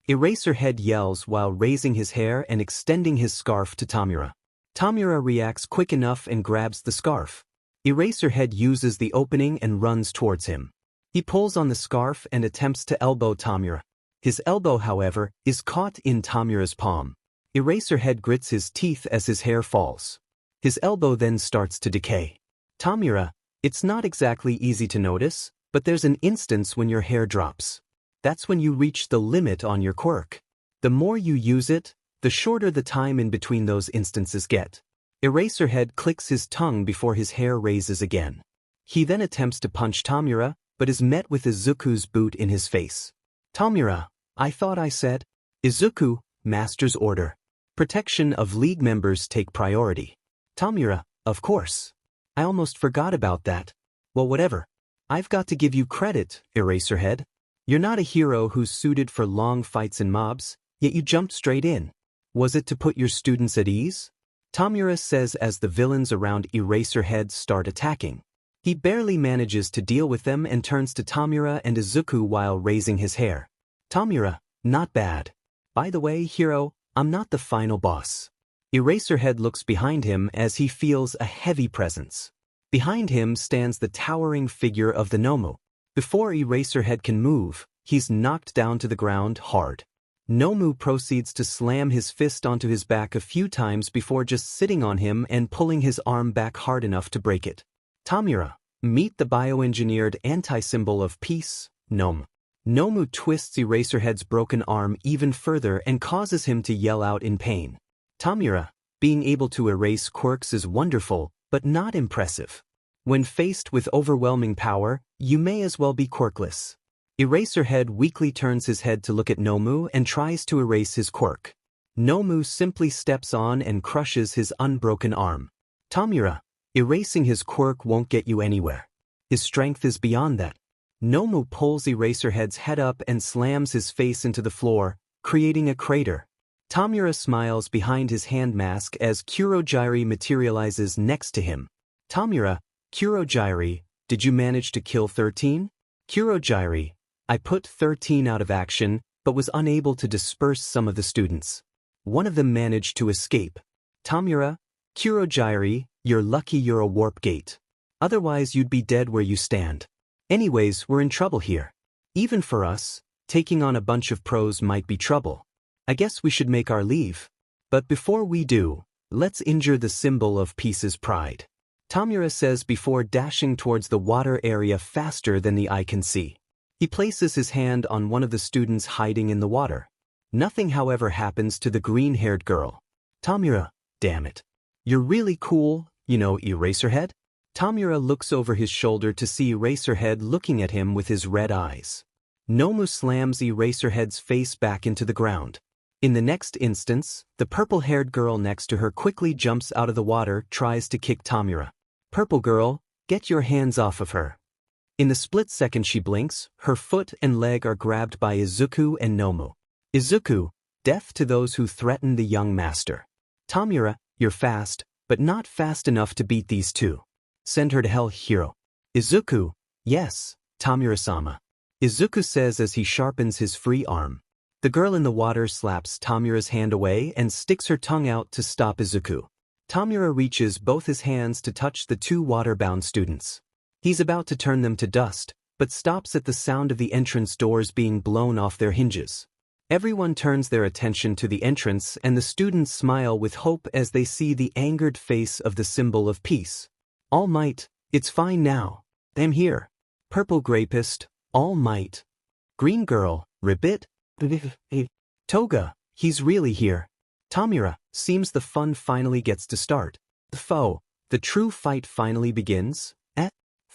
Eraserhead yells while raising his hair and extending his scarf to Tamura. Tamura reacts quick enough and grabs the scarf. Eraserhead uses the opening and runs towards him. He pulls on the scarf and attempts to elbow Tamura. His elbow, however, is caught in Tamura's palm. Eraserhead grits his teeth as his hair falls. His elbow then starts to decay. Tamura, it's not exactly easy to notice, but there's an instance when your hair drops. That's when you reach the limit on your quirk. The more you use it, the shorter the time in between those instances get. Eraserhead clicks his tongue before his hair raises again. He then attempts to punch Tamura, but is met with Izuku's boot in his face. Tamura, I thought I said. Izuku, Master's order. Protection of League members take priority. Tamura, of course. I almost forgot about that. Well, whatever. I've got to give you credit, Eraserhead. You're not a hero who's suited for long fights and mobs, yet you jumped straight in. Was it to put your students at ease? Tamura says as the villains around Eraserhead start attacking. He barely manages to deal with them and turns to Tamura and Izuku while raising his hair. Tamura, not bad. By the way, hero, I'm not the final boss. Eraserhead looks behind him as he feels a heavy presence. Behind him stands the towering figure of the Nomu. Before Eraserhead can move, he's knocked down to the ground hard. Nomu proceeds to slam his fist onto his back a few times before just sitting on him and pulling his arm back hard enough to break it. Tamura, meet the bioengineered anti-symbol of peace, Nom. Nomu twists Eraserhead's broken arm even further and causes him to yell out in pain. Tamura, being able to erase quirks is wonderful, but not impressive. When faced with overwhelming power, you may as well be quirkless. Eraserhead weakly turns his head to look at Nomu and tries to erase his quirk. Nomu simply steps on and crushes his unbroken arm. Tamura, erasing his quirk won't get you anywhere. His strength is beyond that. Nomu pulls Eraserhead's head up and slams his face into the floor, creating a crater. Tamura smiles behind his hand mask as Kurogyri materializes next to him. Tamura, Kurogyri, did you manage to kill 13? Kurogyri, I put 13 out of action, but was unable to disperse some of the students. One of them managed to escape. Tamura, Kurogyri, you're lucky you're a warp gate. Otherwise you'd be dead where you stand. Anyways, we're in trouble here. Even for us, taking on a bunch of pros might be trouble. I guess we should make our leave. But before we do, let's injure the symbol of peace's pride. Tamura says before dashing towards the water area faster than the eye can see. He places his hand on one of the students hiding in the water. Nothing, however, happens to the green-haired girl. Tamura, damn it. You're really cool, you know, Eraserhead? Tamura looks over his shoulder to see Eraserhead looking at him with his red eyes. Nomu slams Eraserhead's face back into the ground. In the next instance, the purple-haired girl next to her quickly jumps out of the water, tries to kick Tamura. Purple girl, get your hands off of her. In the split second she blinks, her foot and leg are grabbed by Izuku and Nomu. Izuku, deaf to those who threaten the young master. Tamura, you're fast, but not fast enough to beat these two. Send her to hell, hero. Izuku, yes, Tamura-sama. Izuku says as he sharpens his free arm. The girl in the water slaps Tamura's hand away and sticks her tongue out to stop Izuku. Tamura reaches both his hands to touch the two water-bound students. He's about to turn them to dust, but stops at the sound of the entrance doors being blown off their hinges. Everyone turns their attention to the entrance and the students smile with hope as they see the angered face of the symbol of peace. All Might, it's fine now. I'm here. Purple Grapist, All Might. Green Girl, Ribbit. Toga, he's really here. Tamura, seems the fun finally gets to start. The foe, the true fight finally begins.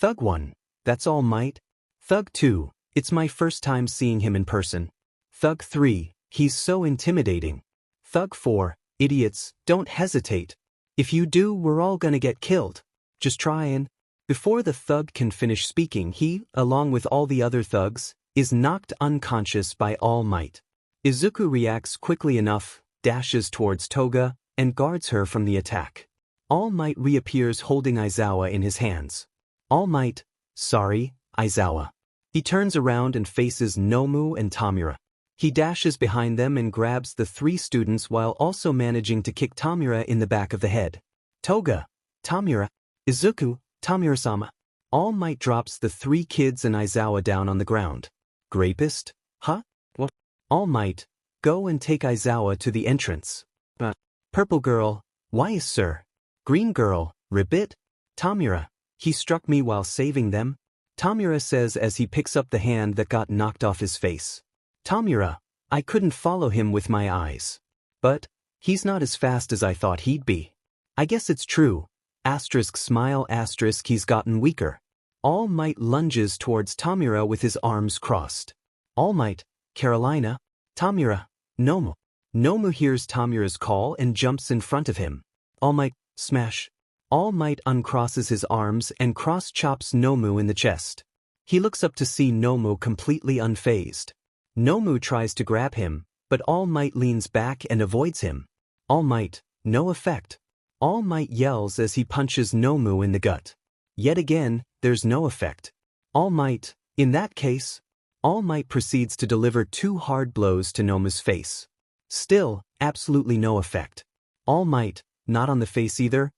Thug 1, that's All Might. Thug 2, it's my first time seeing him in person. Thug 3, he's so intimidating. Thug 4, idiots, don't hesitate. If you do, we're all gonna get killed. Just try and... Before the thug can finish speaking, he, along with all the other thugs, is knocked unconscious by All Might. Izuku reacts quickly enough, dashes towards Toga, and guards her from the attack. All Might reappears holding Aizawa in his hands. All Might, sorry, Aizawa. He turns around and faces Nomu and Tamura. He dashes behind them and grabs the three students while also managing to kick Tamura in the back of the head. Toga, Tamura, Izuku, Tamura-sama. All Might drops the three kids and Aizawa down on the ground. Grapist? Huh? What? All Might, go and take Aizawa to the entrance. But, Purple Girl, why sir? Green Girl, Ribbit? Tamura, he struck me while saving them. Tamura says as he picks up the hand that got knocked off his face. Tamura, I couldn't follow him with my eyes. But, he's not as fast as I thought he'd be. I guess it's true. Asterisk smile asterisk he's gotten weaker. All Might lunges towards Tamura with his arms crossed. All Might, Carolina, Tamura, Nomu. Nomu hears Tamura's call and jumps in front of him. All Might, smash. All Might uncrosses his arms and cross-chops Nomu in the chest. He looks up to see Nomu completely unfazed. Nomu tries to grab him, but All Might leans back and avoids him. All Might, no effect. All Might yells as he punches Nomu in the gut. Yet again, there's no effect. All Might, in that case, All Might proceeds to deliver two hard blows to Nomu's face. Still, absolutely no effect. All Might, not on the face either.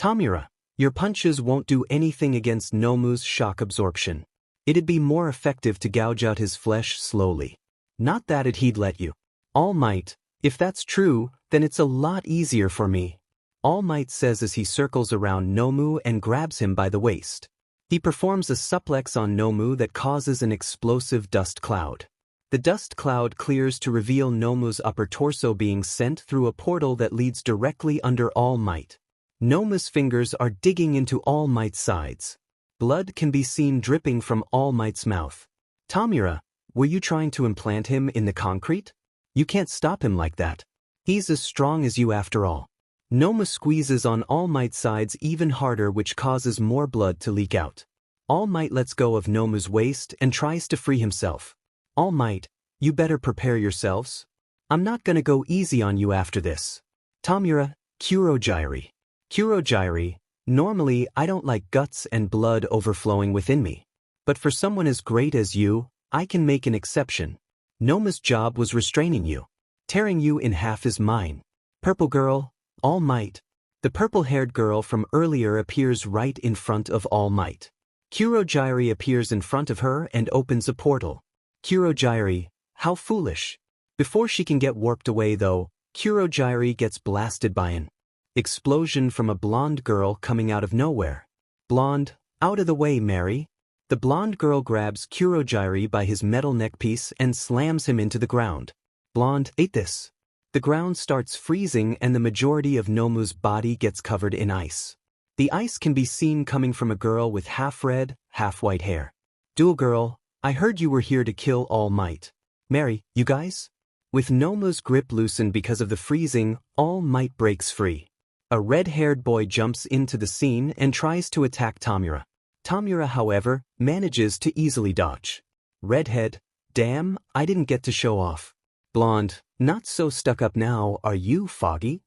Tamura, your punches won't do anything against Nomu's shock absorption. It'd be more effective to gouge out his flesh slowly. Not that he'd let you. All Might, if that's true, then it's a lot easier for me. All Might says as he circles around Nomu and grabs him by the waist. He performs a suplex on Nomu that causes an explosive dust cloud. The dust cloud clears to reveal Nomu's upper torso being sent through a portal that leads directly under All Might. Nomu's fingers are digging into All Might's sides. Blood can be seen dripping from All Might's mouth. Tamura, were you trying to implant him in the concrete? You can't stop him like that. He's as strong as you after all. Nomu squeezes on All Might's sides even harder, which causes more blood to leak out. All Might lets go of Nomu's waist and tries to free himself. All Might, you better prepare yourselves. I'm not gonna go easy on you after this. Tamura, Kurogyri. Kurogyri, normally I don't like guts and blood overflowing within me. But for someone as great as you, I can make an exception. Nomu's job was restraining you. Tearing you in half is mine. Purple Girl, All Might. The purple-haired girl from earlier appears right in front of All Might. Kurogyri appears in front of her and opens a portal. Kurogyri, how foolish. Before she can get warped away though, Kurogyri gets blasted by an explosion from a blonde girl coming out of nowhere. Blonde, out of the way, Mary. The blonde girl grabs Kurogyri by his metal neckpiece and slams him into the ground. Blonde, ate this. The ground starts freezing and the majority of Nomu's body gets covered in ice. The ice can be seen coming from a girl with half red, half white hair. Dual Girl, I heard you were here to kill All Might. Mary, you guys? With Nomu's grip loosened because of the freezing, All Might breaks free. A red-haired boy jumps into the scene and tries to attack Tamura. Tamura, however, manages to easily dodge. Redhead, damn, I didn't get to show off. Blonde, not so stuck up now, are you, Foggy?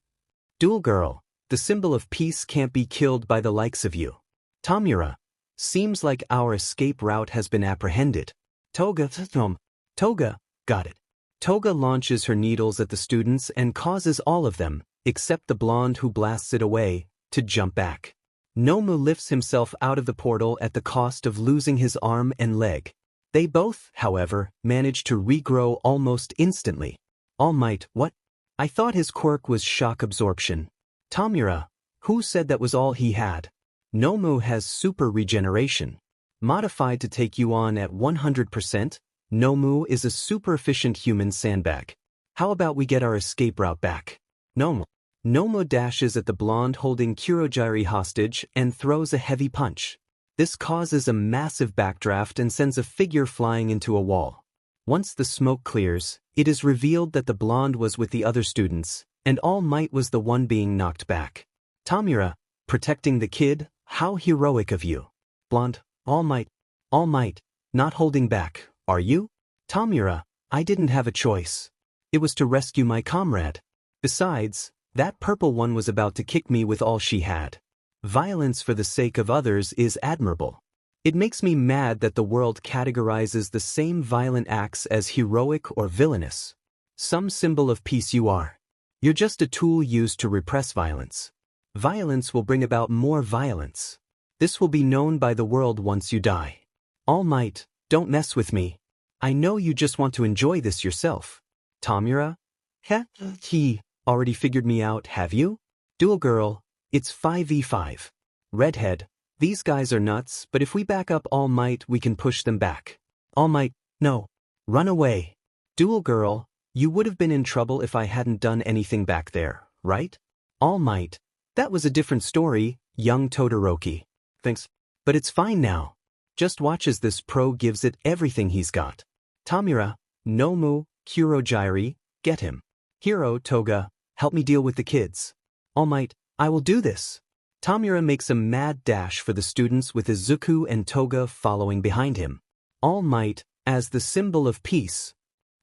Dual Girl, the symbol of peace can't be killed by the likes of you. Tamura, seems like our escape route has been apprehended. Toga, Toga, got it. Toga launches her needles at the students and causes all of them, except the blonde who blasts it away, to jump back. Nomu lifts himself out of the portal at the cost of losing his arm and leg. They both, however, manage to regrow almost instantly. All Might, what? I thought his quirk was shock absorption. Tamura, who said that was all he had? Nomu has super regeneration. Modified to take you on at 100%, Nomu is a super efficient human sandbag. How about we get our escape route back? Nomu dashes at the blonde holding Kurogiri hostage and throws a heavy punch. This causes a massive backdraft and sends a figure flying into a wall. Once the smoke clears, it is revealed that the blonde was with the other students, and All Might was the one being knocked back. Tamura, protecting the kid, how heroic of you. Blonde, All Might, not holding back, are you? Tamura, I didn't have a choice. It was to rescue my comrade. Besides, that purple one was about to kick me with all she had. Violence for the sake of others is admirable. It makes me mad that the world categorizes the same violent acts as heroic or villainous. Some symbol of peace you are. You're just a tool used to repress violence. Violence will bring about more violence. This will be known by the world once you die. All Might, don't mess with me. I know you just want to enjoy this yourself. Tamura? He already figured me out, have you? Dual Girl, it's 5v5. Redhead, these guys are nuts, but if we back up All Might we can push them back. All Might, no. Run away. Dual Girl, you would have been in trouble if I hadn't done anything back there, right? All Might, that was a different story, young Todoroki. Thanks. But it's fine now. Just watch as this pro gives it everything he's got. Tamura, Nomu, Kurogiri, get him. Hero, Toga, help me deal with the kids. All Might, I will do this. Tamura makes a mad dash for the students with Izuku and Toga following behind him. All Might, as the symbol of peace.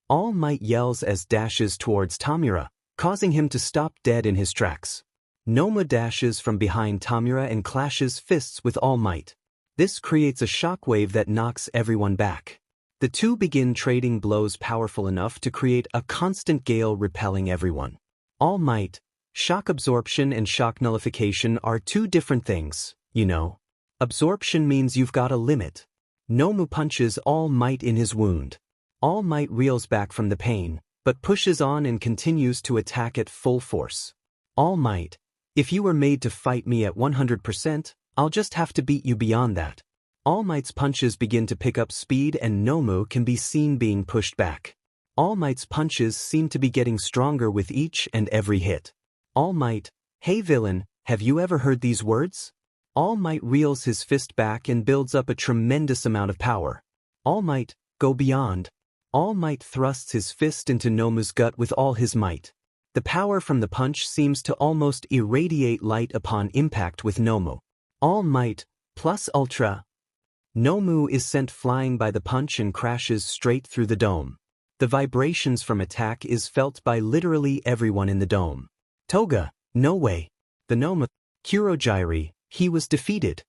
All Might yells as dashes towards Tamura, causing him to stop dead in his tracks. Nomu dashes from behind Tamura and clashes fists with All Might. This creates a shockwave that knocks everyone back. The two begin trading blows powerful enough to create a constant gale repelling everyone. All Might, shock absorption and shock nullification are two different things, you know. Absorption means you've got a limit. Nomu punches All Might in his wound. All Might reels back from the pain, but pushes on and continues to attack at full force. All Might, if you were made to fight me at 100%, I'll just have to beat you beyond that. All Might's punches begin to pick up speed and Nomu can be seen being pushed back. All Might's punches seem to be getting stronger with each and every hit. All Might, hey villain, have you ever heard these words? All Might reels his fist back and builds up a tremendous amount of power. All Might, go beyond. All Might thrusts his fist into Nomu's gut with all his might. The power from the punch seems to almost irradiate light upon impact with Nomu. All Might, plus Ultra. Nomu is sent flying by the punch and crashes straight through the dome. The vibrations from attack is felt by literally everyone in the dome. Toga, no way. The Nomu, Kurogiri, he was defeated.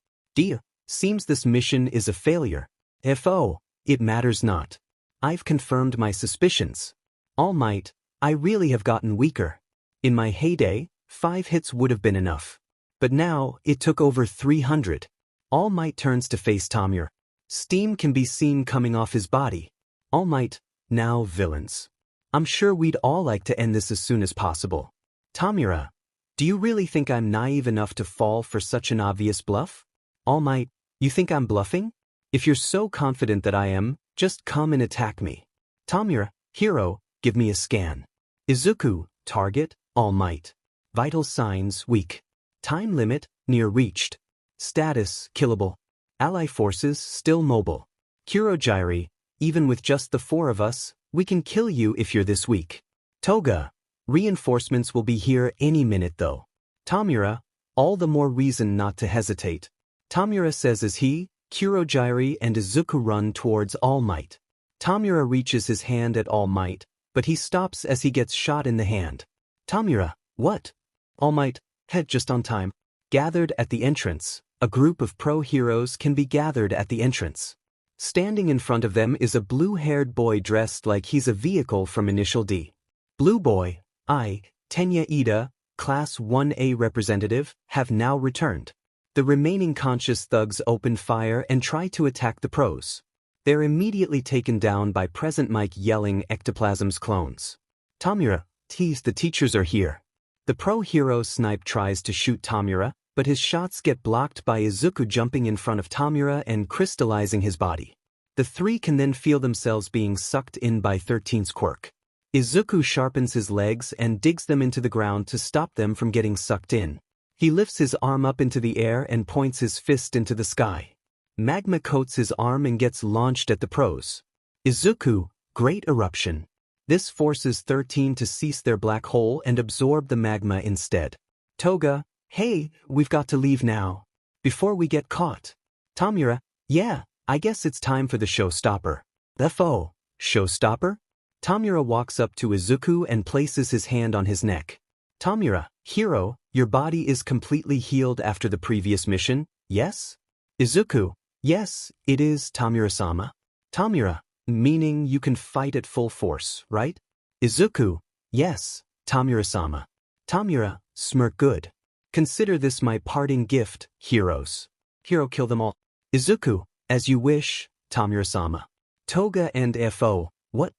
Seems this mission is a failure. It matters not. I've confirmed my suspicions. All Might, I really have gotten weaker. In my heyday, 5 hits would have been enough. But now, it took over 300. All Might turns to face Tamura. Steam can be seen coming off his body. All Might, now villains. I'm sure we'd all like to end this as soon as possible. Tamura, do you really think I'm naive enough to fall for such an obvious bluff? All Might, you think I'm bluffing? If you're so confident that I am, just come and attack me. Tamura, hero, give me a scan. Izuku, target, All Might. Vital signs, weak. Time limit, near reached. Status, killable. Ally forces, still mobile. Kurogiri, even with just the 4 of us, We can kill you if you're this weak. Toga, reinforcements will be here any minute though. Tamura, all the more reason not to hesitate. Tamura says as he, Kurogyari and Izuku run towards All Might. Tamura reaches his hand at All Might, but he stops as he gets shot in the hand. Tamura, what? All Might, head just on time. Gathered at the entrance, a group of pro-heroes can be gathered at the entrance. Standing in front of them is a blue-haired boy dressed like he's a vehicle from Initial D. Blue Boy, I, Tenya Ida, Class 1A representative, have now returned. The remaining conscious thugs open fire and try to attack the pros. They're immediately taken down by Present Mike yelling Ectoplasm's clones. Tamura, tease, the teachers are here. The pro-hero Snipe tries to shoot Tamura, but his shots get blocked by Izuku jumping in front of Tamura and crystallizing his body. The three can then feel themselves being sucked in by 13's quirk. Izuku sharpens his legs and digs them into the ground to stop them from getting sucked in. He lifts his arm up into the air and points his fist into the sky. Magma coats his arm and gets launched at the pros. Izuku, great eruption. This forces 13 to cease their black hole and absorb the magma instead. Toga, hey, we've got to leave now. Before we get caught. Tamura, yeah, I guess it's time for the showstopper. The foe, showstopper? Tamura walks up to Izuku and places his hand on his neck. Tamura, hero, your body is completely healed after the previous mission, yes? Izuku, yes, it is, Tamura-sama. Tamura, meaning you can fight at full force, right? Izuku, yes, Tamura-sama. Tamura, smirk good. Consider this my parting gift, heroes. Hero, kill them all. Izuku, as you wish, Tamura-sama. Toga and FO, what?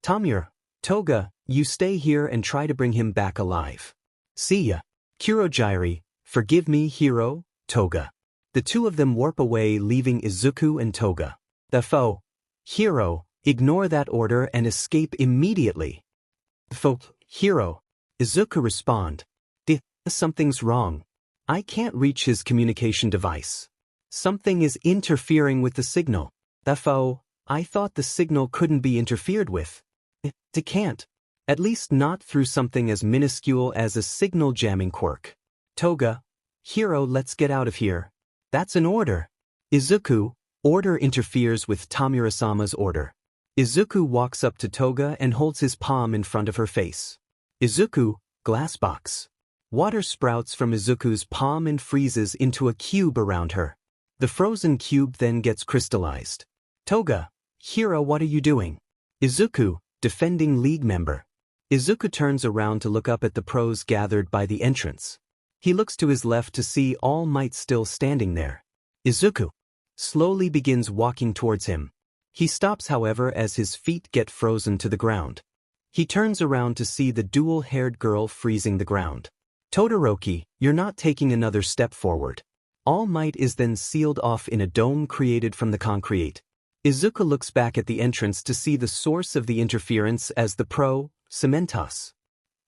Tamura, Toga, you stay here and try to bring him back alive. See ya. Kurogyari, forgive me, hero, Toga. The two of them warp away, leaving Izuku and Toga. The foe, hero, ignore that order and escape immediately. Foe, hero, Izuku respond. Something's wrong. I can't reach his communication device. Something is interfering with the signal. The foe, I thought the signal couldn't be interfered with. It can't. At least not through something as minuscule as a signal jamming quirk. Toga, hero, let's get out of here. That's an order. Izuku, order interferes with Tamura-sama's order. Izuku walks up to Toga and holds his palm in front of her face. Izuku, glass box. Water sprouts from Izuku's palm and freezes into a cube around her. The frozen cube then gets crystallized. Toga, hero, what are you doing? Izuku, defending league member. Izuku turns around to look up at the pros gathered by the entrance. He looks to his left to see All Might still standing there. Izuku slowly begins walking towards him. He stops, however, as his feet get frozen to the ground. He turns around to see the dual-haired girl freezing the ground. Todoroki, you're not taking another step forward. All Might is then sealed off in a dome created from the concrete. Izuku looks back at the entrance to see the source of the interference as the pro, Cementos.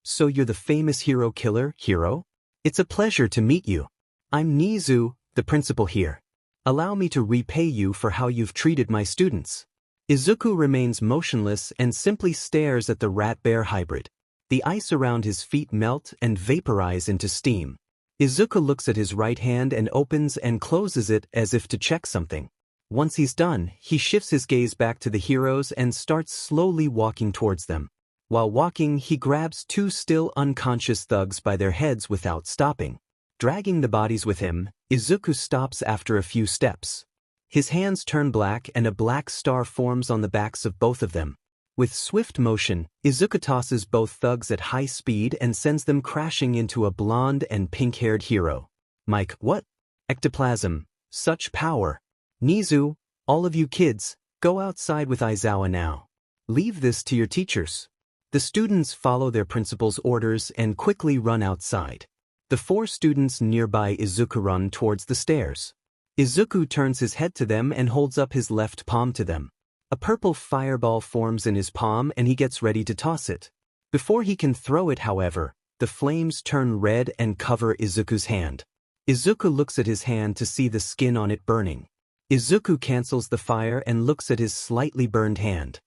So you're the famous hero killer, hero? It's a pleasure to meet you. I'm Nizu, the principal here. Allow me to repay you for how you've treated my students. Izuku remains motionless and simply stares at the rat-bear hybrid. The ice around his feet melt and vaporize into steam. Izuku looks at his right hand and opens and closes it as if to check something. Once he's done, he shifts his gaze back to the heroes and starts slowly walking towards them. While walking, he grabs two still unconscious thugs by their heads without stopping. Dragging the bodies with him, Izuku stops after a few steps. His hands turn black and a black star forms on the backs of both of them. With swift motion, Izuku tosses both thugs at high speed and sends them crashing into a blonde and pink-haired hero. Mike, what? Ectoplasm, such power. Nizu, all of you kids, go outside with Aizawa now. Leave this to your teachers. The students follow their principal's orders and quickly run outside. The four students nearby Izuku run towards the stairs. Izuku turns his head to them and holds up his left palm to them. A purple fireball forms in his palm and he gets ready to toss it. Before he can throw it, however, the flames turn red and cover Izuku's hand. Izuku looks at his hand to see the skin on it burning. Izuku cancels the fire and looks at his slightly burned hand.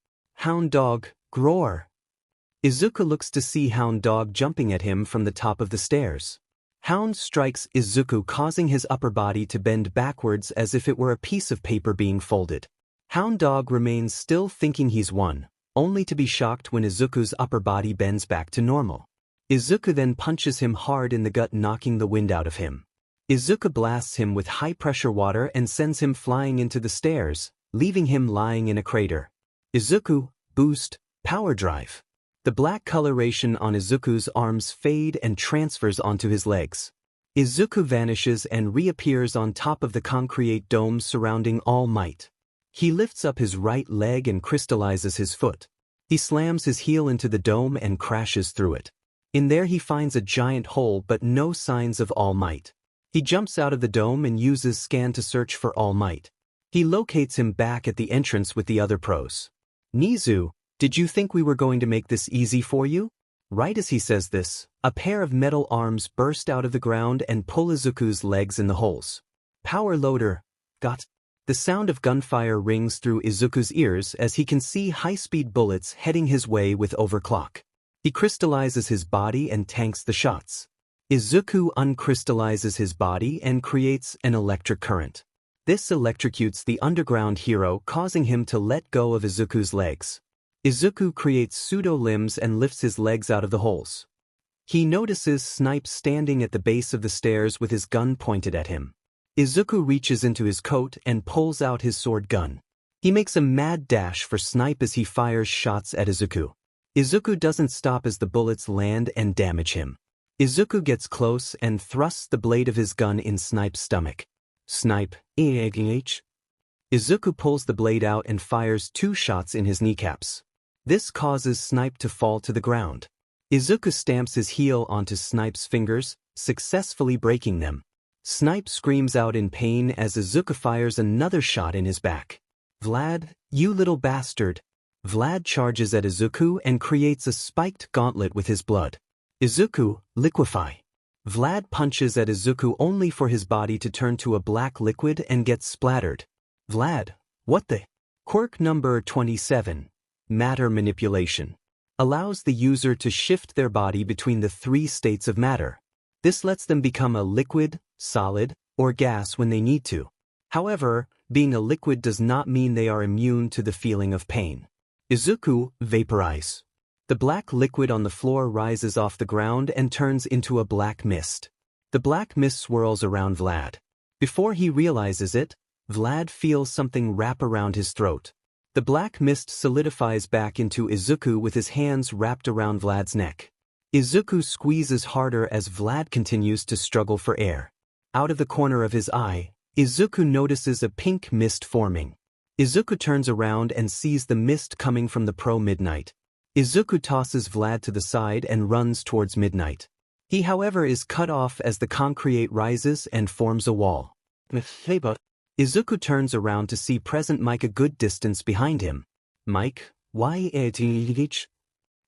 Hound Dog, roar! Izuku looks to see Hound Dog jumping at him from the top of the stairs. Hound strikes Izuku, causing his upper body to bend backwards as if it were a piece of paper being folded. Hound Dog remains still, thinking he's won, only to be shocked when Izuku's upper body bends back to normal. Izuku then punches him hard in the gut, knocking the wind out of him. Izuku blasts him with high-pressure water and sends him flying into the stairs, leaving him lying in a crater. Izuku, boost, power drive. The black coloration on Izuku's arms fade and transfers onto his legs. Izuku vanishes and reappears on top of the concrete dome surrounding All Might. He lifts up his right leg and crystallizes his foot. He slams his heel into the dome and crashes through it. In there he finds a giant hole but no signs of All Might. He jumps out of the dome and uses scan to search for All Might. He locates him back at the entrance with the other pros. Nizu, did you think we were going to make this easy for you? Right as he says this, a pair of metal arms burst out of the ground and pull Izuku's legs in the holes. Power loader, got. The sound of gunfire rings through Izuku's ears as he can see high-speed bullets heading his way with overclock. He crystallizes his body and tanks the shots. Izuku uncrystallizes his body and creates an electric current. This electrocutes the underground hero, causing him to let go of Izuku's legs. Izuku creates pseudo-limbs and lifts his legs out of the holes. He notices Snipe standing at the base of the stairs with his gun pointed at him. Izuku reaches into his coat and pulls out his sword gun. He makes a mad dash for Snipe as he fires shots at Izuku. Izuku doesn't stop as the bullets land and damage him. Izuku gets close and thrusts the blade of his gun in Snipe's stomach. Snipe, Izuku pulls the blade out and fires 2 shots in his kneecaps. This causes Snipe to fall to the ground. Izuku stamps his heel onto Snipe's fingers, successfully breaking them. Snipe screams out in pain as Izuku fires another shot in his back. Vlad, you little bastard. Vlad charges at Izuku and creates a spiked gauntlet with his blood. Izuku, liquefy. Vlad punches at Izuku only for his body to turn to a black liquid and gets splattered. Vlad, what the? Quirk number 27, Matter Manipulation, allows the user to shift their body between the 3 states of matter. This lets them become a liquid, solid, or gas when they need to. However, being a liquid does not mean they are immune to the feeling of pain. Izuku, vaporize. The black liquid on the floor rises off the ground and turns into a black mist. The black mist swirls around Vlad. Before he realizes it, Vlad feels something wrap around his throat. The black mist solidifies back into Izuku with his hands wrapped around Vlad's neck. Izuku squeezes harder as Vlad continues to struggle for air. Out of the corner of his eye, Izuku notices a pink mist forming. Izuku turns around and sees the mist coming from the Pro Midnight. Izuku tosses Vlad to the side and runs towards Midnight. He, however, is cut off as the concrete rises and forms a wall. Izuku turns around to see Present Mike a good distance behind him. Mike, why?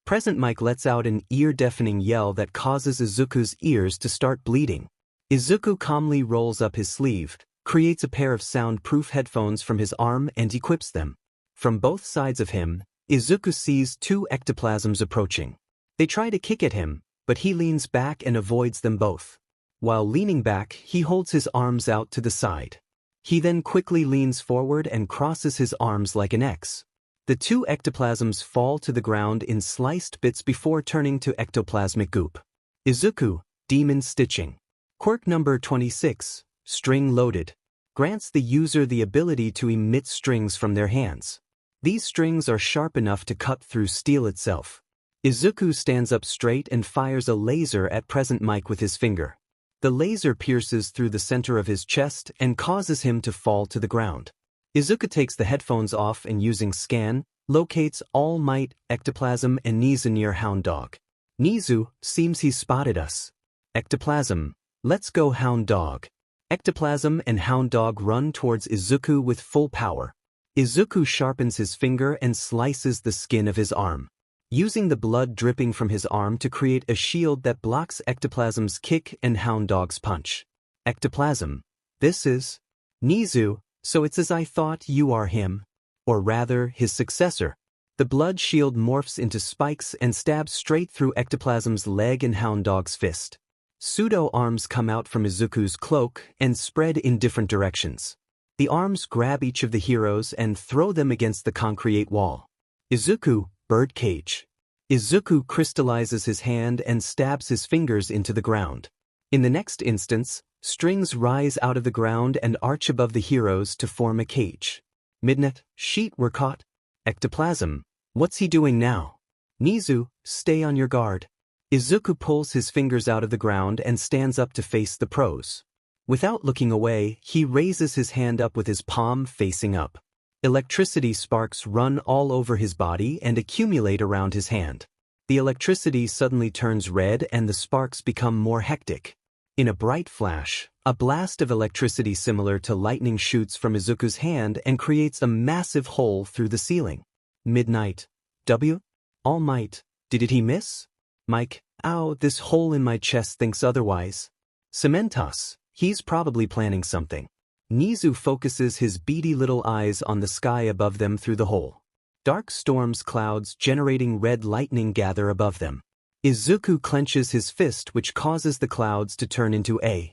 Present Mike lets out an ear-deafening yell that causes Izuku's ears to start bleeding. Izuku calmly rolls up his sleeve, creates a pair of soundproof headphones from his arm and equips them. From both sides of him, Izuku sees 2 ectoplasms approaching. They try to kick at him, but he leans back and avoids them both. While leaning back, he holds his arms out to the side. He then quickly leans forward and crosses his arms like an X. The 2 ectoplasms fall to the ground in sliced bits before turning to ectoplasmic goop. Izuku, Demon Stitching. Quirk number 26, String Loaded, grants the user the ability to emit strings from their hands. These strings are sharp enough to cut through steel itself. Izuku stands up straight and fires a laser at Present Mike with his finger. The laser pierces through the center of his chest and causes him to fall to the ground. Izuku takes the headphones off and using scan, locates All Might, Ectoplasm and Nizu near Hound Dog. Nizu, seems he spotted us. Ectoplasm, let's go Hound Dog. Ectoplasm and Hound Dog run towards Izuku with full power. Izuku sharpens his finger and slices the skin of his arm, using the blood dripping from his arm to create a shield that blocks Ectoplasm's kick and Hound Dog's punch. Ectoplasm, this is Nizu. So it's as I thought, you are him. Or rather, his successor. The blood shield morphs into spikes and stabs straight through ectoplasm's leg and hound dog's fist. Pseudo-arms come out from Izuku's cloak and spread in different directions. The arms grab each of the heroes and throw them against the concrete wall. Izuku, birdcage. Izuku crystallizes his hand and stabs his fingers into the ground. In the next instance, strings rise out of the ground and arch above the heroes to form a cage. Midnight, sheet were caught. Ectoplasm, what's he doing now? Nizu, stay on your guard. Izuku pulls his fingers out of the ground and stands up to face the pros. Without looking away, he raises his hand up with his palm facing up. Electricity sparks run all over his body and accumulate around his hand. The electricity suddenly turns red and the sparks become more hectic. In a bright flash, a blast of electricity similar to lightning shoots from Izuku's hand and creates a massive hole through the ceiling. Midnight. W? All Might. Did he miss? Mike, ow, this hole in my chest thinks otherwise. Cementos, he's probably planning something. Nizu focuses his beady little eyes on the sky above them through the hole. Dark storms clouds generating red lightning gather above them. Izuku clenches his fist which causes the clouds to turn into a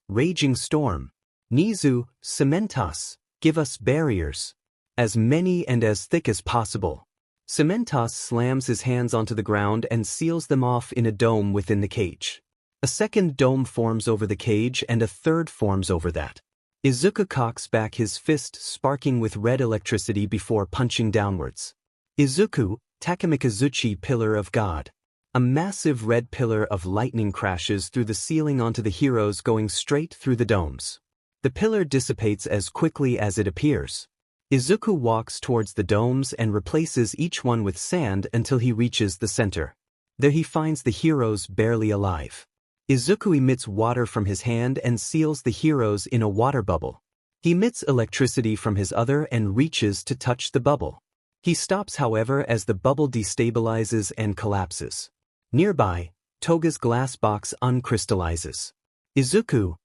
raging storm. Nizu, Cementos, give us barriers. As many and as thick as possible. Cementos slams his hands onto the ground and seals them off in a dome within the cage. A second dome forms over the cage and a third forms over that. Izuku cocks back his fist sparking with red electricity before punching downwards. Izuku, Takamikazuchi Pillar of God. A massive red pillar of lightning crashes through the ceiling onto the heroes going straight through the domes. The pillar dissipates as quickly as it appears. Izuku walks towards the domes and replaces each one with sand until he reaches the center. There he finds the heroes barely alive. Izuku emits water from his hand and seals the heroes in a water bubble. He emits electricity from his other and reaches to touch the bubble. He stops however as the bubble destabilizes and collapses. Nearby, Toga's glass box uncrystallizes. Izuku,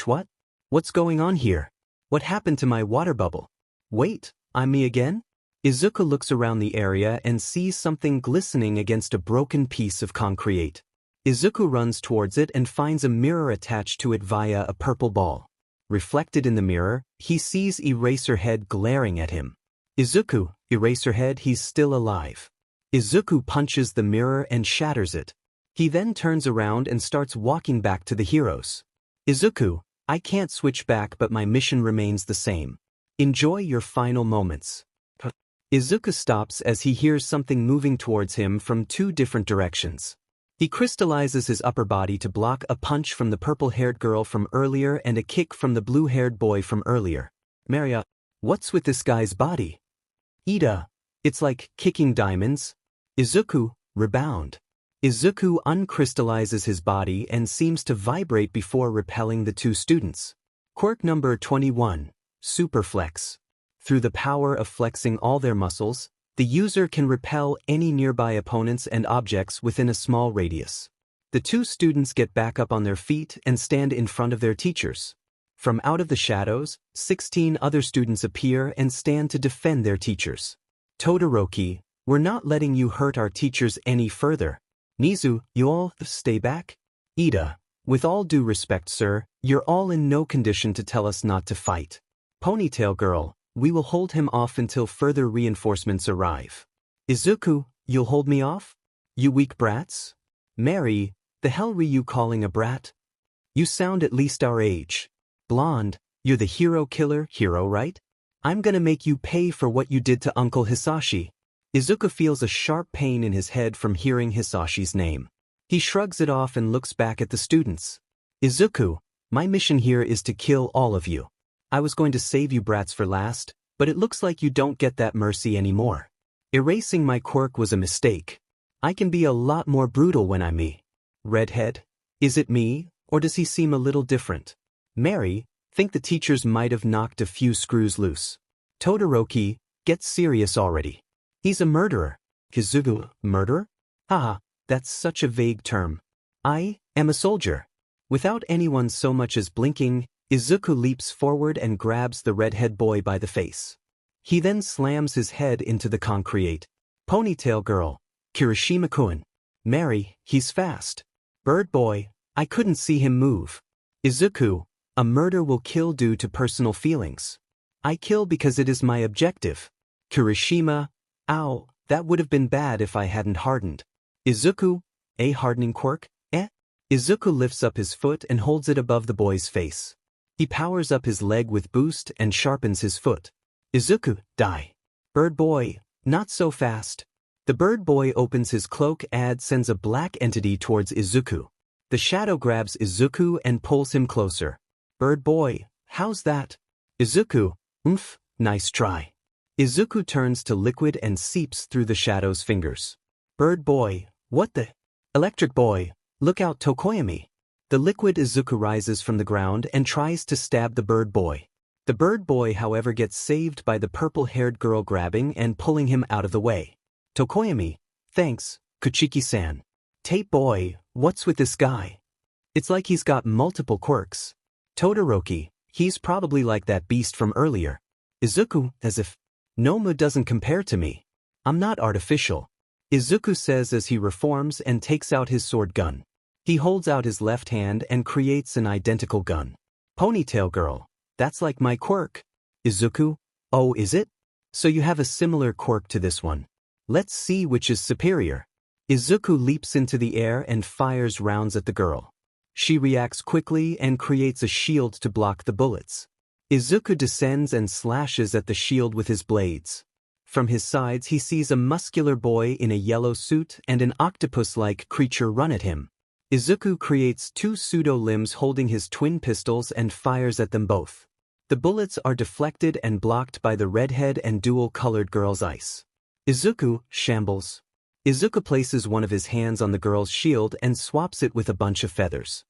what? What's going on here? What happened to my water bubble? Wait, I'm me again? Izuku looks around the area and sees something glistening against a broken piece of concrete. Izuku runs towards it and finds a mirror attached to it via a purple ball. Reflected in the mirror, he sees Eraserhead glaring at him. Izuku, Eraserhead, he's still alive. Izuku punches the mirror and shatters it. He then turns around and starts walking back to the heroes. Izuku, I can't switch back but my mission remains the same. Enjoy your final moments. Izuku stops as he hears something moving towards him from two different directions. He crystallizes his upper body to block a punch from the purple-haired girl from earlier and a kick from the blue-haired boy from earlier. Maria, what's with this guy's body? Ida, it's like kicking diamonds. Izuku, rebound. Izuku uncrystallizes his body and seems to vibrate before repelling the two students. Quirk number 21, Superflex. Through the power of flexing all their muscles, the user can repel any nearby opponents and objects within a small radius. The two students get back up on their feet and stand in front of their teachers. From out of the shadows, 16 other students appear and stand to defend their teachers. Todoroki, we're not letting you hurt our teachers any further. Nizu, you all stay back? Ida, with all due respect sir, you're all in no condition to tell us not to fight. Ponytail girl, we will hold him off until further reinforcements arrive. Izuku, you'll hold me off? You weak brats? Mary, the hell were you calling a brat? You sound at least our age. Blonde, you're the hero killer, hero right? I'm gonna make you pay for what you did to Uncle Hisashi. Izuku feels a sharp pain in his head from hearing Hisashi's name. He shrugs it off and looks back at the students. Izuku, my mission here is to kill all of you. I was going to save you brats for last, but it looks like you don't get that mercy anymore. Erasing my quirk was a mistake. I can be a lot more brutal when I'm me. Redhead, is it me, or does he seem a little different? Mary, think the teachers might have knocked a few screws loose. Todoroki, get serious already. He's a murderer. Kizugu, murderer? Haha, that's such a vague term. I am a soldier. Without anyone so much as blinking, Izuku leaps forward and grabs the redhead boy by the face. He then slams his head into the concrete. Ponytail girl. Kirishima-kun. Mary, he's fast. Bird boy, I couldn't see him move. Izuku, a murder will kill due to personal feelings. I kill because it is my objective. Kirishima, ow, that would have been bad if I hadn't hardened. Izuku, a hardening quirk, eh? Izuku lifts up his foot and holds it above the boy's face. He powers up his leg with boost and sharpens his foot. Izuku, die. Bird boy, not so fast. The bird boy opens his cloak and sends a black entity towards Izuku. The shadow grabs Izuku and pulls him closer. Bird boy, how's that? Izuku, oomph, nice try. Izuku turns to liquid and seeps through the shadow's fingers. Bird boy, what the? Electric boy, look out Tokoyami. The liquid Izuku rises from the ground and tries to stab the bird boy. The bird boy however gets saved by the purple-haired girl grabbing and pulling him out of the way. Tokoyami, thanks, Kuchiki-san. Tape boy, what's with this guy? It's like he's got multiple quirks. Todoroki, he's probably like that beast from earlier. Izuku, as if, Nomu doesn't compare to me. I'm not artificial. Izuku says as he reforms and takes out his sword gun. He holds out his left hand and creates an identical gun. Ponytail girl, that's like my quirk. Izuku, oh is it? So you have a similar quirk to this one. Let's see which is superior. Izuku leaps into the air and fires rounds at the girl. She reacts quickly and creates a shield to block the bullets. Izuku descends and slashes at the shield with his blades. From his sides he sees a muscular boy in a yellow suit and an octopus-like creature run at him. Izuku creates two pseudo-limbs holding his twin pistols and fires at them both. The bullets are deflected and blocked by the redhead and dual-colored girl's ice. Izuku shambles. Izuku places one of his hands on the girl's shield and swaps it with a bunch of feathers.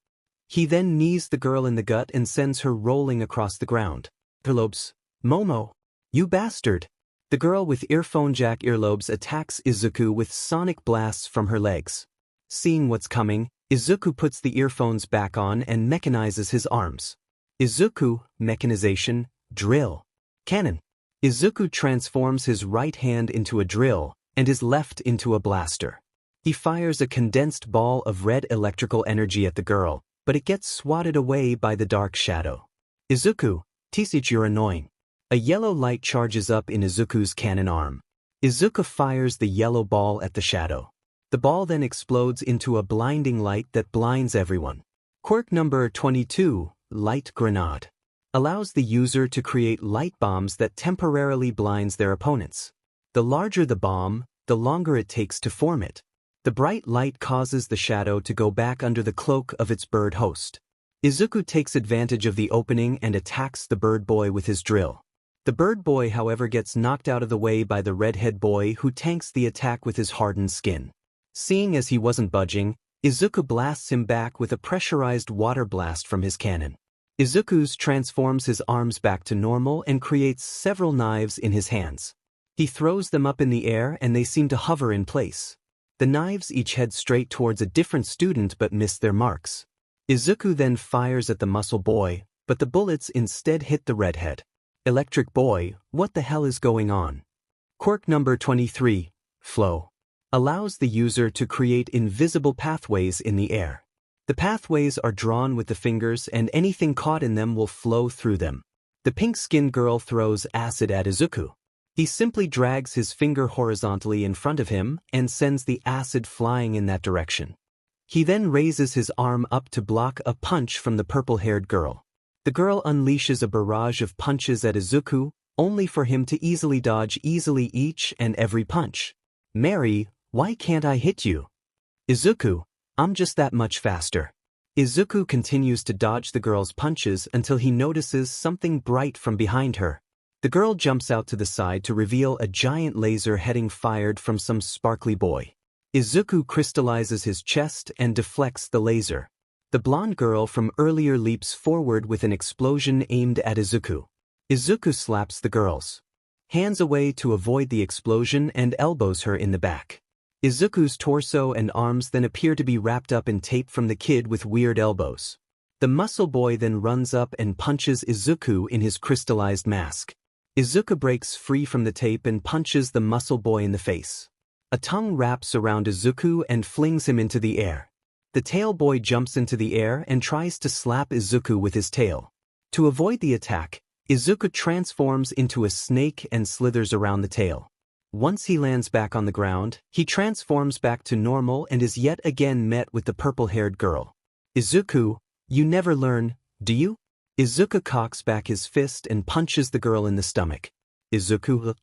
He then knees the girl in the gut and sends her rolling across the ground. Earlobes, Momo, you bastard! The girl with earphone jack earlobes attacks Izuku with sonic blasts from her legs. Seeing what's coming, Izuku puts the earphones back on and mechanizes his arms. Izuku, mechanization, drill. Cannon. Izuku transforms his right hand into a drill and his left into a blaster. He fires a condensed ball of red electrical energy at the girl, but it gets swatted away by the dark shadow. Izuku, Tisich, you're annoying. A yellow light charges up in Izuku's cannon arm. Izuku fires the yellow ball at the shadow. The ball then explodes into a blinding light that blinds everyone. Quirk number 22, Light Grenade. Allows the user to create light bombs that temporarily blinds their opponents. The larger the bomb, the longer it takes to form it. The bright light causes the shadow to go back under the cloak of its bird host. Izuku takes advantage of the opening and attacks the bird boy with his drill. The bird boy however gets knocked out of the way by the redhead boy who tanks the attack with his hardened skin. Seeing as he wasn't budging, Izuku blasts him back with a pressurized water blast from his cannon. Izuku transforms his arms back to normal and creates several knives in his hands. He throws them up in the air and they seem to hover in place. The knives each head straight towards a different student but miss their marks. Izuku then fires at the muscle boy, but the bullets instead hit the redhead. Electric boy, what the hell is going on? Quirk number 23, Flow. Allows the user to create invisible pathways in the air. The pathways are drawn with the fingers and anything caught in them will flow through them. The pink-skinned girl throws acid at Izuku. He simply drags his finger horizontally in front of him and sends the acid flying in that direction. He then raises his arm up to block a punch from the purple-haired girl. The girl unleashes a barrage of punches at Izuku, only for him to easily dodge each and every punch. Mary, why can't I hit you? Izuku, I'm just that much faster. Izuku continues to dodge the girl's punches until he notices something bright from behind her. The girl jumps out to the side to reveal a giant laser heading fired from some sparkly boy. Izuku crystallizes his chest and deflects the laser. The blonde girl from earlier leaps forward with an explosion aimed at Izuku. Izuku slaps the girl's hands away to avoid the explosion and elbows her in the back. Izuku's torso and arms then appear to be wrapped up in tape from the kid with weird elbows. The muscle boy then runs up and punches Izuku in his crystallized mask. Izuku breaks free from the tape and punches the muscle boy in the face. A tongue wraps around Izuku and flings him into the air. The tail boy jumps into the air and tries to slap Izuku with his tail. To avoid the attack, Izuku transforms into a snake and slithers around the tail. Once he lands back on the ground, he transforms back to normal and is yet again met with the purple-haired girl. Izuku, you never learn, do you? Izuku cocks back his fist and punches the girl in the stomach. Izuku,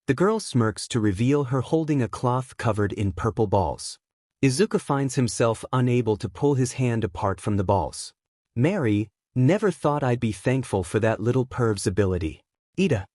The girl smirks to reveal her holding a cloth covered in purple balls. Izuku finds himself unable to pull his hand apart from the balls. Mary, never thought I'd be thankful for that little perv's ability. Ida,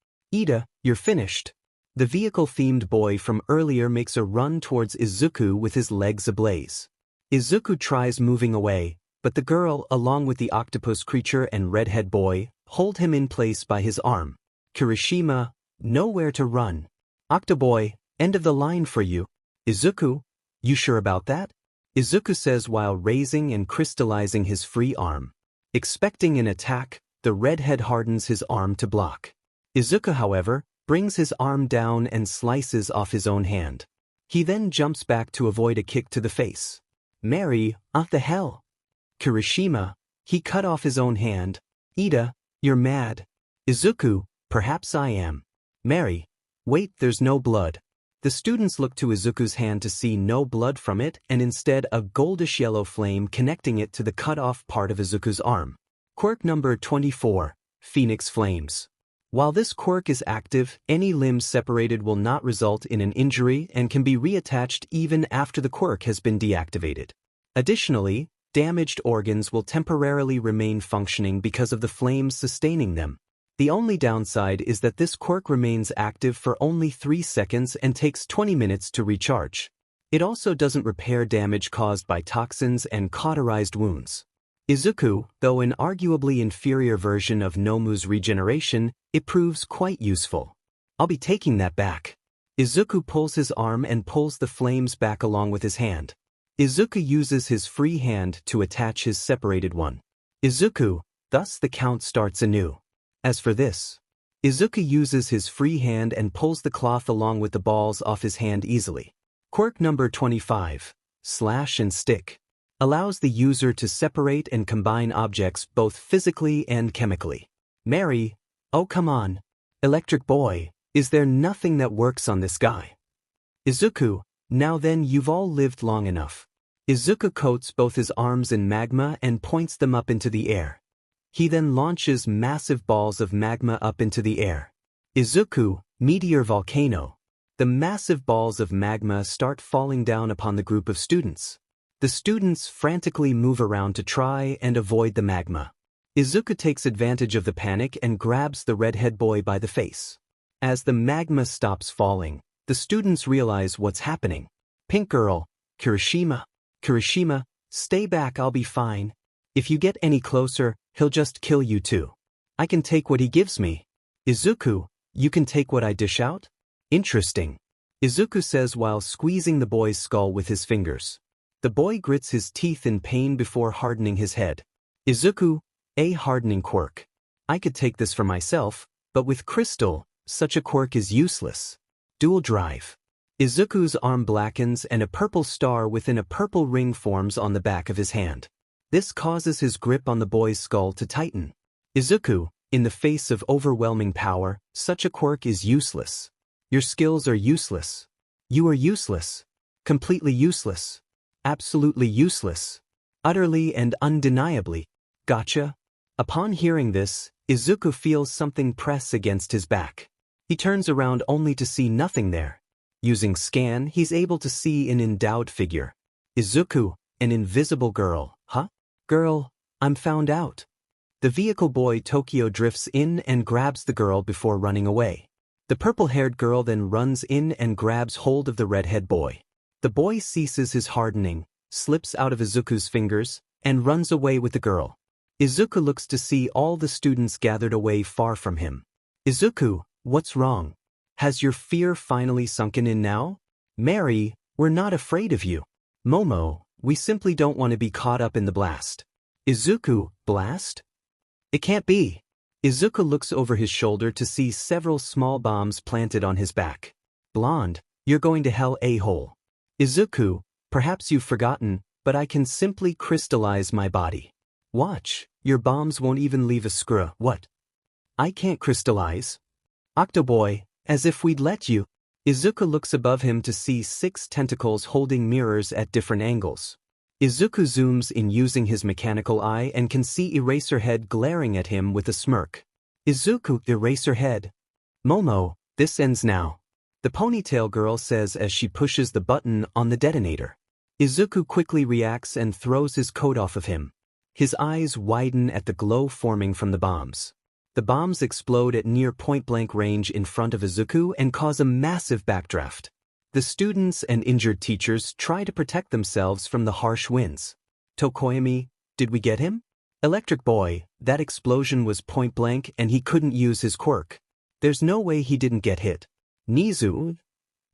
you're finished. The vehicle-themed boy from earlier makes a run towards Izuku with his legs ablaze. Izuku tries moving away, but the girl, along with the octopus creature and redhead boy, hold him in place by his arm. Kirishima, nowhere to run. Octoboy, end of the line for you. Izuku, you sure about that? Izuku says while raising and crystallizing his free arm. Expecting an attack, the redhead hardens his arm to block. Izuku, however, brings his arm down and slices off his own hand. He then jumps back to avoid a kick to the face. Mary, the hell? Kirishima, he cut off his own hand. Ida, you're mad. Izuku, perhaps I am. Mary, wait, there's no blood. The students look to Izuku's hand to see no blood from it and instead a goldish yellow flame connecting it to the cut-off part of Izuku's arm. Quirk number 24, Phoenix Flames. While this quirk is active, any limbs separated will not result in an injury and can be reattached even after the quirk has been deactivated. Additionally, damaged organs will temporarily remain functioning because of the flames sustaining them. The only downside is that this quirk remains active for only 3 seconds and takes 20 minutes to recharge. It also doesn't repair damage caused by toxins and cauterized wounds. Izuku, though an arguably inferior version of Nomu's regeneration, it proves quite useful. I'll be taking that back. Izuku pulls his arm and pulls the flames back along with his hand. Izuku uses his free hand to attach his separated one. Izuku, thus the count starts anew. As for this, Izuku uses his free hand and pulls the cloth along with the balls off his hand easily. Quirk number 25, Slash and Stick, allows the user to separate and combine objects both physically and chemically. Mary, oh come on. Electric Boy, is there nothing that works on this guy? Izuku, now then you've all lived long enough. Izuku coats both his arms in magma and points them up into the air. He then launches massive balls of magma up into the air. Izuku, Meteor Volcano. The massive balls of magma start falling down upon the group of students. The students frantically move around to try and avoid the magma. Izuku takes advantage of the panic and grabs the redhead boy by the face. As the magma stops falling, the students realize what's happening. Pink Girl, Kirishima, stay back, I'll be fine. If you get any closer, he'll just kill you too. I can take what he gives me. Izuku, you can take what I dish out? Interesting. Izuku says while squeezing the boy's skull with his fingers. The boy grits his teeth in pain before hardening his head. Izuku, a hardening quirk. I could take this for myself, but with crystal, such a quirk is useless. Dual drive. Izuku's arm blackens and a purple star within a purple ring forms on the back of his hand. This causes his grip on the boy's skull to tighten. Izuku, in the face of overwhelming power, such a quirk is useless. Your skills are useless. You are useless. Completely useless. Absolutely useless. Utterly and undeniably. Gotcha? Upon hearing this, Izuku feels something press against his back. He turns around only to see nothing there. Using scan, he's able to see an endowed figure. Izuku, an invisible girl, huh? Girl, I'm found out. The vehicle boy Tokyo drifts in and grabs the girl before running away. The purple-haired girl then runs in and grabs hold of the redhead boy. The boy ceases his hardening, slips out of Izuku's fingers, and runs away with the girl. Izuku looks to see all the students gathered away far from him. Izuku, what's wrong? Has your fear finally sunken in now? Mary, we're not afraid of you. Momo, we simply don't want to be caught up in the blast. Izuku, blast? It can't be. Izuku looks over his shoulder to see several small bombs planted on his back. Blonde, You're going to hell, a-hole. Izuku, perhaps you've forgotten, but I can simply crystallize my body. Watch, your bombs won't even leave a screw. What? I can't crystallize? Octoboy, as if we'd let you. Izuku looks above him to see 6 tentacles holding mirrors at different angles. Izuku zooms in using his mechanical eye and can see Eraserhead glaring at him with a smirk. Izuku, Eraserhead. Momo, this ends now. The ponytail girl says as she pushes the button on the detonator. Izuku quickly reacts and throws his coat off of him. His eyes widen at the glow forming from the bombs. The bombs explode at near point-blank range in front of Izuku and cause a massive backdraft. The students and injured teachers try to protect themselves from the harsh winds. Tokoyami, did we get him? Electric Boy, that explosion was point-blank and he couldn't use his quirk. There's no way he didn't get hit. Nizu,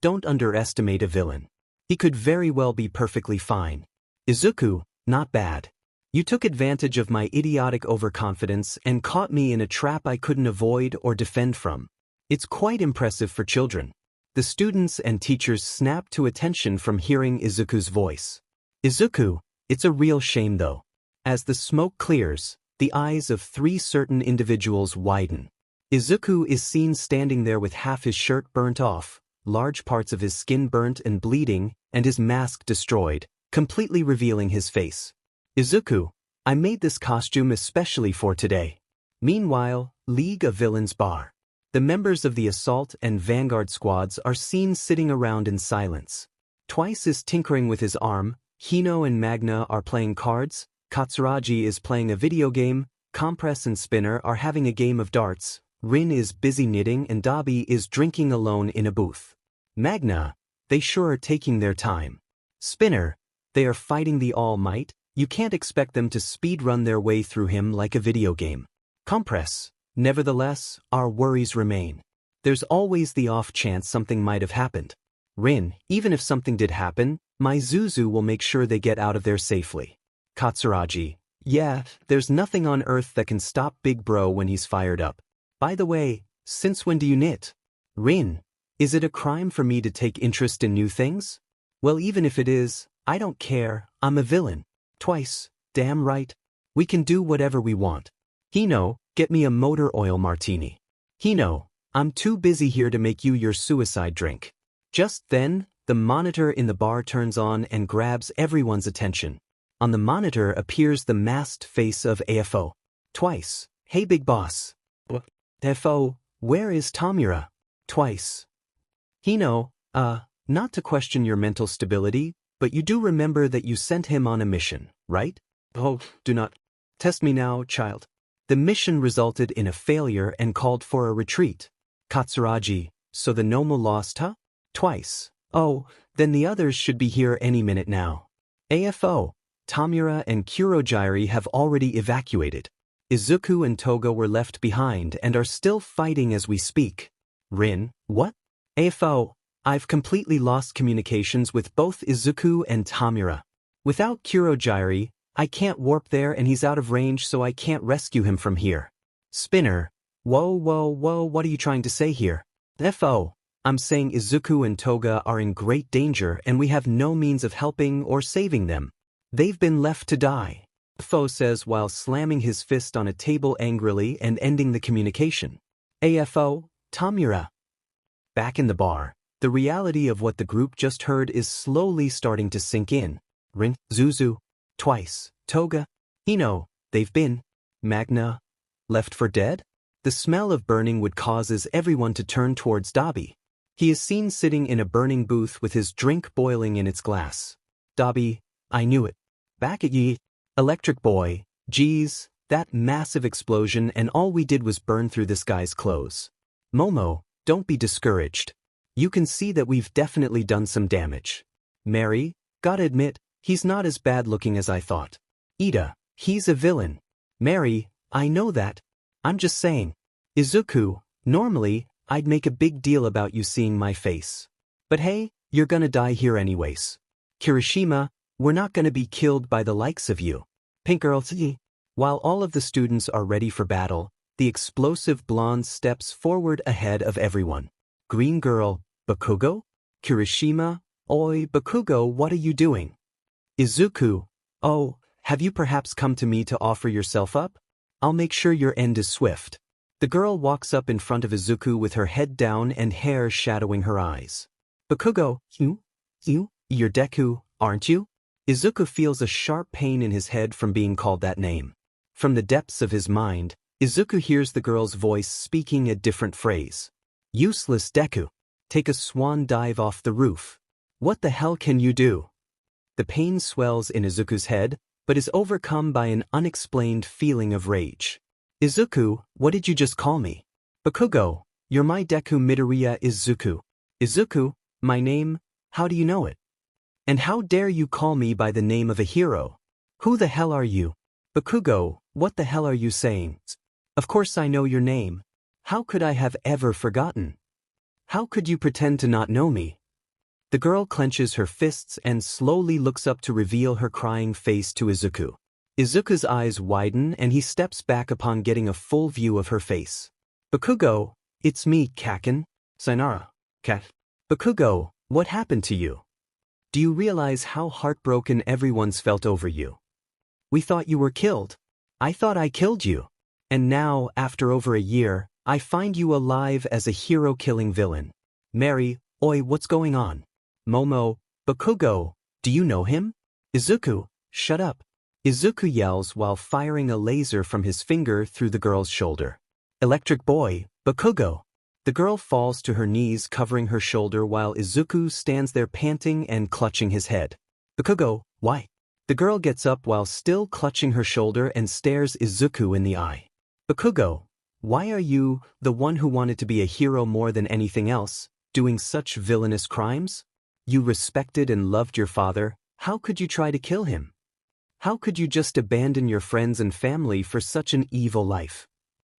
don't underestimate a villain. He could very well be perfectly fine. Izuku, not bad. You took advantage of my idiotic overconfidence and caught me in a trap I couldn't avoid or defend from. It's quite impressive for children. The students and teachers snap to attention from hearing Izuku's voice. Izuku, it's a real shame though. As the smoke clears, the eyes of 3 certain individuals widen. Izuku is seen standing there with half his shirt burnt off, large parts of his skin burnt and bleeding, and his mask destroyed, completely revealing his face. Izuku, I made this costume especially for today. Meanwhile, League of Villains Bar. The members of the Assault and Vanguard squads are seen sitting around in silence. Twice is tinkering with his arm, Hino and Magna are playing cards, Katsuragi is playing a video game, Compress and Spinner are having a game of darts, Rin is busy knitting and Dabi is drinking alone in a booth. Magna, they sure are taking their time. Spinner, they are fighting the All Might. You can't expect them to speed-run their way through him like a video game. Compress, nevertheless, our worries remain. There's always the off chance something might have happened. Rin, even if something did happen, my Zuzu will make sure they get out of there safely. Katsuragi, yeah, there's nothing on earth that can stop Big Bro when he's fired up. By the way, since when do you knit? Rin, is it a crime for me to take interest in new things? Well, even if it is, I don't care, I'm a villain. Twice, damn right. We can do whatever we want. Hino, get me a motor oil martini. Hino, I'm too busy here to make you your suicide drink. Just then, the monitor in the bar turns on and grabs everyone's attention. On the monitor appears the masked face of AFO. Twice, hey big boss. AFO, where is Tamura? Twice. Hino, not to question your mental stability, but you do remember that you sent him on a mission, right? Oh, do not test me now, child. The mission resulted in a failure and called for a retreat. Katsuragi, so the Nomu lost, huh? Twice. Oh, then the others should be here any minute now. AFO, Tamura and Kurogiri have already evacuated. Izuku and Toga were left behind and are still fighting as we speak. Rin, what? AFO, I've completely lost communications with both Izuku and Tamura. Without Kurogiri, I can't warp there and he's out of range so I can't rescue him from here. Spinner, whoa, what are you trying to say here? FO, I'm saying Izuku and Toga are in great danger and we have no means of helping or saving them. They've been left to die. FO says while slamming his fist on a table angrily and ending the communication. AFO, Tamura. Back in the bar. The reality of what the group just heard is slowly starting to sink in. Rin, Zuzu, twice, Toga, Hino, they've been, Magna, left for dead? The smell of burning wood causes everyone to turn towards Dabi. He is seen sitting in a burning booth with his drink boiling in its glass. Dabi, I knew it. Back at ye, Electric Boy, geez, that massive explosion and all we did was burn through this guy's clothes. Momo, don't be discouraged. You can see that we've definitely done some damage. Mary, gotta admit, he's not as bad looking as I thought. Ida, he's a villain. Mary, I know that. I'm just saying. Izuku, normally, I'd make a big deal about you seeing my face. But hey, you're gonna die here anyways. Kirishima, we're not gonna be killed by the likes of you. Pink Girl, while all of the students are ready for battle, the explosive blonde steps forward ahead of everyone. Green Girl, Bakugo? Kirishima, oi, Bakugo, what are you doing? Izuku, oh, have you perhaps come to me to offer yourself up? I'll make sure your end is swift. The girl walks up in front of Izuku with her head down and hair shadowing her eyes. Bakugo, you're Deku, aren't you? Izuku feels a sharp pain in his head from being called that name. From the depths of his mind, Izuku hears the girl's voice speaking a different phrase. Useless Deku. Take a swan dive off the roof. What the hell can you do? The pain swells in Izuku's head, but is overcome by an unexplained feeling of rage. Izuku, what did you just call me? Bakugo, you're my Deku Midoriya Izuku. Izuku, my name, how do you know it? And how dare you call me by the name of a hero? Who the hell are you? Bakugo, what the hell are you saying? Of course I know your name. How could I have ever forgotten? How could you pretend to not know me? The girl clenches her fists and slowly looks up to reveal her crying face to Izuku. Izuku's eyes widen and he steps back upon getting a full view of her face. Bakugo, it's me, Kaken. Sayonara, Kat. Bakugo, what happened to you? Do you realize how heartbroken everyone's felt over you? We thought you were killed. I thought I killed you. And now, after over a year, I find you alive as a hero-killing villain. Mary, oi, what's going on? Momo, Bakugo, do you know him? Izuku, shut up. Izuku yells while firing a laser from his finger through the girl's shoulder. Electric boy, Bakugo. The girl falls to her knees covering her shoulder while Izuku stands there panting and clutching his head. Bakugo, why? The girl gets up while still clutching her shoulder and stares Izuku in the eye. Bakugo, why are you, the one who wanted to be a hero more than anything else, doing such villainous crimes? You respected and loved your father, how could you try to kill him? How could you just abandon your friends and family for such an evil life?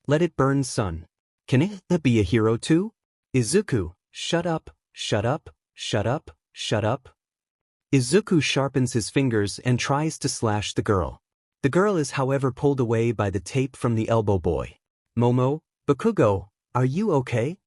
Let it burn, son. Can it be a hero too? Izuku, shut up, shut up, shut up, shut up. Izuku sharpens his fingers and tries to slash the girl. The girl is however pulled away by the tape from the elbow boy. Momo, Bakugo, are you okay?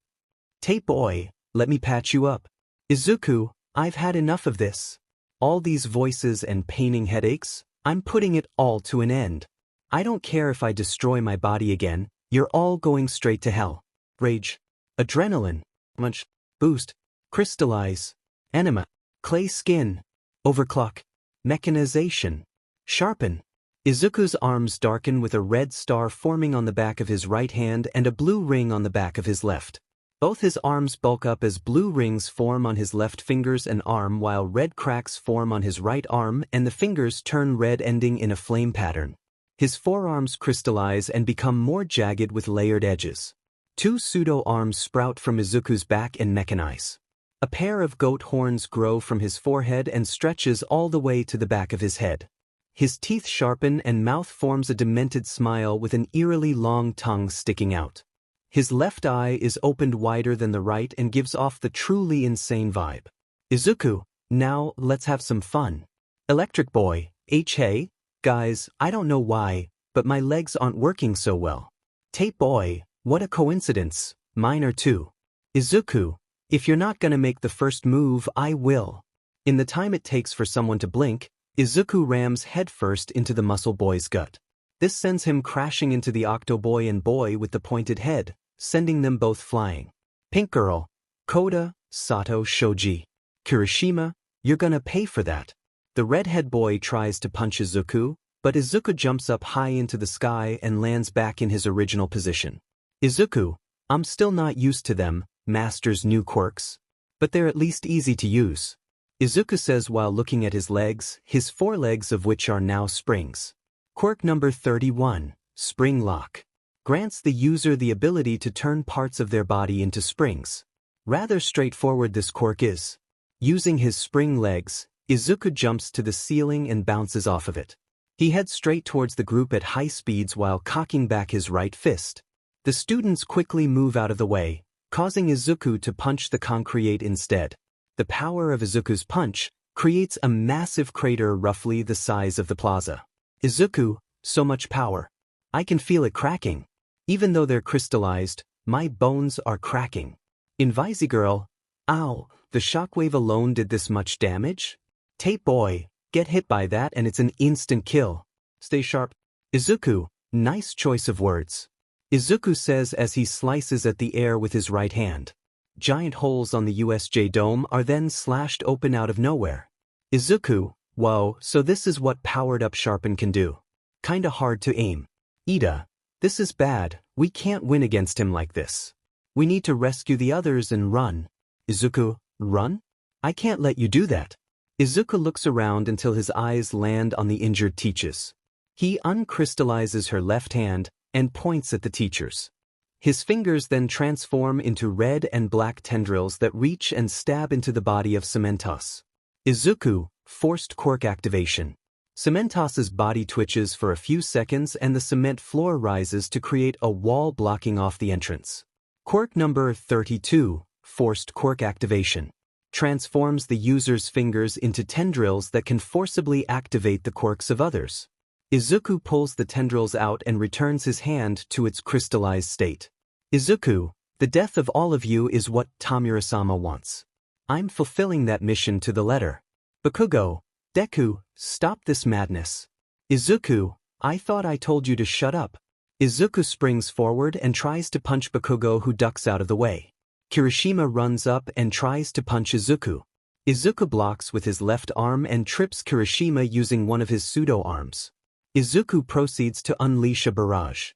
Tape boy, let me patch you up. Izuku, I've had enough of this. All these voices and paining headaches, I'm putting it all to an end. I don't care if I destroy my body again, you're all going straight to hell. Rage. Adrenaline. Munch. Boost. Crystallize. Enema. Clay skin. Overclock. Mechanization. Sharpen. Izuku's arms darken with a red star forming on the back of his right hand and a blue ring on the back of his left. Both his arms bulk up as blue rings form on his left fingers and arm while red cracks form on his right arm and the fingers turn red ending in a flame pattern. His forearms crystallize and become more jagged with layered edges. Two pseudo-arms sprout from Izuku's back and mechanize. A pair of goat horns grow from his forehead and stretches all the way to the back of his head. His teeth sharpen and mouth forms a demented smile with an eerily long tongue sticking out. His left eye is opened wider than the right and gives off the truly insane vibe. Izuku, now let's have some fun. Electric boy, hey, guys, I don't know why, but my legs aren't working so well. Tape boy, what a coincidence, mine are too. Izuku, if you're not gonna make the first move, I will. In the time it takes for someone to blink, Izuku rams headfirst into the muscle boy's gut. This sends him crashing into the Octoboy and boy with the pointed head, sending them both flying. Pink Girl, Koda, Sato Shoji. Kirishima, you're gonna pay for that. The redhead boy tries to punch Izuku, but Izuku jumps up high into the sky and lands back in his original position. Izuku, I'm still not used to them, Master's new quirks. But they're at least easy to use. Izuku says while looking at his legs, his forelegs of which are now springs. Quirk number 31, Spring Lock. Grants the user the ability to turn parts of their body into springs. Rather straightforward this quirk is. Using his spring legs, Izuku jumps to the ceiling and bounces off of it. He heads straight towards the group at high speeds while cocking back his right fist. The students quickly move out of the way, causing Izuku to punch the concrete instead. The power of Izuku's punch creates a massive crater roughly the size of the plaza. Izuku, so much power. I can feel it cracking. Even though they're crystallized, my bones are cracking. In Girl, Ow, the shockwave alone did this much damage? Tape boy, get hit by that and it's an instant kill. Stay sharp. Izuku, nice choice of words. Izuku says as he slices at the air with his right hand. Giant holes on the USJ dome are then slashed open out of nowhere. Izuku, whoa, so this is what powered-up Sharpen can do. Kinda hard to aim. Ida, this is bad, we can't win against him like this. We need to rescue the others and run. Izuku, run? I can't let you do that. Izuku looks around until his eyes land on the injured teachers. He uncrystallizes her left hand and points at the teachers. His fingers then transform into red and black tendrils that reach and stab into the body of Cementos. Izuku, forced quirk activation. Cementos's body twitches for a few seconds and the cement floor rises to create a wall blocking off the entrance. Quirk number 32, forced quirk activation. Transforms the user's fingers into tendrils that can forcibly activate the quirks of others. Izuku pulls the tendrils out and returns his hand to its crystallized state. Izuku, the death of all of you is what Tamura-sama wants. I'm fulfilling that mission to the letter. Bakugo, Deku, stop this madness. Izuku, I thought I told you to shut up. Izuku springs forward and tries to punch Bakugo, who ducks out of the way. Kirishima runs up and tries to punch Izuku. Izuku blocks with his left arm and trips Kirishima using one of his pseudo-arms. Izuku proceeds to unleash a barrage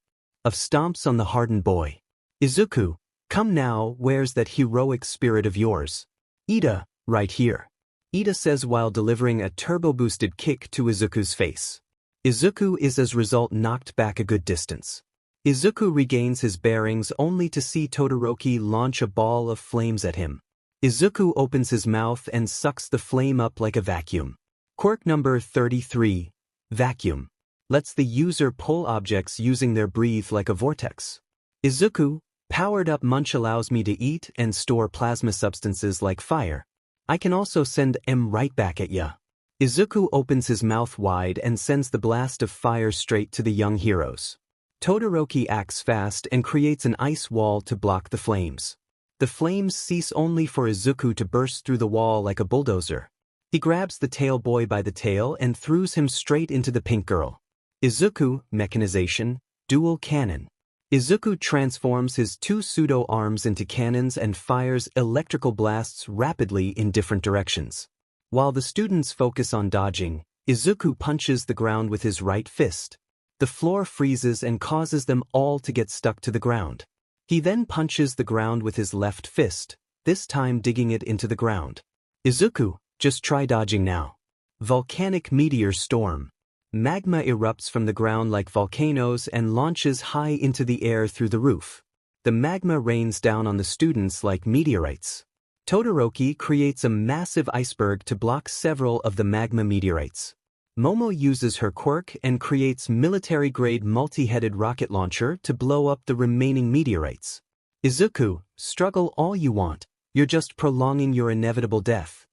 of stomps on the hardened boy. Izuku, come now, where's that heroic spirit of yours? Ida, right here. Ida says while delivering a turbo-boosted kick to Izuku's face. Izuku is as a result knocked back a good distance. Izuku regains his bearings only to see Todoroki launch a ball of flames at him. Izuku opens his mouth and sucks the flame up like a vacuum. Quirk number 33, vacuum. Lets the user pull objects using their breathe like a vortex. Izuku, powered up munch allows me to eat and store plasma substances like fire. I can also send M right back at ya. Izuku opens his mouth wide and sends the blast of fire straight to the young heroes. Todoroki acts fast and creates an ice wall to block the flames. The flames cease only for Izuku to burst through the wall like a bulldozer. He grabs the tail boy by the tail and throws him straight into the pink girl. Izuku, mechanization, dual cannon. Izuku transforms his two pseudo-arms into cannons and fires electrical blasts rapidly in different directions. While the students focus on dodging, Izuku punches the ground with his right fist. The floor freezes and causes them all to get stuck to the ground. He then punches the ground with his left fist, this time digging it into the ground. Izuku, just try dodging now. Volcanic meteor storm. Magma erupts from the ground like volcanoes and launches high into the air through the roof. The magma rains down on the students like meteorites. Todoroki creates a massive iceberg to block several of the magma meteorites. Momo uses her quirk and creates military-grade multi-headed rocket launcher to blow up the remaining meteorites. Izuku, struggle all you want, you're just prolonging your inevitable death.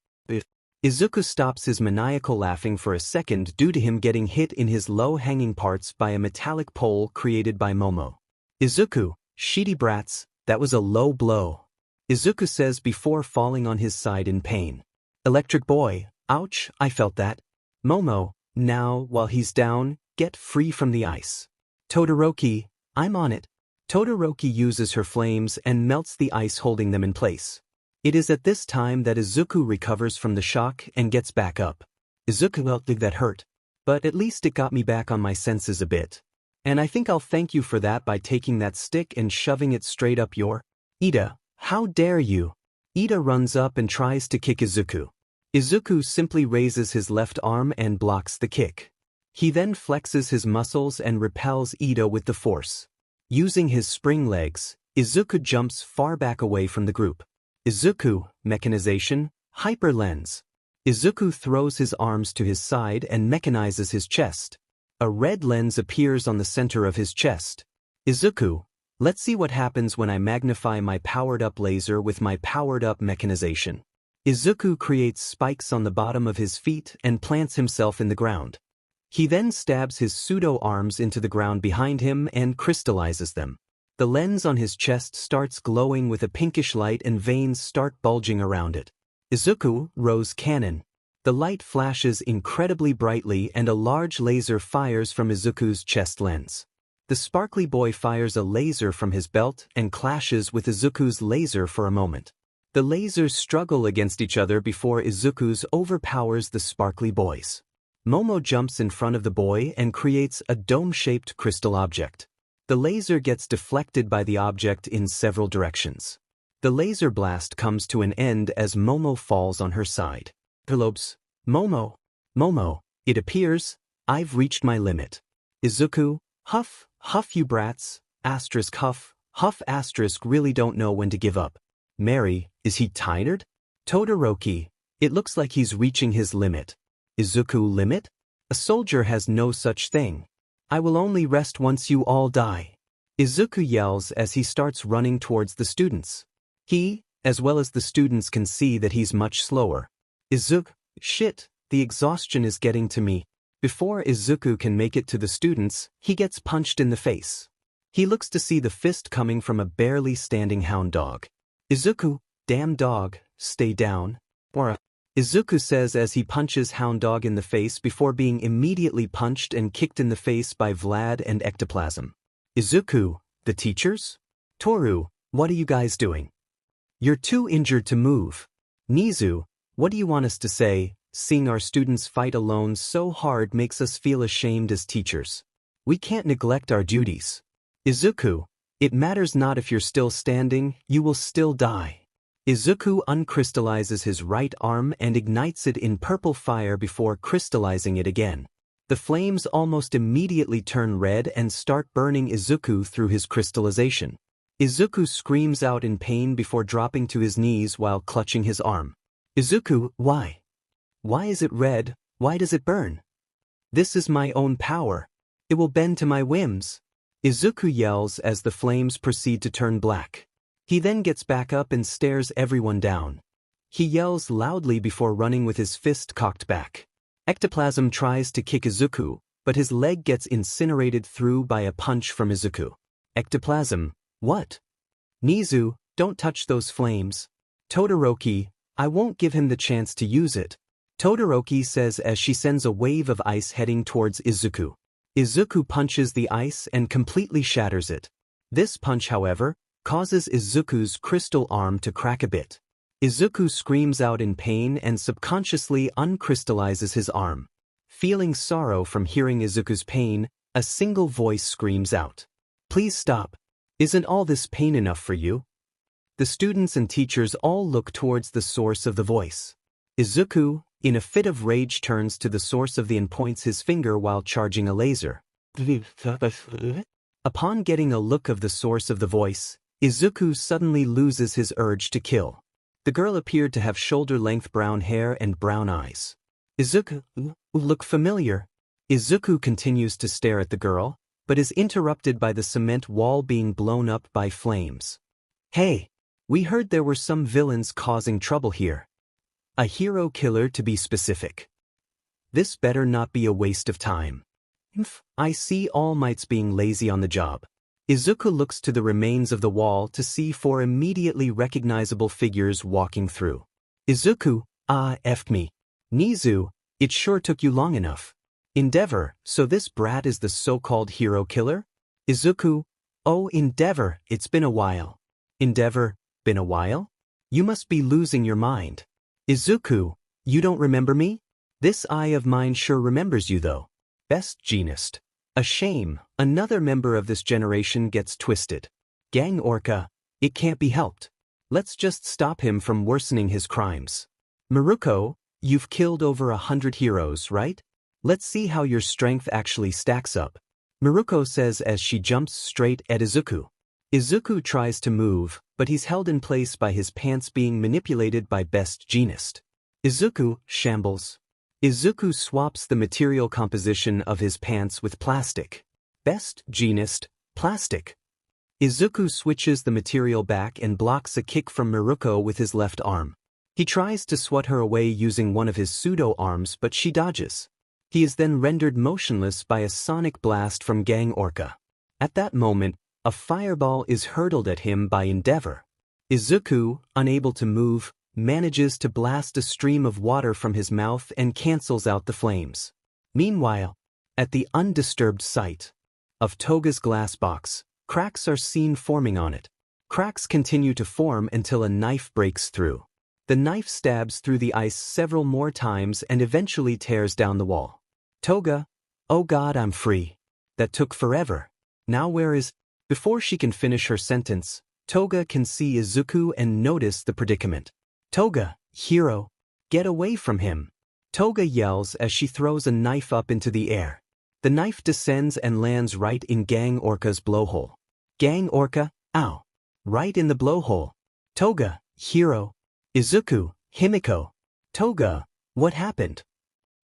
Izuku stops his maniacal laughing for a second due to him getting hit in his low-hanging parts by a metallic pole created by Momo. Izuku, shitty brats, that was a low blow. Izuku says before falling on his side in pain. Electric boy, ouch, I felt that. Momo, now, while he's down, get free from the ice. Todoroki, I'm on it. Todoroki uses her flames and melts the ice holding them in place. It is at this time that Izuku recovers from the shock and gets back up. Izuku, well, that hurt. But at least it got me back on my senses a bit. And I think I'll thank you for that by taking that stick and shoving it straight up your... Ida, how dare you? Ida runs up and tries to kick Izuku. Izuku simply raises his left arm and blocks the kick. He then flexes his muscles and repels Ida with the force. Using his spring legs, Izuku jumps far back away from the group. Izuku, mechanization, hyper lens. Izuku throws his arms to his side and mechanizes his chest. A red lens appears on the center of his chest. Izuku, let's see what happens when I magnify my powered-up laser with my powered-up mechanization. Izuku creates spikes on the bottom of his feet and plants himself in the ground. He then stabs his pseudo-arms into the ground behind him and crystallizes them. The lens on his chest starts glowing with a pinkish light and veins start bulging around it. Izuku, Rose Cannon. The light flashes incredibly brightly and a large laser fires from Izuku's chest lens. The sparkly boy fires a laser from his belt and clashes with Izuku's laser for a moment. The lasers struggle against each other before Izuku's overpowers the sparkly boys. Momo jumps in front of the boy and creates a dome-shaped crystal object. The laser gets deflected by the object in several directions. The laser blast comes to an end as Momo falls on her side. Pelopes, Momo, it appears, I've reached my limit. Izuku, huff, you brats, huff, really don't know when to give up. Mary, is he tired? Todoroki, it looks like he's reaching his limit. Izuku limit? A soldier has no such thing. I will only rest once you all die. Izuku yells as he starts running towards the students. He, as well as the students, can see that he's much slower. Izuku, shit, the exhaustion is getting to me. Before Izuku can make it to the students, he gets punched in the face. He looks to see the fist coming from a barely standing hound dog. Izuku, damn dog, stay down. Izuku says as he punches Hound Dog in the face before being immediately punched and kicked in the face by Vlad and Ectoplasm. Izuku, the teachers? Toru, what are you guys doing? You're too injured to move. Nizu, what do you want us to say? Seeing our students fight alone so hard makes us feel ashamed as teachers. We can't neglect our duties. Izuku, it matters not if you're still standing, you will still die. Izuku uncrystallizes his right arm and ignites it in purple fire before crystallizing it again. The flames almost immediately turn red and start burning Izuku through his crystallization. Izuku screams out in pain before dropping to his knees while clutching his arm. Izuku, why? Why is it red? Why does it burn? This is my own power. It will bend to my whims. Izuku yells as the flames proceed to turn black. He then gets back up and stares everyone down. He yells loudly before running with his fist cocked back. Ectoplasm tries to kick Izuku, but his leg gets incinerated through by a punch from Izuku. Ectoplasm, what? Nizu, don't touch those flames. Todoroki, I won't give him the chance to use it. Todoroki says as she sends a wave of ice heading towards Izuku. Izuku punches the ice and completely shatters it. This punch, however, causes Izuku's crystal arm to crack a bit. Izuku screams out in pain and subconsciously uncrystallizes his arm. Feeling sorrow from hearing Izuku's pain, a single voice screams out. Please stop. Isn't all this pain enough for you? The students and teachers all look towards the source of the voice. Izuku, in a fit of rage, turns to the source of the and points his finger while charging a laser. Upon getting a look of the source of the voice, Izuku suddenly loses his urge to kill. The girl appeared to have shoulder-length brown hair and brown eyes. Izuku, look familiar. Izuku continues to stare at the girl, but is interrupted by the cement wall being blown up by flames. Hey, we heard there were some villains causing trouble here. A hero killer, to be specific. This better not be a waste of time. I see All Might's being lazy on the job. Izuku looks to the remains of the wall to see four immediately recognizable figures walking through. Izuku, effed me. Nizu, it sure took you long enough. Endeavor, so this brat is the so-called hero killer? Izuku, oh Endeavor, it's been a while. Endeavor, been a while? You must be losing your mind. Izuku, you don't remember me? This eye of mine sure remembers you though. Best Jeanist. A shame, another member of this generation gets twisted. Gang Orca, it can't be helped. Let's just stop him from worsening his crimes. Maruko, you've killed over 100 heroes, right? Let's see how your strength actually stacks up. Maruko says as she jumps straight at Izuku. Izuku tries to move, but he's held in place by his pants being manipulated by Best Jeanist. Izuku shambles. Izuku swaps the material composition of his pants with plastic. Best Jeanist, plastic. Izuku switches the material back and blocks a kick from Maruko with his left arm. He tries to swat her away using one of his pseudo-arms, but she dodges. He is then rendered motionless by a sonic blast from Gang Orca. At that moment, A fireball is hurled at him by Endeavor. Izuku, unable to move, manages to blast a stream of water from his mouth and cancels out the flames. Meanwhile, at the undisturbed site of Toga's glass box, cracks are seen forming on it. Cracks continue to form until a knife breaks through. The knife stabs through the ice several more times and eventually tears down the wall. Toga, oh God, I'm free. That took forever. Now where is... Before she can finish her sentence, Toga can see Izuku and notice the predicament. Toga, hero, get away from him. Toga yells as she throws a knife up into the air. The knife descends and lands right in Gang Orca's blowhole. Gang Orca, ow. Right in the blowhole. Toga, hero. Izuku, Himiko. Toga, what happened?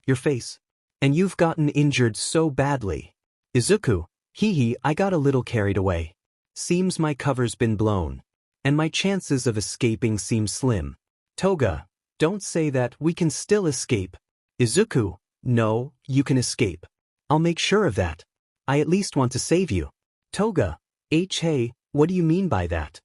Your face. And you've gotten injured so badly. Izuku, hee, I got a little carried away. Seems my cover's been blown. And my chances of escaping seem slim. Toga, don't say that, we can still escape. Izuku, no, you can escape. I'll make sure of that. I at least want to save you. Toga, hey, what do you mean by that?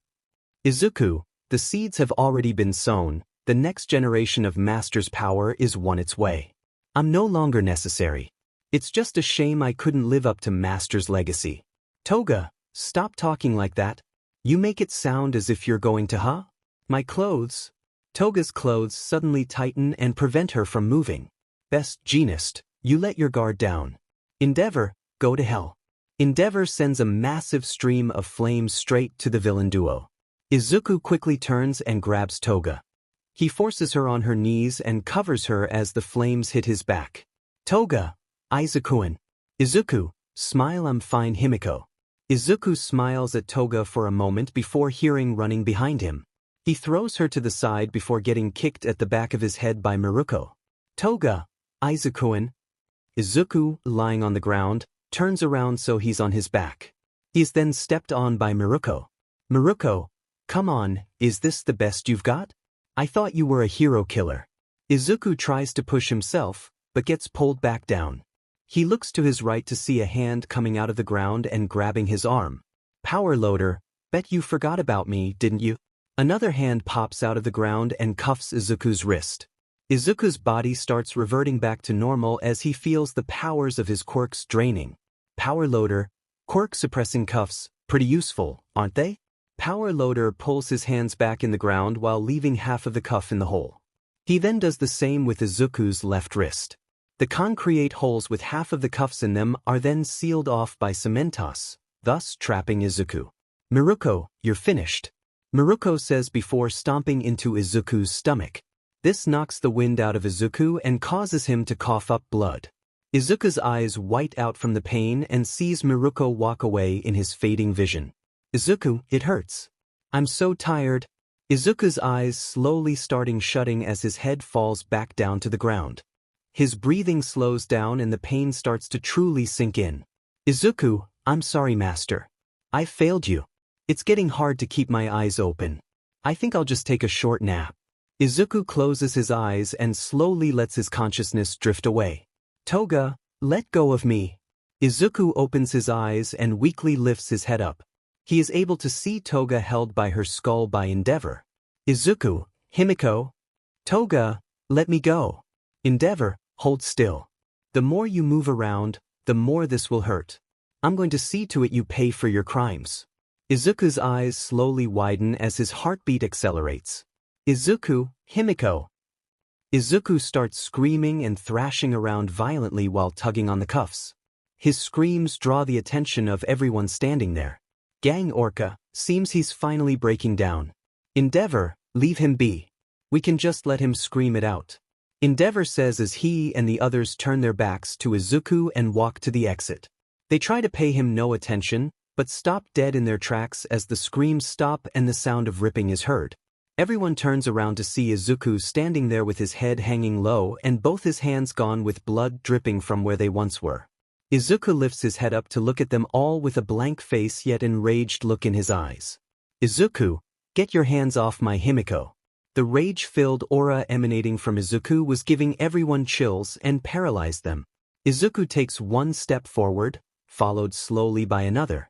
Izuku, the seeds have already been sown, the next generation of Master's power is on its way. I'm no longer necessary. It's just a shame I couldn't live up to Master's legacy. Toga, stop talking like that. You make it sound as if you're going to, My clothes. Toga's clothes suddenly tighten and prevent her from moving. Best Jeanist, you let your guard down. Endeavor, go to hell. Endeavor sends a massive stream of flames straight to the villain duo. Izuku quickly turns and grabs Toga. He forces her on her knees and covers her as the flames hit his back. Toga, Izuku-an. Izuku, smile, I'm fine, Himiko. Izuku smiles at Toga for a moment before hearing running behind him. He throws her to the side before getting kicked at the back of his head by Miruko. Toga, Izuku-an. Izuku, lying on the ground, turns around so he's on his back. He is then stepped on by Miruko. Miruko, come on, is this the best you've got? I thought you were a hero killer. Izuku tries to push himself, but gets pulled back down. He looks to his right to see a hand coming out of the ground and grabbing his arm. Power loader, bet you forgot about me, didn't you? Another hand pops out of the ground and cuffs Izuku's wrist. Izuku's body starts reverting back to normal as he feels the powers of his quirks draining. Power loader, quirk suppressing cuffs, pretty useful, aren't they? Power loader pulls his hands back in the ground while leaving half of the cuff in the hole. He then does the same with Izuku's left wrist. The concrete holes with half of the cuffs in them are then sealed off by Cementos, thus trapping Izuku. Miruko, you're finished. Miruko says before stomping into Izuku's stomach. This knocks the wind out of Izuku and causes him to cough up blood. Izuku's eyes white out from the pain and sees Miruko walk away in his fading vision. Izuku, it hurts. I'm so tired. Izuku's eyes slowly starting shutting as his head falls back down to the ground. His breathing slows down and the pain starts to truly sink in. Izuku, I'm sorry, Master. I failed you. It's getting hard to keep my eyes open. I think I'll just take a short nap. Izuku closes his eyes and slowly lets his consciousness drift away. Toga, let go of me. Izuku opens his eyes and weakly lifts his head up. He is able to see Toga held by her skull by Endeavor. Izuku, Himiko. Toga, let me go. Endeavor, hold still. The more you move around, the more this will hurt. I'm going to see to it you pay for your crimes. Izuku's eyes slowly widen as his heartbeat accelerates. Izuku, Himiko. Izuku starts screaming and thrashing around violently while tugging on the cuffs. His screams draw the attention of everyone standing there. Gang Orca, seems he's finally breaking down. Endeavor, leave him be. We can just let him scream it out. Endeavor says as he and the others turn their backs to Izuku and walk to the exit. They try to pay him no attention, but stop dead in their tracks as the screams stop and the sound of ripping is heard. Everyone turns around to see Izuku standing there with his head hanging low and both his hands gone with blood dripping from where they once were. Izuku lifts his head up to look at them all with a blank face yet enraged look in his eyes. Izuku, get your hands off my Himiko. The rage-filled aura emanating from Izuku was giving everyone chills and paralyzed them. Izuku takes one step forward, followed slowly by another.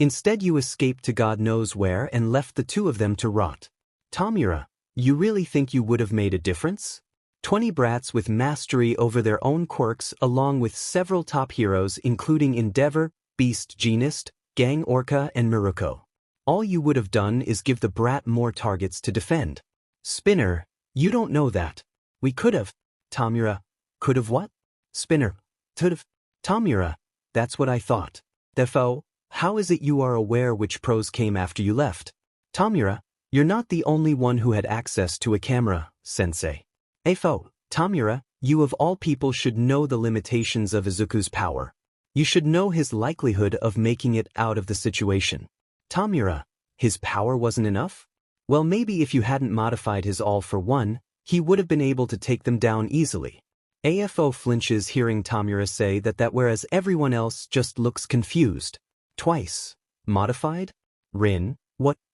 Instead you escaped to God knows where and left the two of them to rot. Tamura, you really think you would have made a difference? 20 brats with mastery over their own quirks along with several top heroes including Endeavor, Beast Genist, Gang Orca and Miruko. All you would have done is give the brat more targets to defend. Spinner, you don't know that. We could have. Tamura, could have what? Spinner, could have. Tamura, that's what I thought. Defo, how is it you are aware which pros came after you left? Tamura, you're not the only one who had access to a camera, sensei. Afo, Tamura, you of all people should know the limitations of Izuku's power. You should know his likelihood of making it out of the situation. Tamura, his power wasn't enough? Well, maybe if you hadn't modified his all-for-one, he would have been able to take them down easily. AFO flinches hearing Tamura say that whereas everyone else just looks confused. Twice. Modified? Rin,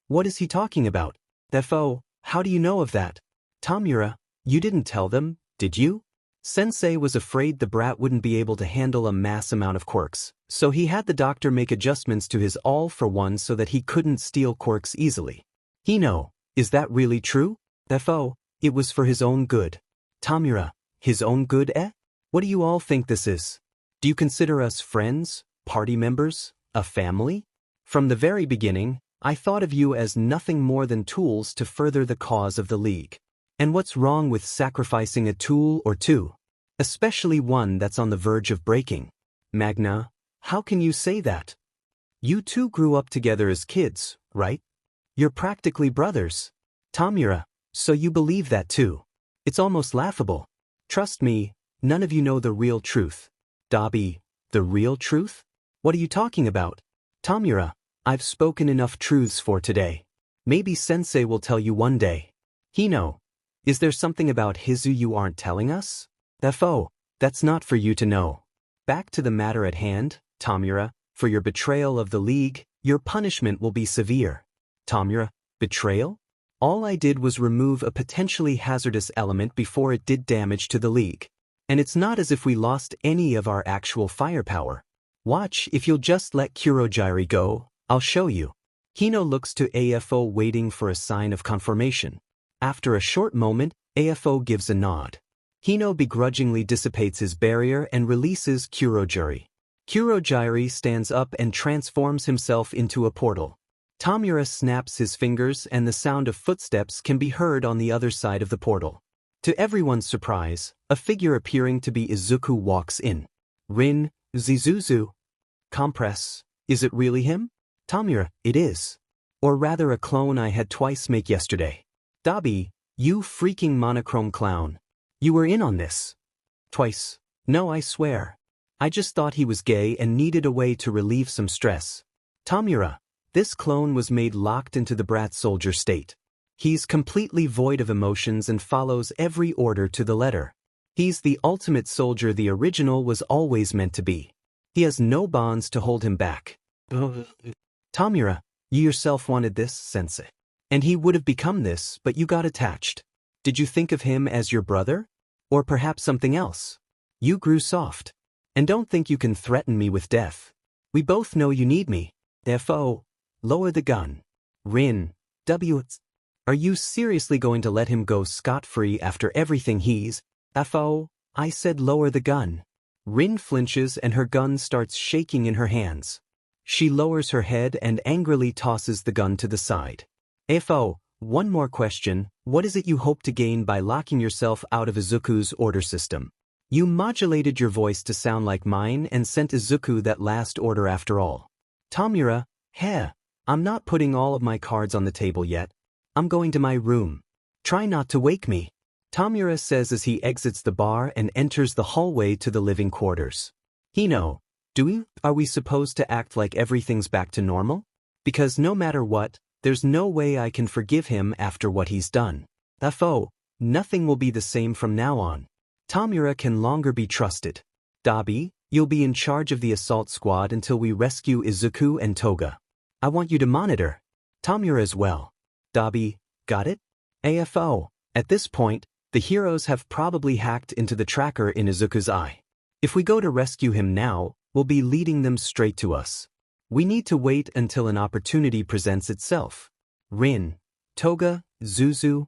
what is he talking about? Defo, how do you know of that? Tamura, you didn't tell them, did you? Sensei was afraid the brat wouldn't be able to handle a mass amount of quirks, so he had the doctor make adjustments to his all-for-one so that he couldn't steal quirks easily. Hino, is that really true? Defo, it was for his own good. Tamura, his own good eh? What do you all think this is? Do you consider us friends, party members, a family? From the very beginning, I thought of you as nothing more than tools to further the cause of the League. And what's wrong with sacrificing a tool or two? Especially one that's on the verge of breaking. Magna, how can you say that? You two grew up together as kids, right? You're practically brothers. Tamura, so you believe that too. It's almost laughable. Trust me, none of you know the real truth. Dabi, the real truth? What are you talking about? Tamura, I've spoken enough truths for today. Maybe Sensei will tell you one day. Hino, is there something about Hizu you aren't telling us? Defo, that's not for you to know. Back to the matter at hand, Tamura, for your betrayal of the League, your punishment will be severe. Tamura, betrayal? All I did was remove a potentially hazardous element before it did damage to the League. And it's not as if we lost any of our actual firepower. Watch, if you'll just let Kurogiri go, I'll show you. Hino looks to AFO waiting for a sign of confirmation. After a short moment, AFO gives a nod. Hino begrudgingly dissipates his barrier and releases Kurogiri. Kurogiri stands up and transforms himself into a portal. Tamura snaps his fingers and the sound of footsteps can be heard on the other side of the portal. To everyone's surprise, a figure appearing to be Izuku walks in. Rin, Zizuzu. Compress, is it really him? Tamura, it is. Or rather a clone I had twice make yesterday. Dabi, you freaking monochrome clown. You were in on this. Twice. No, I swear. I just thought he was gay and needed a way to relieve some stress. Tamura, this clone was made locked into the brat soldier state. He's completely void of emotions and follows every order to the letter. He's the ultimate soldier the original was always meant to be. He has no bonds to hold him back. Tamura, you yourself wanted this, sensei. And he would have become this, but you got attached. Did you think of him as your brother? Or perhaps something else? You grew soft. And don't think you can threaten me with death. We both know you need me. Therefore, lower the gun. Rin, are you seriously going to let him go scot-free after everything he's... Afo, I said lower the gun. Rin flinches and her gun starts shaking in her hands. She lowers her head and angrily tosses the gun to the side. Afo, one more question, what is it you hope to gain by locking yourself out of Izuku's order system? You modulated your voice to sound like mine and sent Izuku that last order after all. Tamura, I'm not putting all of my cards on the table yet. I'm going to my room. Try not to wake me. Tamura says as he exits the bar and enters the hallway to the living quarters. Hino, are we supposed to act like everything's back to normal? Because no matter what, there's no way I can forgive him after what he's done. Afo, nothing will be the same from now on. Tamura can longer be trusted. Dabi, you'll be in charge of the assault squad until we rescue Izuku and Toga. I want you to monitor Tamura as well. Dabi, got it? AFO, at this point, the heroes have probably hacked into the tracker in Izuku's eye. If we go to rescue him now, we'll be leading them straight to us. We need to wait until an opportunity presents itself. Rin, Toga, Zuzu.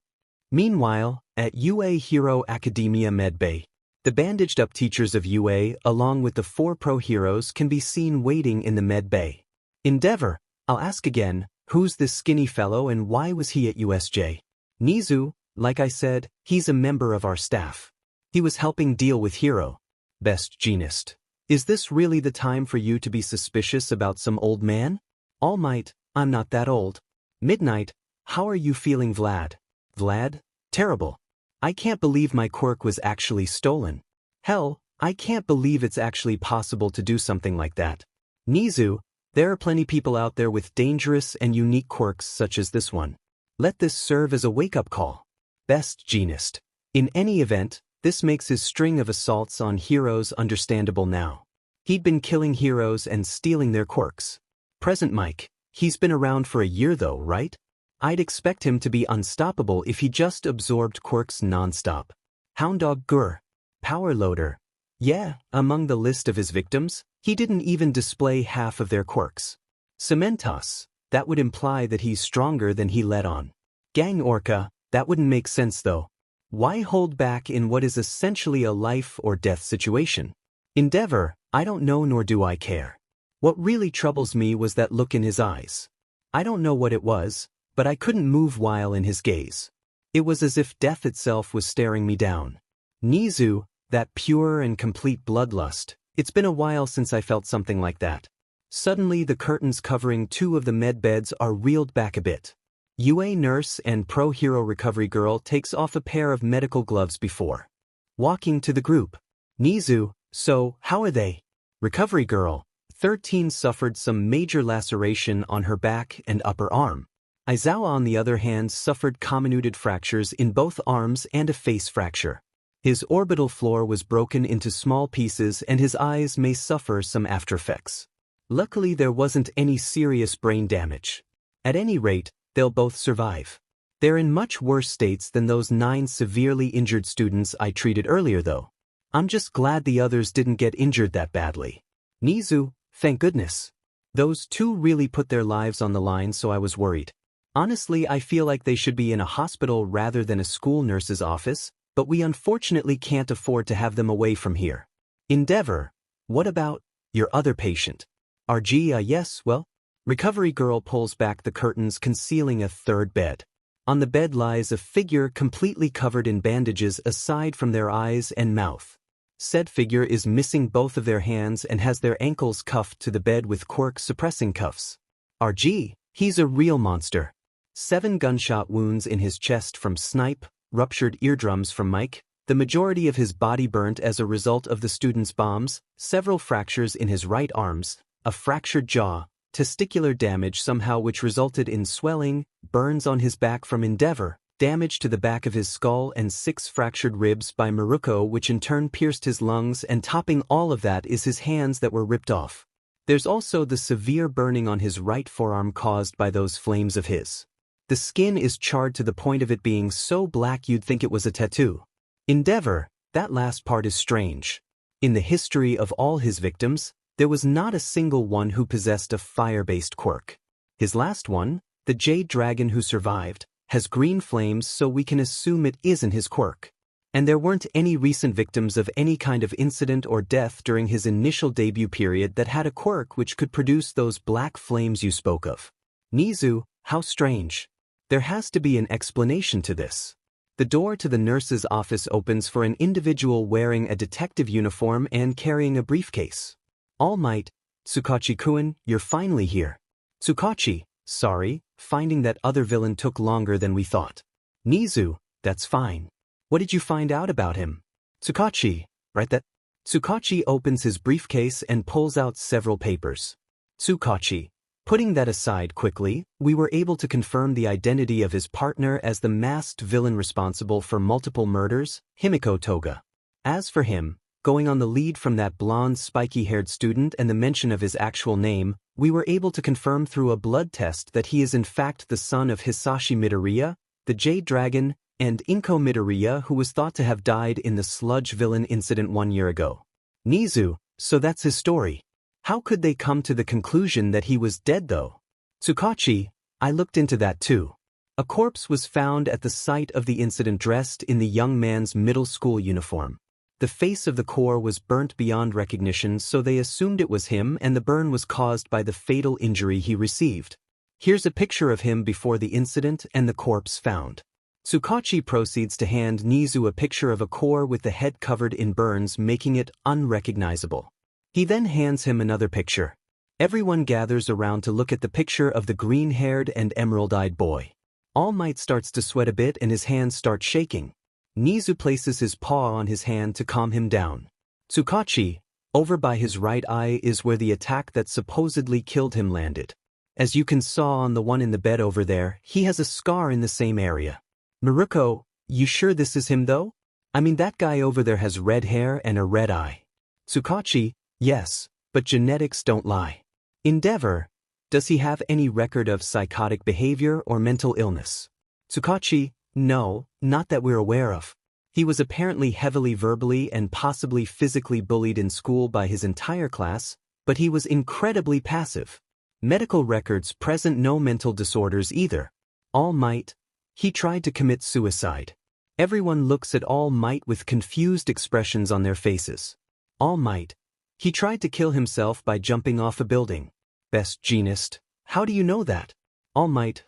Meanwhile, at UA Hero Academia Medbay, the bandaged-up teachers of UA along with the 4 pro heroes can be seen waiting in the medbay. Endeavor, I'll ask again, who's this skinny fellow and why was he at USJ? Nizu, like I said, he's a member of our staff. He was helping deal with Hero. Best Jeanist. Is this really the time for you to be suspicious about some old man? All Might, I'm not that old. Midnight, how are you feeling, Vlad? Vlad? Terrible. I can't believe my quirk was actually stolen. Hell, I can't believe it's actually possible to do something like that. Nizu, there are plenty people out there with dangerous and unique quirks such as this one. Let this serve as a wake-up call. Best Jeanist. In any event, this makes his string of assaults on heroes understandable now. He'd been killing heroes and stealing their quirks. Present Mike, he's been around for a year though, right? I'd expect him to be unstoppable if he just absorbed quirks non-stop. Hounddog Gur. Power Loader. Yeah, among the list of his victims, he didn't even display half of their quirks. Cementos. That would imply that he's stronger than he let on. Gang Orca. That wouldn't make sense though. Why hold back in what is essentially a life or death situation? Endeavor, I don't know nor do I care. What really troubles me was that look in his eyes. I don't know what it was, but I couldn't move while in his gaze. It was as if death itself was staring me down. Nizu, that pure and complete bloodlust, it's been a while since I felt something like that. Suddenly the curtains covering 2 of the med beds are reeled back a bit. UA nurse and pro hero recovery girl takes off a pair of medical gloves before walking to the group. Nizu, so, how are they? Recovery girl, 13 suffered some major laceration on her back and upper arm. Aizawa on the other hand suffered comminuted fractures in both arms and a face fracture. His orbital floor was broken into small pieces and his eyes may suffer some aftereffects. Luckily there wasn't any serious brain damage. At any rate, they'll both survive. They're in much worse states than those 9 severely injured students I treated earlier though. I'm just glad the others didn't get injured that badly. Nizu, thank goodness. Those 2 really put their lives on the line so I was worried. Honestly, I feel like they should be in a hospital rather than a school nurse's office, but we unfortunately can't afford to have them away from here. Endeavor, what about your other patient? RG, yes, well? Recovery girl pulls back the curtains concealing a 3rd bed. On the bed lies a figure completely covered in bandages aside from their eyes and mouth. Said figure is missing both of their hands and has their ankles cuffed to the bed with quirk-suppressing cuffs. RG, he's a real monster. 7 gunshot wounds in his chest from Snipe, ruptured eardrums from Mike, the majority of his body burnt as a result of the student's bombs, several fractures in his right arms, a fractured jaw, testicular damage somehow which resulted in swelling, burns on his back from Endeavor, damage to the back of his skull and 6 fractured ribs by Maruko which in turn pierced his lungs, and topping all of that is his hands that were ripped off. There's also the severe burning on his right forearm caused by those flames of his. The skin is charred to the point of it being so black you'd think it was a tattoo. Endeavor, that last part is strange. In the history of all his victims, there was not a single one who possessed a fire-based quirk. His last one, the Jade Dragon who survived, has green flames so we can assume it isn't his quirk. And there weren't any recent victims of any kind of incident or death during his initial debut period that had a quirk which could produce those black flames you spoke of. Nizu, how strange. There has to be an explanation to this. The door to the nurse's office opens for an individual wearing a detective uniform and carrying a briefcase. All Might, Tsukachi-kun, you're finally here. Tsukachi, sorry, finding that other villain took longer than we thought. Nizu, that's fine. What did you find out about him? Tsukachi, right that? Tsukachi opens his briefcase and pulls out several papers. Tsukachi, putting that aside quickly, we were able to confirm the identity of his partner as the masked villain responsible for multiple murders, Himiko Toga. As for him, going on the lead from that blonde spiky-haired student and the mention of his actual name, we were able to confirm through a blood test that he is in fact the son of Hisashi Midoriya, the Jade Dragon, and Inko Midoriya who was thought to have died in the sludge villain incident 1 year ago. Nizu, so that's his story. How could they come to the conclusion that he was dead though? Tsukachi, I looked into that too. A corpse was found at the site of the incident dressed in the young man's middle school uniform. The face of the core was burnt beyond recognition, so they assumed it was him, and the burn was caused by the fatal injury he received. Here's a picture of him before the incident and the corpse found. Tsukachi proceeds to hand Nizu a picture of a core with the head covered in burns, making it unrecognizable. He then hands him another picture. Everyone gathers around to look at the picture of the green-haired and emerald-eyed boy. All Might starts to sweat a bit and his hands start shaking. Nizu places his paw on his hand to calm him down. Tsukachi, over by his right eye is where the attack that supposedly killed him landed. As you can saw on the one in the bed over there, he has a scar in the same area. Maruko, you sure this is him though? I mean, that guy over there has red hair and a red eye. Tsukachi, yes, but genetics don't lie. Endeavor, does he have any record of psychotic behavior or mental illness? Tsukachi, no, not that we're aware of. He was apparently heavily verbally and possibly physically bullied in school by his entire class, but he was incredibly passive. Medical records present no mental disorders either. All Might, he tried to commit suicide. Everyone looks at All Might with confused expressions on their faces. All Might, he tried to kill himself by jumping off a building. Best Jeanist, how do you know that? All Might,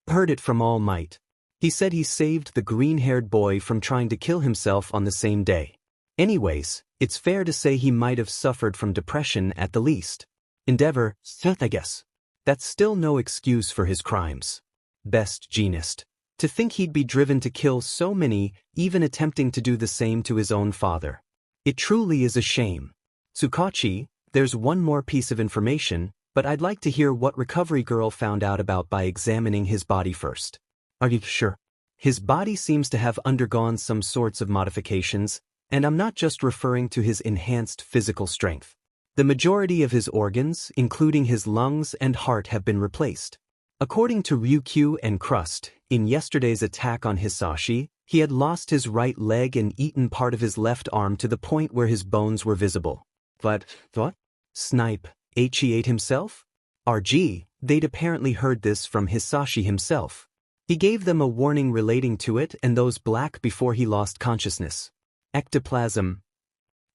heard it from All Might. He said he saved the green-haired boy from trying to kill himself on the same day. Anyways, it's fair to say he might have suffered from depression at the least. Endeavor, I guess. That's still no excuse for his crimes. Best Jeanist. To think he'd be driven to kill so many, even attempting to do the same to his own father. It truly is a shame. Tsukachi, there's one more piece of information, but I'd like to hear what Recovery Girl found out about by examining his body first. Are you sure? His body seems to have undergone some sorts of modifications, and I'm not just referring to his enhanced physical strength. The majority of his organs, including his lungs and heart, have been replaced. According to Ryukyu and Crust, in yesterday's attack on Hisashi, he had lost his right leg and eaten part of his left arm to the point where his bones were visible. But, what? Snipe, he ate himself? RG, they'd apparently heard this from Hisashi himself. He gave them a warning relating to it and those black before he lost consciousness. Ectoplasm.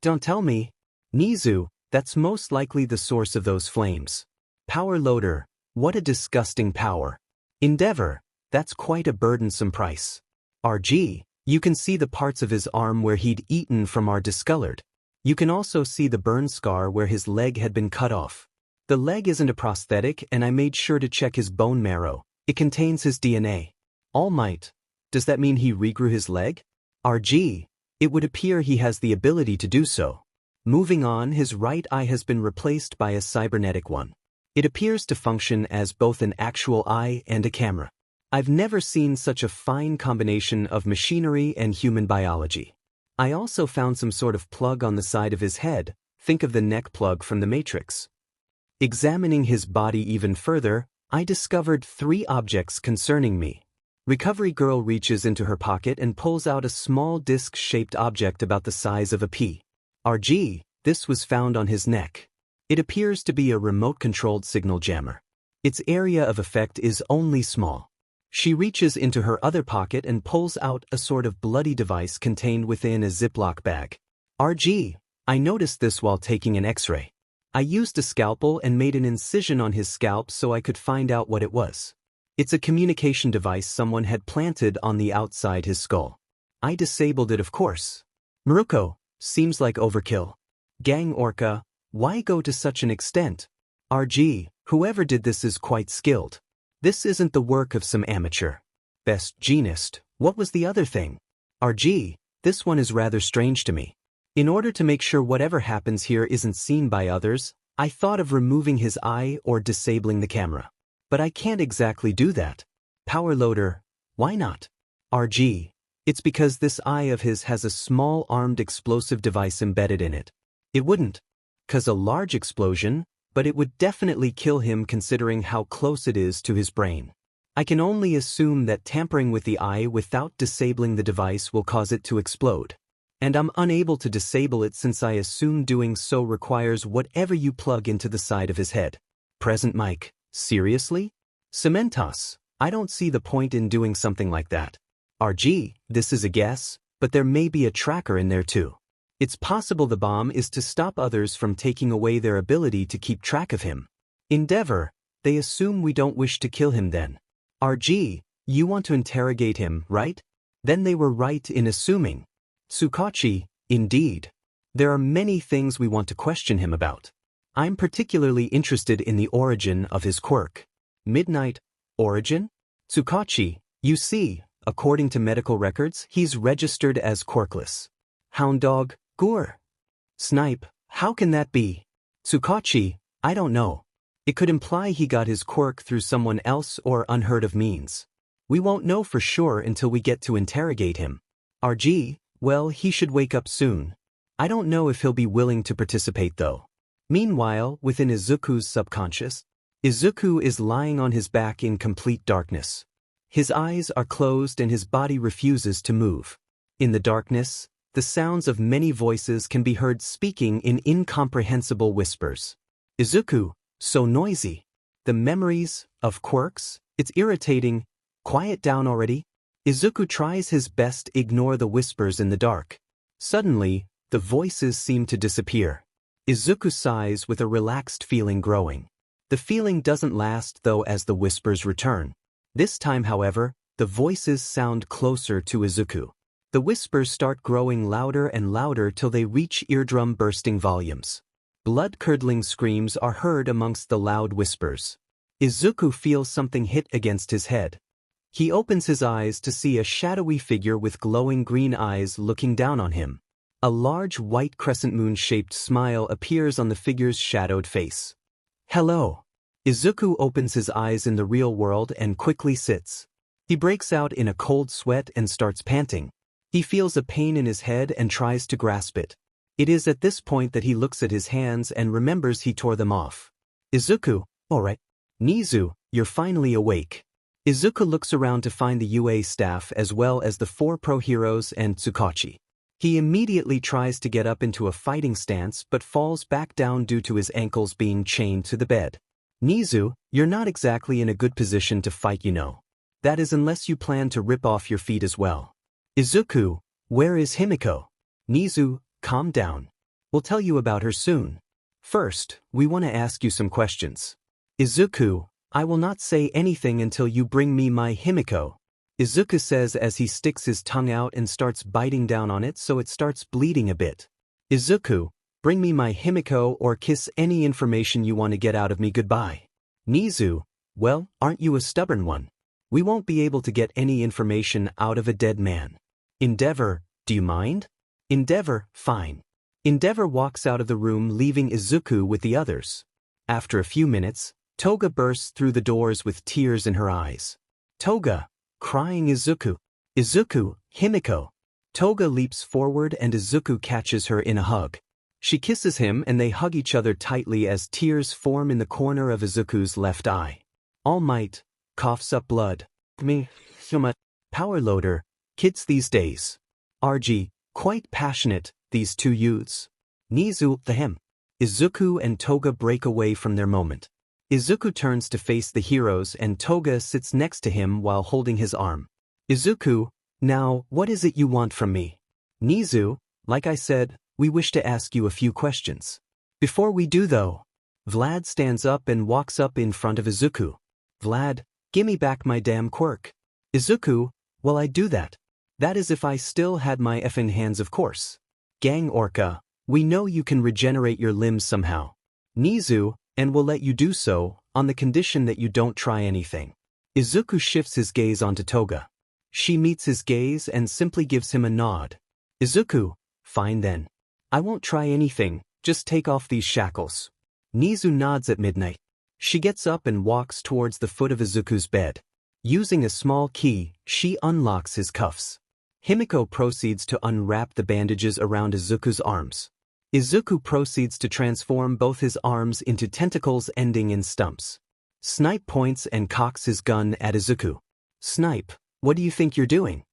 Don't tell me. Nizu, that's most likely the source of those flames. Power loader, what a disgusting power. Endeavor, that's quite a burdensome price. RG, you can see the parts of his arm where he'd eaten from are discolored. You can also see the burn scar where his leg had been cut off. The leg isn't a prosthetic, and I made sure to check his bone marrow. It contains his DNA. All Might, does that mean he regrew his leg? RG, it would appear he has the ability to do so. Moving on, his right eye has been replaced by a cybernetic one. It appears to function as both an actual eye and a camera. I've never seen such a fine combination of machinery and human biology. I also found some sort of plug on the side of his head, think of the neck plug from the Matrix. Examining his body even further, I discovered 3 objects concerning me. Recovery Girl reaches into her pocket and pulls out a small disc-shaped object about the size of a pea. RG, this was found on his neck. It appears to be a remote-controlled signal jammer. Its area of effect is only small. She reaches into her other pocket and pulls out a sort of bloody device contained within a Ziploc bag. RG, I noticed this while taking an X-ray. I used a scalpel and made an incision on his scalp so I could find out what it was. It's a communication device someone had planted on the outside his skull. I disabled it, of course. Maruko, seems like overkill. Gang Orca, why go to such an extent? RG, whoever did this is quite skilled. This isn't the work of some amateur. Best Jeanist, what was the other thing? RG, this one is rather strange to me. In order to make sure whatever happens here isn't seen by others, I thought of removing his eye or disabling the camera. But I can't exactly do that. Power loader, why not? RG, it's because this eye of his has a small armed explosive device embedded in it. It wouldn't cause a large explosion, but it would definitely kill him considering how close it is to his brain. I can only assume that tampering with the eye without disabling the device will cause it to explode. And I'm unable to disable it since I assume doing so requires whatever you plug into the side of his head. Present mic. Seriously? Cementos, I don't see the point in doing something like that. RG, this is a guess, but there may be a tracker in there too. It's possible the bomb is to stop others from taking away their ability to keep track of him. Endeavor, they assume we don't wish to kill him then. RG, you want to interrogate him, right? Then they were right in assuming. Tsukachi, indeed. There are many things we want to question him about. I'm particularly interested in the origin of his quirk. Midnight, origin? Tsukachi, you see, according to medical records, he's registered as quirkless. Hound dog, Gur. Snipe, how can that be? Tsukachi, I don't know. It could imply he got his quirk through someone else or unheard of means. We won't know for sure until we get to interrogate him. RG, well, he should wake up soon. I don't know if he'll be willing to participate though. Meanwhile, within Izuku's subconscious, Izuku is lying on his back in complete darkness. His eyes are closed and his body refuses to move. In the darkness, the sounds of many voices can be heard speaking in incomprehensible whispers. Izuku, so noisy. The memories of quirks, it's irritating. Quiet down already. Izuku tries his best to ignore the whispers in the dark. Suddenly, the voices seem to disappear. Izuku sighs with a relaxed feeling growing. The feeling doesn't last though as the whispers return. This time, however, the voices sound closer to Izuku. The whispers start growing louder and louder till they reach eardrum-bursting volumes. Blood-curdling screams are heard amongst the loud whispers. Izuku feels something hit against his head. He opens his eyes to see a shadowy figure with glowing green eyes looking down on him. A large white crescent moon-shaped smile appears on the figure's shadowed face. Hello. Izuku opens his eyes in the real world and quickly sits. He breaks out in a cold sweat and starts panting. He feels a pain in his head and tries to grasp it. It is at this point that he looks at his hands and remembers he tore them off. Izuku, alright. Nizu, you're finally awake. Izuku looks around to find the UA staff as well as the 4 pro heroes and Tsukachi. He immediately tries to get up into a fighting stance but falls back down due to his ankles being chained to the bed. Nizu, you're not exactly in a good position to fight, you know. That is unless you plan to rip off your feet as well. Izuku, where is Himiko? Nizu, calm down. We'll tell you about her soon. First, we want to ask you some questions. Izuku, I will not say anything until you bring me my Himiko. Izuku says as he sticks his tongue out and starts biting down on it so it starts bleeding a bit. Izuku, bring me my Himiko or kiss any information you want to get out of me goodbye. Nizu, well, aren't you a stubborn one? We won't be able to get any information out of a dead man. Endeavor, do you mind? Endeavor, fine. Endeavor walks out of the room leaving Izuku with the others. After a few minutes, Toga bursts through the doors with tears in her eyes. Toga, crying Izuku. Izuku, Himiko. Toga leaps forward and Izuku catches her in a hug. She kisses him and they hug each other tightly as tears form in the corner of Izuku's left eye. All Might coughs up blood. Power loader, kids these days. RG, quite passionate, these two youths. Nizu, the him. Izuku and Toga break away from their moment. Izuku turns to face the heroes and Toga sits next to him while holding his arm. Izuku, now, what is it you want from me? Nizu, like I said, we wish to ask you a few questions. Before we do though, Vlad stands up and walks up in front of Izuku. Vlad, gimme back my damn quirk. Izuku, well I'd do that. That is if I still had my effing hands of course. Gang Orca, we know you can regenerate your limbs somehow. Nizu, and we'll let you do so, on the condition that you don't try anything. Izuku shifts his gaze onto Toga. She meets his gaze and simply gives him a nod. Izuku, fine then. I won't try anything, just take off these shackles. Nizu nods at midnight. She gets up and walks towards the foot of Izuku's bed. Using a small key, she unlocks his cuffs. Himiko proceeds to unwrap the bandages around Izuku's arms. Izuku proceeds to transform both his arms into tentacles ending in stumps. Snipe points and cocks his gun at Izuku. Snipe, what do you think you're doing?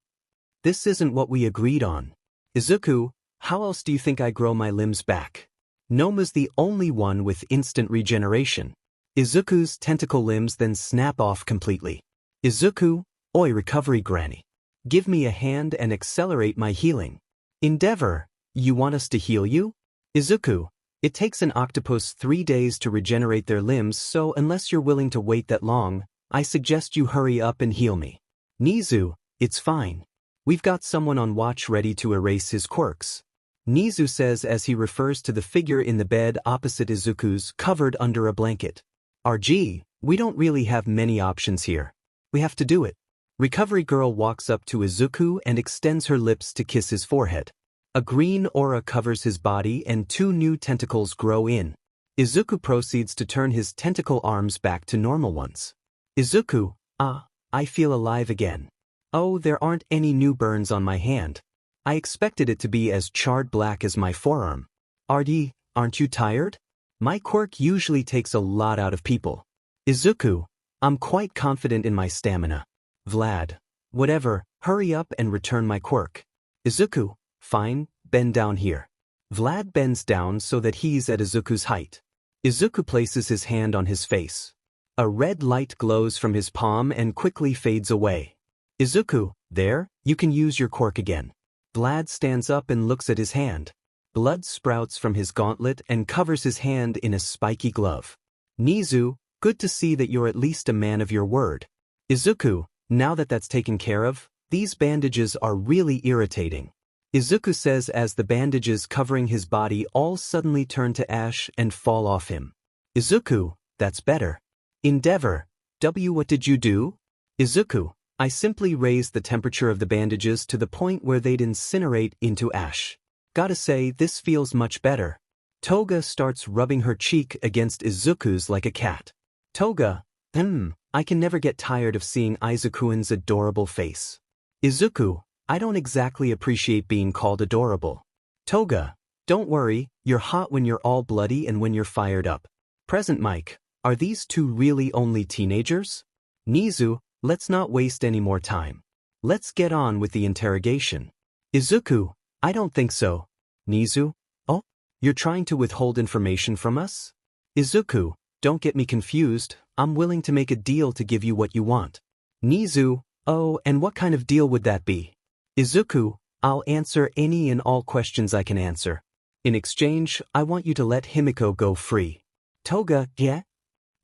This isn't what we agreed on. Izuku, How else do you think I grow my limbs back? Noma's the only one with instant regeneration. Izuku's tentacle limbs then snap off completely. Izuku, oi recovery granny. Give me a hand and accelerate my healing. Endeavor, you want us to heal you? Izuku, it takes an octopus 3 days to regenerate their limbs, so unless you're willing to wait that long, I suggest you hurry up and heal me. Nizu, it's fine. We've got someone on watch ready to erase his quirks. Nizu says as he refers to the figure in the bed opposite Izuku's, covered under a blanket. RG, we don't really have many options here. We have to do it. Recovery girl walks up to Izuku and extends her lips to kiss his forehead. A green aura covers his body and 2 new tentacles grow in. Izuku proceeds to turn his tentacle arms back to normal ones. Izuku, I feel alive again. Oh, there aren't any new burns on my hand. I expected it to be as charred black as my forearm. RD, aren't you tired? My quirk usually takes a lot out of people. Izuku, I'm quite confident in my stamina. Vlad, whatever, hurry up and return my quirk. Izuku, fine, bend down here. Vlad bends down so that he's at Izuku's height. Izuku places his hand on his face. A red light glows from his palm and quickly fades away. Izuku, there, you can use your quirk again. Vlad stands up and looks at his hand. Blood sprouts from his gauntlet and covers his hand in a spiky glove. Nizu, good to see that you're at least a man of your word. Izuku, now that that's taken care of, these bandages are really irritating. Izuku says as the bandages covering his body all suddenly turn to ash and fall off him. Izuku, that's better. Endeavor, what did you do? Izuku, I simply raised the temperature of the bandages to the point where they'd incinerate into ash. Gotta say, this feels much better. Toga starts rubbing her cheek against Izuku's like a cat. Toga, I can never get tired of seeing Izuku's adorable face. Izuku, I don't exactly appreciate being called adorable. Toga, don't worry, you're hot when you're all bloody and when you're fired up. Present Mike, are these 2 really only teenagers? Nizu, let's not waste any more time. Let's get on with the interrogation. Izuku, I don't think so. Nizu, oh, you're trying to withhold information from us? Izuku, don't get me confused, I'm willing to make a deal to give you what you want. Nizu, oh, and what kind of deal would that be? Izuku, I'll answer any and all questions I can answer. In exchange, I want you to let Himiko go free. Toga, yeah?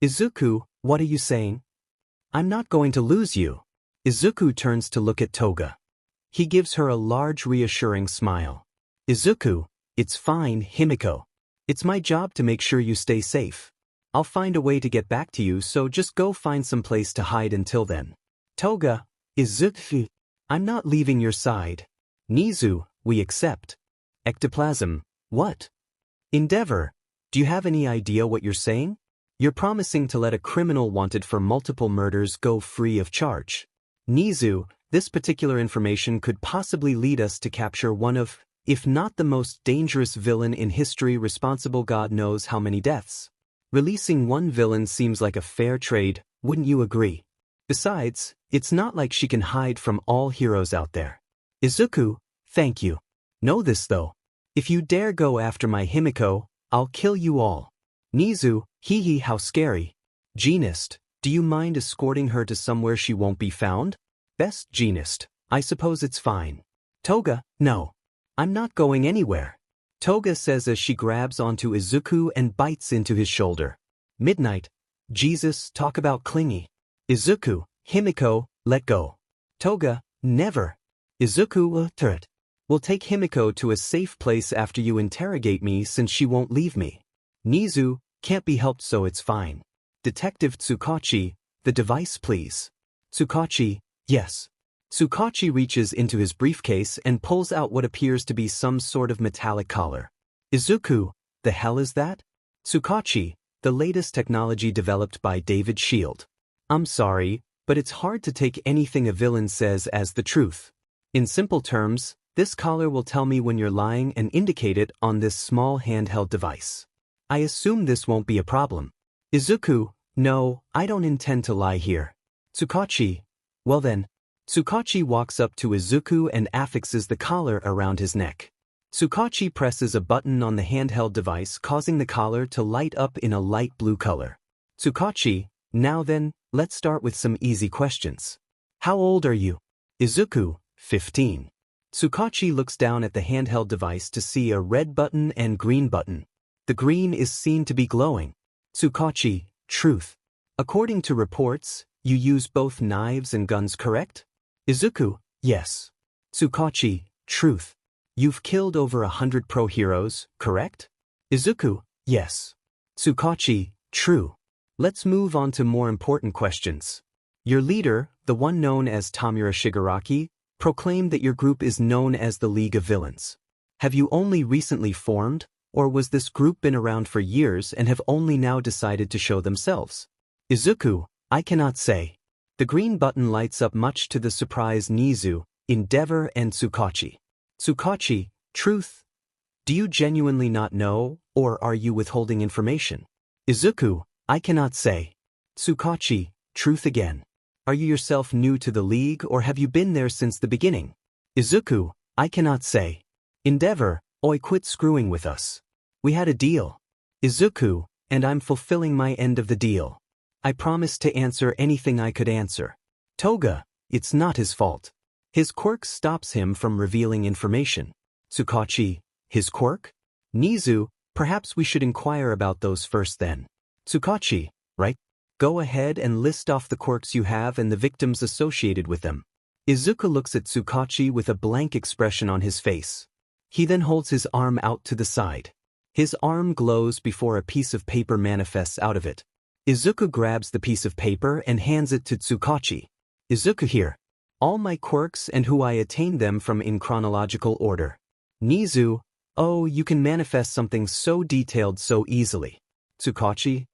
Izuku, what are you saying? I'm not going to lose you. Izuku turns to look at Toga. He gives her a large reassuring smile. Izuku, it's fine, Himiko. It's my job to make sure you stay safe. I'll find a way to get back to you, so just go find some place to hide until then. Toga, Izuku, I'm not leaving your side. Nizu, we accept. Ectoplasm, what? Endeavor, do you have any idea what you're saying? You're promising to let a criminal wanted for multiple murders go free of charge. Nizu, this particular information could possibly lead us to capture one of, if not the most dangerous villain in history, responsible God knows how many deaths. Releasing one villain seems like a fair trade, wouldn't you agree? Besides, it's not like she can hide from all heroes out there. Izuku, thank you. Know this though. If you dare go after my Himiko, I'll kill you all. Nizu, hee hee, how scary. Genist, do you mind escorting her to somewhere she won't be found? Best Genist, I suppose it's fine. Toga, no. I'm not going anywhere. Toga says as she grabs onto Izuku and bites into his shoulder. Midnight, Jesus, talk about clingy. Izuku, Himiko, let go. Toga, never. Izuku, turret. We'll take Himiko to a safe place after you interrogate me since she won't leave me. Nizu, can't be helped so it's fine. Detective Tsukachi, the device please. Tsukachi, yes. Tsukachi reaches into his briefcase and pulls out what appears to be some sort of metallic collar. Izuku, the hell is that? Tsukachi, the latest technology developed by David Shield. I'm sorry, but it's hard to take anything a villain says as the truth. In simple terms, this collar will tell me when you're lying and indicate it on this small handheld device. I assume this won't be a problem. Izuku, no, I don't intend to lie here. Tsukachi, well then. Tsukachi walks up to Izuku and affixes the collar around his neck. Tsukachi presses a button on the handheld device, causing the collar to light up in a light blue color. Tsukachi, now then, let's start with some easy questions. How old are you? Izuku, 15. Tsukachi looks down at the handheld device to see a red button and green button. The green is seen to be glowing. Tsukachi, truth. According to reports, you use both knives and guns, correct? Izuku, yes. Tsukachi, truth. You've killed over 100 pro heroes, correct? Izuku, yes. Tsukachi, true. Let's move on to more important questions. Your leader, the one known as Tamura Shigaraki, proclaimed that your group is known as the League of Villains. Have you only recently formed, or was this group been around for years and have only now decided to show themselves? Izuku, I cannot say. The green button lights up much to the surprise Nizu, Endeavor and Tsukachi. Tsukachi, truth. Do you genuinely not know, or are you withholding information? Izuku, I cannot say. Tsukachi, truth again. Are you yourself new to the league or have you been there since the beginning? Izuku, I cannot say. Endeavor, oi, quit screwing with us. We had a deal. Izuku, and I'm fulfilling my end of the deal. I promised to answer anything I could answer. Toga, it's not his fault. His quirk stops him from revealing information. Tsukachi, his quirk? Nizu, perhaps we should inquire about those first then. Tsukachi, right? Go ahead and list off the quirks you have and the victims associated with them. Izuku looks at Tsukachi with a blank expression on his face. He then holds his arm out to the side. His arm glows before a piece of paper manifests out of it. Izuku grabs the piece of paper and hands it to Tsukachi. Izuku, here. All my quirks and who I attained them from in chronological order. Nizu, oh, you can manifest something so detailed so easily. Tsukachi,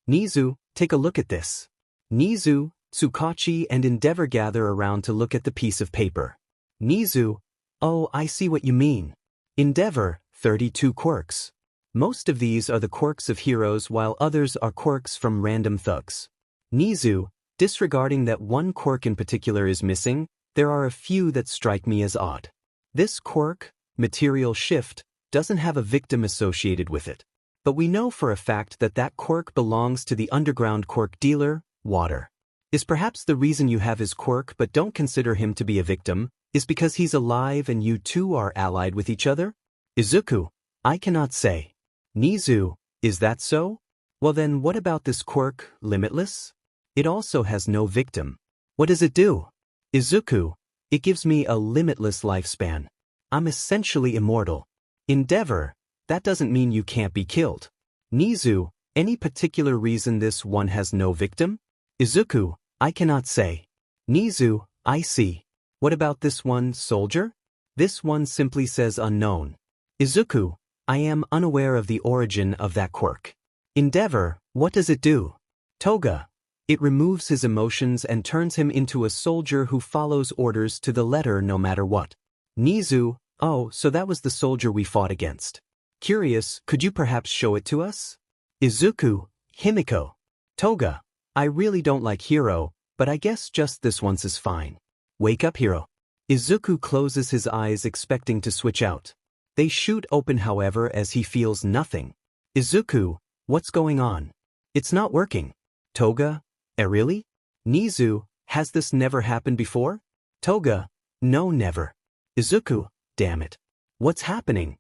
Nizu, take a look at this. Nizu, Tsukachi and Endeavor gather around to look at the piece of paper. Nizu, oh, I see what you mean. Endeavor, 32 quirks. Most of these are the quirks of heroes while others are quirks from random thugs. Nizu, disregarding that one quirk in particular is missing, there are a few that strike me as odd. This quirk, Material Shift, doesn't have a victim associated with it. But we know for a fact that that quirk belongs to the underground quirk dealer, Water. Is perhaps the reason you have his quirk but don't consider him to be a victim, is because he's alive and you two are allied with each other? Izuku, I cannot say. Nizu, is that so? Well then what about this quirk, Limitless? It also has no victim. What does it do? Izuku, it gives me a limitless lifespan. I'm essentially immortal. Endeavor, that doesn't mean you can't be killed. Nizu, any particular reason this one has no victim? Izuku, I cannot say. Nizu, I see. What about this one, Soldier? This one simply says unknown. Izuku, I am unaware of the origin of that quirk. Endeavor, what does it do? Toga, it removes his emotions and turns him into a soldier who follows orders to the letter no matter what. Nizu, oh, so that was the soldier we fought against. Curious, could you perhaps show it to us? Izuku, Himiko. Toga, I really don't like Hiro, but I guess just this once is fine. Wake up, Hiro. Izuku closes his eyes expecting to switch out. They shoot open however as he feels nothing. Izuku, what's going on? It's not working. Toga, really? Nizu, has this never happened before? Toga, no, never. Izuku, damn it. What's happening?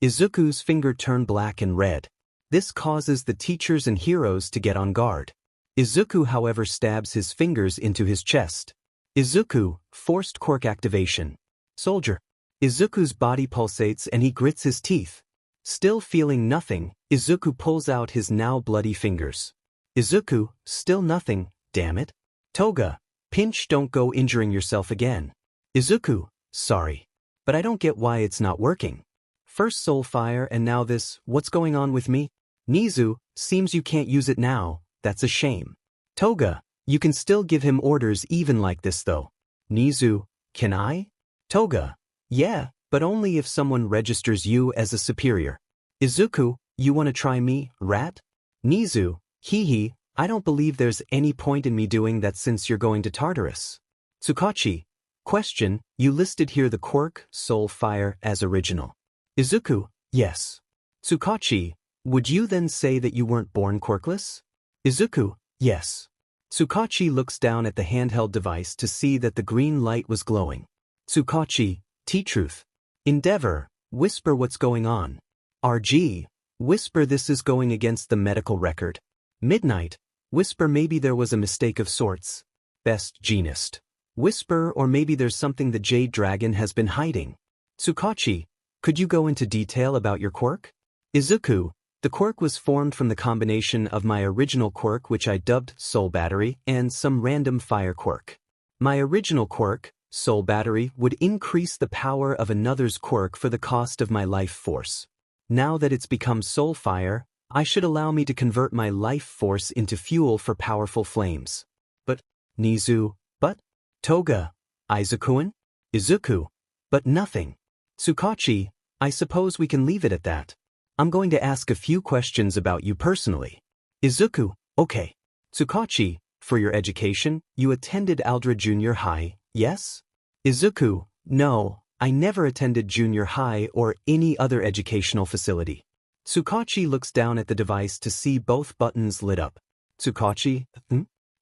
Izuku's finger turned black and red. This causes the teachers and heroes to get on guard. Izuku however stabs his fingers into his chest. Izuku, forced quirk activation. Soldier. Izuku's body pulsates and he grits his teeth. Still feeling nothing, Izuku pulls out his now bloody fingers. Izuku, still nothing, damn it. Toga, pinch, don't go injuring yourself again. Izuku, sorry. But I don't get why it's not working. First soul fire and now this, what's going on with me? Nizu, seems you can't use it now, that's a shame. Toga, you can still give him orders even like this though. Nizu, can I? Toga, yeah, but only if someone registers you as a superior. Izuku, you wanna try me, rat? Nizu, hee hee, I don't believe there's any point in me doing that since you're going to Tartarus. Tsukachi, question, you listed here the quirk, soul fire, as original. Izuku, yes. Tsukachi, would you then say that you weren't born quirkless? Izuku, yes. Tsukachi looks down at the handheld device to see that the green light was glowing. Tsukachi, T-Truth. Endeavor, whisper what's going on. RG, whisper this is going against the medical record. Midnight, whisper maybe there was a mistake of sorts. Best Genist. Whisper or maybe there's something the Jade Dragon has been hiding. Tsukachi, could you go into detail about your quirk? Izuku, the quirk was formed from the combination of my original quirk which I dubbed Soul Battery and some random fire quirk. My original quirk, Soul Battery, would increase the power of another's quirk for the cost of my life force. Now that it's become Soul Fire, I should allow me to convert my life force into fuel for powerful flames. But, Nizu, but? Toga, Izukuin? Izuku, but nothing. Tsukachi, I suppose we can leave it at that. I'm going to ask a few questions about you personally. Izuku, okay. Tsukachi, for your education, you attended Aldra Junior High, yes? Izuku, no, I never attended junior high or any other educational facility. Tsukachi looks down at the device to see both buttons lit up. Tsukachi,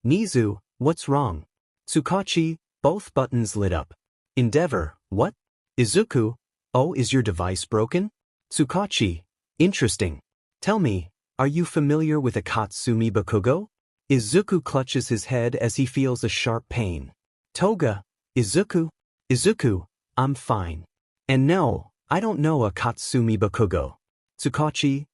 Nizu, what's wrong? Tsukachi, both buttons lit up. Endeavor, what? Izuku, oh, is your device broken? Tsukachi, interesting. Tell me, are you familiar with Akatsumi Bakugo? Izuku clutches his head as he feels a sharp pain. Toga, Izuku, I'm fine. And no, I don't know Akatsumi Bakugo. Tsukachi,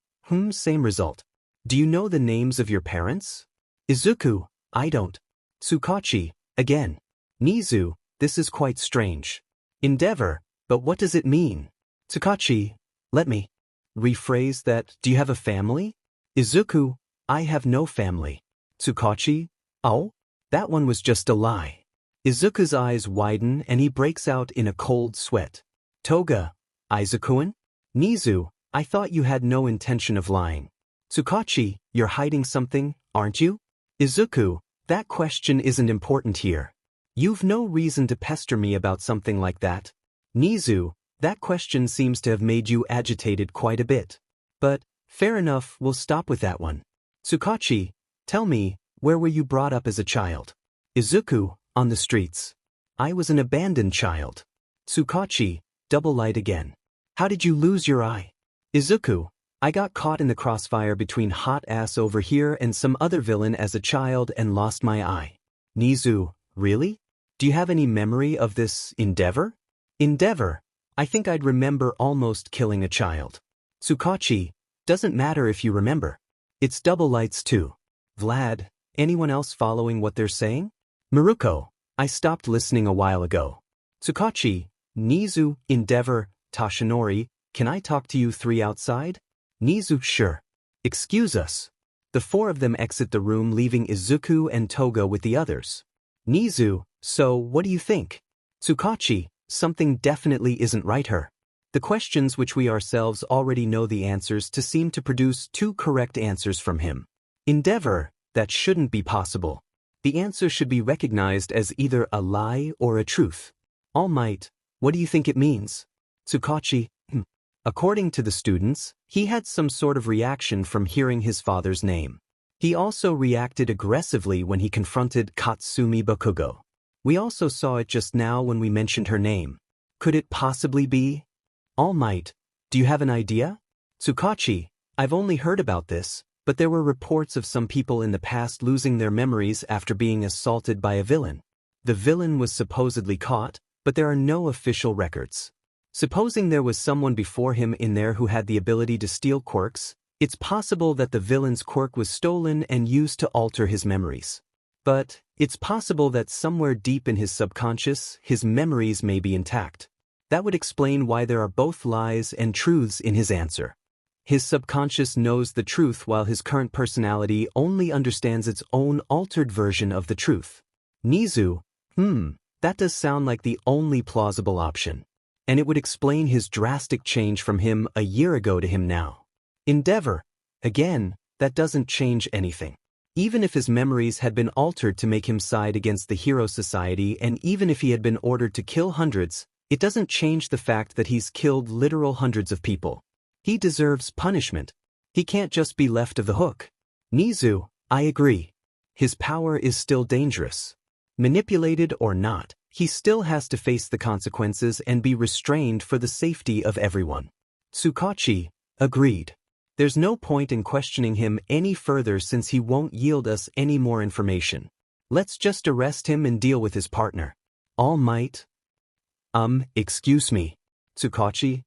same result. Do you know the names of your parents? Izuku, I don't. Tsukachi, again. Nizu, this is quite strange. Endeavor, but what does it mean? Tsukachi, let me rephrase that. Do you have a family? Izuku, I have no family. Tsukachi, oh, that one was just a lie. Izuku's eyes widen and he breaks out in a cold sweat. Toga, Izukuin? Nizu, I thought you had no intention of lying. Tsukachi, you're hiding something, aren't you? Izuku, that question isn't important here. You've no reason to pester me about something like that. Nizu, that question seems to have made you agitated quite a bit. But, fair enough, we'll stop with that one. Tsukachi, tell me, where were you brought up as a child? Izuku, on the streets. I was an abandoned child. Tsukachi, double light again. How did you lose your eye? Izuku, I got caught in the crossfire between Hot Ass over here and some other villain as a child and lost my eye. Nizu, really? Do you have any memory of this endeavor? Endeavor, I think I'd remember almost killing a child. Tsukachi, doesn't matter if you remember. It's double lights too. Vlad, anyone else following what they're saying? Maruko, I stopped listening a while ago. Tsukachi, Nizu, Endeavor, Tashinori, can I talk to you three outside? Nizu, sure. Excuse us. The four of them exit the room leaving Izuku and Toga with the others. Nizu, so what do you think? Tsukachi, something definitely isn't right here. The questions which we ourselves already know the answers to seem to produce two correct answers from him. Endeavor, that shouldn't be possible. The answer should be recognized as either a lie or a truth. All Might, what do you think it means? Tsukachi, According to the students, he had some sort of reaction from hearing his father's name. He also reacted aggressively when he confronted Katsumi Bakugo. We also saw it just now when we mentioned her name. Could it possibly be? All Might, do you have an idea? Tsukachi, I've only heard about this, but there were reports of some people in the past losing their memories after being assaulted by a villain. The villain was supposedly caught, but there are no official records. Supposing there was someone before him in there who had the ability to steal quirks, it's possible that the villain's quirk was stolen and used to alter his memories. But it's possible that somewhere deep in his subconscious, his memories may be intact. That would explain why there are both lies and truths in his answer. His subconscious knows the truth while his current personality only understands its own altered version of the truth. Nizu, that does sound like the only plausible option. And it would explain his drastic change from him a year ago to him now. Endeavor, again, that doesn't change anything. Even if his memories had been altered to make him side against the Hero Society and even if he had been ordered to kill hundreds, It doesn't change the fact that he's killed literal hundreds of people. He deserves punishment. He can't just be left off the hook. Nizu, I agree. His power is still dangerous. Manipulated or not, he still has to face the consequences and be restrained for the safety of everyone. Tsukachi, agreed. There's no point in questioning him any further since he won't yield us any more information. Let's just arrest him and deal with his partner. All Might? Excuse me. Tsukachi,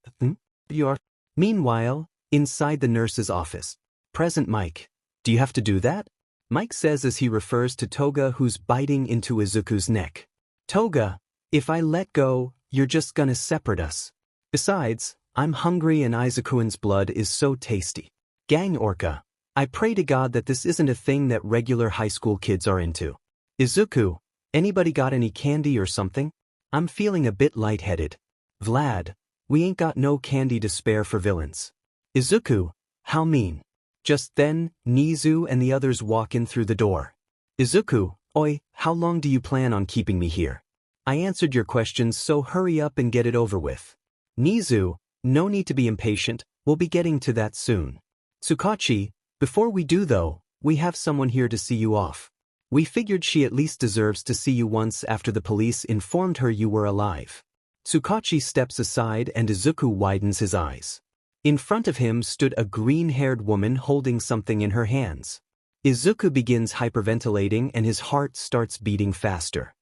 you're... Meanwhile, inside the nurse's office. Present Mike. Do you have to do that? Mike says as he refers to Toga who's biting into Izuku's neck. Toga, if I let go, you're just gonna separate us. Besides, I'm hungry and Izuku's blood is so tasty. Gang Orca, I pray to God that this isn't a thing that regular high school kids are into. Izuku, anybody got any candy or something? I'm feeling a bit lightheaded. Vlad, we ain't got no candy to spare for villains. Izuku, how mean. Just then, Nizu and the others walk in through the door. Izuku, oi, how long do you plan on keeping me here? I answered your questions, so hurry up and get it over with. Nizu, no need to be impatient, we'll be getting to that soon. Tsukachi, before we do though, we have someone here to see you off. We figured she at least deserves to see you once after the police informed her you were alive. Tsukachi steps aside and Izuku widens his eyes. In front of him stood a green-haired woman holding something in her hands. Izuku begins hyperventilating and his heart starts beating faster.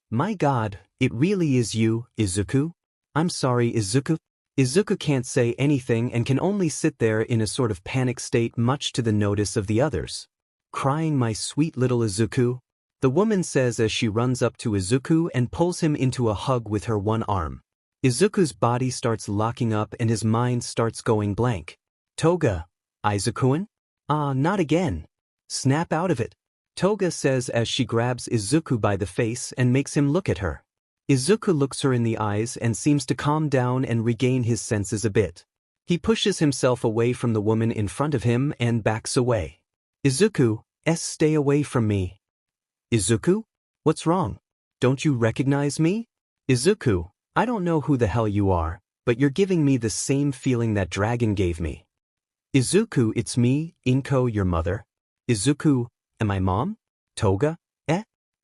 My God, it really is you, Izuku? I'm sorry, Izuku. Izuku can't say anything and can only sit there in a sort of panic state, much to the notice of the others. Crying, my sweet little Izuku? The woman says as she runs up to Izuku and pulls him into a hug with her one arm. Izuku's body starts locking up and his mind starts going blank. Toga, Izuku-an? Not again. Snap out of it. Toga says as she grabs Izuku by the face and makes him look at her. Izuku looks her in the eyes and seems to calm down and regain his senses a bit. He pushes himself away from the woman in front of him and backs away. Izuku, stay away from me. Izuku? What's wrong? Don't you recognize me? Izuku, I don't know who the hell you are, but you're giving me the same feeling that dragon gave me. Izuku, it's me, Inko, your mother. Izuku, am I mom? Toga?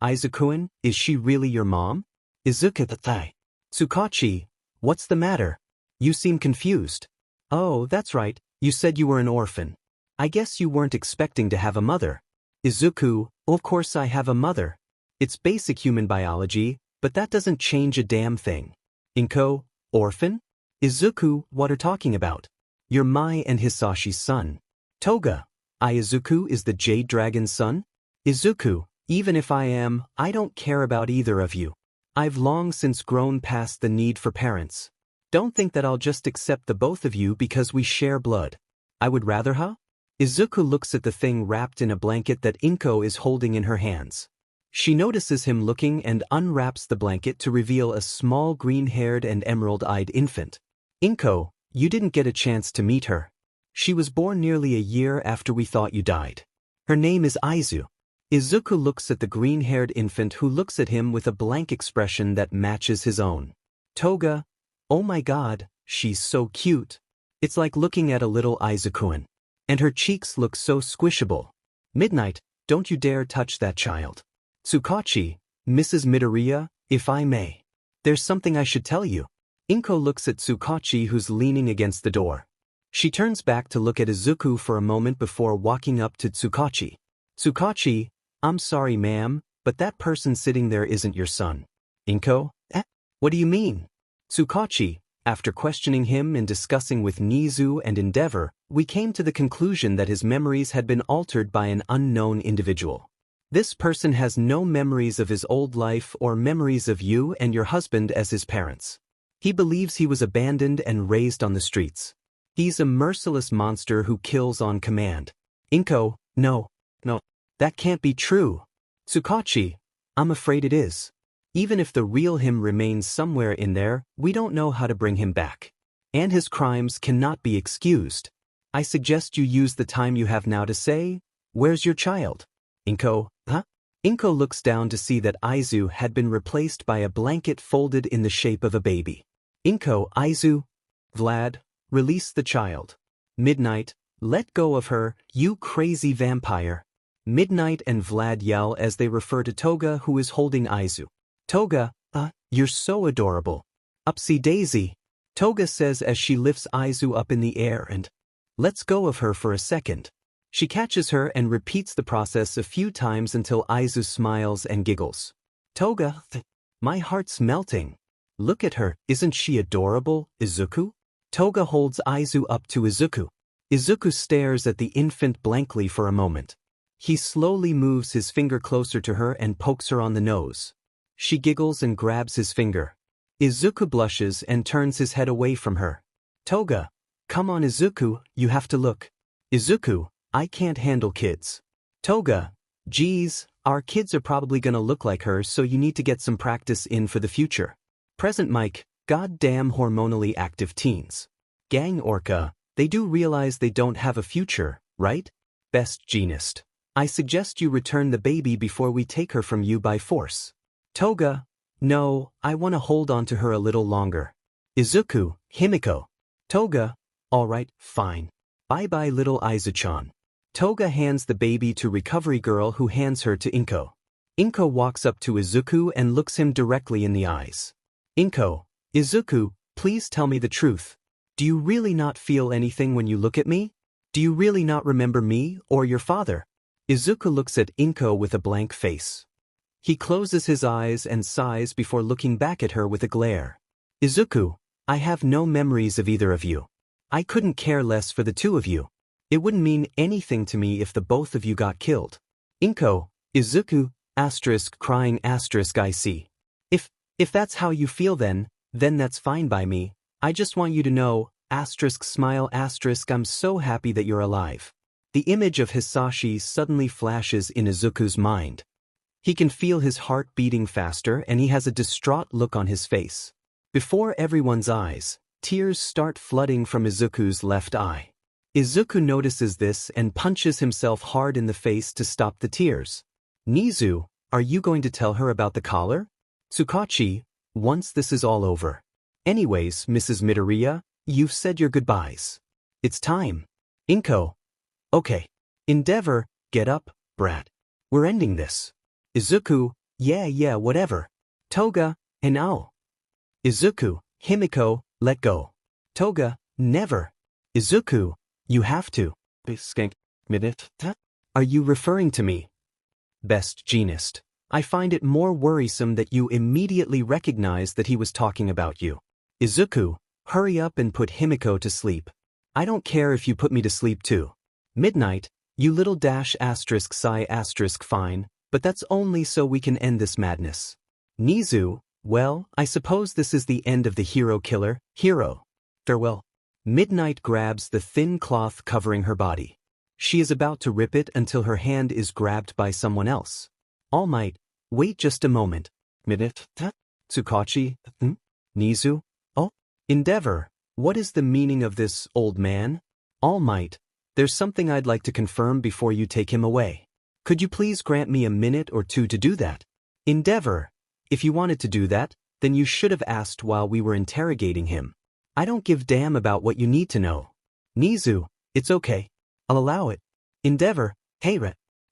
Izuku-an, is she really your mom? Izuku the thigh. Tsukachi, what's the matter? You seem confused. Oh, that's right, you said you were an orphan. I guess you weren't expecting to have a mother. Izuku, of course I have a mother. It's basic human biology, but that doesn't change a damn thing. Inko, orphan? Izuku, what are talking about? You're Mai and Hisashi's son. Toga, Izuku is the Jade Dragon's son? Izuku, even if I am, I don't care about either of you. I've long since grown past the need for parents. Don't think that I'll just accept the both of you because we share blood. I would rather, huh? Izuku looks at the thing wrapped in a blanket that Inko is holding in her hands. She notices him looking and unwraps the blanket to reveal a small green-haired and emerald-eyed infant. Inko, you didn't get a chance to meet her. She was born nearly a year after we thought you died. Her name is Izu. Izuku looks at the green-haired infant who looks at him with a blank expression that matches his own. Toga, oh my God, she's so cute. It's like looking at a little Izuku-an. And her cheeks look so squishable. Midnight, don't you dare touch that child. Tsukachi, Mrs. Midoriya, if I may. There's something I should tell you. Inko looks at Tsukachi who's leaning against the door. She turns back to look at Izuku for a moment before walking up to Tsukachi. Tsukachi, I'm sorry ma'am, but that person sitting there isn't your son. Inko, what do you mean? Tsukachi, after questioning him and discussing with Nizu and Endeavor, we came to the conclusion that his memories had been altered by an unknown individual. This person has no memories of his old life or memories of you and your husband as his parents. He believes he was abandoned and raised on the streets. He's a merciless monster who kills on command. Inko, no, that can't be true. Tsukachi, I'm afraid it is. Even if the real him remains somewhere in there, we don't know how to bring him back. And his crimes cannot be excused. I suggest you use the time you have now to say, where's your child? Inko, huh? Inko looks down to see that Aizu had been replaced by a blanket folded in the shape of a baby. Inko, Aizu, Vlad, release the child. Midnight, let go of her, you crazy vampire. Midnight and Vlad yell as they refer to Toga, who is holding Aizu. Toga, you're so adorable. Upsy daisy, Toga says as she lifts Aizu up in the air and lets go of her for a second. She catches her and repeats the process a few times until Aizu smiles and giggles. Toga, my heart's melting. Look at her, isn't she adorable, Izuku? Toga holds Aizu up to Izuku. Izuku stares at the infant blankly for a moment. He slowly moves his finger closer to her and pokes her on the nose. She giggles and grabs his finger. Izuku blushes and turns his head away from her. Toga, come on Izuku, you have to look. Izuku, I can't handle kids. Toga, geez, our kids are probably gonna look like her, so you need to get some practice in for the future. Present Mike, goddamn hormonally active teens. Gang Orca, they do realize they don't have a future, right? Best Genist. I suggest you return the baby before we take her from you by force. Toga, no, I want to hold on to her a little longer. Izuku, Himiko. Toga, alright, fine. Bye-bye little Aizu-chan. Toga hands the baby to Recovery Girl, who hands her to Inko. Inko walks up to Izuku and looks him directly in the eyes. Inko, Izuku, please tell me the truth. Do you really not feel anything when you look at me? Do you really not remember me or your father? Izuku looks at Inko with a blank face. He closes his eyes and sighs before looking back at her with a glare. Izuku, I have no memories of either of you. I couldn't care less for the two of you. It wouldn't mean anything to me if the both of you got killed. Inko, Izuku, crying I see. If that's how you feel then that's fine by me. I just want you to know, smile I'm so happy that you're alive. The image of Hisashi suddenly flashes in Izuku's mind. He can feel his heart beating faster and he has a distraught look on his face. Before everyone's eyes, tears start flooding from Izuku's left eye. Izuku notices this and punches himself hard in the face to stop the tears. Nizu, are you going to tell her about the collar? Tsukachi, once this is all over. Anyways, Mrs. Midoriya, you've said your goodbyes. It's time. Inko. Okay. Endeavor, get up, brat. We're ending this. Izuku, yeah, whatever. Toga, and Ao. Izuku, Himiko, let go. Toga, never. Izuku, you have to. Are you referring to me? Best Genist. I find it more worrisome that you immediately recognized that he was talking about you. Izuku, hurry up and put Himiko to sleep. I don't care if you put me to sleep too. Midnight, you little fine, but that's only so we can end this madness. Nizu, well, I suppose this is the end of the hero killer, hero. Farewell. Midnight grabs the thin cloth covering her body. She is about to rip it until her hand is grabbed by someone else. All Might, wait just a moment. Tsukachi, Nizu, oh, Endeavor, what is the meaning of this, old man? All Might, there's something I'd like to confirm before you take him away. Could you please grant me a minute or two to do that? Endeavor, if you wanted to do that, then you should have asked while we were interrogating him. I don't give damn about what you need to know. Nizu, it's okay. I'll allow it. Endeavor, hey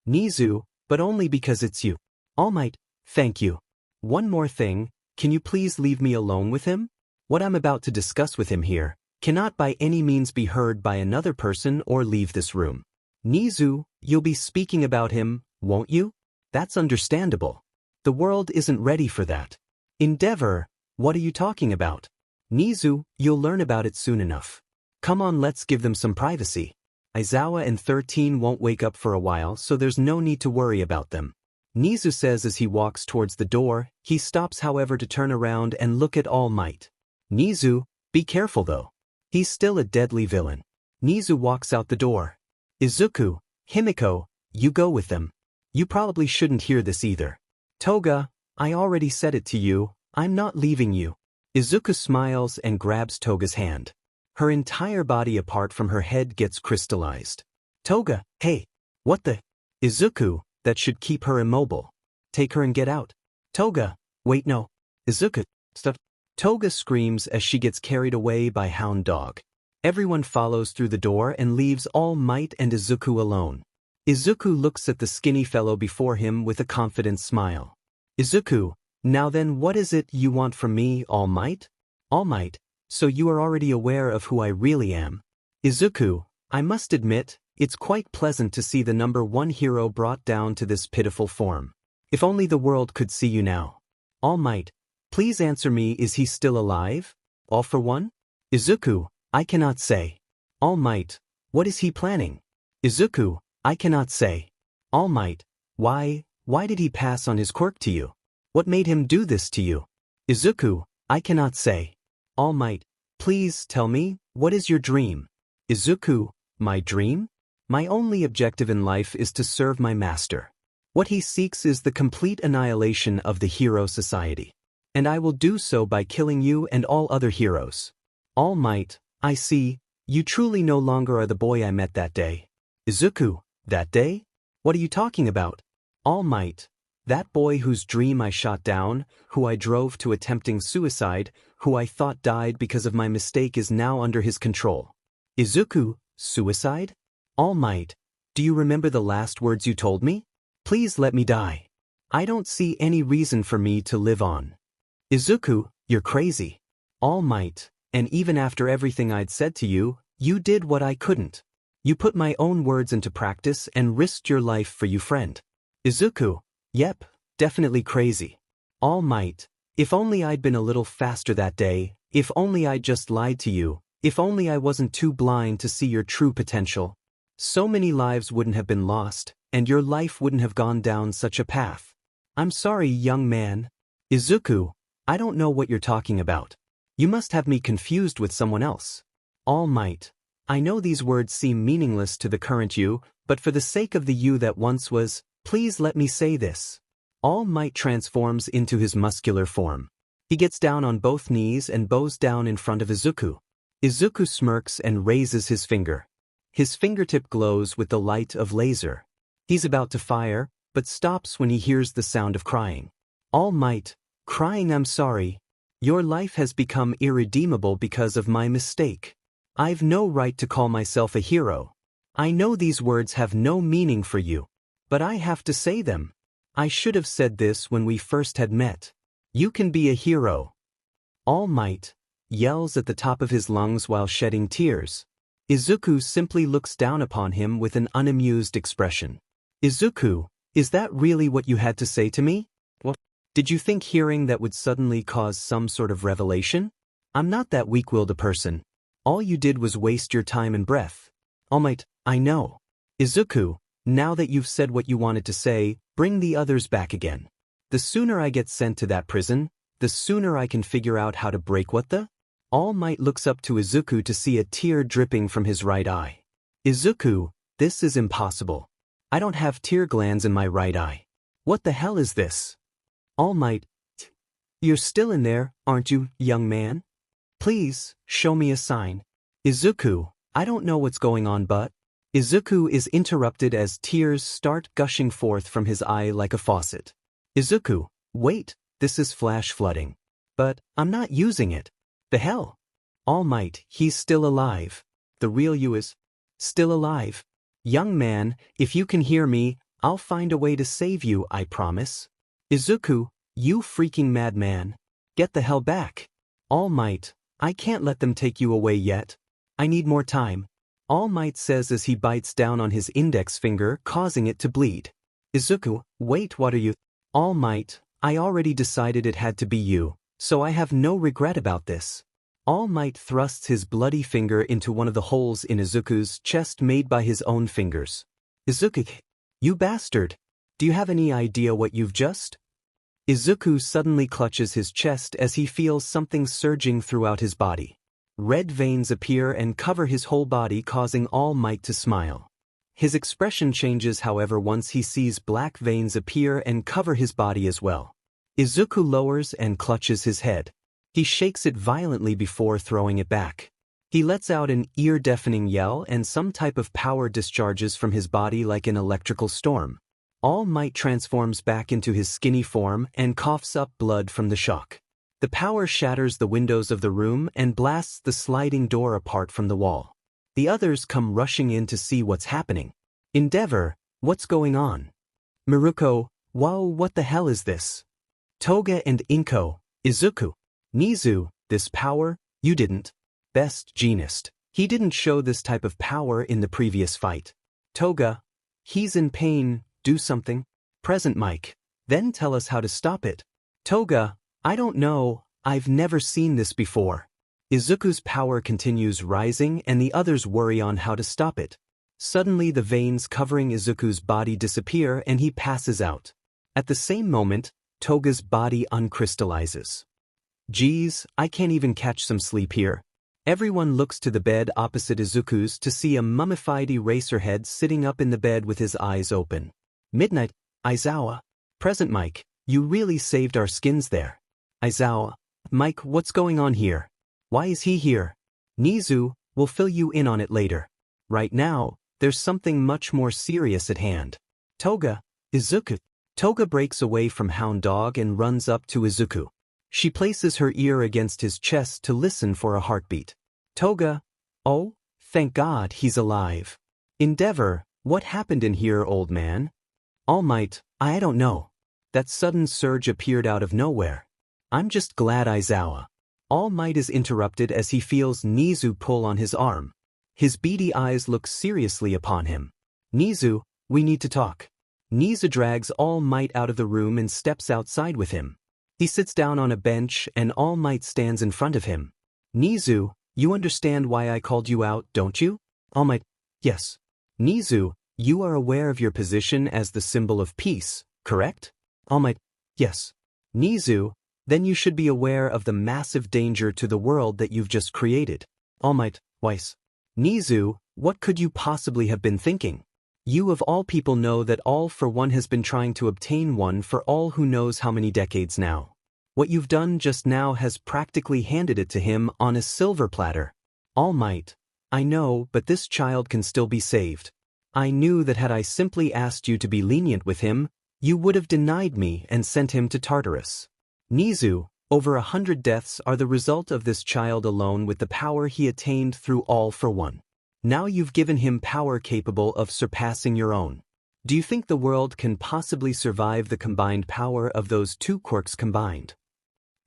Nizu, but only because it's you. All Might, thank you. One more thing, can you please leave me alone with him? What I'm about to discuss with him here cannot by any means be heard by another person or leave this room. Nizu, you'll be speaking about him, won't you? That's understandable. The world isn't ready for that. Endeavor, what are you talking about? Nizu, you'll learn about it soon enough. Come on, let's give them some privacy. Aizawa and 13 won't wake up for a while, so there's no need to worry about them. Nizu says as he walks towards the door. He stops however to turn around and look at All Might. Nizu, be careful though. He's still a deadly villain. Nizu walks out the door. Izuku, Himiko, you go with them. You probably shouldn't hear this either. Toga, I already said it to you, I'm not leaving you. Izuku smiles and grabs Toga's hand. Her entire body apart from her head gets crystallized. Toga, hey, what the? Izuku, that should keep her immobile. take her and get out. Toga, wait no. Izuku, stop. Toga screams as she gets carried away by Hound Dog. Everyone follows through the door and leaves All Might and Izuku alone. Izuku looks at the skinny fellow before him with a confident smile. Izuku, now then what is it you want from me, All Might? All Might, so you are already aware of who I really am. Izuku, I must admit, it's quite pleasant to see the number one hero brought down to this pitiful form. If only the world could see you now. All Might, please answer me, is he still alive? All for one? Izuku, I cannot say. All Might, what is he planning? Izuku, I cannot say. All Might, why did he pass on his quirk to you? What made him do this to you? Izuku, I cannot say. All Might, please tell me, what is your dream? Izuku, my dream? My only objective in life is to serve my master. What he seeks is the complete annihilation of the hero society. And I will do so by killing you and all other heroes. All Might, I see, you truly no longer are the boy I met that day. Izuku, that day? What are you talking about? All Might, that boy whose dream I shot down, who I drove to attempting suicide, who I thought died because of my mistake is now under his control. Izuku, suicide? All Might, do you remember the last words you told me? Please let me die. I don't see any reason for me to live on. Izuku, you're crazy. All Might, and even after everything I'd said to you, you did what I couldn't. You put my own words into practice and risked your life for you friend. Izuku, yep, definitely crazy. All Might, if only I'd been a little faster that day, if only I'd just lied to you, if only I wasn't too blind to see your true potential. So many lives wouldn't have been lost, and your life wouldn't have gone down such a path. I'm sorry, young man. Izuku, I don't know what you're talking about. You must have me confused with someone else. All Might, I know these words seem meaningless to the current you, but for the sake of the you that once was, please let me say this. All Might transforms into his muscular form. He gets down on both knees and bows down in front of Izuku. Izuku smirks and raises his finger. His fingertip glows with the light of laser. He's about to fire, but stops when he hears the sound of crying. All Might, crying I'm sorry. Your life has become irredeemable because of my mistake. I've no right to call myself a hero. I know these words have no meaning for you, but I have to say them. I should have said this when we first had met. You can be a hero. All Might yells at the top of his lungs while shedding tears. Izuku simply looks down upon him with an unamused expression. Izuku, is that really what you had to say to me? What? Did you think hearing that would suddenly cause some sort of revelation? I'm not that weak-willed a person. All you did was waste your time and breath. All Might, I know. Izuku, now that you've said what you wanted to say, bring the others back again. The sooner I get sent to that prison, the sooner I can figure out how to break what the? All Might looks up to Izuku to see a tear dripping from his right eye. Izuku, this is impossible. I don't have tear glands in my right eye. What the hell is this? All Might, you're still in there, aren't you, young man? Please, show me a sign. Izuku, I don't know what's going on but... Izuku is interrupted as tears start gushing forth from his eye like a faucet. Izuku, wait, this is flash flooding. But, I'm not using it. The hell? All Might, he's still alive. The real you is still alive. Young man, if you can hear me, I'll find a way to save you, I promise. Izuku, you freaking madman. Get the hell back. All Might, I can't let them take you away yet. I need more time. All Might says as he bites down on his index finger, causing it to bleed. Izuku, wait, what are you? All Might, I already decided it had to be you, so I have no regret about this. All Might thrusts his bloody finger into one of the holes in Izuku's chest made by his own fingers. Izuku, you bastard! Do you have any idea what you've just? Izuku suddenly clutches his chest as he feels something surging throughout his body. Red veins appear and cover his whole body, causing All Might to smile. His expression changes however once he sees black veins appear and cover his body as well. Izuku lowers and clutches his head. He shakes it violently before throwing it back. He lets out an ear-deafening yell and some type of power discharges from his body like an electrical storm. All Might transforms back into his skinny form and coughs up blood from the shock. The power shatters the windows of the room and blasts the sliding door apart from the wall. The others come rushing in to see what's happening. Endeavor, what's going on? Miruko, whoa, what the hell is this? Toga and Inko, Izuku. Nizu, this power, you didn't. Best Genist. He didn't show this type of power in the previous fight. Toga, he's in pain, do something. Present Mike, then tell us how to stop it. Toga, I don't know, I've never seen this before. Izuku's power continues rising and the others worry on how to stop it. Suddenly the veins covering Izuku's body disappear and he passes out. At the same moment, Toga's body uncrystallizes. Geez, I can't even catch some sleep here. Everyone looks to the bed opposite Izuku's to see a mummified Eraserhead sitting up in the bed with his eyes open. Midnight, Aizawa. Present Mike, you really saved our skins there. Aizawa, Mike, what's going on here? Why is he here? Nizu, we'll fill you in on it later. Right now, there's something much more serious at hand. Toga, Izuku. Toga breaks away from Hound Dog and runs up to Izuku. She places her ear against his chest to listen for a heartbeat. Toga, oh, thank God he's alive. Endeavor, what happened in here, old man? All Might, I don't know. That sudden surge appeared out of nowhere. I'm just glad Aizawa. All Might is interrupted as he feels Nizu pull on his arm. His beady eyes look seriously upon him. Nizu, we need to talk. Nizu drags All Might out of the room and steps outside with him. He sits down on a bench and All Might stands in front of him. Nizu, you understand why I called you out, don't you? All Might, yes. Nizu, you are aware of your position as the symbol of peace, correct? All Might, yes. Nizu, then you should be aware of the massive danger to the world that you've just created. All Might, Weiss. Nizu, what could you possibly have been thinking? You of all people know that All for One has been trying to obtain one for all who knows how many decades now. What you've done just now has practically handed it to him on a silver platter. All Might, I know, but this child can still be saved. I knew that had I simply asked you to be lenient with him, you would have denied me and sent him to Tartarus. Nizu, over 100 deaths are the result of this child alone with the power he attained through All for One. Now you've given him power capable of surpassing your own. Do you think the world can possibly survive the combined power of those two quirks combined?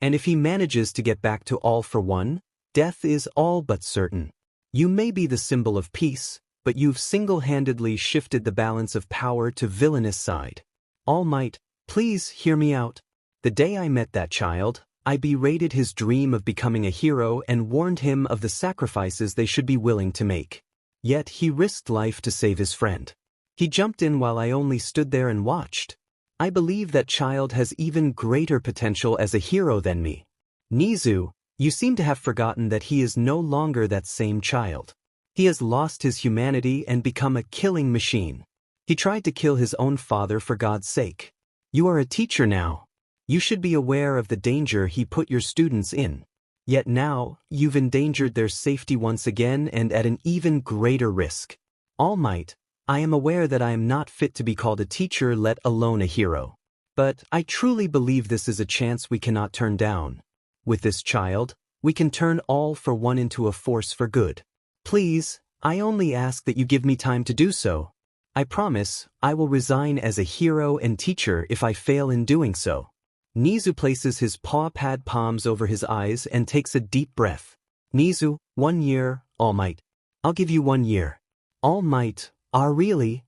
And if he manages to get back to All for One, death is all but certain. You may be the symbol of peace, but you've single-handedly shifted the balance of power to villainous side. All Might, please hear me out. The day I met that child, I berated his dream of becoming a hero and warned him of the sacrifices they should be willing to make. Yet he risked life to save his friend. He jumped in while I only stood there and watched. I believe that child has even greater potential as a hero than me. Nizu, you seem to have forgotten that he is no longer that same child. He has lost his humanity and become a killing machine. He tried to kill his own father for God's sake. You are a teacher now. You should be aware of the danger he put your students in. Yet now, you've endangered their safety once again and at an even greater risk. All Might, I am aware that I am not fit to be called a teacher, let alone a hero. But I truly believe this is a chance we cannot turn down. With this child, we can turn All for One into a force for good. Please, I only ask that you give me time to do so. I promise, I will resign as a hero and teacher if I fail in doing so. Nizu places his paw-pad palms over his eyes and takes a deep breath. Nizu, 1 year, All Might. I'll give you 1 year. All Might, really?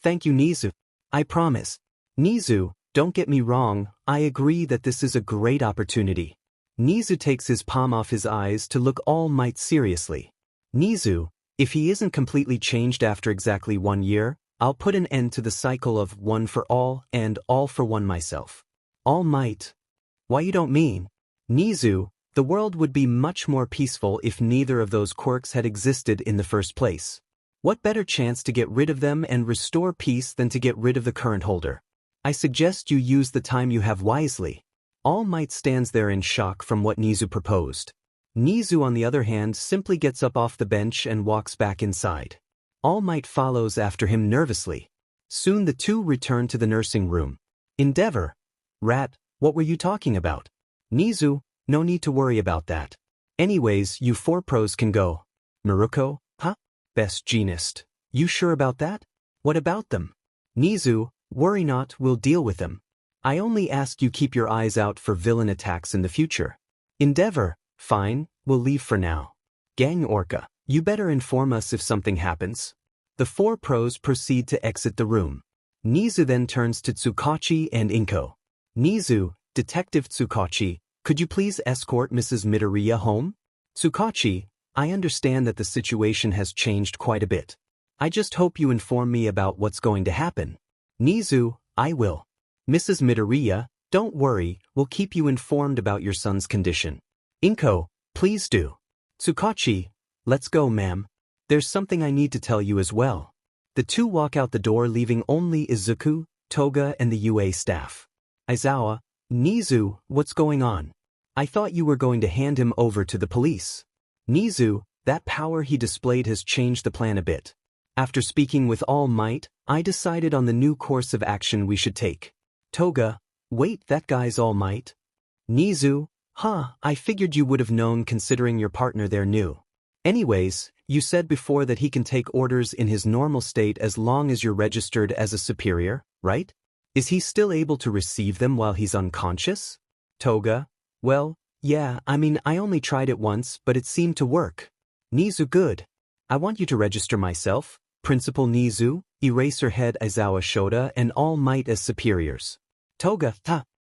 Thank you, Nizu. I promise. Nizu, don't get me wrong, I agree that this is a great opportunity. Nizu takes his palm off his eyes to look All Might seriously. Nizu, if he isn't completely changed after exactly 1 year, I'll put an end to the cycle of one for all and all for one myself. All Might. Why you don't mean? Nizu, the world would be much more peaceful if neither of those quirks had existed in the first place. What better chance to get rid of them and restore peace than to get rid of the current holder? I suggest you use the time you have wisely. All Might stands there in shock from what Nizu proposed. Nizu, on the other hand, simply gets up off the bench and walks back inside. All Might follows after him nervously. Soon the two returned to the nursing room. Endeavor. Rat, what were you talking about? Nizu, no need to worry about that. Anyways, you 4 pros can go. Maruko, huh? Best genist. You sure about that? What about them? Nizu, worry not, we'll deal with them. I only ask you keep your eyes out for villain attacks in the future. Endeavor, fine, we'll leave for now. Gang Orca, you better inform us if something happens. The 4 pros proceed to exit the room. Nizu then turns to Tsukachi and Inko. Nizu, Detective Tsukachi, could you please escort Mrs. Midoriya home? Tsukachi, I understand that the situation has changed quite a bit. I just hope you inform me about what's going to happen. Nizu, I will. Mrs. Midoriya, don't worry, we'll keep you informed about your son's condition. Inko, please do. Tsukachi, let's go, ma'am. There's something I need to tell you as well. The two walk out the door leaving only Izuku, Toga and the UA staff. Aizawa, Nizu, what's going on? I thought you were going to hand him over to the police. Nizu, that power he displayed has changed the plan a bit. After speaking with All Might, I decided on the new course of action we should take. Toga, wait, that guy's All Might? Nizu, I figured you would have known considering your partner there knew. Anyways, you said before that he can take orders in his normal state as long as you're registered as a superior, right? Is he still able to receive them while he's unconscious? Toga, well, yeah, I mean I only tried it once but it seemed to work. Nizu, good. I want you to register myself, Principal Nizu, Eraserhead Aizawa Shota and All Might as superiors. Toga,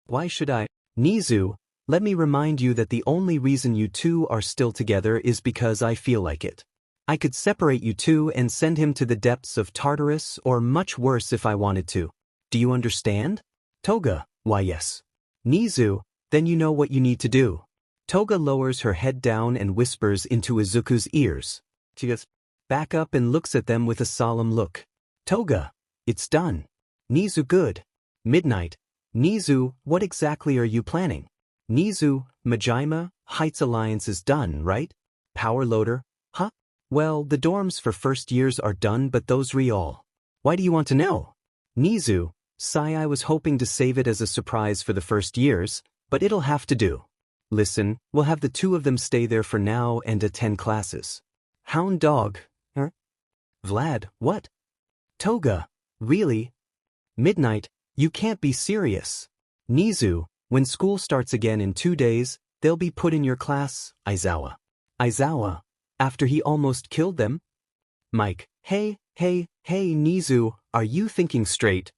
why should I? Nizu, let me remind you that the only reason you two are still together is because I feel like it. I could separate you two and send him to the depths of Tartarus or much worse if I wanted to. Do you understand? Toga, why yes. Nizu, then you know what you need to do. Toga lowers her head down and whispers into Izuku's ears. She goes back up and looks at them with a solemn look. Toga, it's done. Nizu, good. Midnight. Nizu, what exactly are you planning? Nizu, Majima, Heights Alliance is done, right? Power loader, huh? Well, the dorms for first years are done but those all. Why do you want to know? Nizu, Sai, I was hoping to save it as a surprise for the first years, but it'll have to do. Listen, we'll have the 2 of them stay there for now and attend classes. Hound dog, Vlad, what? Toga, really? Midnight, you can't be serious. Nizu, when school starts again in 2 days, they'll be put in your class, Aizawa. Aizawa, after he almost killed them? Mike, hey, Nizu, are you thinking straight?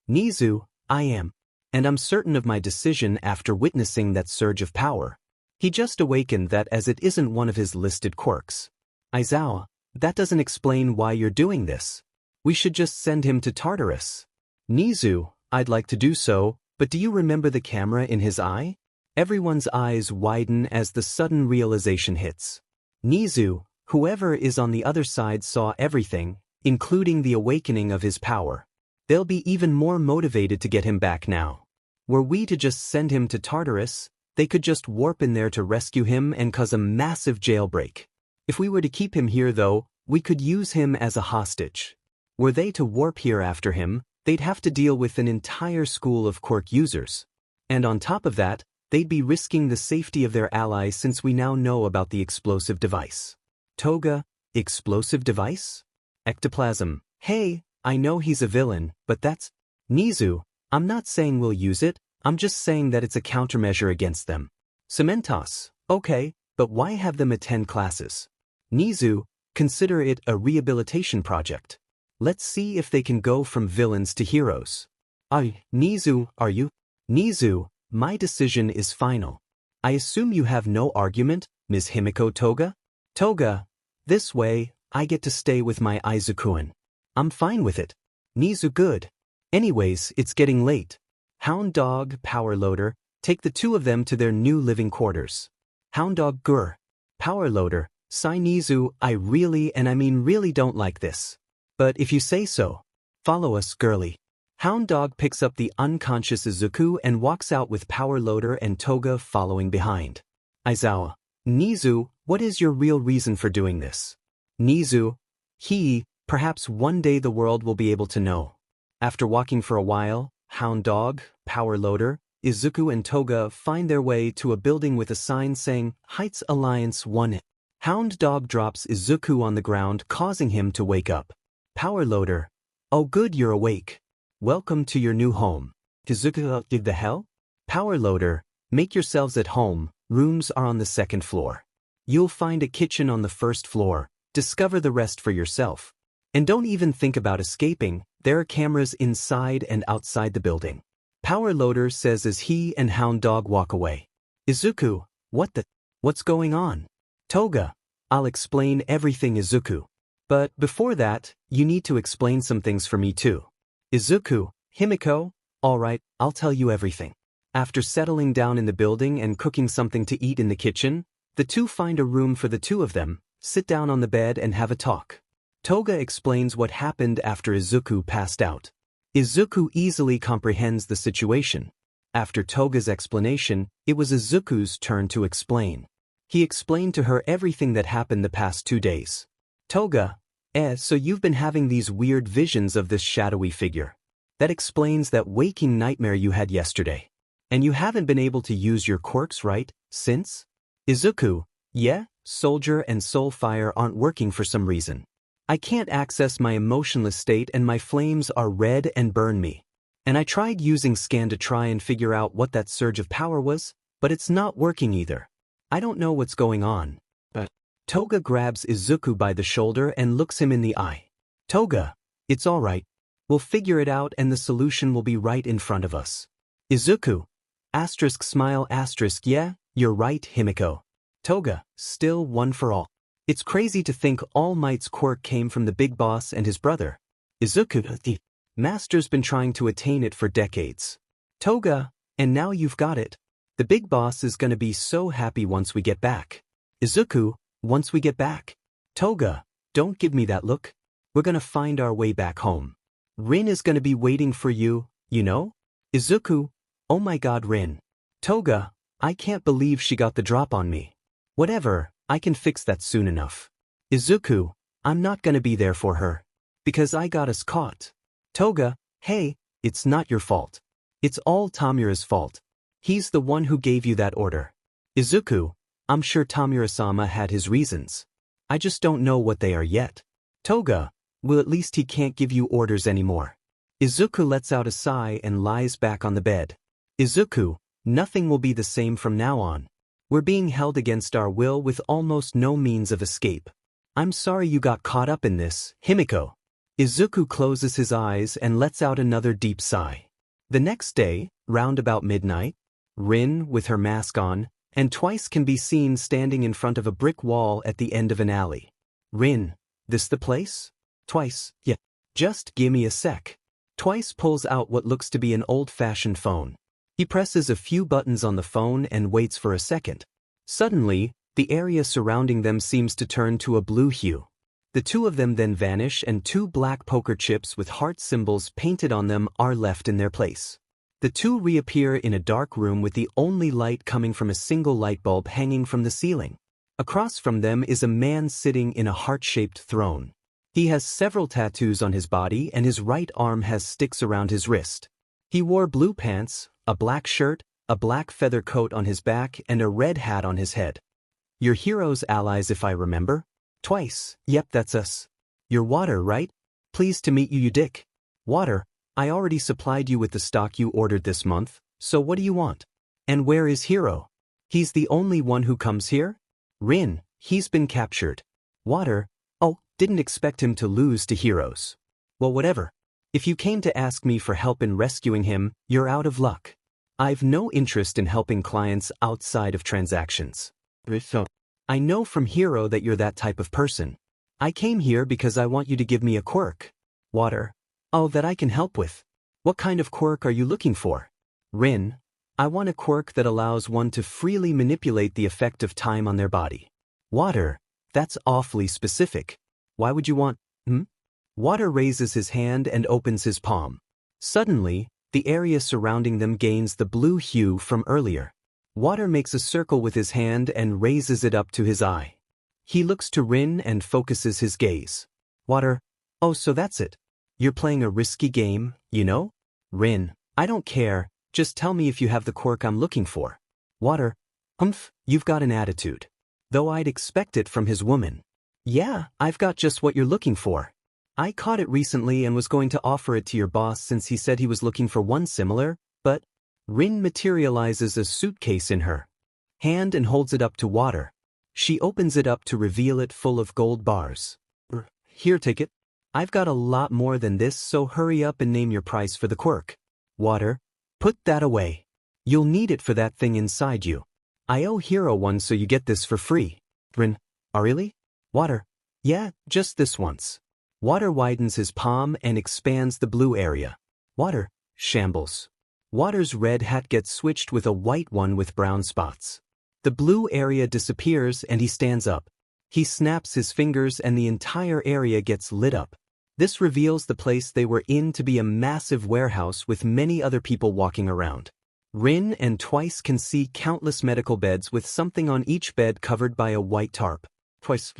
Nizu, I am. And I'm certain of my decision after witnessing that surge of power. He just awakened that as it isn't one of his listed quirks. Aizawa, that doesn't explain why you're doing this. We should just send him to Tartarus. Nizu, I'd like to do so, but do you remember the camera in his eye? Everyone's eyes widen as the sudden realization hits. Nizu, whoever is on the other side saw everything, including the awakening of his power. They'll be even more motivated to get him back now. Were we to just send him to Tartarus, they could just warp in there to rescue him and cause a massive jailbreak. If we were to keep him here though, we could use him as a hostage. Were they to warp here after him, they'd have to deal with an entire school of quirk users. And on top of that, they'd be risking the safety of their allies since we now know about the explosive device. Toga, explosive device? Ectoplasm, hey, I know he's a villain, but that's... Nizu, I'm not saying we'll use it, I'm just saying that it's a countermeasure against them. Cementos, okay, but why have them attend classes? Nizu, consider it a rehabilitation project. Let's see if they can go from villains to heroes. Nizu, are you? Nizu, my decision is final. I assume you have no argument, Ms. Himiko Toga? Toga, this way, I get to stay with my Izukuin. I'm fine with it. Nizu, good. Anyways, it's getting late. Hound Dog, Power Loader, take the 2 of them to their new living quarters. Hound Dog, Gur. Power Loader, Sai. Nizu, I really don't like this. But if you say so, follow us, girly. Hound Dog picks up the unconscious Izuku and walks out with Power Loader and Toga following behind. Aizawa, Nizu, what is your real reason for doing this? Nizu, perhaps one day the world will be able to know. After walking for a while, Hound Dog, Power Loader, Izuku and Toga find their way to a building with a sign saying, Heights Alliance 1. Hound Dog drops Izuku on the ground, causing him to wake up. Power Loader, oh good you're awake. Welcome to your new home. Izuku, did the hell? Power Loader, make yourselves at home, rooms are on the second floor. You'll find a kitchen on the first floor, discover the rest for yourself. And don't even think about escaping, there are cameras inside and outside the building. Power Loader says as he and Hound Dog walk away. Izuku, what's going on? Toga, I'll explain everything Izuku. But before that, you need to explain some things for me too. Izuku, Himiko, alright, I'll tell you everything. After settling down in the building and cooking something to eat in the kitchen, the two find a room for the two of them, sit down on the bed and have a talk. Toga explains what happened after Izuku passed out. Izuku easily comprehends the situation. After Toga's explanation, it was Izuku's turn to explain. He explained to her everything that happened the past 2 days. Toga, so you've been having these weird visions of this shadowy figure. That explains that waking nightmare you had yesterday. And you haven't been able to use your quirks, right, since? Izuku, yeah, Soldier and Soulfire aren't working for some reason. I can't access my emotionless state and my flames are red and burn me. And I tried using scan to try and figure out what that surge of power was, but it's not working either. I don't know what's going on. But Toga grabs Izuku by the shoulder and looks him in the eye. Toga, it's alright. We'll figure it out and the solution will be right in front of us. Izuku, smile yeah, you're right Himiko. Toga, still one for all. It's crazy to think All Might's quirk came from the big boss and his brother. Izuku, the master's been trying to attain it for decades. Toga, and now you've got it. The big boss is gonna be so happy once we get back. Izuku, once we get back. Toga, don't give me that look. We're gonna find our way back home. Rin is gonna be waiting for you, you know? Izuku, oh my god Rin. Toga, I can't believe she got the drop on me. Whatever, I can fix that soon enough. Izuku, I'm not gonna be there for her. Because I got us caught. Toga, hey, it's not your fault. It's all Tamura's fault. He's the one who gave you that order. Izuku, I'm sure Tamura-sama had his reasons. I just don't know what they are yet. Toga, well at least he can't give you orders anymore. Izuku lets out a sigh and lies back on the bed. Izuku, nothing will be the same from now on. We're being held against our will with almost no means of escape. I'm sorry you got caught up in this, Himiko. Izuku closes his eyes and lets out another deep sigh. The next day, round about midnight, Rin, with her mask on, and Twice can be seen standing in front of a brick wall at the end of an alley. Rin, this the place? Twice, yeah. Just gimme a sec. Twice pulls out what looks to be an old-fashioned phone. He presses a few buttons on the phone and waits for a second. Suddenly, the area surrounding them seems to turn to a blue hue. The two of them then vanish and 2 black poker chips with heart symbols painted on them are left in their place. The two reappear in a dark room with the only light coming from a single light bulb hanging from the ceiling. Across from them is a man sitting in a heart-shaped throne. He has several tattoos on his body and his right arm has sticks around his wrist. He wore blue pants, a black shirt, a black feather coat on his back and a red hat on his head. Your hero's allies if I remember? Twice, yep that's us. You're Water, right? Pleased to meet you Dick. Water, I already supplied you with the stock you ordered this month, so what do you want? And where is Hero? He's the only one who comes here? Rin, he's been captured. Water, oh, didn't expect him to lose to Heroes. Well whatever. If you came to ask me for help in rescuing him, you're out of luck. I've no interest in helping clients outside of transactions. I know from Hero that you're that type of person. I came here because I want you to give me a quirk. Water, oh that I can help with. What kind of quirk are you looking for? Rin, I want a quirk that allows one to freely manipulate the effect of time on their body. Water, that's awfully specific. Why would you want, Water raises his hand and opens his palm. Suddenly, the area surrounding them gains the blue hue from earlier. Water makes a circle with his hand and raises it up to his eye. He looks to Rin and focuses his gaze. Water, oh so that's it. You're playing a risky game, you know? Rin, I don't care, just tell me if you have the quirk I'm looking for. Water, humph, you've got an attitude. Though I'd expect it from his woman. Yeah, I've got just what you're looking for. I caught it recently and was going to offer it to your boss since he said he was looking for one similar, but Rin materializes a suitcase in her hand and holds it up to Water. She opens it up to reveal it full of gold bars. Here, take it. I've got a lot more than this, so hurry up and name your price for the quirk. Water, put that away. You'll need it for that thing inside you. I owe Hero one, so you get this for free. Rin, oh really? Water, yeah, just this once. Water widens his palm and expands the blue area. Water, shambles. Water's red hat gets switched with a white one with brown spots. The blue area disappears and he stands up. He snaps his fingers and the entire area gets lit up. This reveals the place they were in to be a massive warehouse with many other people walking around. Rin and Twice can see countless medical beds with something on each bed covered by a white tarp. Twice,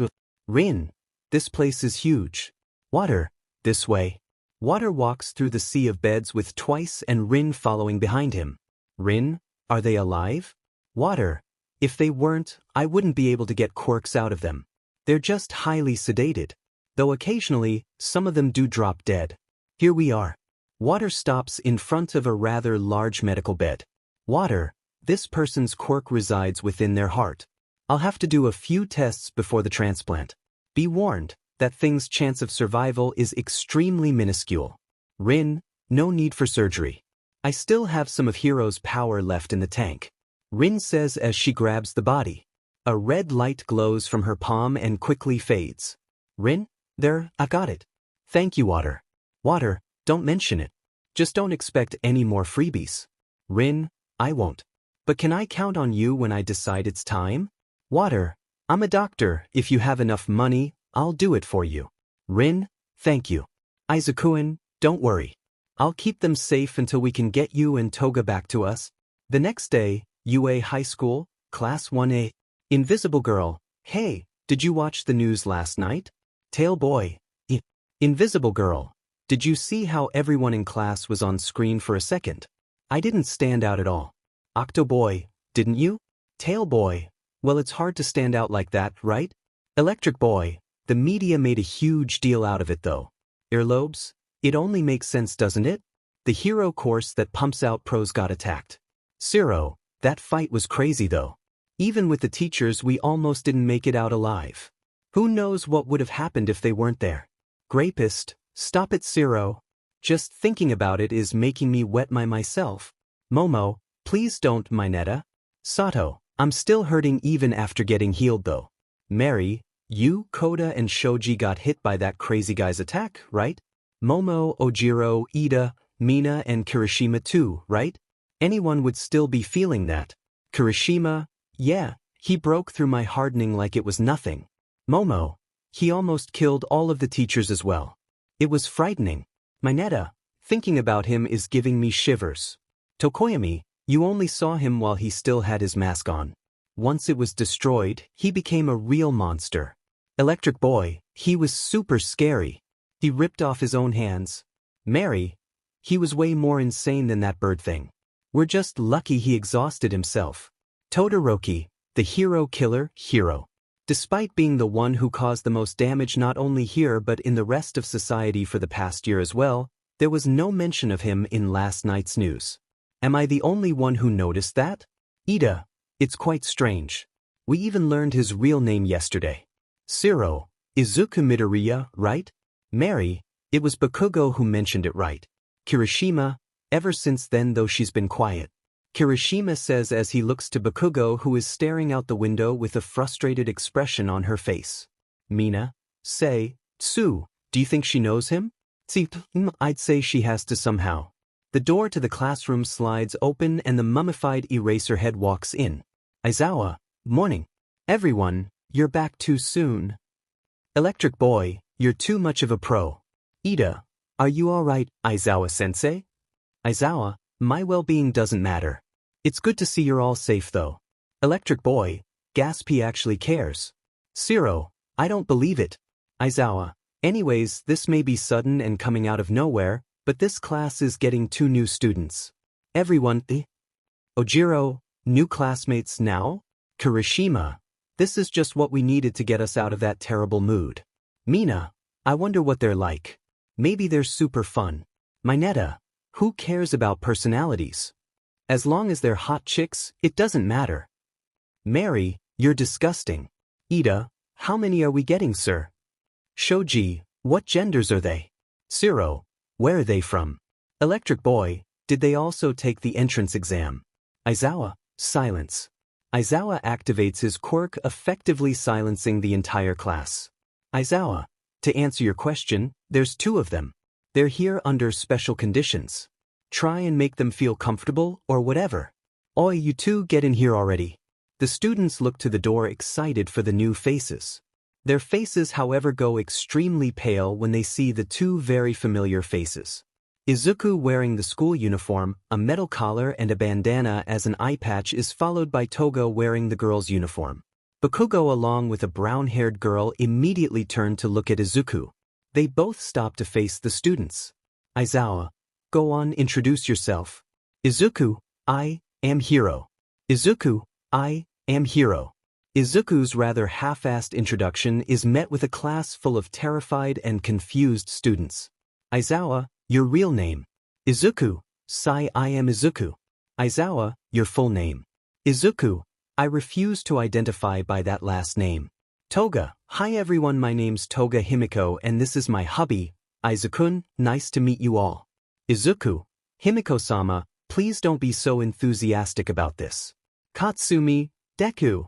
Rin, this place is huge. Water, this way. Water walks through the sea of beds with Twice and Rin following behind him. Rin, are they alive? Water, if they weren't, I wouldn't be able to get quirks out of them. They're just highly sedated. Though occasionally, some of them do drop dead. Here we are. Water stops in front of a rather large medical bed. Water, this person's quirk resides within their heart. I'll have to do a few tests before the transplant. Be warned, that thing's chance of survival is extremely minuscule. Rin, no need for surgery. I still have some of Hero's power left in the tank. Rin says as she grabs the body. A red light glows from her palm and quickly fades. Rin, there, I got it. Thank you, Water. Water, don't mention it. Just don't expect any more freebies. Rin, I won't. But can I count on you when I decide it's time? Water, I'm a doctor. If you have enough money, I'll do it for you. Rin, thank you. Izukuin, don't worry. I'll keep them safe until we can get you and Toga back to us. The next day, UA High School, Class 1A. Invisible Girl, hey, did you watch the news last night? Tail Boy, Invisible Girl, did you see how everyone in class was on screen for a second? I didn't stand out at all. Octo Boy, didn't you? Tail Boy, well, it's hard to stand out like that, right? Electric Boy, the media made a huge deal out of it though. Earlobes, it only makes sense, doesn't it? The hero course that pumps out pros got attacked. Zero, that fight was crazy though. Even with the teachers, we almost didn't make it out alive. Who knows what would have happened if they weren't there? Grapist, stop it, Zero. Just thinking about it is making me wet myself. Momo, please don't, Mineta. Sato, I'm still hurting even after getting healed though. Mary, you, Koda and Shoji got hit by that crazy guy's attack, right? Momo, Ojiro, Ida, Mina and Kirishima too, right? Anyone would still be feeling that. Kirishima, yeah, he broke through my hardening like it was nothing. Momo, he almost killed all of the teachers as well. It was frightening. Mineta, thinking about him is giving me shivers. Tokoyami, you only saw him while he still had his mask on. Once it was destroyed, he became a real monster. Electric Boy, he was super scary. He ripped off his own hands. Mary, he was way more insane than that bird thing. We're just lucky he exhausted himself. Todoroki, the hero killer, hero. Despite being the one who caused the most damage not only here but in the rest of society for the past year as well, there was no mention of him in last night's news. Am I the only one who noticed that? Ida, it's quite strange. We even learned his real name yesterday. Zero, Izuku Midoriya, right? Mary, it was Bakugo who mentioned it, right? Kirishima, ever since then though she's been quiet. Kirishima says as he looks to Bakugo who is staring out the window with a frustrated expression on her face. Mina, say, Tsu, do you think she knows him? I'd say she has to somehow. The door to the classroom slides open and the mummified Eraserhead walks in. Aizawa, morning. Everyone, you're back too soon. Electric Boy, you're too much of a pro. Ida, are you alright, Aizawa-sensei? Aizawa, my well-being doesn't matter. It's good to see you're all safe though. Electric Boy, Gaspy actually cares. Zero, I don't believe it. Aizawa, Anyways, this may be sudden and coming out of nowhere, but this class is getting 2 new students. Everyone, Ojiro, new classmates now? Kirishima, this is just what we needed to get us out of that terrible mood. Mina, I wonder what they're like. Maybe they're super fun. Mineta, who cares about personalities? As long as they're hot chicks, it doesn't matter. Mary, you're disgusting. Ida, how many are we getting, sir? Shoji, what genders are they? Zero, where are they from? Electric Boy, did they also take the entrance exam? Aizawa, silence. Aizawa activates his quirk, effectively silencing the entire class. Aizawa, to answer your question, there's 2 of them. They're here under special conditions. Try and make them feel comfortable or whatever. Oi, you 2 get in here already. The students look to the door excited for the new faces. Their faces, however, go extremely pale when they see the 2 very familiar faces. Izuku wearing the school uniform, a metal collar and a bandana as an eye patch is followed by Toga wearing the girl's uniform. Bakugo along with a brown-haired girl immediately turned to look at Izuku. They both stop to face the students. Aizawa, go on, introduce yourself. Izuku, I am Hiro. Izuku, I am Hiro. Izuku's rather half-assed introduction is met with a class full of terrified and confused students. Aizawa, your real name. Izuku, Sai, I am Izuku. Aizawa, your full name. Izuku, I refuse to identify by that last name. Toga, hi everyone, my name's Toga Himiko and this is my hubby, Izukun, nice to meet you all. Izuku, Himiko-sama, please don't be so enthusiastic about this. Katsumi, Deku.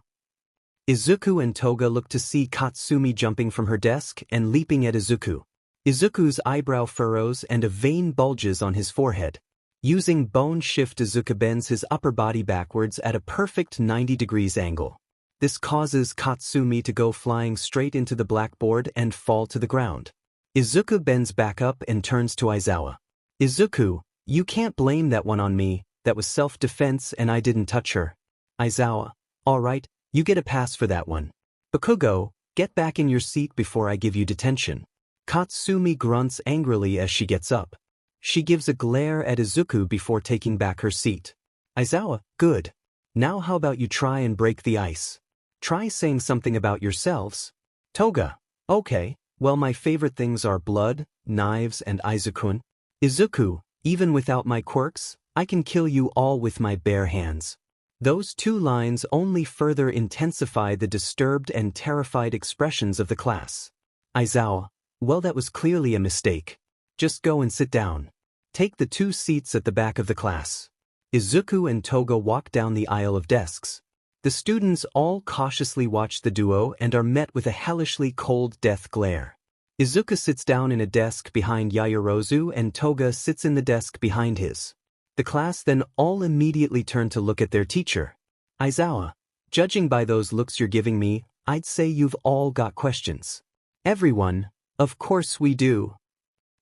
Izuku and Toga look to see Katsumi jumping from her desk and leaping at Izuku. Izuku's eyebrow furrows and a vein bulges on his forehead. Using bone shift, Izuku bends his upper body backwards at a perfect 90 degrees angle. This causes Katsumi to go flying straight into the blackboard and fall to the ground. Izuku bends back up and turns to Aizawa. Izuku, you can't blame that one on me, that was self-defense and I didn't touch her. Aizawa, alright, you get a pass for that one. Bakugo, get back in your seat before I give you detention. Katsumi grunts angrily as she gets up. She gives a glare at Izuku before taking back her seat. Aizawa, good. Now how about you try and break the ice? Try saying something about yourselves. Toga, okay, well my favorite things are blood, knives and Izukun. Izuku, even without my quirks, I can kill you all with my bare hands. Those 2 lines only further intensify the disturbed and terrified expressions of the class. Aizawa, well that was clearly a mistake. Just go and sit down. Take the 2 seats at the back of the class. Izuku and Toga walk down the aisle of desks. The students all cautiously watch the duo and are met with a hellishly cold death glare. Izuku sits down in a desk behind Yaoyorozu and Toga sits in the desk behind his. The class then all immediately turn to look at their teacher. Aizawa, judging by those looks you're giving me, I'd say you've all got questions. Everyone, of course we do.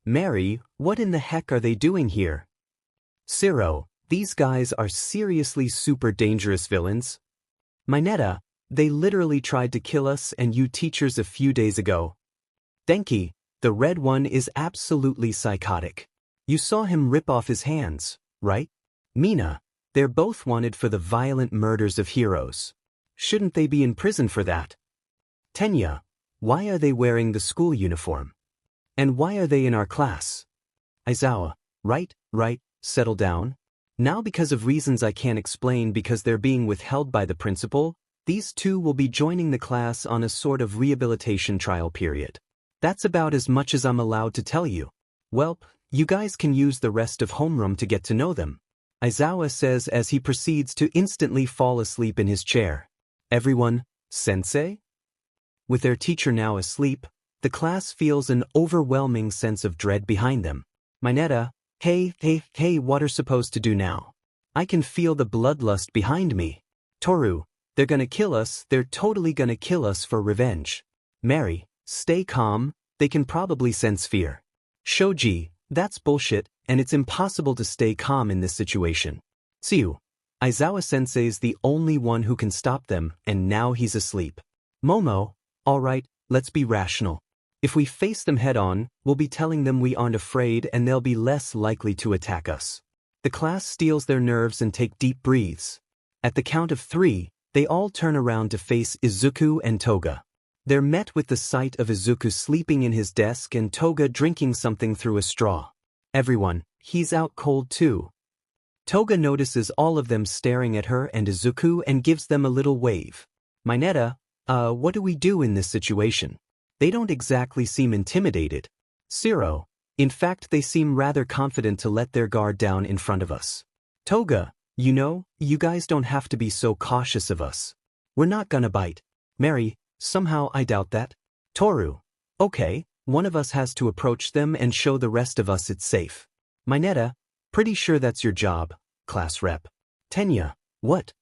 Mary, what in the heck are they doing here? Zero, these guys are seriously super dangerous villains. Mineta, they literally tried to kill us and you teachers a few days ago. Denki, the red one is absolutely psychotic. You saw him rip off his hands, right? Mina, they're both wanted for the violent murders of heroes. Shouldn't they be in prison for that? Tenya, why are they wearing the school uniform? And why are they in our class? Aizawa, right, settle down. Now because of reasons I can't explain because they're being withheld by the principal, these 2 will be joining the class on a sort of rehabilitation trial period. That's about as much as I'm allowed to tell you. Well, you guys can use the rest of homeroom to get to know them. Aizawa says as he proceeds to instantly fall asleep in his chair. Everyone, sensei? With their teacher now asleep, the class feels an overwhelming sense of dread behind them. Mineta, hey, what are supposed to do now? I can feel the bloodlust behind me. Toru, they're gonna kill us, they're totally gonna kill us for revenge. Mary, stay calm, they can probably sense fear. Shoji, that's bullshit, and it's impossible to stay calm in this situation. Tsuyu, Aizawa-sensei's the only one who can stop them, and now he's asleep. Momo, alright, let's be rational. If we face them head-on, we'll be telling them we aren't afraid and they'll be less likely to attack us. The class steals their nerves and take deep breaths. At the count of 3, they all turn around to face Izuku and Toga. They're met with the sight of Izuku sleeping in his desk and Toga drinking something through a straw. Everyone, he's out cold too. Toga notices all of them staring at her and Izuku and gives them a little wave. Mineta, what do we do in this situation? They don't exactly seem intimidated. Zero. In fact, they seem rather confident to let their guard down in front of us. Toga, you guys don't have to be so cautious of us. We're not gonna bite. Mary, somehow I doubt that. Toru, okay, one of us has to approach them and show the rest of us it's safe. Mineta, pretty sure that's your job, class rep. Tenya, what?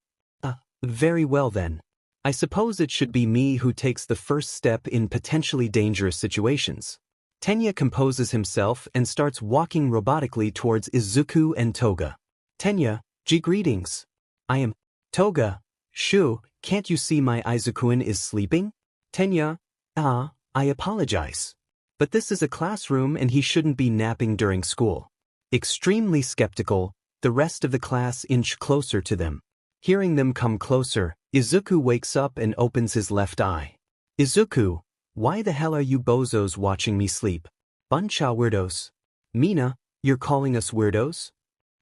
Very well then. I suppose it should be me who takes the first step in potentially dangerous situations. Tenya composes himself and starts walking robotically towards Izuku and Toga. Tenya, greetings. I am Toga. Shoo, can't you see my Izukuin is sleeping? Tenya, I apologize. But this is a classroom and he shouldn't be napping during school. Extremely skeptical, the rest of the class inch closer to them. Hearing them come closer, Izuku wakes up and opens his left eye. Izuku, why the hell are you bozos watching me sleep? Bunch of weirdos. Mina, you're calling us weirdos?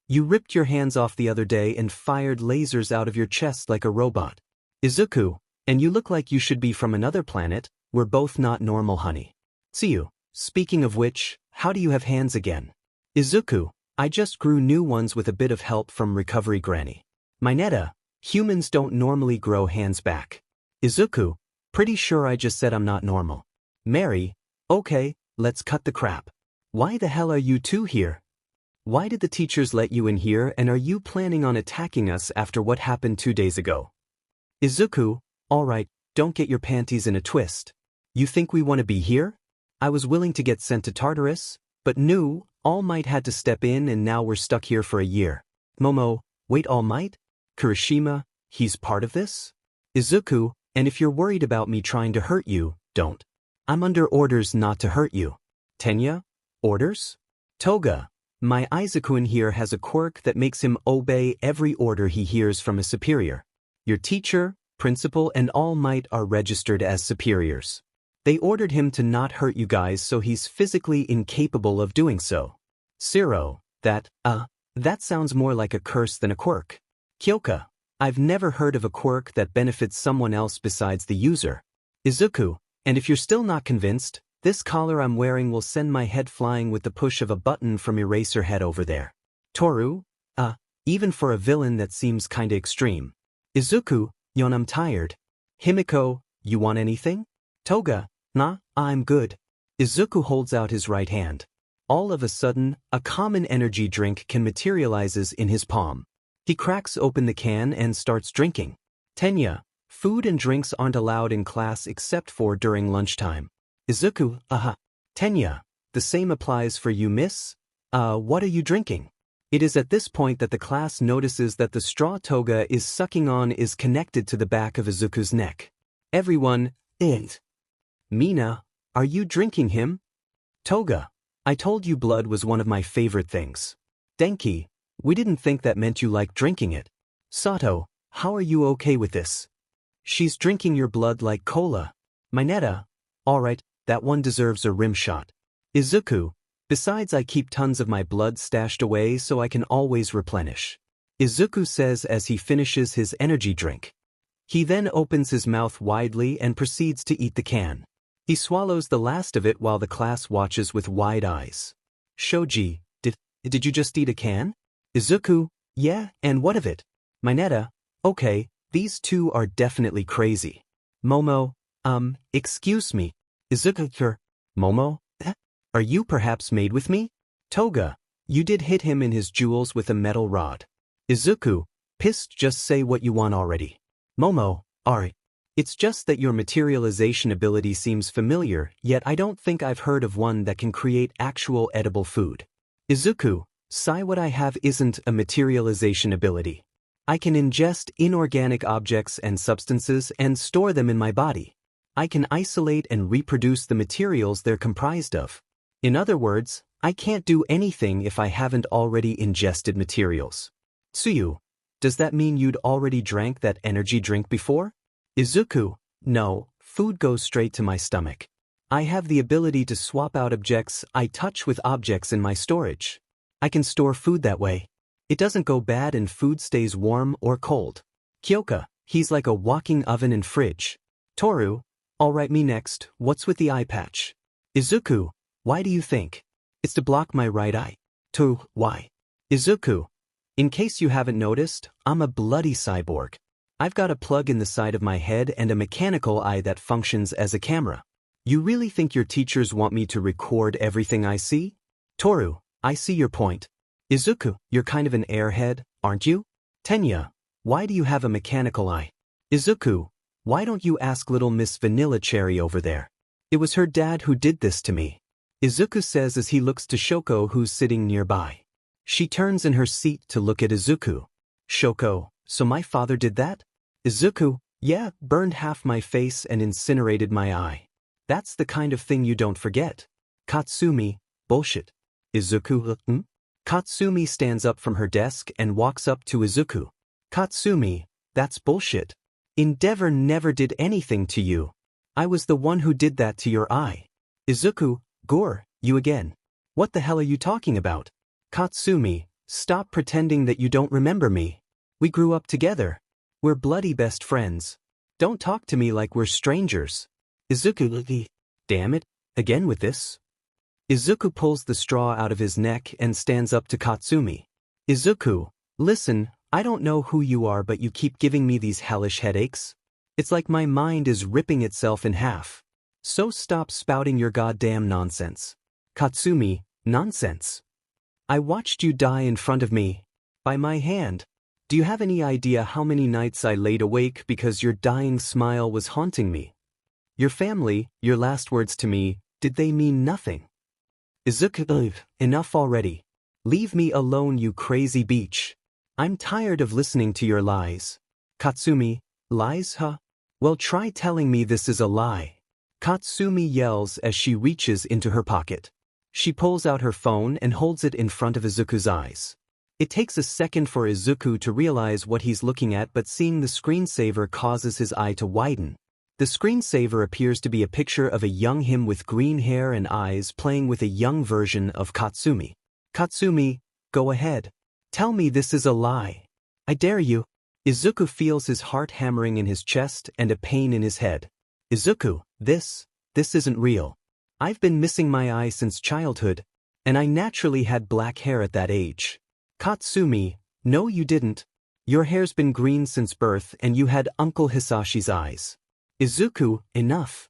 You ripped your hands off the other day and fired lasers out of your chest like a robot. Izuku, and you look like you should be from another planet. We're both not normal, honey. Tsuyu, speaking of which, how do you have hands again? Izuku, I just grew new ones with a bit of help from recovery granny. Mineta, humans don't normally grow hands back. Izuku, pretty sure I just said I'm not normal. Mary, okay, let's cut the crap. Why the hell are you two here? Why did the teachers let you in here and are you planning on attacking us after what happened 2 days ago? Izuku, alright, don't get your panties in a twist. You think we want to be here? I was willing to get sent to Tartarus, but no, All Might had to step in and now we're stuck here for a year. Momo, wait, All Might? Kirishima, he's part of this? Izuku, and if you're worried about me trying to hurt you, don't. I'm under orders not to hurt you. Tenya, orders? Toga, my Izukuin here has a quirk that makes him obey every order he hears from a superior. Your teacher, principal, and All Might are registered as superiors. They ordered him to not hurt you guys so he's physically incapable of doing so. Zero, that sounds more like a curse than a quirk. Kyoka, I've never heard of a quirk that benefits someone else besides the user. Izuku, and if you're still not convinced, this collar I'm wearing will send my head flying with the push of a button from Eraserhead over there. Toru, even for a villain that seems kinda extreme. Izuku, yon I'm tired. Himiko, you want anything? Toga, nah, I'm good. Izuku holds out his right hand. All of a sudden, a common energy drink can materializes in his palm. He cracks open the can and starts drinking. Tenya, food and drinks aren't allowed in class except for during lunchtime. Izuku, Tenya, the same applies for you, miss? What are you drinking? It is at this point that the class notices that the straw Toga is sucking on is connected to the back of Izuku's neck. Everyone, Mina, are you drinking him? Toga, I told you blood was one of my favorite things. Denki, we didn't think that meant you liked drinking it. Sato, how are you okay with this? She's drinking your blood like cola. Mineta, alright, that one deserves a rim shot. Izuku, besides I keep tons of my blood stashed away so I can always replenish. Izuku says as he finishes his energy drink. He then opens his mouth widely and proceeds to eat the can. He swallows the last of it while the class watches with wide eyes. Shoji, did you just eat a can? Izuku, yeah, and what of it? Mineta, okay, these two are definitely crazy. Momo, excuse me. Izuku, Momo, are you perhaps made with me? Toga, you did hit him in his jewels with a metal rod. Izuku, pissed, just say what you want already. Momo, alright. It's just that your materialization ability seems familiar, yet I don't think I've heard of one that can create actual edible food. Izuku, sigh, what I have isn't a materialization ability. I can ingest inorganic objects and substances and store them in my body. I can isolate and reproduce the materials they're comprised of. In other words, I can't do anything if I haven't already ingested materials. Tsuyu, does that mean you'd already drank that energy drink before? Izuku, no, food goes straight to my stomach. I have the ability to swap out objects I touch with objects in my storage. I can store food that way. It doesn't go bad and food stays warm or cold. Kyoka, he's like a walking oven and fridge. Toru, alright, me next, what's with the eye patch? Izuku, why do you think? It's to block my right eye. Toru, why? Izuku, in case you haven't noticed, I'm a bloody cyborg. I've got a plug in the side of my head and a mechanical eye that functions as a camera. You really think your teachers want me to record everything I see? Toru, I see your point. Izuku, you're kind of an airhead, aren't you? Tenya, why do you have a mechanical eye? Izuku, why don't you ask little Miss Vanilla Cherry over there? It was her dad who did this to me. Izuku says as he looks to Shoko who's sitting nearby. She turns in her seat to look at Izuku. Shoko, so my father did that? Izuku, yeah, burned half my face and incinerated my eye. That's the kind of thing you don't forget. Katsumi, bullshit. Izuku, Katsumi stands up from her desk and walks up to Izuku. Katsumi, that's bullshit. Endeavor never did anything to you. I was the one who did that to your eye. Izuku, Gore, you again. What the hell are you talking about? Katsumi, stop pretending that you don't remember me. We grew up together. We're bloody best friends. Don't talk to me like we're strangers. Izuku, damn it, again with this? Izuku pulls the straw out of his neck and stands up to Katsumi. Izuku, listen, I don't know who you are but you keep giving me these hellish headaches. It's like my mind is ripping itself in half. So stop spouting your goddamn nonsense. Katsumi, nonsense. I watched you die in front of me. By my hand. Do you have any idea how many nights I laid awake because your dying smile was haunting me? Your family, your last words to me, did they mean nothing? Izuku, enough already. Leave me alone, you crazy beach. I'm tired of listening to your lies. Katsumi, lies, huh? Well, try telling me this is a lie. Katsumi yells as she reaches into her pocket. She pulls out her phone and holds it in front of Izuku's eyes. It takes a second for Izuku to realize what he's looking at, but seeing the screensaver causes his eye to widen. The screensaver appears to be a picture of a young him with green hair and eyes playing with a young version of Katsumi. Katsumi, go ahead. Tell me this is a lie. I dare you. Izuku feels his heart hammering in his chest and a pain in his head. Izuku, this isn't real. I've been missing my eye since childhood, and I naturally had black hair at that age. Katsumi, no you didn't. Your hair's been green since birth and you had Uncle Hisashi's eyes. Izuku, enough.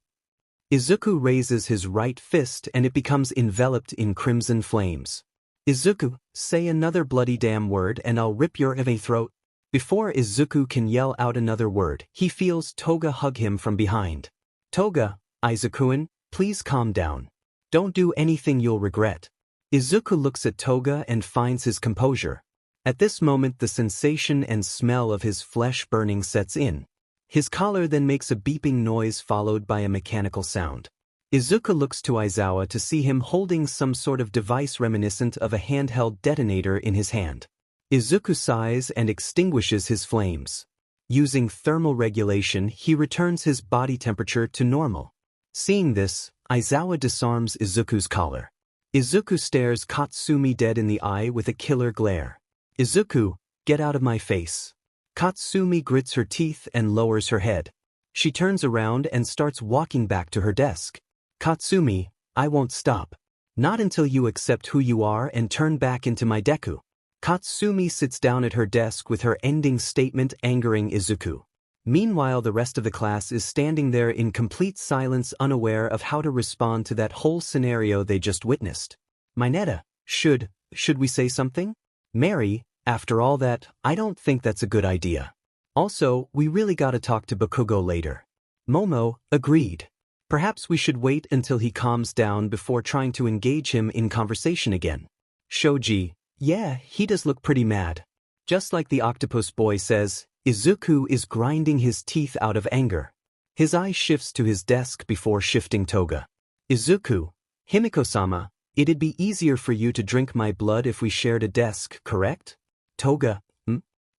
Izuku raises his right fist and it becomes enveloped in crimson flames. Izuku, say another bloody damn word and I'll rip your throat. Before Izuku can yell out another word, he feels Toga hug him from behind. Toga, Izuku-kun, please calm down. Don't do anything you'll regret. Izuku looks at Toga and finds his composure. At this moment the sensation and smell of his flesh burning sets in. His collar then makes a beeping noise followed by a mechanical sound. Izuku looks to Aizawa to see him holding some sort of device reminiscent of a handheld detonator in his hand. Izuku sighs and extinguishes his flames. Using thermal regulation, he returns his body temperature to normal. Seeing this, Aizawa disarms Izuku's collar. Izuku stares Katsumi dead in the eye with a killer glare. Izuku, get out of my face. Katsumi grits her teeth and lowers her head. She turns around and starts walking back to her desk. Katsumi, I won't stop. Not until you accept who you are and turn back into my Deku. Katsumi sits down at her desk with her ending statement angering Izuku. Meanwhile, the rest of the class is standing there in complete silence, unaware of how to respond to that whole scenario they just witnessed. Mineta, should we say something? Mary, after all that, I don't think that's a good idea. Also, we really gotta talk to Bakugo later. Momo, agreed. Perhaps we should wait until he calms down before trying to engage him in conversation again. Shoji, yeah, he does look pretty mad. Just like the octopus boy says, Izuku is grinding his teeth out of anger. His eye shifts to his desk before shifting Toga. Izuku, Himiko-sama, it'd be easier for you to drink my blood if we shared a desk, correct? Toga,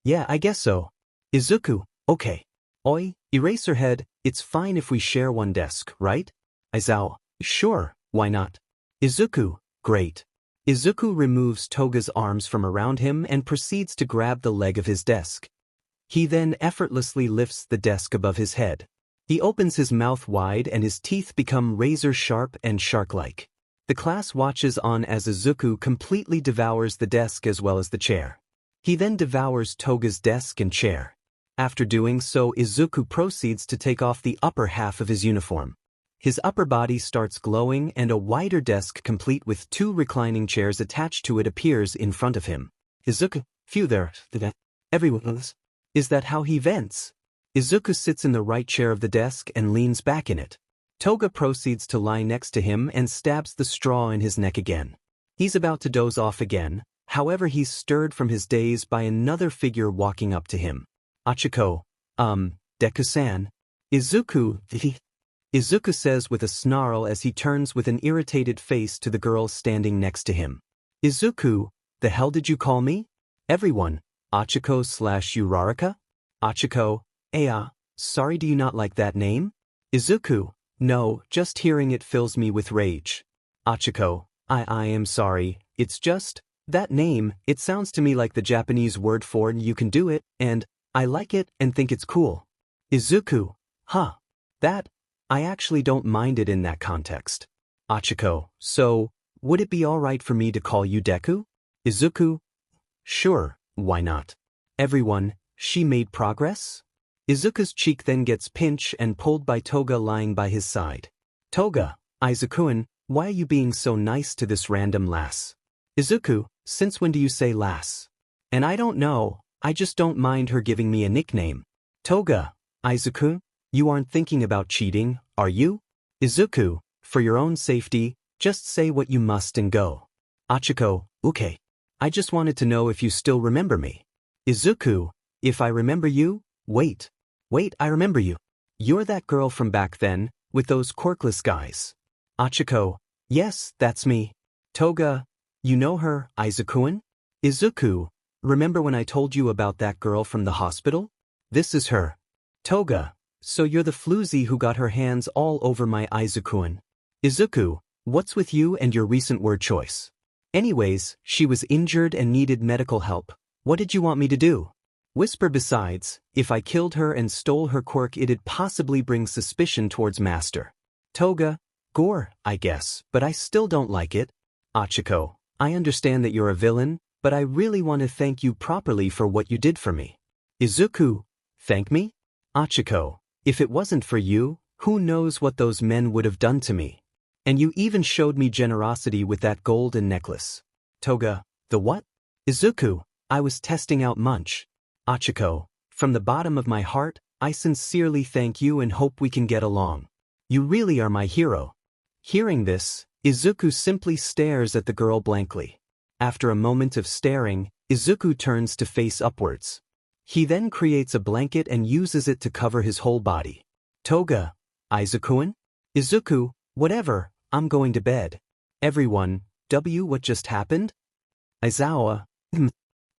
yeah, I guess so. Izuku, okay. Oi, Eraserhead, it's fine if we share one desk, right? Aizawa, sure, why not? Izuku, great. Izuku removes Toga's arms from around him and proceeds to grab the leg of his desk. He then effortlessly lifts the desk above his head. He opens his mouth wide and his teeth become razor-sharp and shark-like. The class watches on as Izuku completely devours the desk as well as the chair. He then devours Toga's desk and chair. After doing so, Izuku proceeds to take off the upper half of his uniform. His upper body starts glowing and a wider desk complete with 2 reclining chairs attached to it appears in front of him. Izuku, phew there, everyone else. Is that how he vents? Izuku sits in the right chair of the desk and leans back in it. Toga proceeds to lie next to him and stabs the straw in his neck again. He's about to doze off again, however he's stirred from his daze by another figure walking up to him. Achiko, Deku-san. Izuku, Izuku says with a snarl as he turns with an irritated face to the girl standing next to him. Izuku, the hell did you call me? Everyone, Achiko/Uraraka? Achiko, sorry, do you not like that name? Izuku, no, just hearing it fills me with rage. Achiko, I am sorry, it's just, that name, it sounds to me like the Japanese word for you can do it, and, I like it and think it's cool. Izuku, that, I actually don't mind it in that context. Achiko, so, would it be alright for me to call you Deku? Izuku, sure, why not? Everyone, she made progress? Izuku's cheek then gets pinched and pulled by Toga lying by his side. Toga, Izuku-an, why are you being so nice to this random lass? Izuku, since when do you say lass? And I don't know, I just don't mind her giving me a nickname. Toga, Izuku, you aren't thinking about cheating, are you? Izuku, for your own safety, just say what you must and go. Achiko, okay. I just wanted to know if you still remember me. Izuku, if I remember you? Wait, I remember you. You're that girl from back then, with those corkless guys. Achiko, yes, that's me. Toga, you know her, Izuku-an? Izuku, remember when I told you about that girl from the hospital? This is her. Toga, so you're the floozy who got her hands all over my Izuku-an. Izuku, what's with you and your recent word choice? Anyways, she was injured and needed medical help. What did you want me to do? Whisper besides, if I killed her and stole her quirk it'd possibly bring suspicion towards Master. Toga, gore, I guess, but I still don't like it. Achiko, I understand that you're a villain, but I really want to thank you properly for what you did for me. Izuku, thank me? Achiko, if it wasn't for you, who knows what those men would have done to me. And you even showed me generosity with that golden necklace. Toga, the what? Izuku, I was testing out Munch. Achiko, from the bottom of my heart, I sincerely thank you and hope we can get along. You really are my hero. Hearing this, Izuku simply stares at the girl blankly. After a moment of staring, Izuku turns to face upwards. He then creates a blanket and uses it to cover his whole body. Toga, Izuku-an? Izuku, whatever, I'm going to bed. Everyone, what just happened? Aizawa,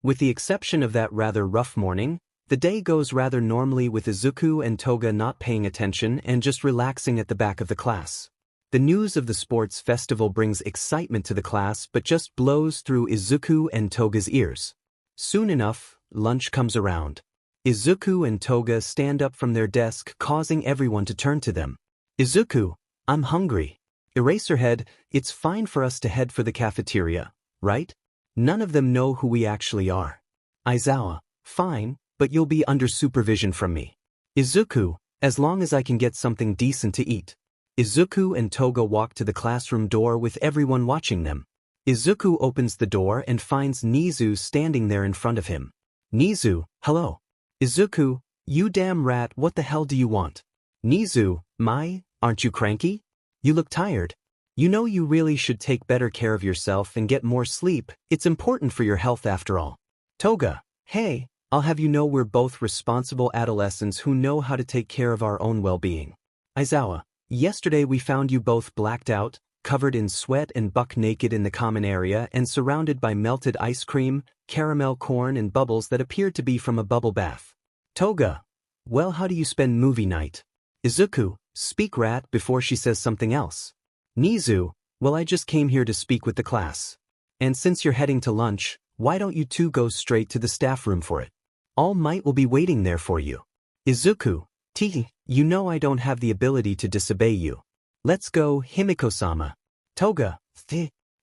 With the exception of that rather rough morning, the day goes rather normally with Izuku and Toga not paying attention and just relaxing at the back of the class. The news of the sports festival brings excitement to the class but just blows through Izuku and Toga's ears. Soon enough, lunch comes around. Izuku and Toga stand up from their desk causing everyone to turn to them. Izuku, I'm hungry. Eraserhead, it's fine for us to head for the cafeteria, right? None of them know who we actually are. Aizawa, fine, but you'll be under supervision from me. Izuku, as long as I can get something decent to eat. Izuku and Toga walk to the classroom door with everyone watching them. Izuku opens the door and finds Nizu standing there in front of him. Nizu, hello. Izuku, you damn rat, what the hell do you want? Nizu, aren't you cranky? You look tired. You know you really should take better care of yourself and get more sleep, it's important for your health after all. Toga, hey, I'll have you know we're both responsible adolescents who know how to take care of our own well-being. Aizawa, yesterday we found you both blacked out, covered in sweat and buck naked in the common area and surrounded by melted ice cream, caramel corn and bubbles that appeared to be from a bubble bath. Toga, well, how do you spend movie night? Izuku, speak rat before she says something else. Nizu, well, I just came here to speak with the class. And since you're heading to lunch, why don't you two go straight to the staff room for it? All Might will be waiting there for you. Izuku, you know I don't have the ability to disobey you. Let's go, Himiko-sama. Toga,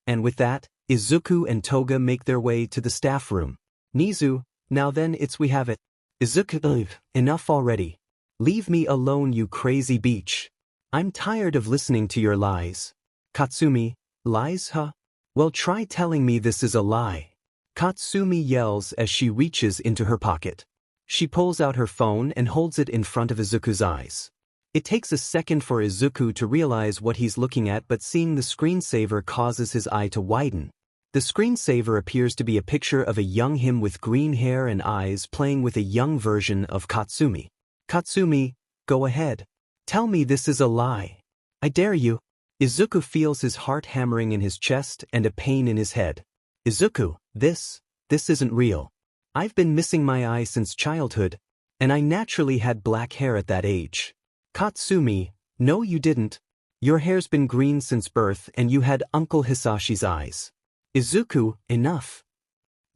and with that, Izuku and Toga make their way to the staff room. Nizu, now then we have it. Izuku, enough already. Leave me alone, you crazy beach. I'm tired of listening to your lies. Katsumi, lies, huh? Well, try telling me this is a lie. Katsumi yells as she reaches into her pocket. She pulls out her phone and holds it in front of Izuku's eyes. It takes a second for Izuku to realize what he's looking at, but seeing the screensaver causes his eye to widen. The screensaver appears to be a picture of a young him with green hair and eyes playing with a young version of Katsumi. Katsumi, go ahead. Tell me this is a lie. I dare you. Izuku feels his heart hammering in his chest and a pain in his head. Izuku, this isn't real. I've been missing my eye since childhood, and I naturally had black hair at that age. Katsumi, no you didn't. Your hair's been green since birth and you had Uncle Hisashi's eyes. Izuku, enough.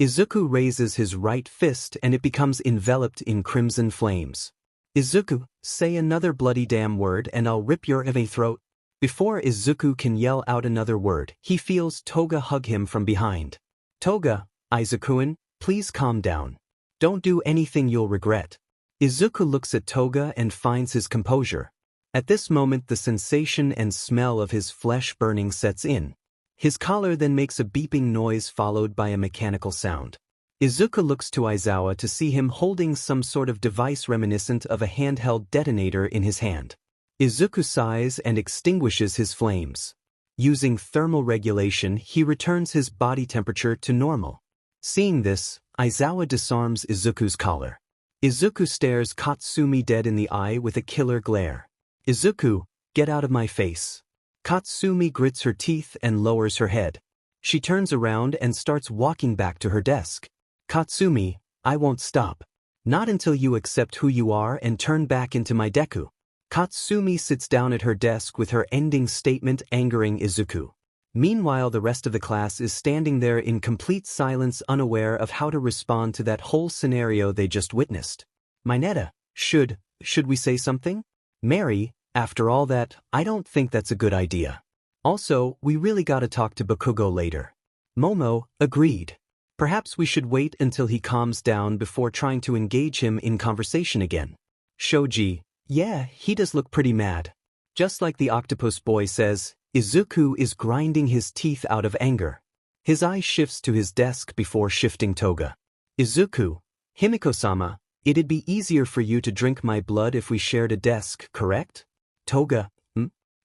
Izuku raises his right fist and it becomes enveloped in crimson flames. Izuku, say another bloody damn word and I'll rip your throat. Before Izuku can yell out another word, he feels Toga hug him from behind. Toga, Izuku-kun, please calm down. Don't do anything you'll regret. Izuku looks at Toga and finds his composure. At this moment the sensation and smell of his flesh burning sets in. His collar then makes a beeping noise followed by a mechanical sound. Izuku looks to Aizawa to see him holding some sort of device reminiscent of a handheld detonator in his hand. Izuku sighs and extinguishes his flames. Using thermal regulation, he returns his body temperature to normal. Seeing this, Aizawa disarms Izuku's collar. Izuku stares Katsumi dead in the eye with a killer glare. Izuku, get out of my face. Katsumi grits her teeth and lowers her head. She turns around and starts walking back to her desk. Katsumi, I won't stop. Not until you accept who you are and turn back into my Deku. Katsumi sits down at her desk with her ending statement angering Izuku. Meanwhile, the rest of the class is standing there in complete silence, unaware of how to respond to that whole scenario they just witnessed. Mineta, should we say something? Mary, after all that, I don't think that's a good idea. Also, we really gotta talk to Bakugo later. Momo, agreed. Perhaps we should wait until he calms down before trying to engage him in conversation again. Shoji, yeah, he does look pretty mad. Just like the octopus boy says, Izuku is grinding his teeth out of anger. His eye shifts to his desk before shifting Toga. Izuku, Himiko-sama, it'd be easier for you to drink my blood if we shared a desk, correct? Toga,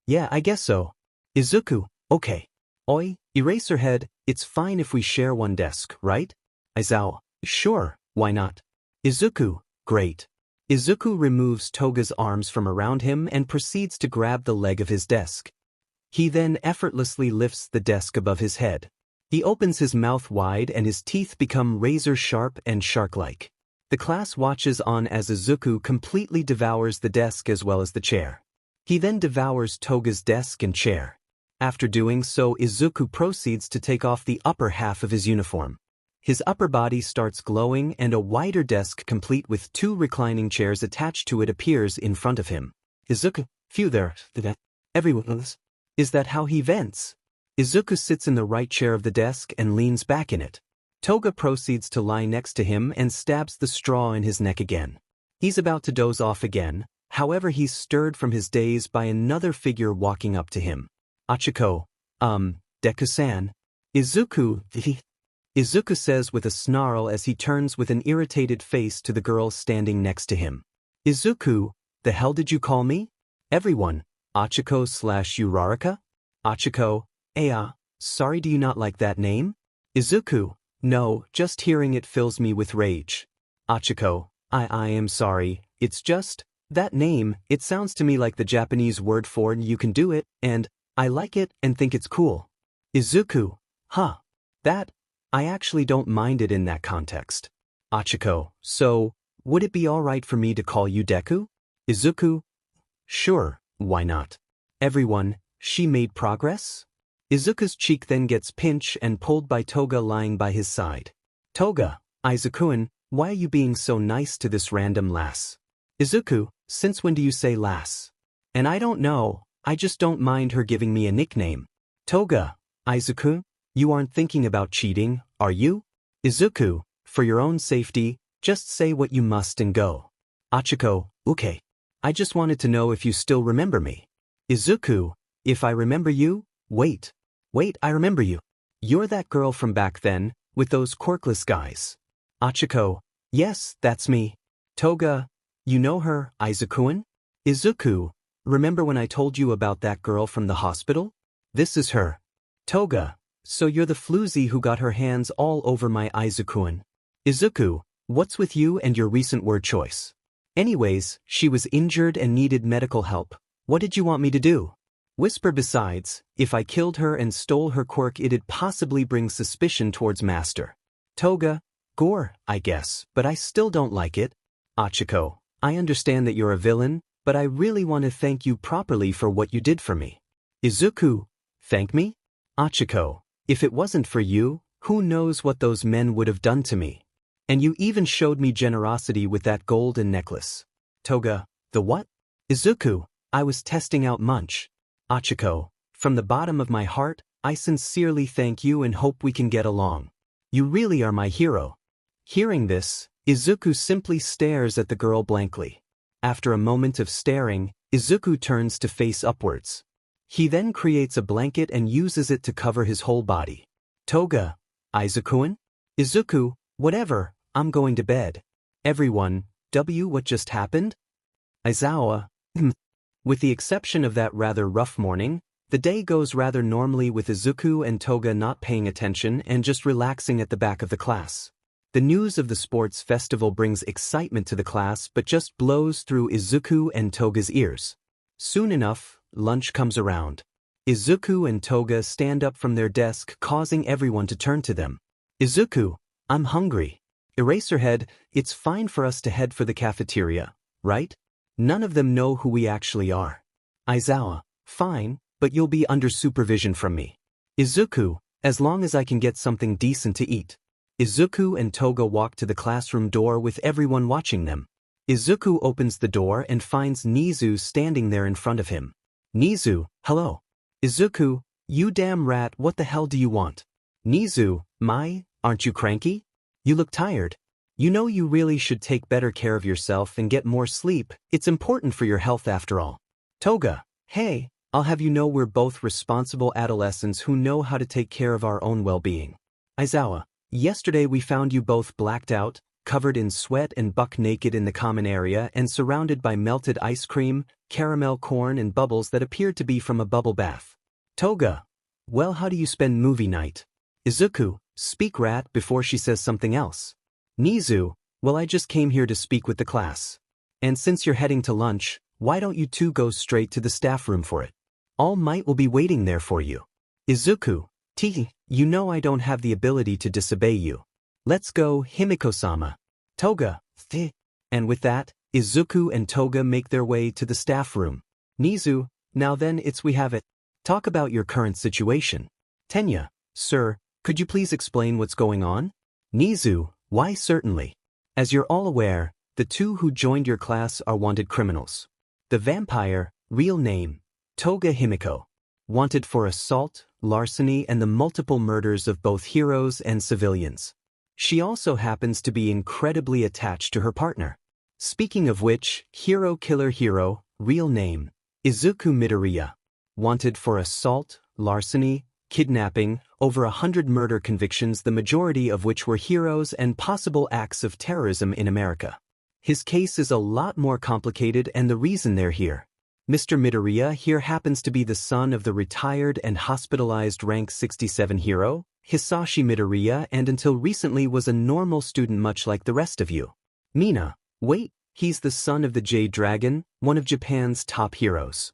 yeah, I guess so. Izuku, okay. Oi, Eraserhead, it's fine if we share one desk, right? Aizawa, sure, why not? Izuku, great. Izuku removes Toga's arms from around him and proceeds to grab the leg of his desk. He then effortlessly lifts the desk above his head. He opens his mouth wide and his teeth become razor-sharp and shark-like. The class watches on as Izuku completely devours the desk as well as the chair. He then devours Toga's desk and chair. After doing so, Izuku proceeds to take off the upper half of his uniform. His upper body starts glowing and a wider desk complete with 2 reclining chairs attached to it appears in front of him. Izuku, phew there, everyone. Is that how he vents? Izuku sits in the right chair of the desk and leans back in it. Toga proceeds to lie next to him and stabs the straw in his neck again. He's about to doze off again, however he's stirred from his daze by another figure walking up to him. Achiko, Deku-san. Izuku says with a snarl as he turns with an irritated face to the girl standing next to him. Izuku, the hell did you call me? Everyone, Achiko/Uraraka? Achiko, sorry, do you not like that name? Izuku, no, just hearing it fills me with rage. Achiko, I am sorry, it's just, that name, it sounds to me like the Japanese word for you can do it, and, I like it and think it's cool. Izuku, huh? That, I actually don't mind it in that context. Achiko, so, would it be alright for me to call you Deku? Izuku, sure, why not? Everyone, she made progress? Izuku's cheek then gets pinched and pulled by Toga lying by his side. Toga, Izuku-an, why are you being so nice to this random lass? Izuku, since when do you say lass? And I don't know, I just don't mind her giving me a nickname. Toga, Izuku, you aren't thinking about cheating, are you? Izuku, for your own safety, just say what you must and go. Achiko, okay. I just wanted to know if you still remember me. Izuku, if I remember you? Wait, I remember you. You're that girl from back then, with those quirkless guys. Achiko, yes, that's me. Toga, you know her, Izuku-an? Izuku, remember when I told you about that girl from the hospital? This is her. Toga, so you're the floozy who got her hands all over my Izuku-an. Izuku, what's with you and your recent word choice? Anyways, she was injured and needed medical help. What did you want me to do? Whisper besides, if I killed her and stole her quirk it'd possibly bring suspicion towards Master. Toga, gore, I guess, but I still don't like it. Achiko, I understand that you're a villain, but I really want to thank you properly for what you did for me. Izuku, thank me? Achiko, if it wasn't for you, who knows what those men would have done to me. And you even showed me generosity with that golden necklace. Toga, the what? Izuku, I was testing out Munch. Achiko, from the bottom of my heart, I sincerely thank you and hope we can get along. You really are my hero. Hearing this, Izuku simply stares at the girl blankly. After a moment of staring, Izuku turns to face upwards. He then creates a blanket and uses it to cover his whole body. Toga, Izuku-an? Izuku, whatever, I'm going to bed. Everyone, what just happened? Aizawa, With the exception of that rather rough morning, the day goes rather normally with Izuku and Toga not paying attention and just relaxing at the back of the class. The news of the sports festival brings excitement to the class but just blows through Izuku and Toga's ears. Soon enough, lunch comes around. Izuku and Toga stand up from their desk causing everyone to turn to them. Izuku, I'm hungry. Eraserhead, it's fine for us to head for the cafeteria, right? None of them know who we actually are. Aizawa, fine, but you'll be under supervision from me. Izuku, as long as I can get something decent to eat. Izuku and Toga walk to the classroom door with everyone watching them. Izuku opens the door and finds Nizu standing there in front of him. Nizu, hello. Izuku, you damn rat, what the hell do you want? Nizu, aren't you cranky? You look tired. You know you really should take better care of yourself and get more sleep, it's important for your health after all. Toga, hey, I'll have you know we're both responsible adolescents who know how to take care of our own well-being. Aizawa, yesterday we found you both blacked out, covered in sweat and buck naked in the common area and surrounded by melted ice cream, caramel corn and bubbles that appeared to be from a bubble bath. Toga, well, how do you spend movie night? Izuku, speak rat before she says something else. Nizu, well, I just came here to speak with the class. And since you're heading to lunch, why don't you two go straight to the staff room for it? All Might will be waiting there for you. Izuku, you know I don't have the ability to disobey you. Let's go, Himiko-sama. Toga, and with that, Izuku and Toga make their way to the staff room. Nizu, now then we have it. Talk about your current situation. Tenya, sir, could you please explain what's going on? Nizu, why certainly. As you're all aware, the two who joined your class are wanted criminals. The vampire, real name, Toga Himiko, wanted for assault, larceny and the multiple murders of both heroes and civilians. She also happens to be incredibly attached to her partner. Speaking of which, hero killer hero, real name, Izuku Midoriya, wanted for assault, larceny, kidnapping, over 100 murder convictions, the majority of which were heroes and possible acts of terrorism in America. His case is a lot more complicated and the reason they're here. Mr. Midoriya here happens to be the son of the retired and hospitalized rank 67 hero, Hisashi Midoriya, and until recently was a normal student much like the rest of you. Mina, wait, he's the son of the Jade Dragon, one of Japan's top heroes.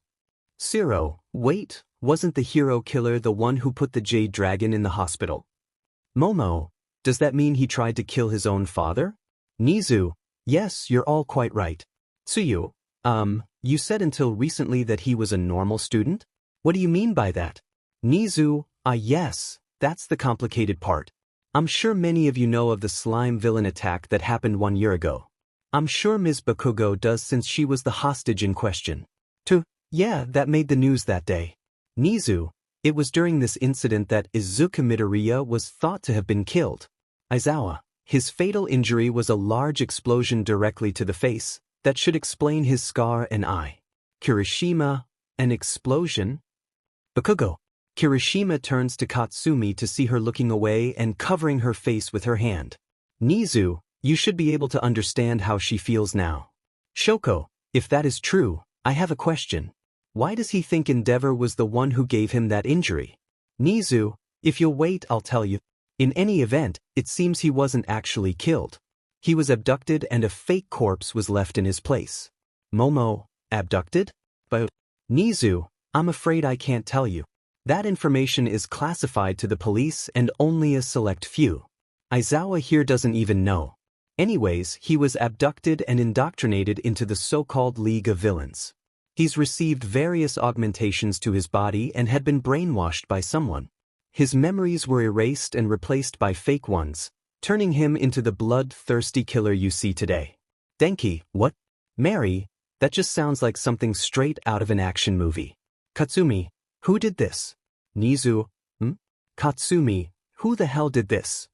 Shiro, wait, wasn't the hero killer the one who put the Jade Dragon in the hospital? Momo, does that mean he tried to kill his own father? Nizu, yes, you're all quite right. Tsuyu, you said until recently that he was a normal student? What do you mean by that? Nizu, yes, that's the complicated part. I'm sure many of you know of the slime villain attack that happened 1 year ago. I'm sure Ms. Bakugo does since she was the hostage in question. Yeah, that made the news that day. Nizu, it was during this incident that Izuku Midoriya was thought to have been killed. Aizawa, his fatal injury was a large explosion directly to the face. That should explain his scar and eye. Kirishima, an explosion? Bakugo. Kirishima turns to Katsumi to see her looking away and covering her face with her hand. Nizu, you should be able to understand how she feels now. Shoko, if that is true, I have a question. Why does he think Endeavor was the one who gave him that injury? Nizu, if you'll wait, I'll tell you. In any event, it seems he wasn't actually killed. He was abducted and a fake corpse was left in his place. Momo, abducted? But Nizu, I'm afraid I can't tell you. That information is classified to the police and only a select few. Aizawa here doesn't even know. Anyways, he was abducted and indoctrinated into the so-called League of Villains. He's received various augmentations to his body and had been brainwashed by someone. His memories were erased and replaced by fake ones, turning him into the bloodthirsty killer you see today. Denki, what? Mary, that just sounds like something straight out of an action movie. Katsumi, who did this? Nizu, Katsumi, who the hell did this?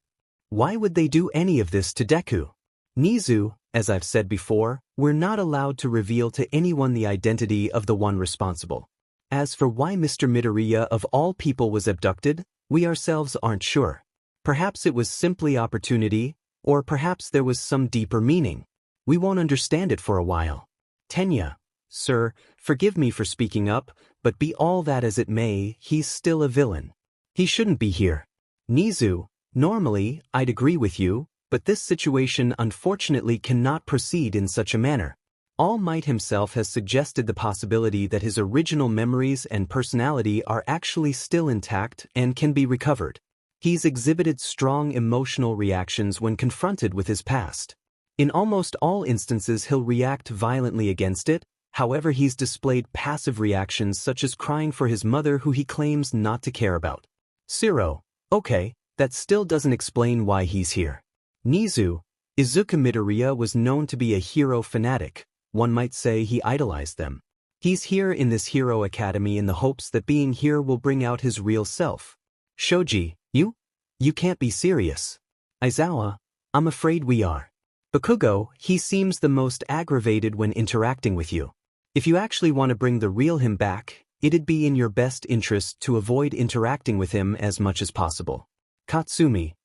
Why would they do any of this to Deku? Nizu, as I've said before, we're not allowed to reveal to anyone the identity of the one responsible. As for why Mr. Midoriya of all people was abducted, we ourselves aren't sure. Perhaps it was simply opportunity, or perhaps there was some deeper meaning. We won't understand it for a while. Tenya, sir, forgive me for speaking up, but be all that as it may, he's still a villain. He shouldn't be here. Nizu, normally, I'd agree with you, but this situation unfortunately cannot proceed in such a manner. All Might himself has suggested the possibility that his original memories and personality are actually still intact and can be recovered. He's exhibited strong emotional reactions when confronted with his past. In almost all instances he'll react violently against it, however he's displayed passive reactions such as crying for his mother who he claims not to care about. Shiro, okay, that still doesn't explain why he's here. Nizu, Izuku Midoriya was known to be a hero fanatic. One might say he idolized them. He's here in this hero academy in the hopes that being here will bring out his real self. Shoji, you can't be serious. Aizawa, I'm afraid we are. Bakugo, he seems the most aggravated when interacting with you. If you actually want to bring the real him back, it'd be in your best interest to avoid interacting with him as much as possible. Katsumi,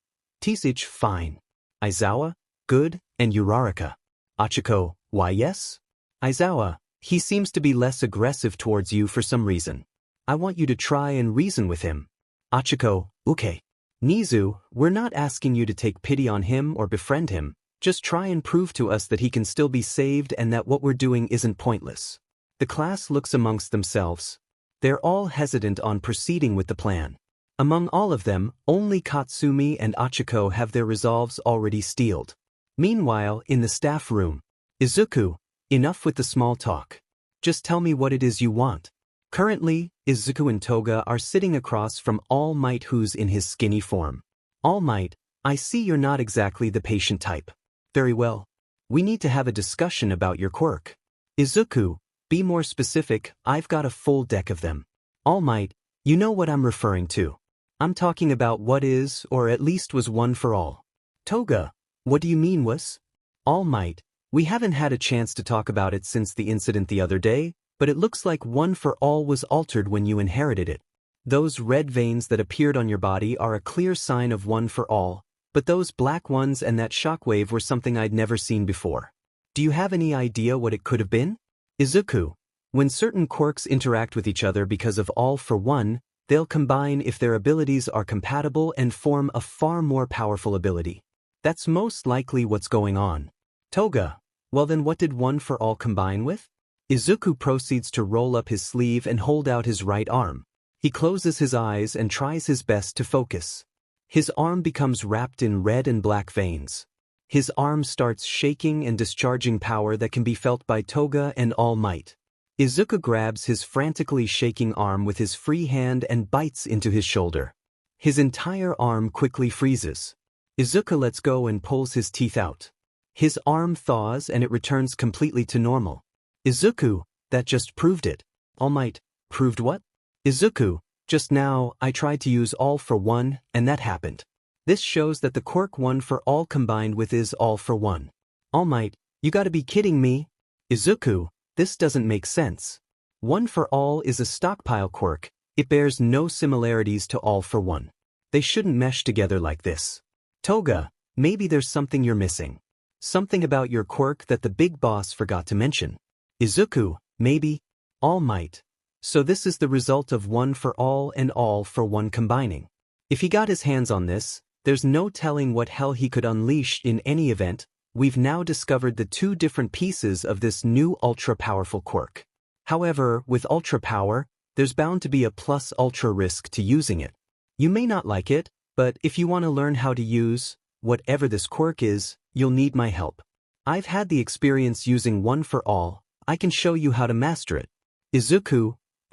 Tisich, fine. Aizawa, good, and Uraraka. Achiko, why yes? Aizawa, he seems to be less aggressive towards you for some reason. I want you to try and reason with him. Achiko, okay. Nizu, we're not asking you to take pity on him or befriend him, just try and prove to us that he can still be saved and that what we're doing isn't pointless. The class looks amongst themselves. They're all hesitant on proceeding with the plan. Among all of them, only Katsumi and Achiko have their resolves already steeled. Meanwhile, in the staff room, Izuku, enough with the small talk. Just tell me what it is you want. Currently, Izuku and Toga are sitting across from All Might, who's in his skinny form. All Might, I see you're not exactly the patient type. Very well. We need to have a discussion about your quirk. Izuku, be more specific, I've got a full deck of them. All Might, you know what I'm referring to. I'm talking about what is, or at least was one for all. Toga, what do you mean was? All Might, we haven't had a chance to talk about it since the incident the other day, but it looks like one for all was altered when you inherited it. Those red veins that appeared on your body are a clear sign of one for all, but those black ones and that shockwave were something I'd never seen before. Do you have any idea what it could have been? Izuku, when certain quirks interact with each other because of all for one, they'll combine if their abilities are compatible and form a far more powerful ability. That's most likely what's going on. Toga. Well then what did one for all combine with? Izuku proceeds to roll up his sleeve and hold out his right arm. He closes his eyes and tries his best to focus. His arm becomes wrapped in red and black veins. His arm starts shaking and discharging power that can be felt by Toga and All Might. Izuku grabs his frantically shaking arm with his free hand and bites into his shoulder. His entire arm quickly freezes. Izuku lets go and pulls his teeth out. His arm thaws and it returns completely to normal. Izuku, that just proved it. All Might, proved what? Izuku, just now, I tried to use All for One, and that happened. This shows that the quirk One for All combined with is All for One. All Might, you gotta be kidding me. Izuku, this doesn't make sense. One for All is a stockpile quirk. It bears no similarities to All for One. They shouldn't mesh together like this. Toga, maybe there's something you're missing. Something about your quirk that the big boss forgot to mention. Izuku, maybe. All Might. So this is the result of One for All and All for One combining. If he got his hands on this, there's no telling what hell he could unleash. In any event, we've now discovered the two different pieces of this new ultra-powerful quirk. However, with ultra power, there's bound to be a plus ultra risk to using it. You may not like it, but if you want to learn how to use whatever this quirk is, you'll need my help. I've had the experience using One for All. I can show you how to master it. Izuku, ****,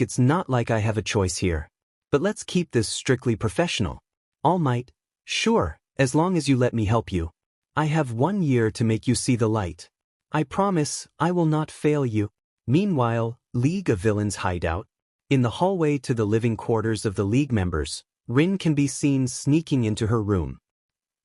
it's not like I have a choice here. But let's keep this strictly professional. All Might, sure, as long as you let me help you. I have 1 year to make you see the light. I promise I will not fail you. Meanwhile, League of Villains hideout. In the hallway to the living quarters of the League members, Rin can be seen sneaking into her room.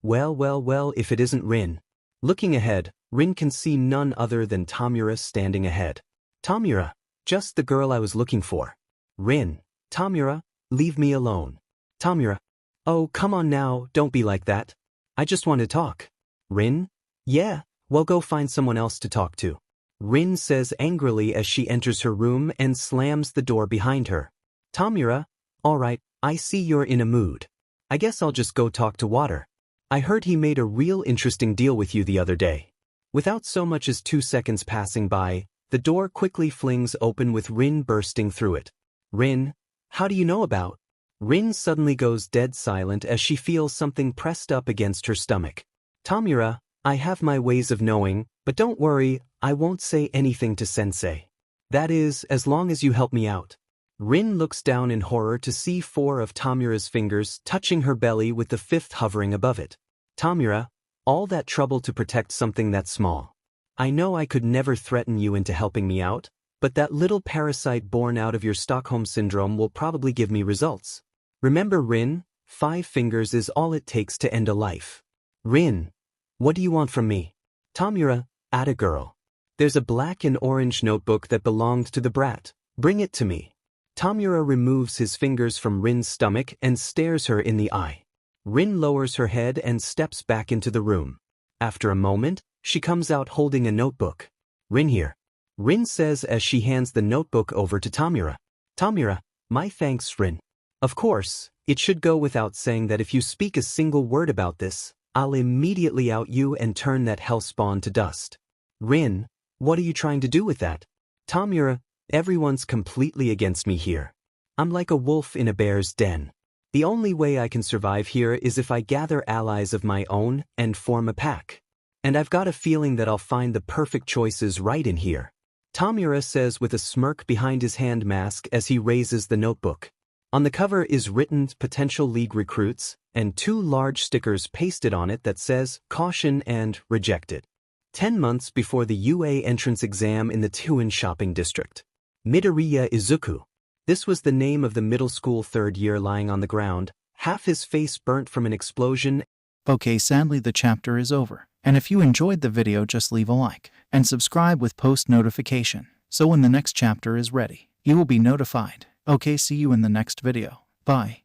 Well, if it isn't Rin. Looking ahead, Rin can see none other than Tamura standing ahead. Tamura, just the girl I was looking for. Rin, Tamura, leave me alone. Tamura, oh come on now, don't be like that. I just want to talk. Rin, yeah, well go find someone else to talk to. Rin says angrily as she enters her room and slams the door behind her. Tamura, alright, I see you're in a mood. I guess I'll just go talk to Water. I heard he made a real interesting deal with you the other day. Without so much as 2 seconds passing by, the door quickly flings open with Rin bursting through it. Rin, how do you know about? Rin suddenly goes dead silent as she feels something pressed up against her stomach. Tamura, I have my ways of knowing, but don't worry, I won't say anything to Sensei. That is, as long as you help me out. Rin looks down in horror to see 4 of Tamura's fingers touching her belly with the 5th hovering above it. Tamura, all that trouble to protect something that small. I know I could never threaten you into helping me out, but that little parasite born out of your Stockholm Syndrome will probably give me results. Remember Rin, 5 fingers is all it takes to end a life. Rin, what do you want from me? Tamura, atta girl. There's a black and orange notebook that belonged to the brat. Bring it to me. Tamura removes his fingers from Rin's stomach and stares her in the eye. Rin lowers her head and steps back into the room. After a moment, she comes out holding a notebook. Rin here. Rin says as she hands the notebook over to Tamura. Tamura, my thanks, Rin. Of course, it should go without saying that if you speak a single word about this, I'll immediately out you and turn that hellspawn to dust. Rin, what are you trying to do with that? Tamura, everyone's completely against me here. I'm like a wolf in a bear's den. The only way I can survive here is if I gather allies of my own and form a pack. And I've got a feeling that I'll find the perfect choices right in here. Tamura says with a smirk behind his hand mask as he raises the notebook. On the cover is written potential league recruits and 2 large stickers pasted on it that says caution and rejected. 10 months before the UA entrance exam in the Tuin shopping district. Midoriya Izuku. This was the name of the middle school 3rd year lying on the ground, half his face burnt from an explosion. Okay, sadly the chapter is over. And if you enjoyed the video, just leave a like and subscribe with post notification. So when the next chapter is ready, you will be notified. Okay, see you in the next video. Bye.